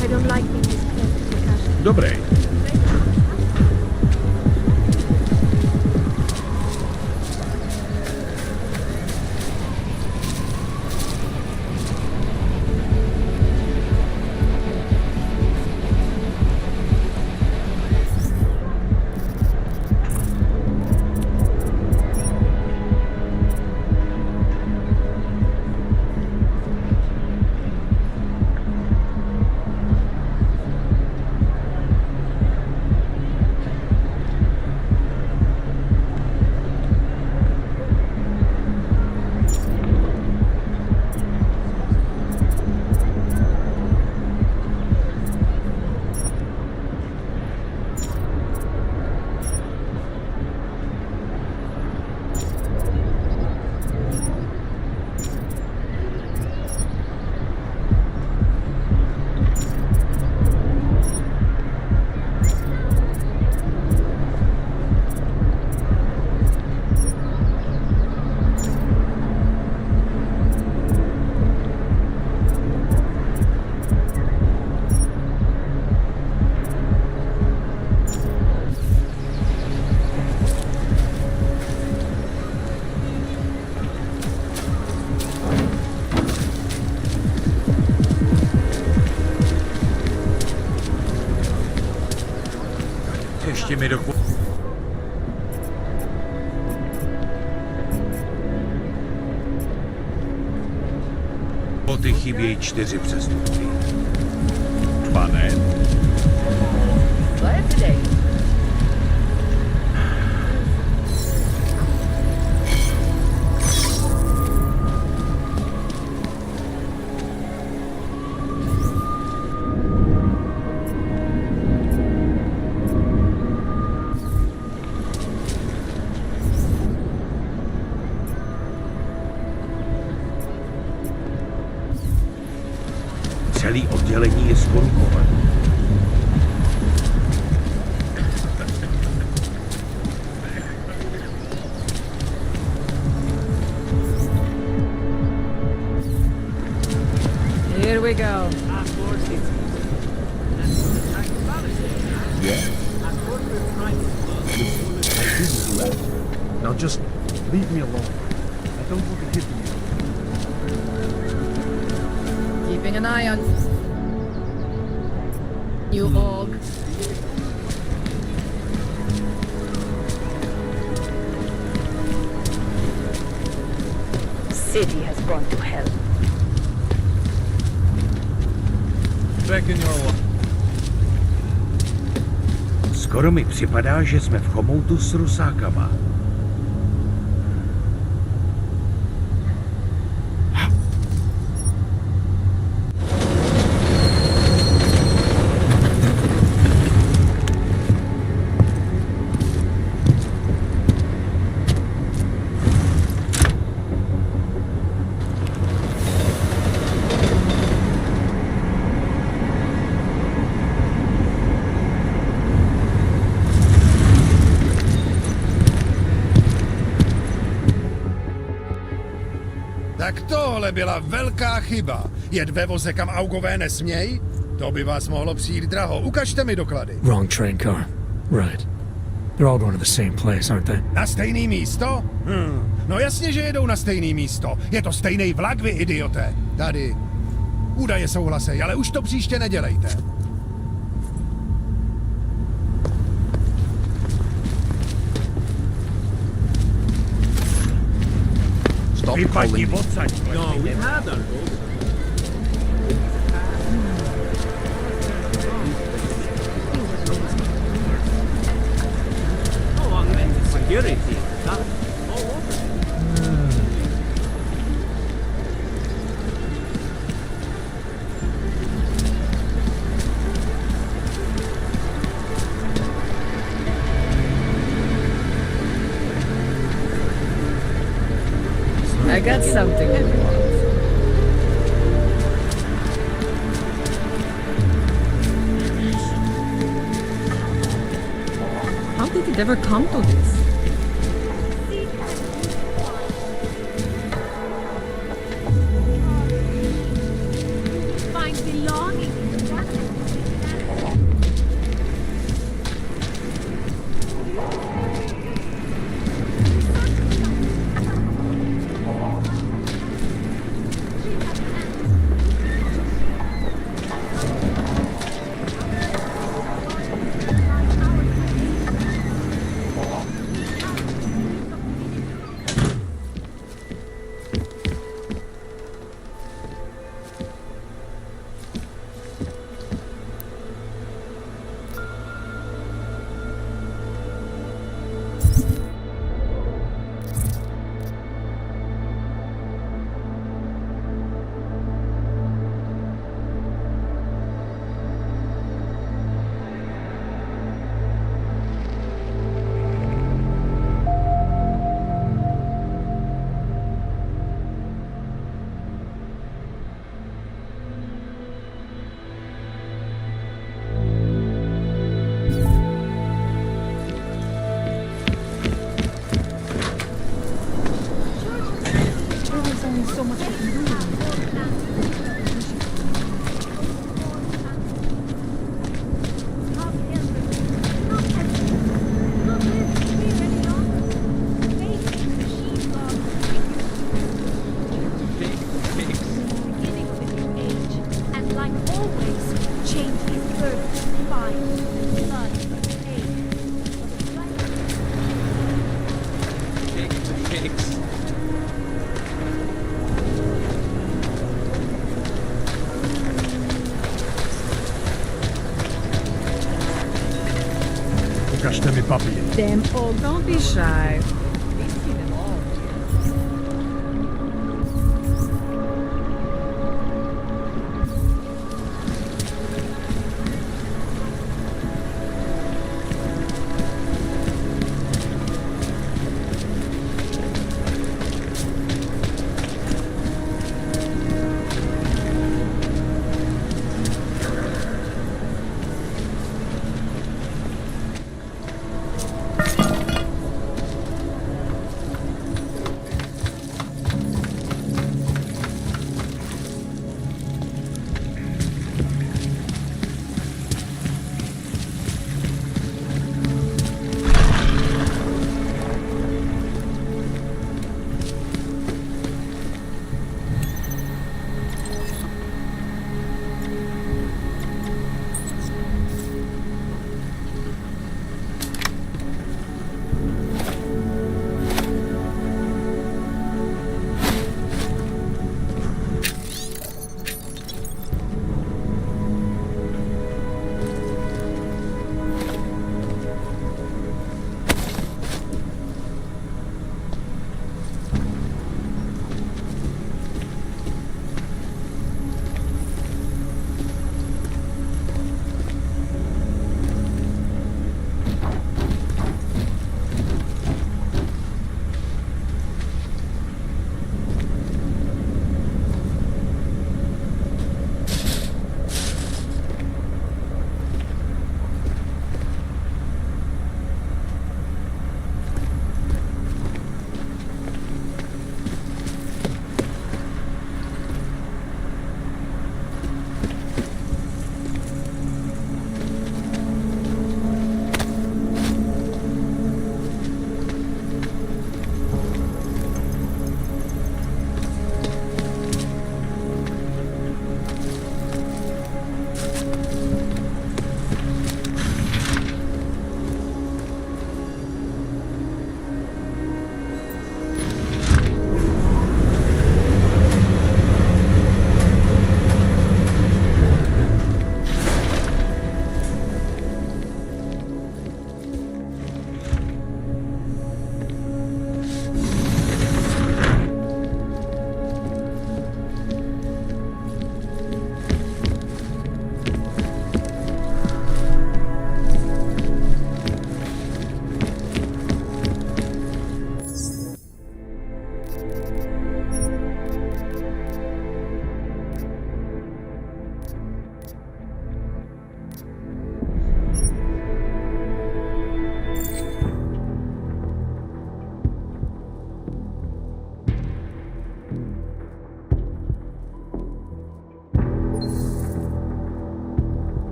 [SPEAKER 7] I don't like being this close to the cash.
[SPEAKER 14] Dobrý. Ještě mi do... Poty chybějí 4 přestupky. Pane. Celé oddělení je skorumpované.
[SPEAKER 12] Here we go.
[SPEAKER 3] Yeah? Now just leave me alone. I don't want to hit you.
[SPEAKER 12] Keeping an eye on you, Og.
[SPEAKER 17] City has gone to hell.
[SPEAKER 3] Back in your life.
[SPEAKER 14] Skoro mi připadá, že jsme v chomoutu s Rusákama.
[SPEAKER 4] Tak tohle byla velká chyba. Jet ve voze, kam augové nesmějí? To by vás mohlo přijít draho. Ukažte mi doklady.
[SPEAKER 1] Wrong train car. Right. They're all going to the same place, aren't they?
[SPEAKER 4] Na stejný místo? No jasně, že jedou na stejný místo. Je to stejný vlak, vy idioté. Tady. Údaje souhlasej, ale už to příště nedělejte.
[SPEAKER 3] Stop
[SPEAKER 14] Vypadni
[SPEAKER 3] calling me.
[SPEAKER 14] odsaď.
[SPEAKER 10] No, we've had our goals. Oh, augmented security. That's all over.
[SPEAKER 12] I got something. How did it ever come to this?
[SPEAKER 7] Find belonging in the darkness.
[SPEAKER 9] So much we can do.
[SPEAKER 7] And like always, change is birth, fire, blood, pain.
[SPEAKER 4] Ukažte mi papír.
[SPEAKER 12] Them all, don't be shy.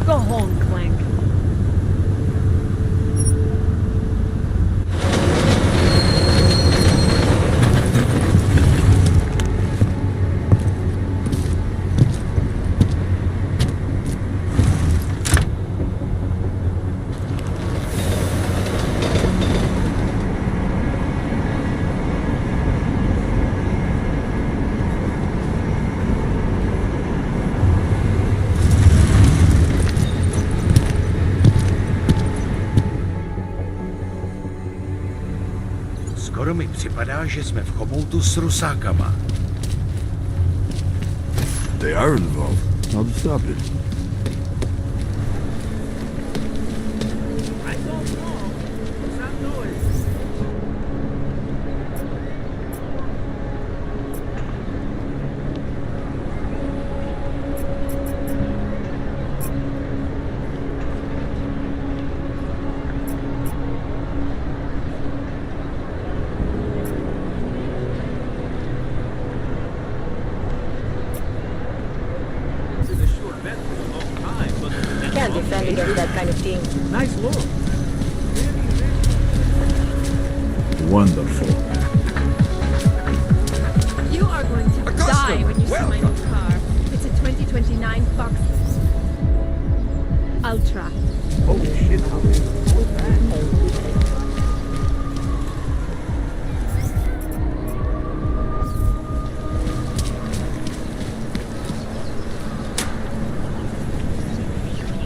[SPEAKER 9] Go home, Clank.
[SPEAKER 5] Skoro mi připadá, že jsme v chomoutu s rusákama.
[SPEAKER 3] They are involved. How to stop it?
[SPEAKER 21] I don't know. What's that noise?
[SPEAKER 8] Can't defend against that kind of thing.
[SPEAKER 21] Nice look.
[SPEAKER 3] Wonderful.
[SPEAKER 7] You are going to die when you see my new car. It's a 2029 Fox Ultra.
[SPEAKER 21] Holy shit, how big was that?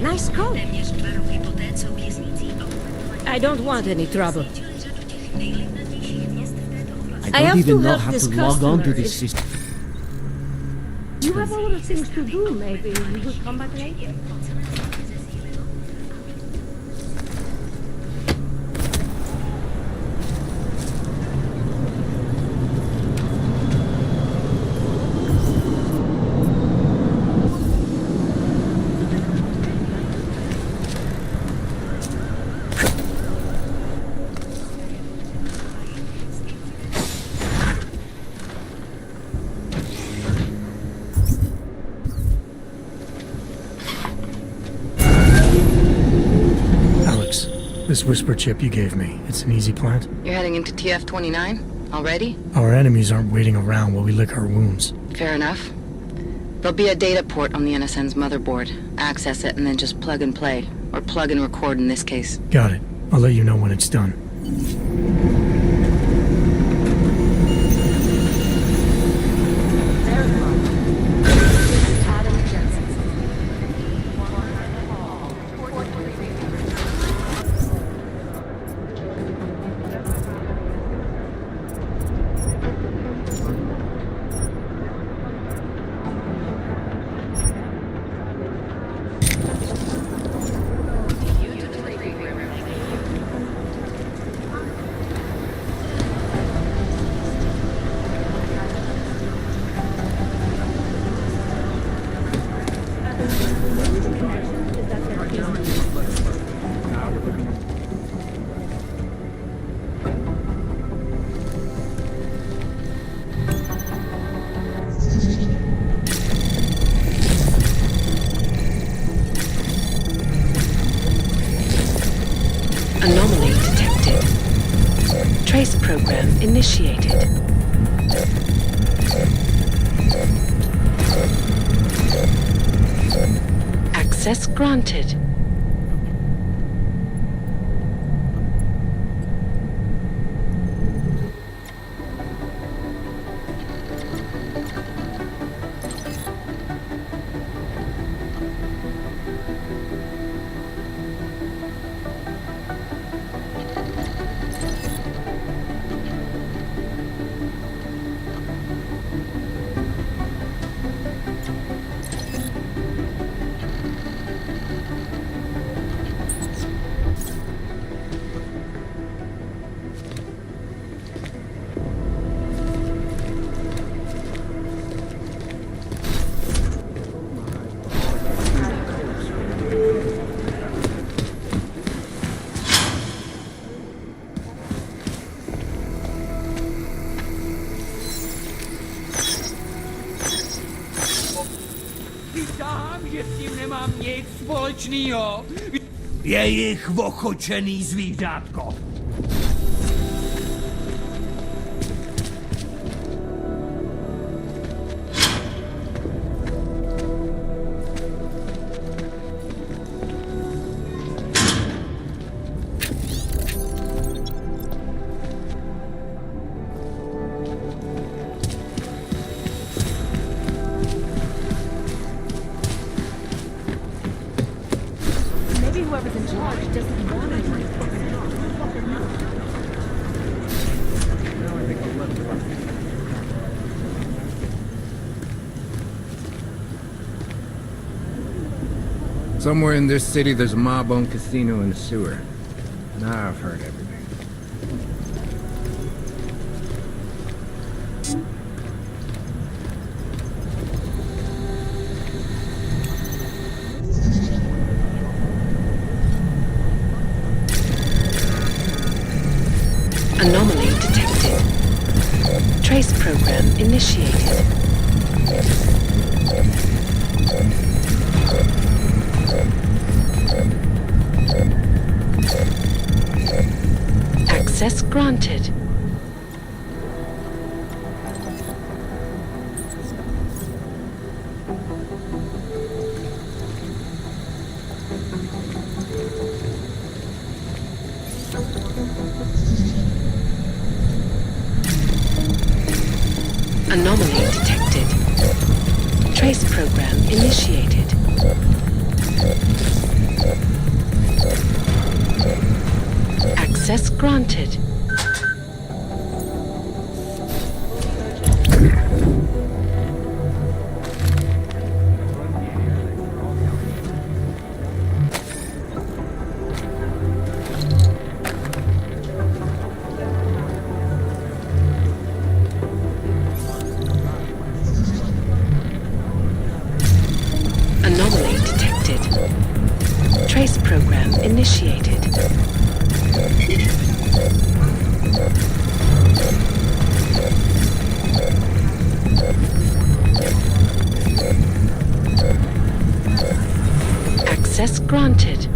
[SPEAKER 8] Nice coat.
[SPEAKER 12] I don't want any trouble.
[SPEAKER 22] I
[SPEAKER 12] have
[SPEAKER 22] don't even
[SPEAKER 12] to
[SPEAKER 22] know
[SPEAKER 12] help
[SPEAKER 22] how
[SPEAKER 12] this
[SPEAKER 22] to log on to
[SPEAKER 12] customer.
[SPEAKER 22] this system.
[SPEAKER 8] You have a lot of things to do, maybe. You will come back later.
[SPEAKER 1] Alex, this whisper chip you gave me, it's an easy plant?
[SPEAKER 13] You're heading into TF-29 already?
[SPEAKER 1] Our enemies aren't waiting around while we lick our wounds.
[SPEAKER 13] Fair enough. There'll be a data port on the NSN's motherboard. Access it and then just plug and play. Or plug and record in this case.
[SPEAKER 1] Got it. I'll let you know when it's done.
[SPEAKER 16] Anomaly detected. Trace program initiated. Access granted.
[SPEAKER 21] jejich společnýho? Jejich ochočený zvířátko.
[SPEAKER 7] Maybe whoever's in charge doesn't want it.
[SPEAKER 21] Somewhere in this city, there's a mob-owned casino in the sewer. Now I've heard everything.
[SPEAKER 16] Anomaly detected. Trace program initiated. Access granted. Anomaly detected. Trace program initiated. Access granted. Anomaly detected. Trace program initiated. Access granted.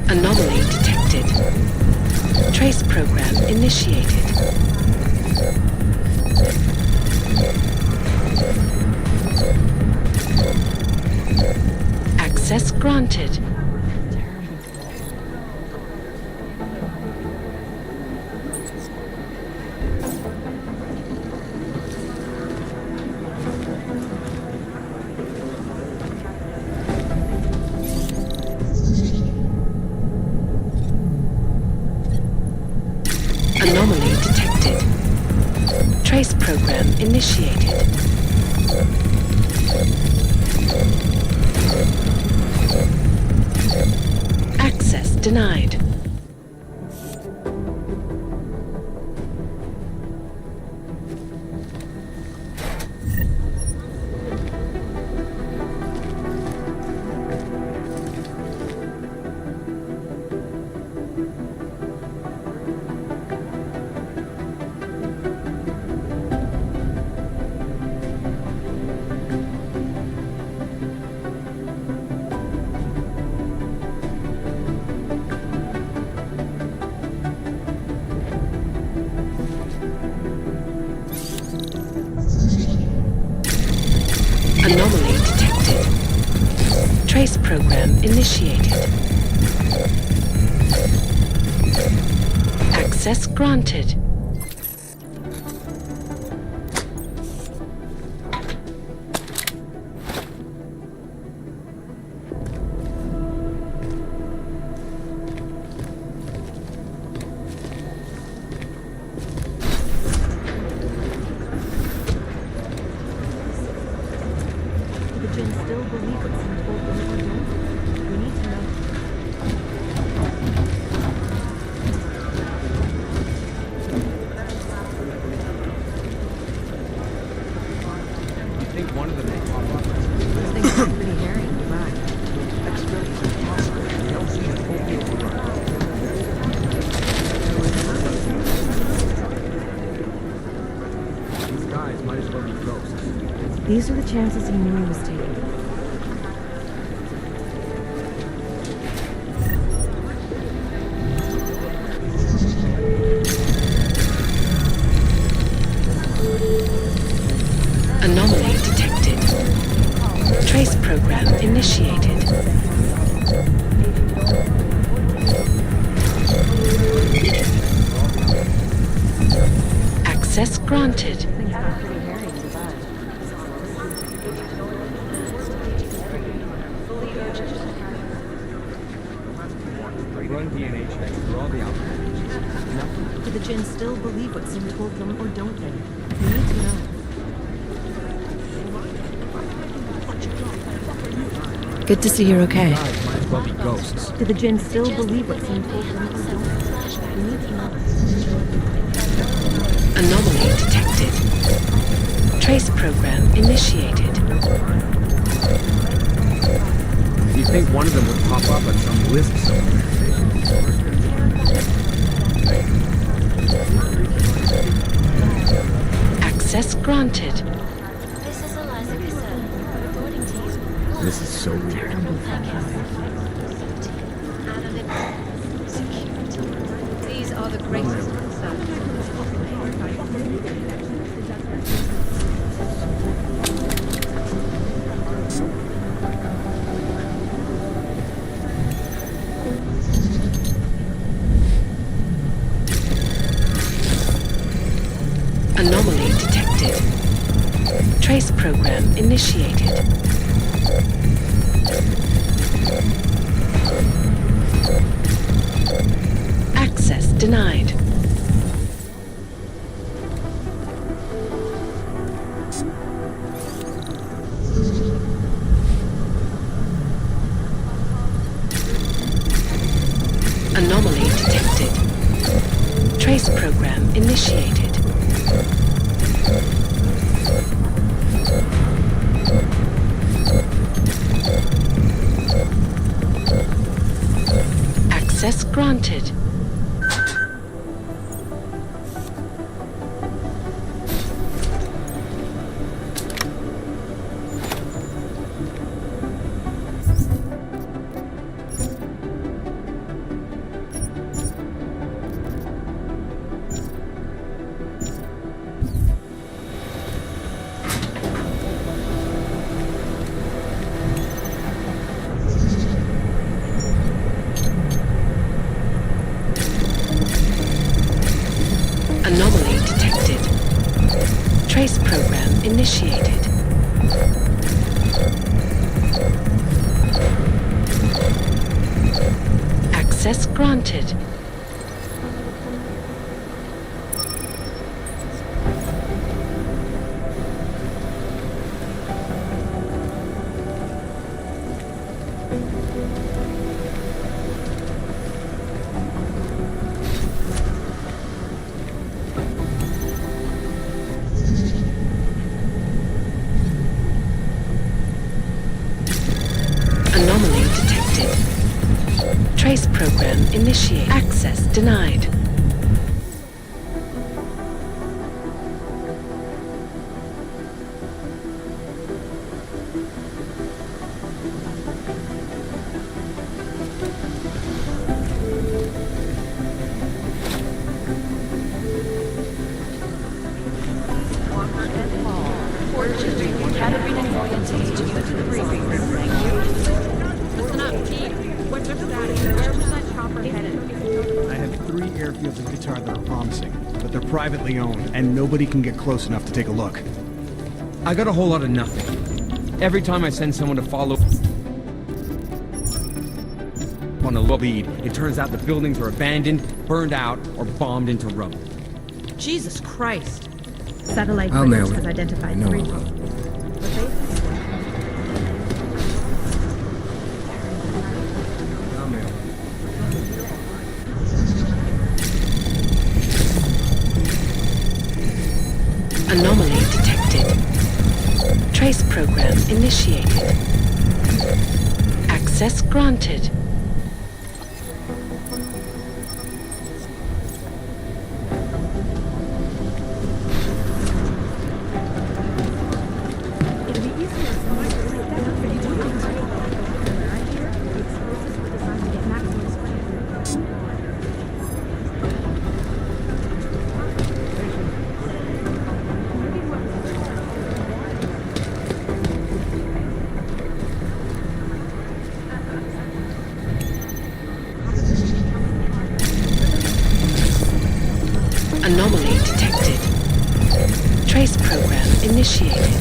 [SPEAKER 16] Anomaly detected. Trace program initiated. Access granted. Anomaly detected. Trace program initiated. Access denied. Anomaly detected. Trace program initiated. Access granted.
[SPEAKER 9] The Jinn still believe what's in told them or don't? We need to know.
[SPEAKER 5] You think one of them may pop up?
[SPEAKER 9] This thing's pretty hairy in Dubai.
[SPEAKER 5] Experience is possible. They'll see it won't be overrun. These guys might as well be ghosts.
[SPEAKER 9] These are the chances he knew he was taking.
[SPEAKER 16] Anomaly detected. Trace program initiated. Access granted.
[SPEAKER 9] Thing's got pretty hairy in Dubai.
[SPEAKER 5] Run DNA checks for all the outcomes. Nothing.
[SPEAKER 9] Do the Jinn still believe what Sim told them, or don't they? We need to know. Good to see you're okay.
[SPEAKER 5] Guys might as well be ghosts.
[SPEAKER 9] Do the Jinn still believe what Sim told them, or don't they? We need to know.
[SPEAKER 16] Anomaly detected. Trace program initiated.
[SPEAKER 5] You think one of them would pop up on some list somewhere?
[SPEAKER 16] Access granted.
[SPEAKER 6] This is Eliza Cassell, reporting to you.
[SPEAKER 5] This is so weird.
[SPEAKER 9] These are the greatest
[SPEAKER 16] Anomaly detected. Trace program initiated. Access denied. Anomaly detected. Trace program initiated. Access granted. Access granted. Anomaly detected. Trace program initiate. Access denied.
[SPEAKER 7] Listen up, Pete. What's up with that? Where was that chopper headed?
[SPEAKER 21] I have 3 airfields in Qatar that are promising, but they're privately owned, and nobody can get close enough to take a look.
[SPEAKER 15] I got a whole lot of nothing. Every time I send someone to follow on a lead, it turns out the buildings are abandoned, burned out, or bombed into rubble.
[SPEAKER 12] Jesus Christ.
[SPEAKER 19] Satellite
[SPEAKER 1] I'll
[SPEAKER 19] footage
[SPEAKER 1] nail it.
[SPEAKER 19] has identified
[SPEAKER 1] I know
[SPEAKER 19] 3.
[SPEAKER 1] I will. I'll nail it.
[SPEAKER 16] Anomaly detected. Trace program initiated. Access granted. Anomaly detected. Trace program initiated.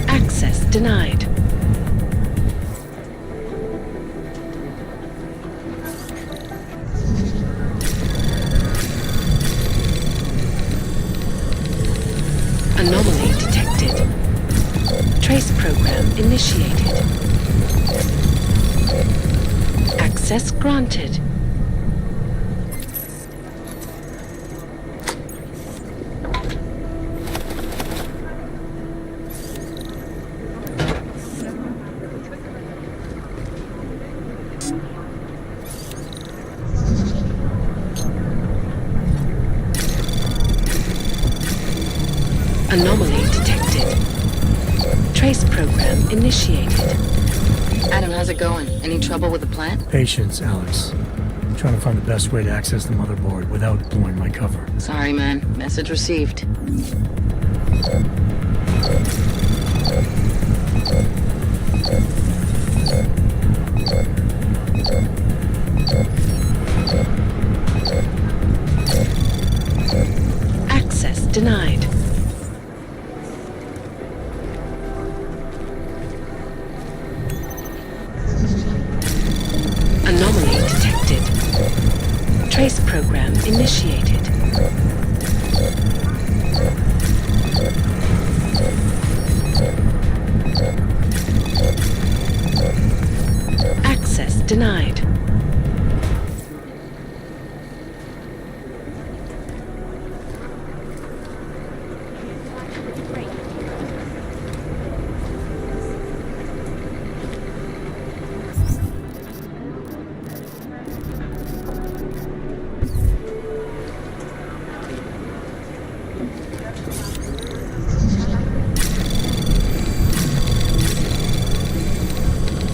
[SPEAKER 16] Access denied. Anomaly detected. Trace program initiated. Access granted. Anomaly detected. Trace program initiated.
[SPEAKER 13] Adam, how's it going? Any trouble with the plant?
[SPEAKER 1] Patience, Alex. I'm trying to find the best way to access the motherboard without blowing my cover.
[SPEAKER 13] Sorry, man. Message received.
[SPEAKER 16] Access denied. Anomaly detected. Trace program initiated. Access denied.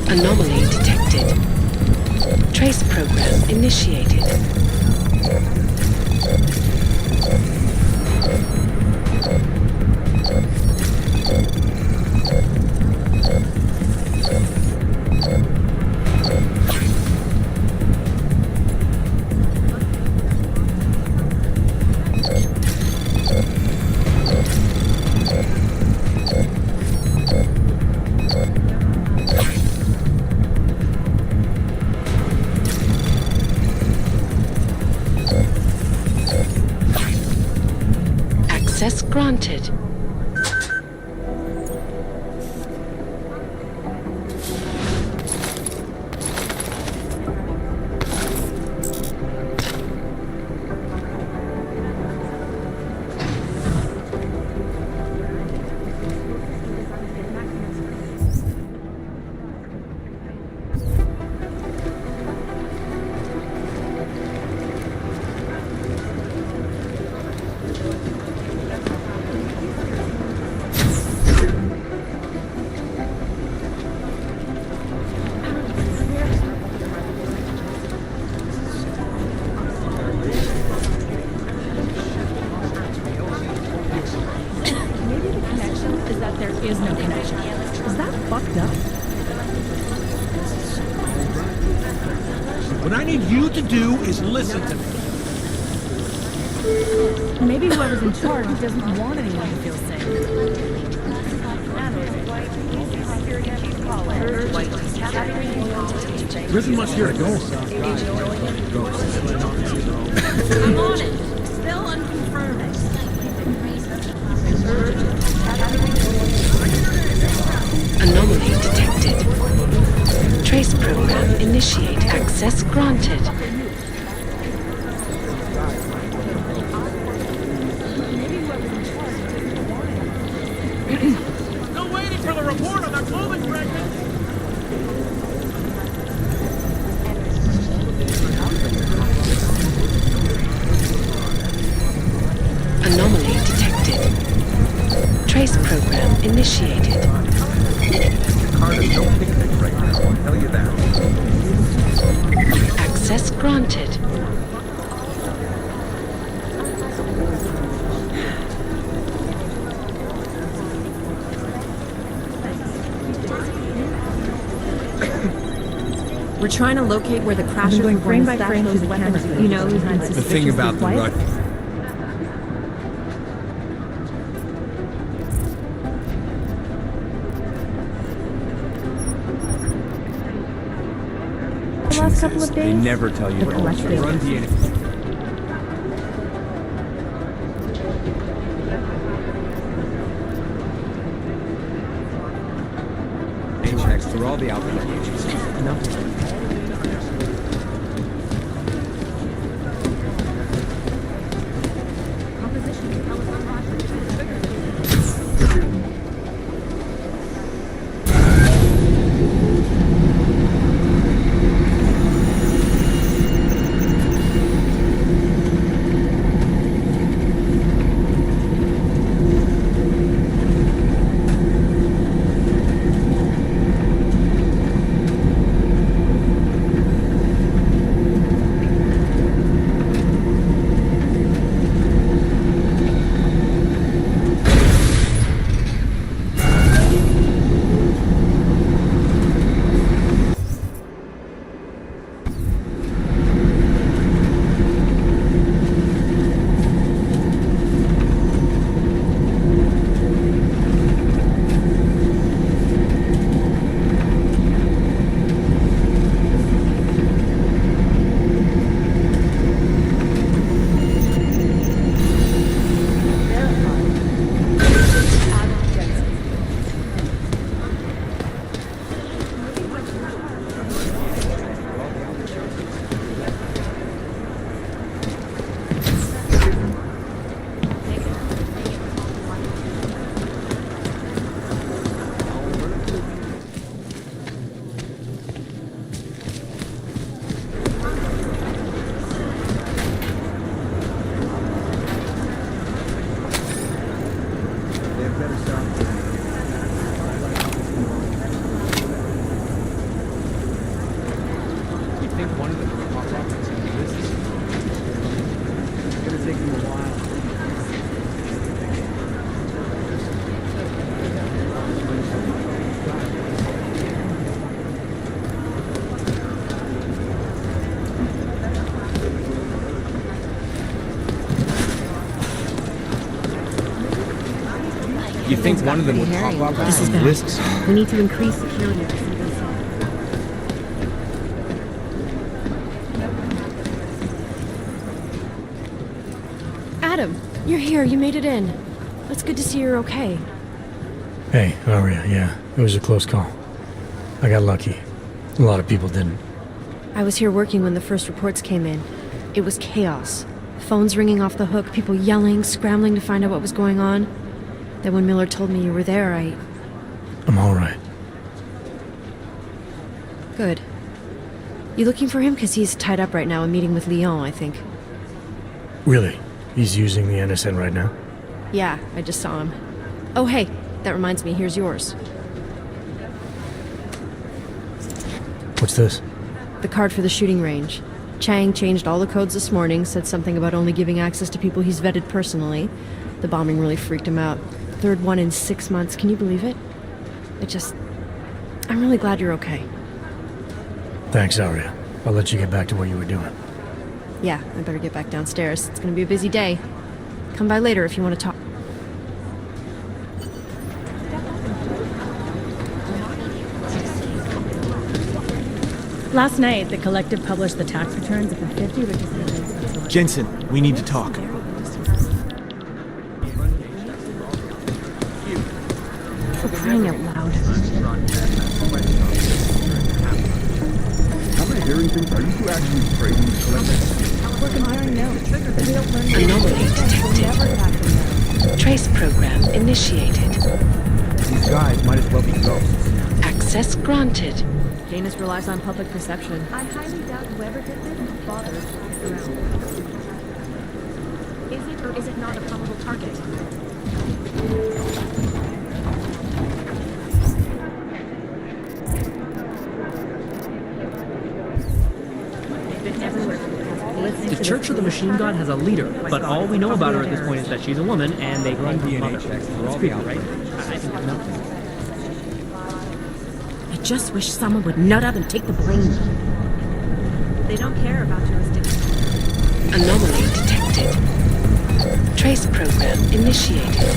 [SPEAKER 16] Anomaly detected. Trace program initiated. Access granted.
[SPEAKER 12] Is no connection. Is that fucked up?
[SPEAKER 21] What I need you to do is listen to me.
[SPEAKER 12] Maybe whoever's in charge doesn't want anyone to feel safe.
[SPEAKER 21] There isn't much here to go.
[SPEAKER 12] I'm on it. Still unconfirmed.
[SPEAKER 16] Anomaly detected. Trace program initiate. Access granted.
[SPEAKER 21] Still waiting for the report on that moving fragment.
[SPEAKER 16] Anomaly detected. Trace program initiated.
[SPEAKER 10] Carter's no picnic right now, I'll tell you that.
[SPEAKER 16] Access granted.
[SPEAKER 2] We're trying to locate where the crasher
[SPEAKER 9] going frame by frame
[SPEAKER 2] those
[SPEAKER 9] through the
[SPEAKER 2] weapons.
[SPEAKER 9] cameras.
[SPEAKER 2] You know, who's been
[SPEAKER 15] The thing about the rush.
[SPEAKER 9] The last couple of
[SPEAKER 15] They
[SPEAKER 9] days.
[SPEAKER 15] never tell you
[SPEAKER 9] The
[SPEAKER 15] the
[SPEAKER 9] collective.
[SPEAKER 15] Run DNA. Checks through all the alpha agencies. Nothing. You think one of them would pop up on some lists?
[SPEAKER 9] We need to increase security.
[SPEAKER 2] Adam, you're here. You made it in. It's good to see you're okay.
[SPEAKER 1] Hey, Aria, yeah, it was a close call. I got lucky. A lot of people didn't.
[SPEAKER 2] I was here working when the first reports came in. It was chaos. Phones ringing off the hook, people yelling, scrambling to find out what was going on. Then when Miller told me you were there,
[SPEAKER 1] I'm all right.
[SPEAKER 2] Good. You looking for him? Because he's tied up right now, a meeting with Lyon, I think.
[SPEAKER 1] Really? He's using the NSN right now?
[SPEAKER 2] Yeah, I just saw him. Oh, hey, that reminds me, here's yours.
[SPEAKER 1] What's this?
[SPEAKER 2] The card for the shooting range. Chang changed all the codes this morning, said something about only giving access to people he's vetted personally. The bombing really freaked him out. Third one in 6 months, can you believe it? I'm really glad you're okay.
[SPEAKER 1] Thanks, Aria. I'll let you get back to what you were doing.
[SPEAKER 2] Yeah, I better get back downstairs. It's gonna be a busy day. Come by later if you want to talk.
[SPEAKER 19] Last night, the collective published the tax returns of the 50 richest families.
[SPEAKER 3] Jensen, we need to talk.
[SPEAKER 2] For crying out loud.
[SPEAKER 11] How am I hearing things? Are you two actually trading the collective?
[SPEAKER 19] We're comparing notes. We don't learn
[SPEAKER 16] Anomaly detected. Trace program initiated.
[SPEAKER 3] These guys might as well be ghosts.
[SPEAKER 16] Access granted.
[SPEAKER 2] Janus relies on public perception.
[SPEAKER 7] I highly doubt whoever did this bothers to stick around. Is it or is it not a probable target?
[SPEAKER 20] The Church of the Machine God has a leader, but all we know about her at this point is that she's a woman and they claim her mother. It's creepy, right? I think that's nothing.
[SPEAKER 2] I just wish someone would nut up and take the blame.
[SPEAKER 7] They don't care about jurisdiction.
[SPEAKER 16] Anomaly detected. Trace program initiated.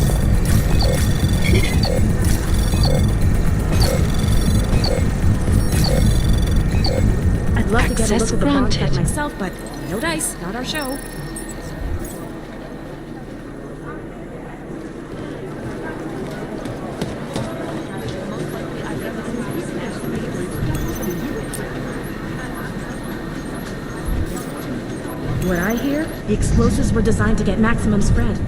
[SPEAKER 2] I'd love to get a
[SPEAKER 16] Access
[SPEAKER 2] look at the bomb
[SPEAKER 16] granted.
[SPEAKER 2] site myself, but no dice, not our show. What I hear, the explosives were designed to get maximum spread.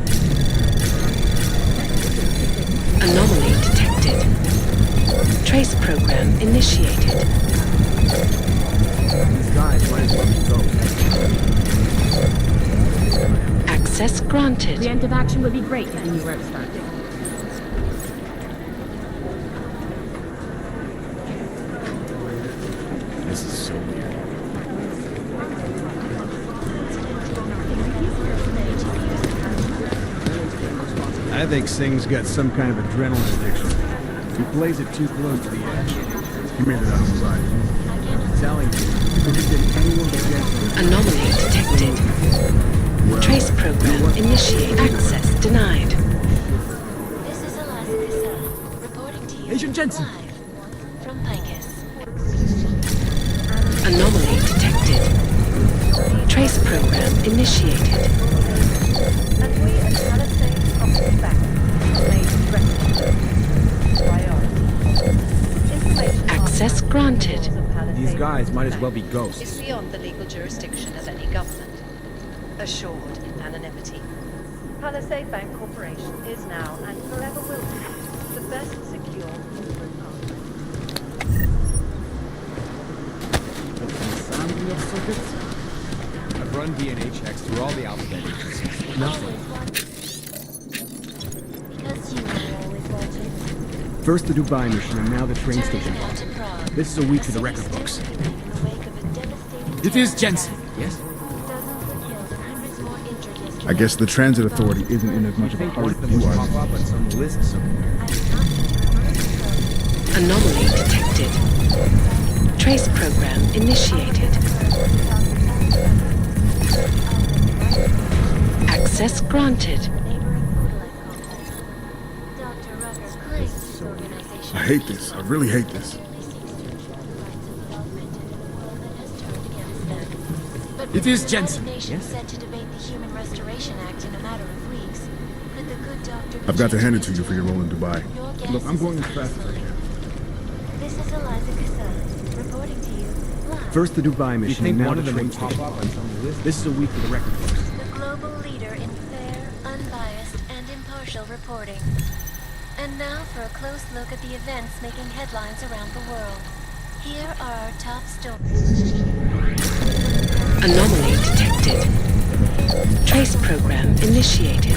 [SPEAKER 16] Anomaly detected. Trace program initiated.
[SPEAKER 3] These guys might as well be ghosts.
[SPEAKER 16] Access granted.
[SPEAKER 2] Preemptive action would be great if you knew where to start.
[SPEAKER 3] This is so weird. I think Singh's got some kind of adrenaline addiction. He plays it too close to the edge. He made it out of right. I'm telling you, if he did anyone but Jensen.
[SPEAKER 16] Anomaly detected. Trace program initiated. Access denied.
[SPEAKER 6] This is Alaska Sun, reporting to you
[SPEAKER 20] Agent Jensen.
[SPEAKER 6] live from Picus.
[SPEAKER 16] Anomaly detected. Trace program initiated.
[SPEAKER 17] And we at Palisade Office Bank made Information
[SPEAKER 16] Access granted.
[SPEAKER 3] These guys might as well be
[SPEAKER 17] is
[SPEAKER 3] ghosts.
[SPEAKER 17] beyond the legal jurisdiction of any government. Assured in anonymity. Palisade Bank Corporation is now and forever will be the best secure corporate
[SPEAKER 15] I've run DNA checks through all the alphabet agencies. Nothing.
[SPEAKER 6] Because you were always watching.
[SPEAKER 3] First the Dubai mission and now the train station.
[SPEAKER 6] To Prague.
[SPEAKER 3] This is a week to the record books.
[SPEAKER 6] In the wake of a devastating
[SPEAKER 3] It is Jensen. Yes?
[SPEAKER 6] dozens were killed and hundreds more injured yesterday.
[SPEAKER 11] I guess the transit authority isn't in as much of a hurry as you are.
[SPEAKER 3] Pop up on some list somewhere.
[SPEAKER 16] Anomaly detected. Trace program initiated. Access granted.
[SPEAKER 11] I hate this. I really hate this.
[SPEAKER 3] It is Jensen.
[SPEAKER 6] Yes? Set to debate the Human Restoration Act in a matter of weeks. Could the good
[SPEAKER 3] I've got to hand it to you for your role in Dubai. Look, I'm going as fast as I can.
[SPEAKER 6] This is Eliza Cassell, reporting to you live.
[SPEAKER 3] First the Dubai mission,
[SPEAKER 15] You think
[SPEAKER 3] now
[SPEAKER 15] one
[SPEAKER 3] the
[SPEAKER 15] of them
[SPEAKER 3] train
[SPEAKER 15] would pop
[SPEAKER 3] station.
[SPEAKER 15] up on some list?
[SPEAKER 3] This is a week for the record books.
[SPEAKER 6] The global leader in fair, unbiased, and impartial reporting. And now for a close look at the events making headlines around the world. Here are our top stories.
[SPEAKER 16] Anomaly detected. Trace program initiated.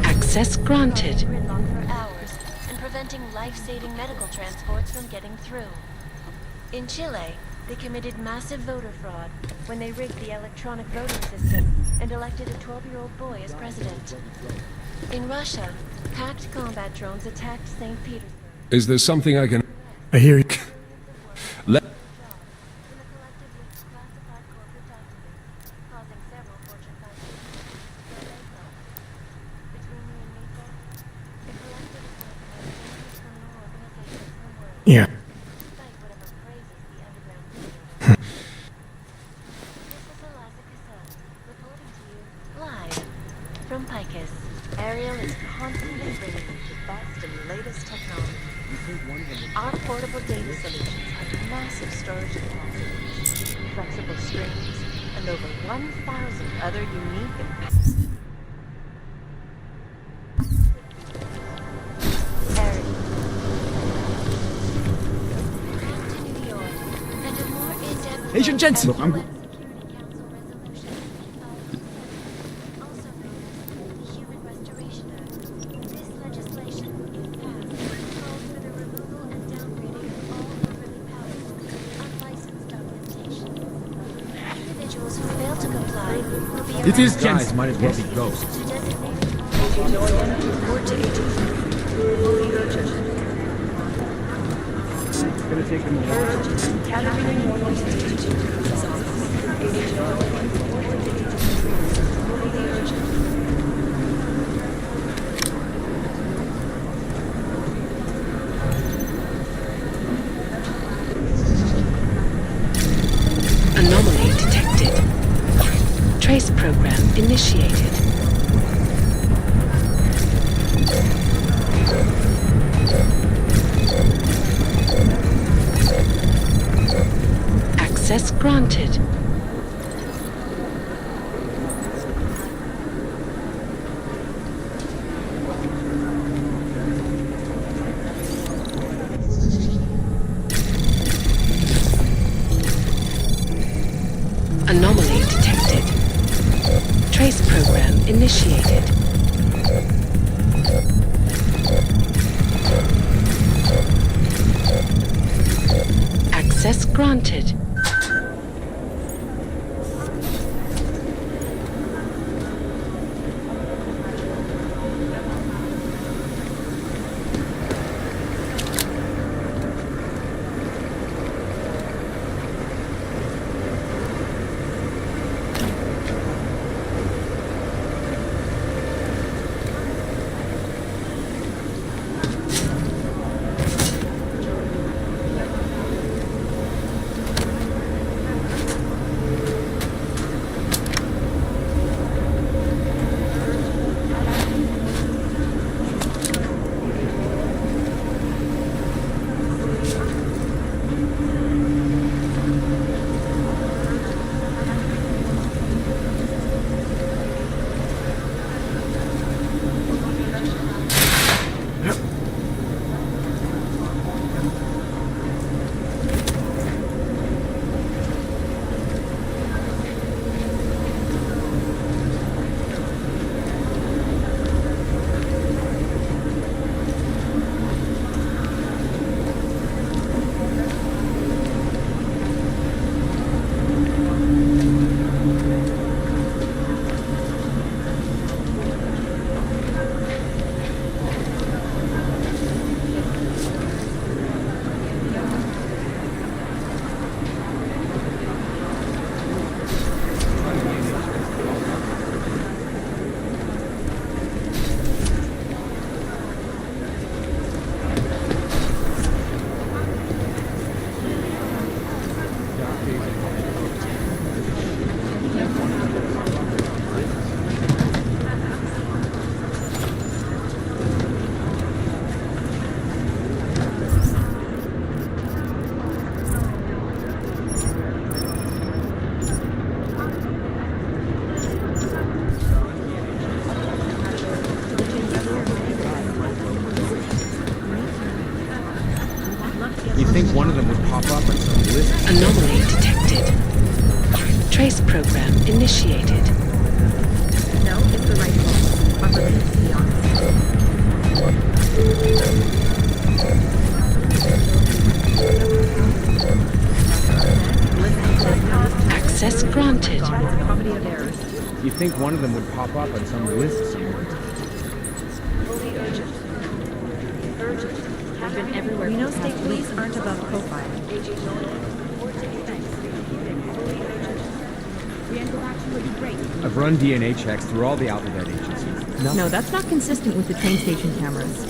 [SPEAKER 16] Access granted.
[SPEAKER 6] Gridlock for hours and preventing life-saving medical transports from getting through. In Chile, they committed massive voter fraud when they rigged the electronic voting system and elected a 12-year-old boy as president. In Russia, hacked combat drones attacked St. Petersburg.
[SPEAKER 11] Is there something I can...
[SPEAKER 1] I hear you.
[SPEAKER 11] Let...
[SPEAKER 1] Yeah.
[SPEAKER 6] Live from Picus. Ariel is constantly bringing you the best and latest technology. Our portable data solutions have massive storage capacity, flexible screens, and over 1,000 other unique and
[SPEAKER 1] Agent Jensen!
[SPEAKER 3] Look, I'm...
[SPEAKER 6] It is
[SPEAKER 15] Jensen. Guys might as well be ghosts.
[SPEAKER 3] It's gonna take them a while.
[SPEAKER 16] Anomaly detected. Trace program initiated. Access granted. Anomaly detected. Trace program initiated. Access granted.
[SPEAKER 15] think one of them would pop up on some list?
[SPEAKER 16] Anomaly detected. Trace program initiated.
[SPEAKER 9] No, it's the right call. But let's be honest.
[SPEAKER 16] Access granted.
[SPEAKER 9] Comedy of errors.
[SPEAKER 15] You think one of them would pop up on some list somewhere?
[SPEAKER 17] Fully urgent. Urgent.
[SPEAKER 9] I've been everywhere.
[SPEAKER 17] We know
[SPEAKER 9] for the
[SPEAKER 17] state
[SPEAKER 9] past
[SPEAKER 17] police
[SPEAKER 9] week.
[SPEAKER 17] aren't above profile.
[SPEAKER 9] Preemptive action would be great.
[SPEAKER 15] I've run DNA checks through all the alphabet agencies.
[SPEAKER 19] No, that's not consistent with the train station cameras.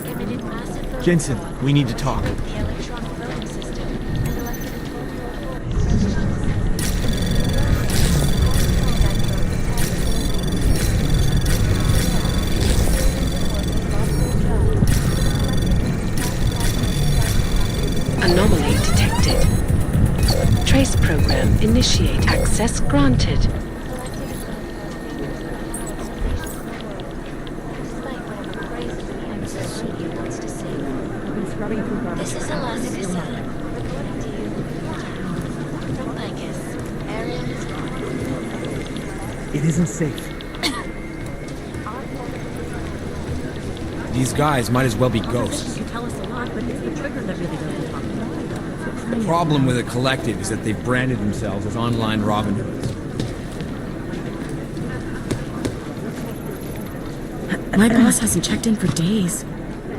[SPEAKER 6] Committed massive vote
[SPEAKER 3] Jensen,
[SPEAKER 6] fraud
[SPEAKER 3] we need to talk.
[SPEAKER 6] with the electronic voting system and elected
[SPEAKER 16] Anomaly detected. Trace program initiate. Access granted.
[SPEAKER 6] This is Alaska City. Reporting to you from Vegas. Area is
[SPEAKER 3] It isn't safe.
[SPEAKER 15] These guys might as well be ghosts.
[SPEAKER 19] You tell us a lot, but it's the trigger that really doesn't talk.
[SPEAKER 15] The problem with the collective is that they've branded themselves as online Robin Hoods.
[SPEAKER 19] My boss hasn't checked in for days.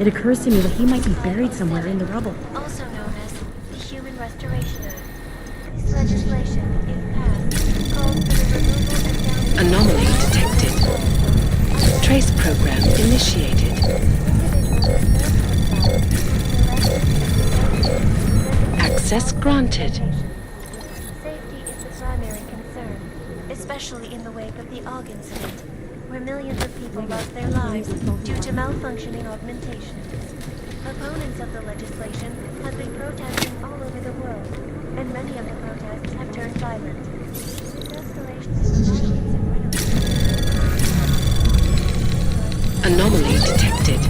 [SPEAKER 19] It occurs to me that he might be buried somewhere in the rubble.
[SPEAKER 6] also known as the Human Restoration Act. This legislation, if passed, calls for the removal and download
[SPEAKER 16] Anomaly detected. Trace program initiated. Access granted.
[SPEAKER 6] Safety is the primary concern, especially in the wake of the AUG incident, where millions of people lost their lives due to malfunctioning augmentation. Opponents of the legislation have been protesting all over the world, and many of the protests have turned violent. This escalation is violence and
[SPEAKER 16] Anomaly detected.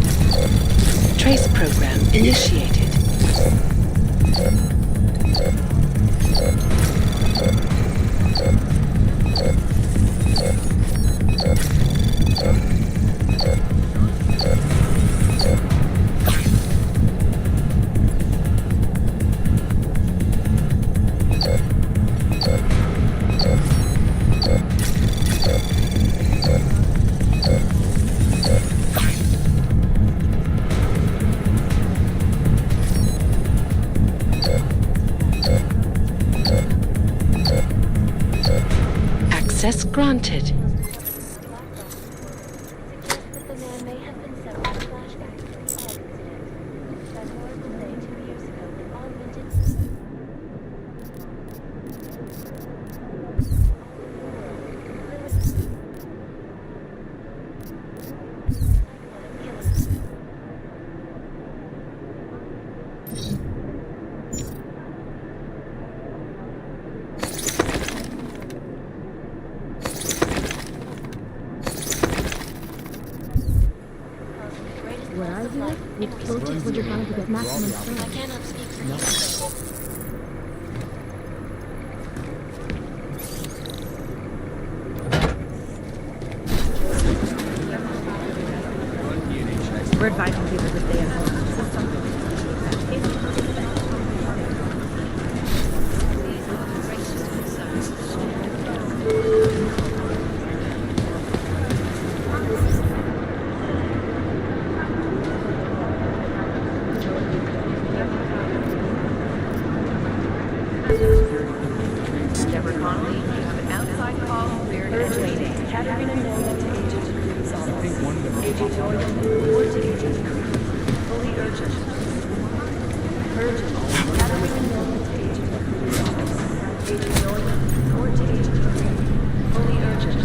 [SPEAKER 16] Trace program initiated. Access granted.
[SPEAKER 6] suggests that the man may have been set with a flashback to the AUG incident. That horrible day 2 years ago when augmented...
[SPEAKER 19] What I hear, if protest when you're trying to get maximum
[SPEAKER 6] I
[SPEAKER 19] strength.
[SPEAKER 6] cannot speak for you.
[SPEAKER 9] We're advising people to stay at home.
[SPEAKER 17] Deborah Connolly, you have an outside call cleared and waiting. Catherine and Norman to agent. Agent Norman, report to agent. Fully urgent. Urgent. Catherine and Norman to agent. Agent Norman, report to agent. Fully urgent.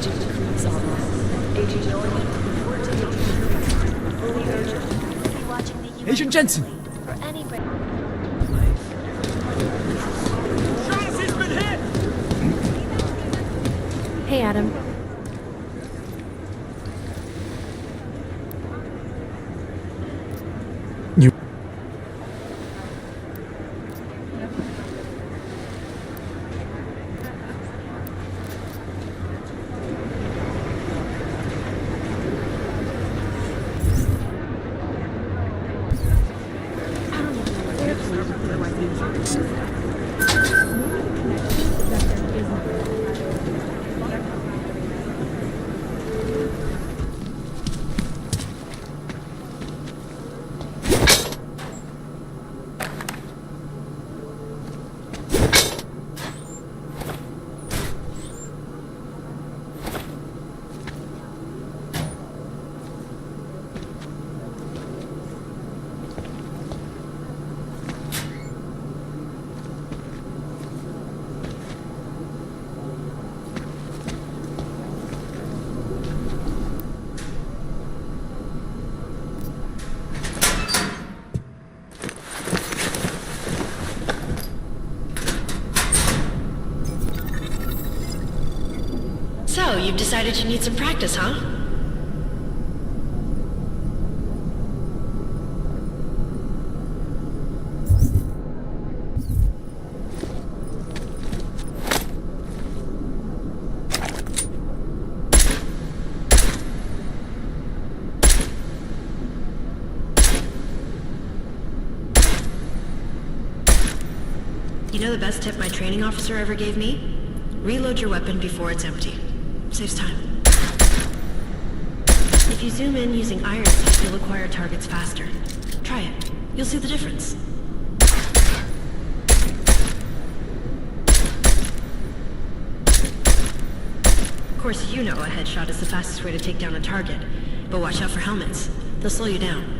[SPEAKER 17] Agent McCree's office. Agent Norman, report to Agent McCree. Fully urgent.
[SPEAKER 6] Be watching the UN
[SPEAKER 20] Agent Jensen!
[SPEAKER 6] for any break.
[SPEAKER 2] Hey, Adam.
[SPEAKER 1] You.
[SPEAKER 2] So, you've decided you need some practice, huh? You know the best tip my training officer ever gave me? Reload your weapon before it's empty. Saves time. If you zoom in using iron sight, you'll acquire targets faster. Try it. You'll see the difference. Of course, you know a headshot is the fastest way to take down a target. But watch out for helmets. They'll slow you down.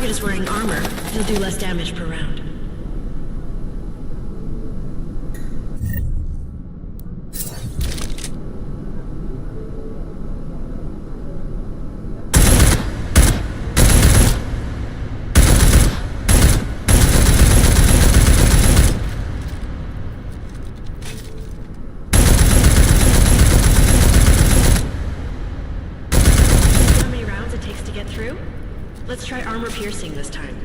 [SPEAKER 2] Is wearing armor, you'll do less damage per round. See how many rounds it takes to get through? Let's try armor piercing this time.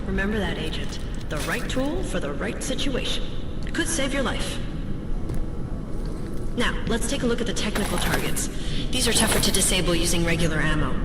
[SPEAKER 2] Remember that, Agent. The right tool for the right situation. It could save your life. Now, let's take a look at the technical targets. These are tougher to disable using regular ammo.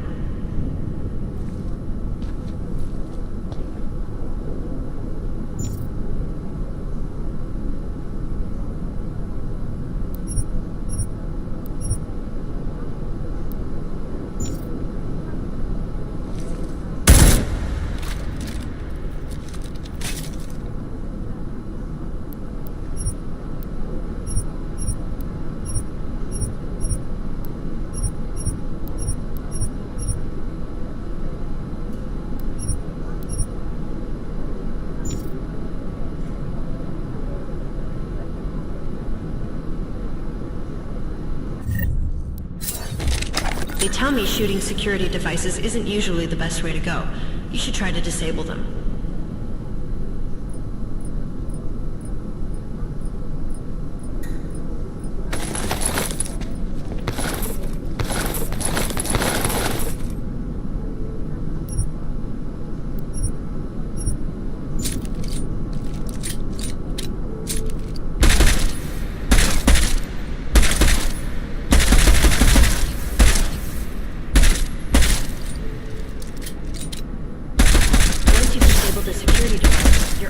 [SPEAKER 2] They tell me shooting security devices isn't usually the best way to go. You should try to disable them.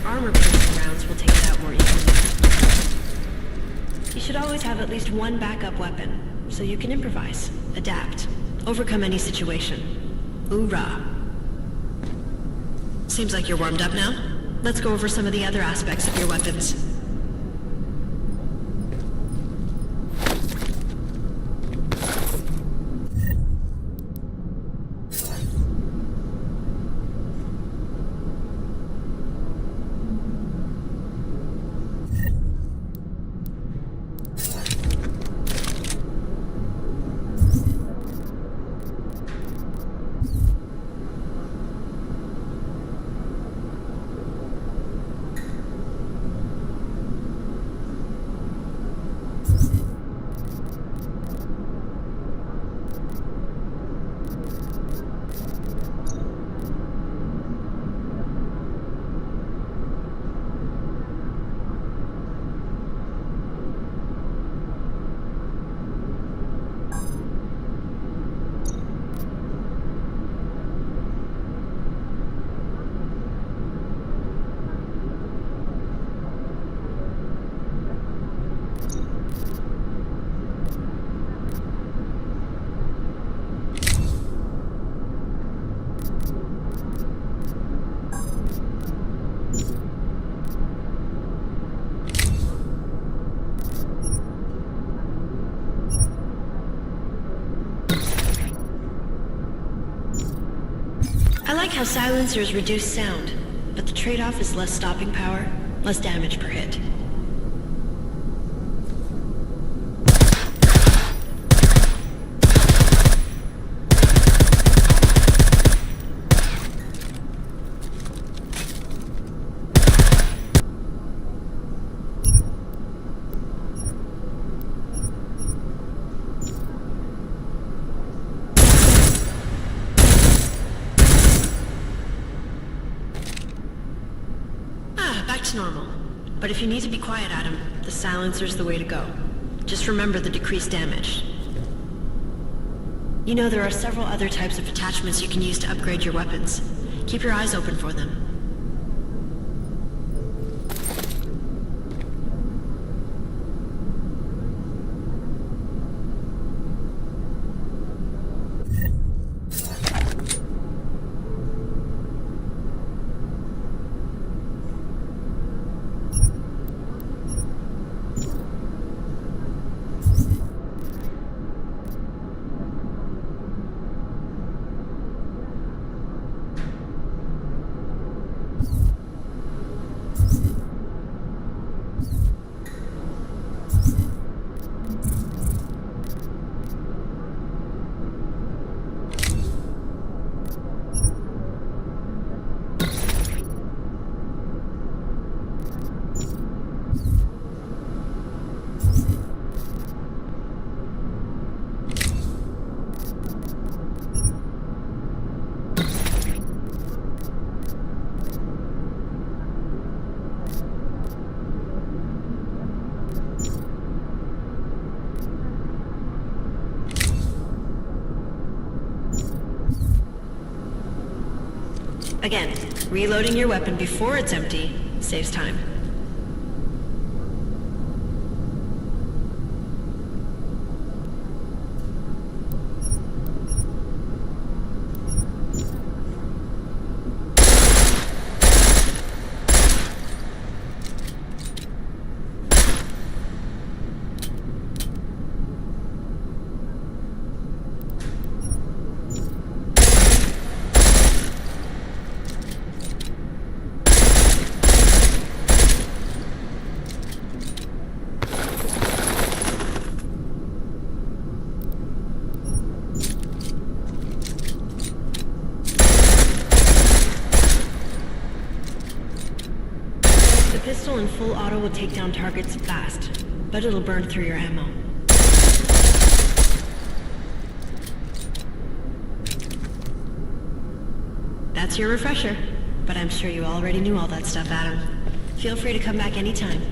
[SPEAKER 2] armor-piercing rounds will take it out more easily. You should always have at least one backup weapon, so you can improvise, adapt, overcome any situation. Hoorah! Seems like you're warmed up now. Let's go over some of the other aspects of your weapons. I like how silencers reduce sound, but the trade-off is less stopping power, less damage per hit. Back to normal. But if you need to be quiet, Adam, the silencer's the way to go. Just remember the decreased damage. You know, there are several other types of attachments you can use to upgrade your weapons. Keep your eyes open for them. Again, reloading your weapon before it's empty saves time. Pistol in full auto will take down targets fast, but it'll burn through your ammo. That's your refresher, but I'm sure you already knew all that stuff, Adam. Feel free to come back anytime.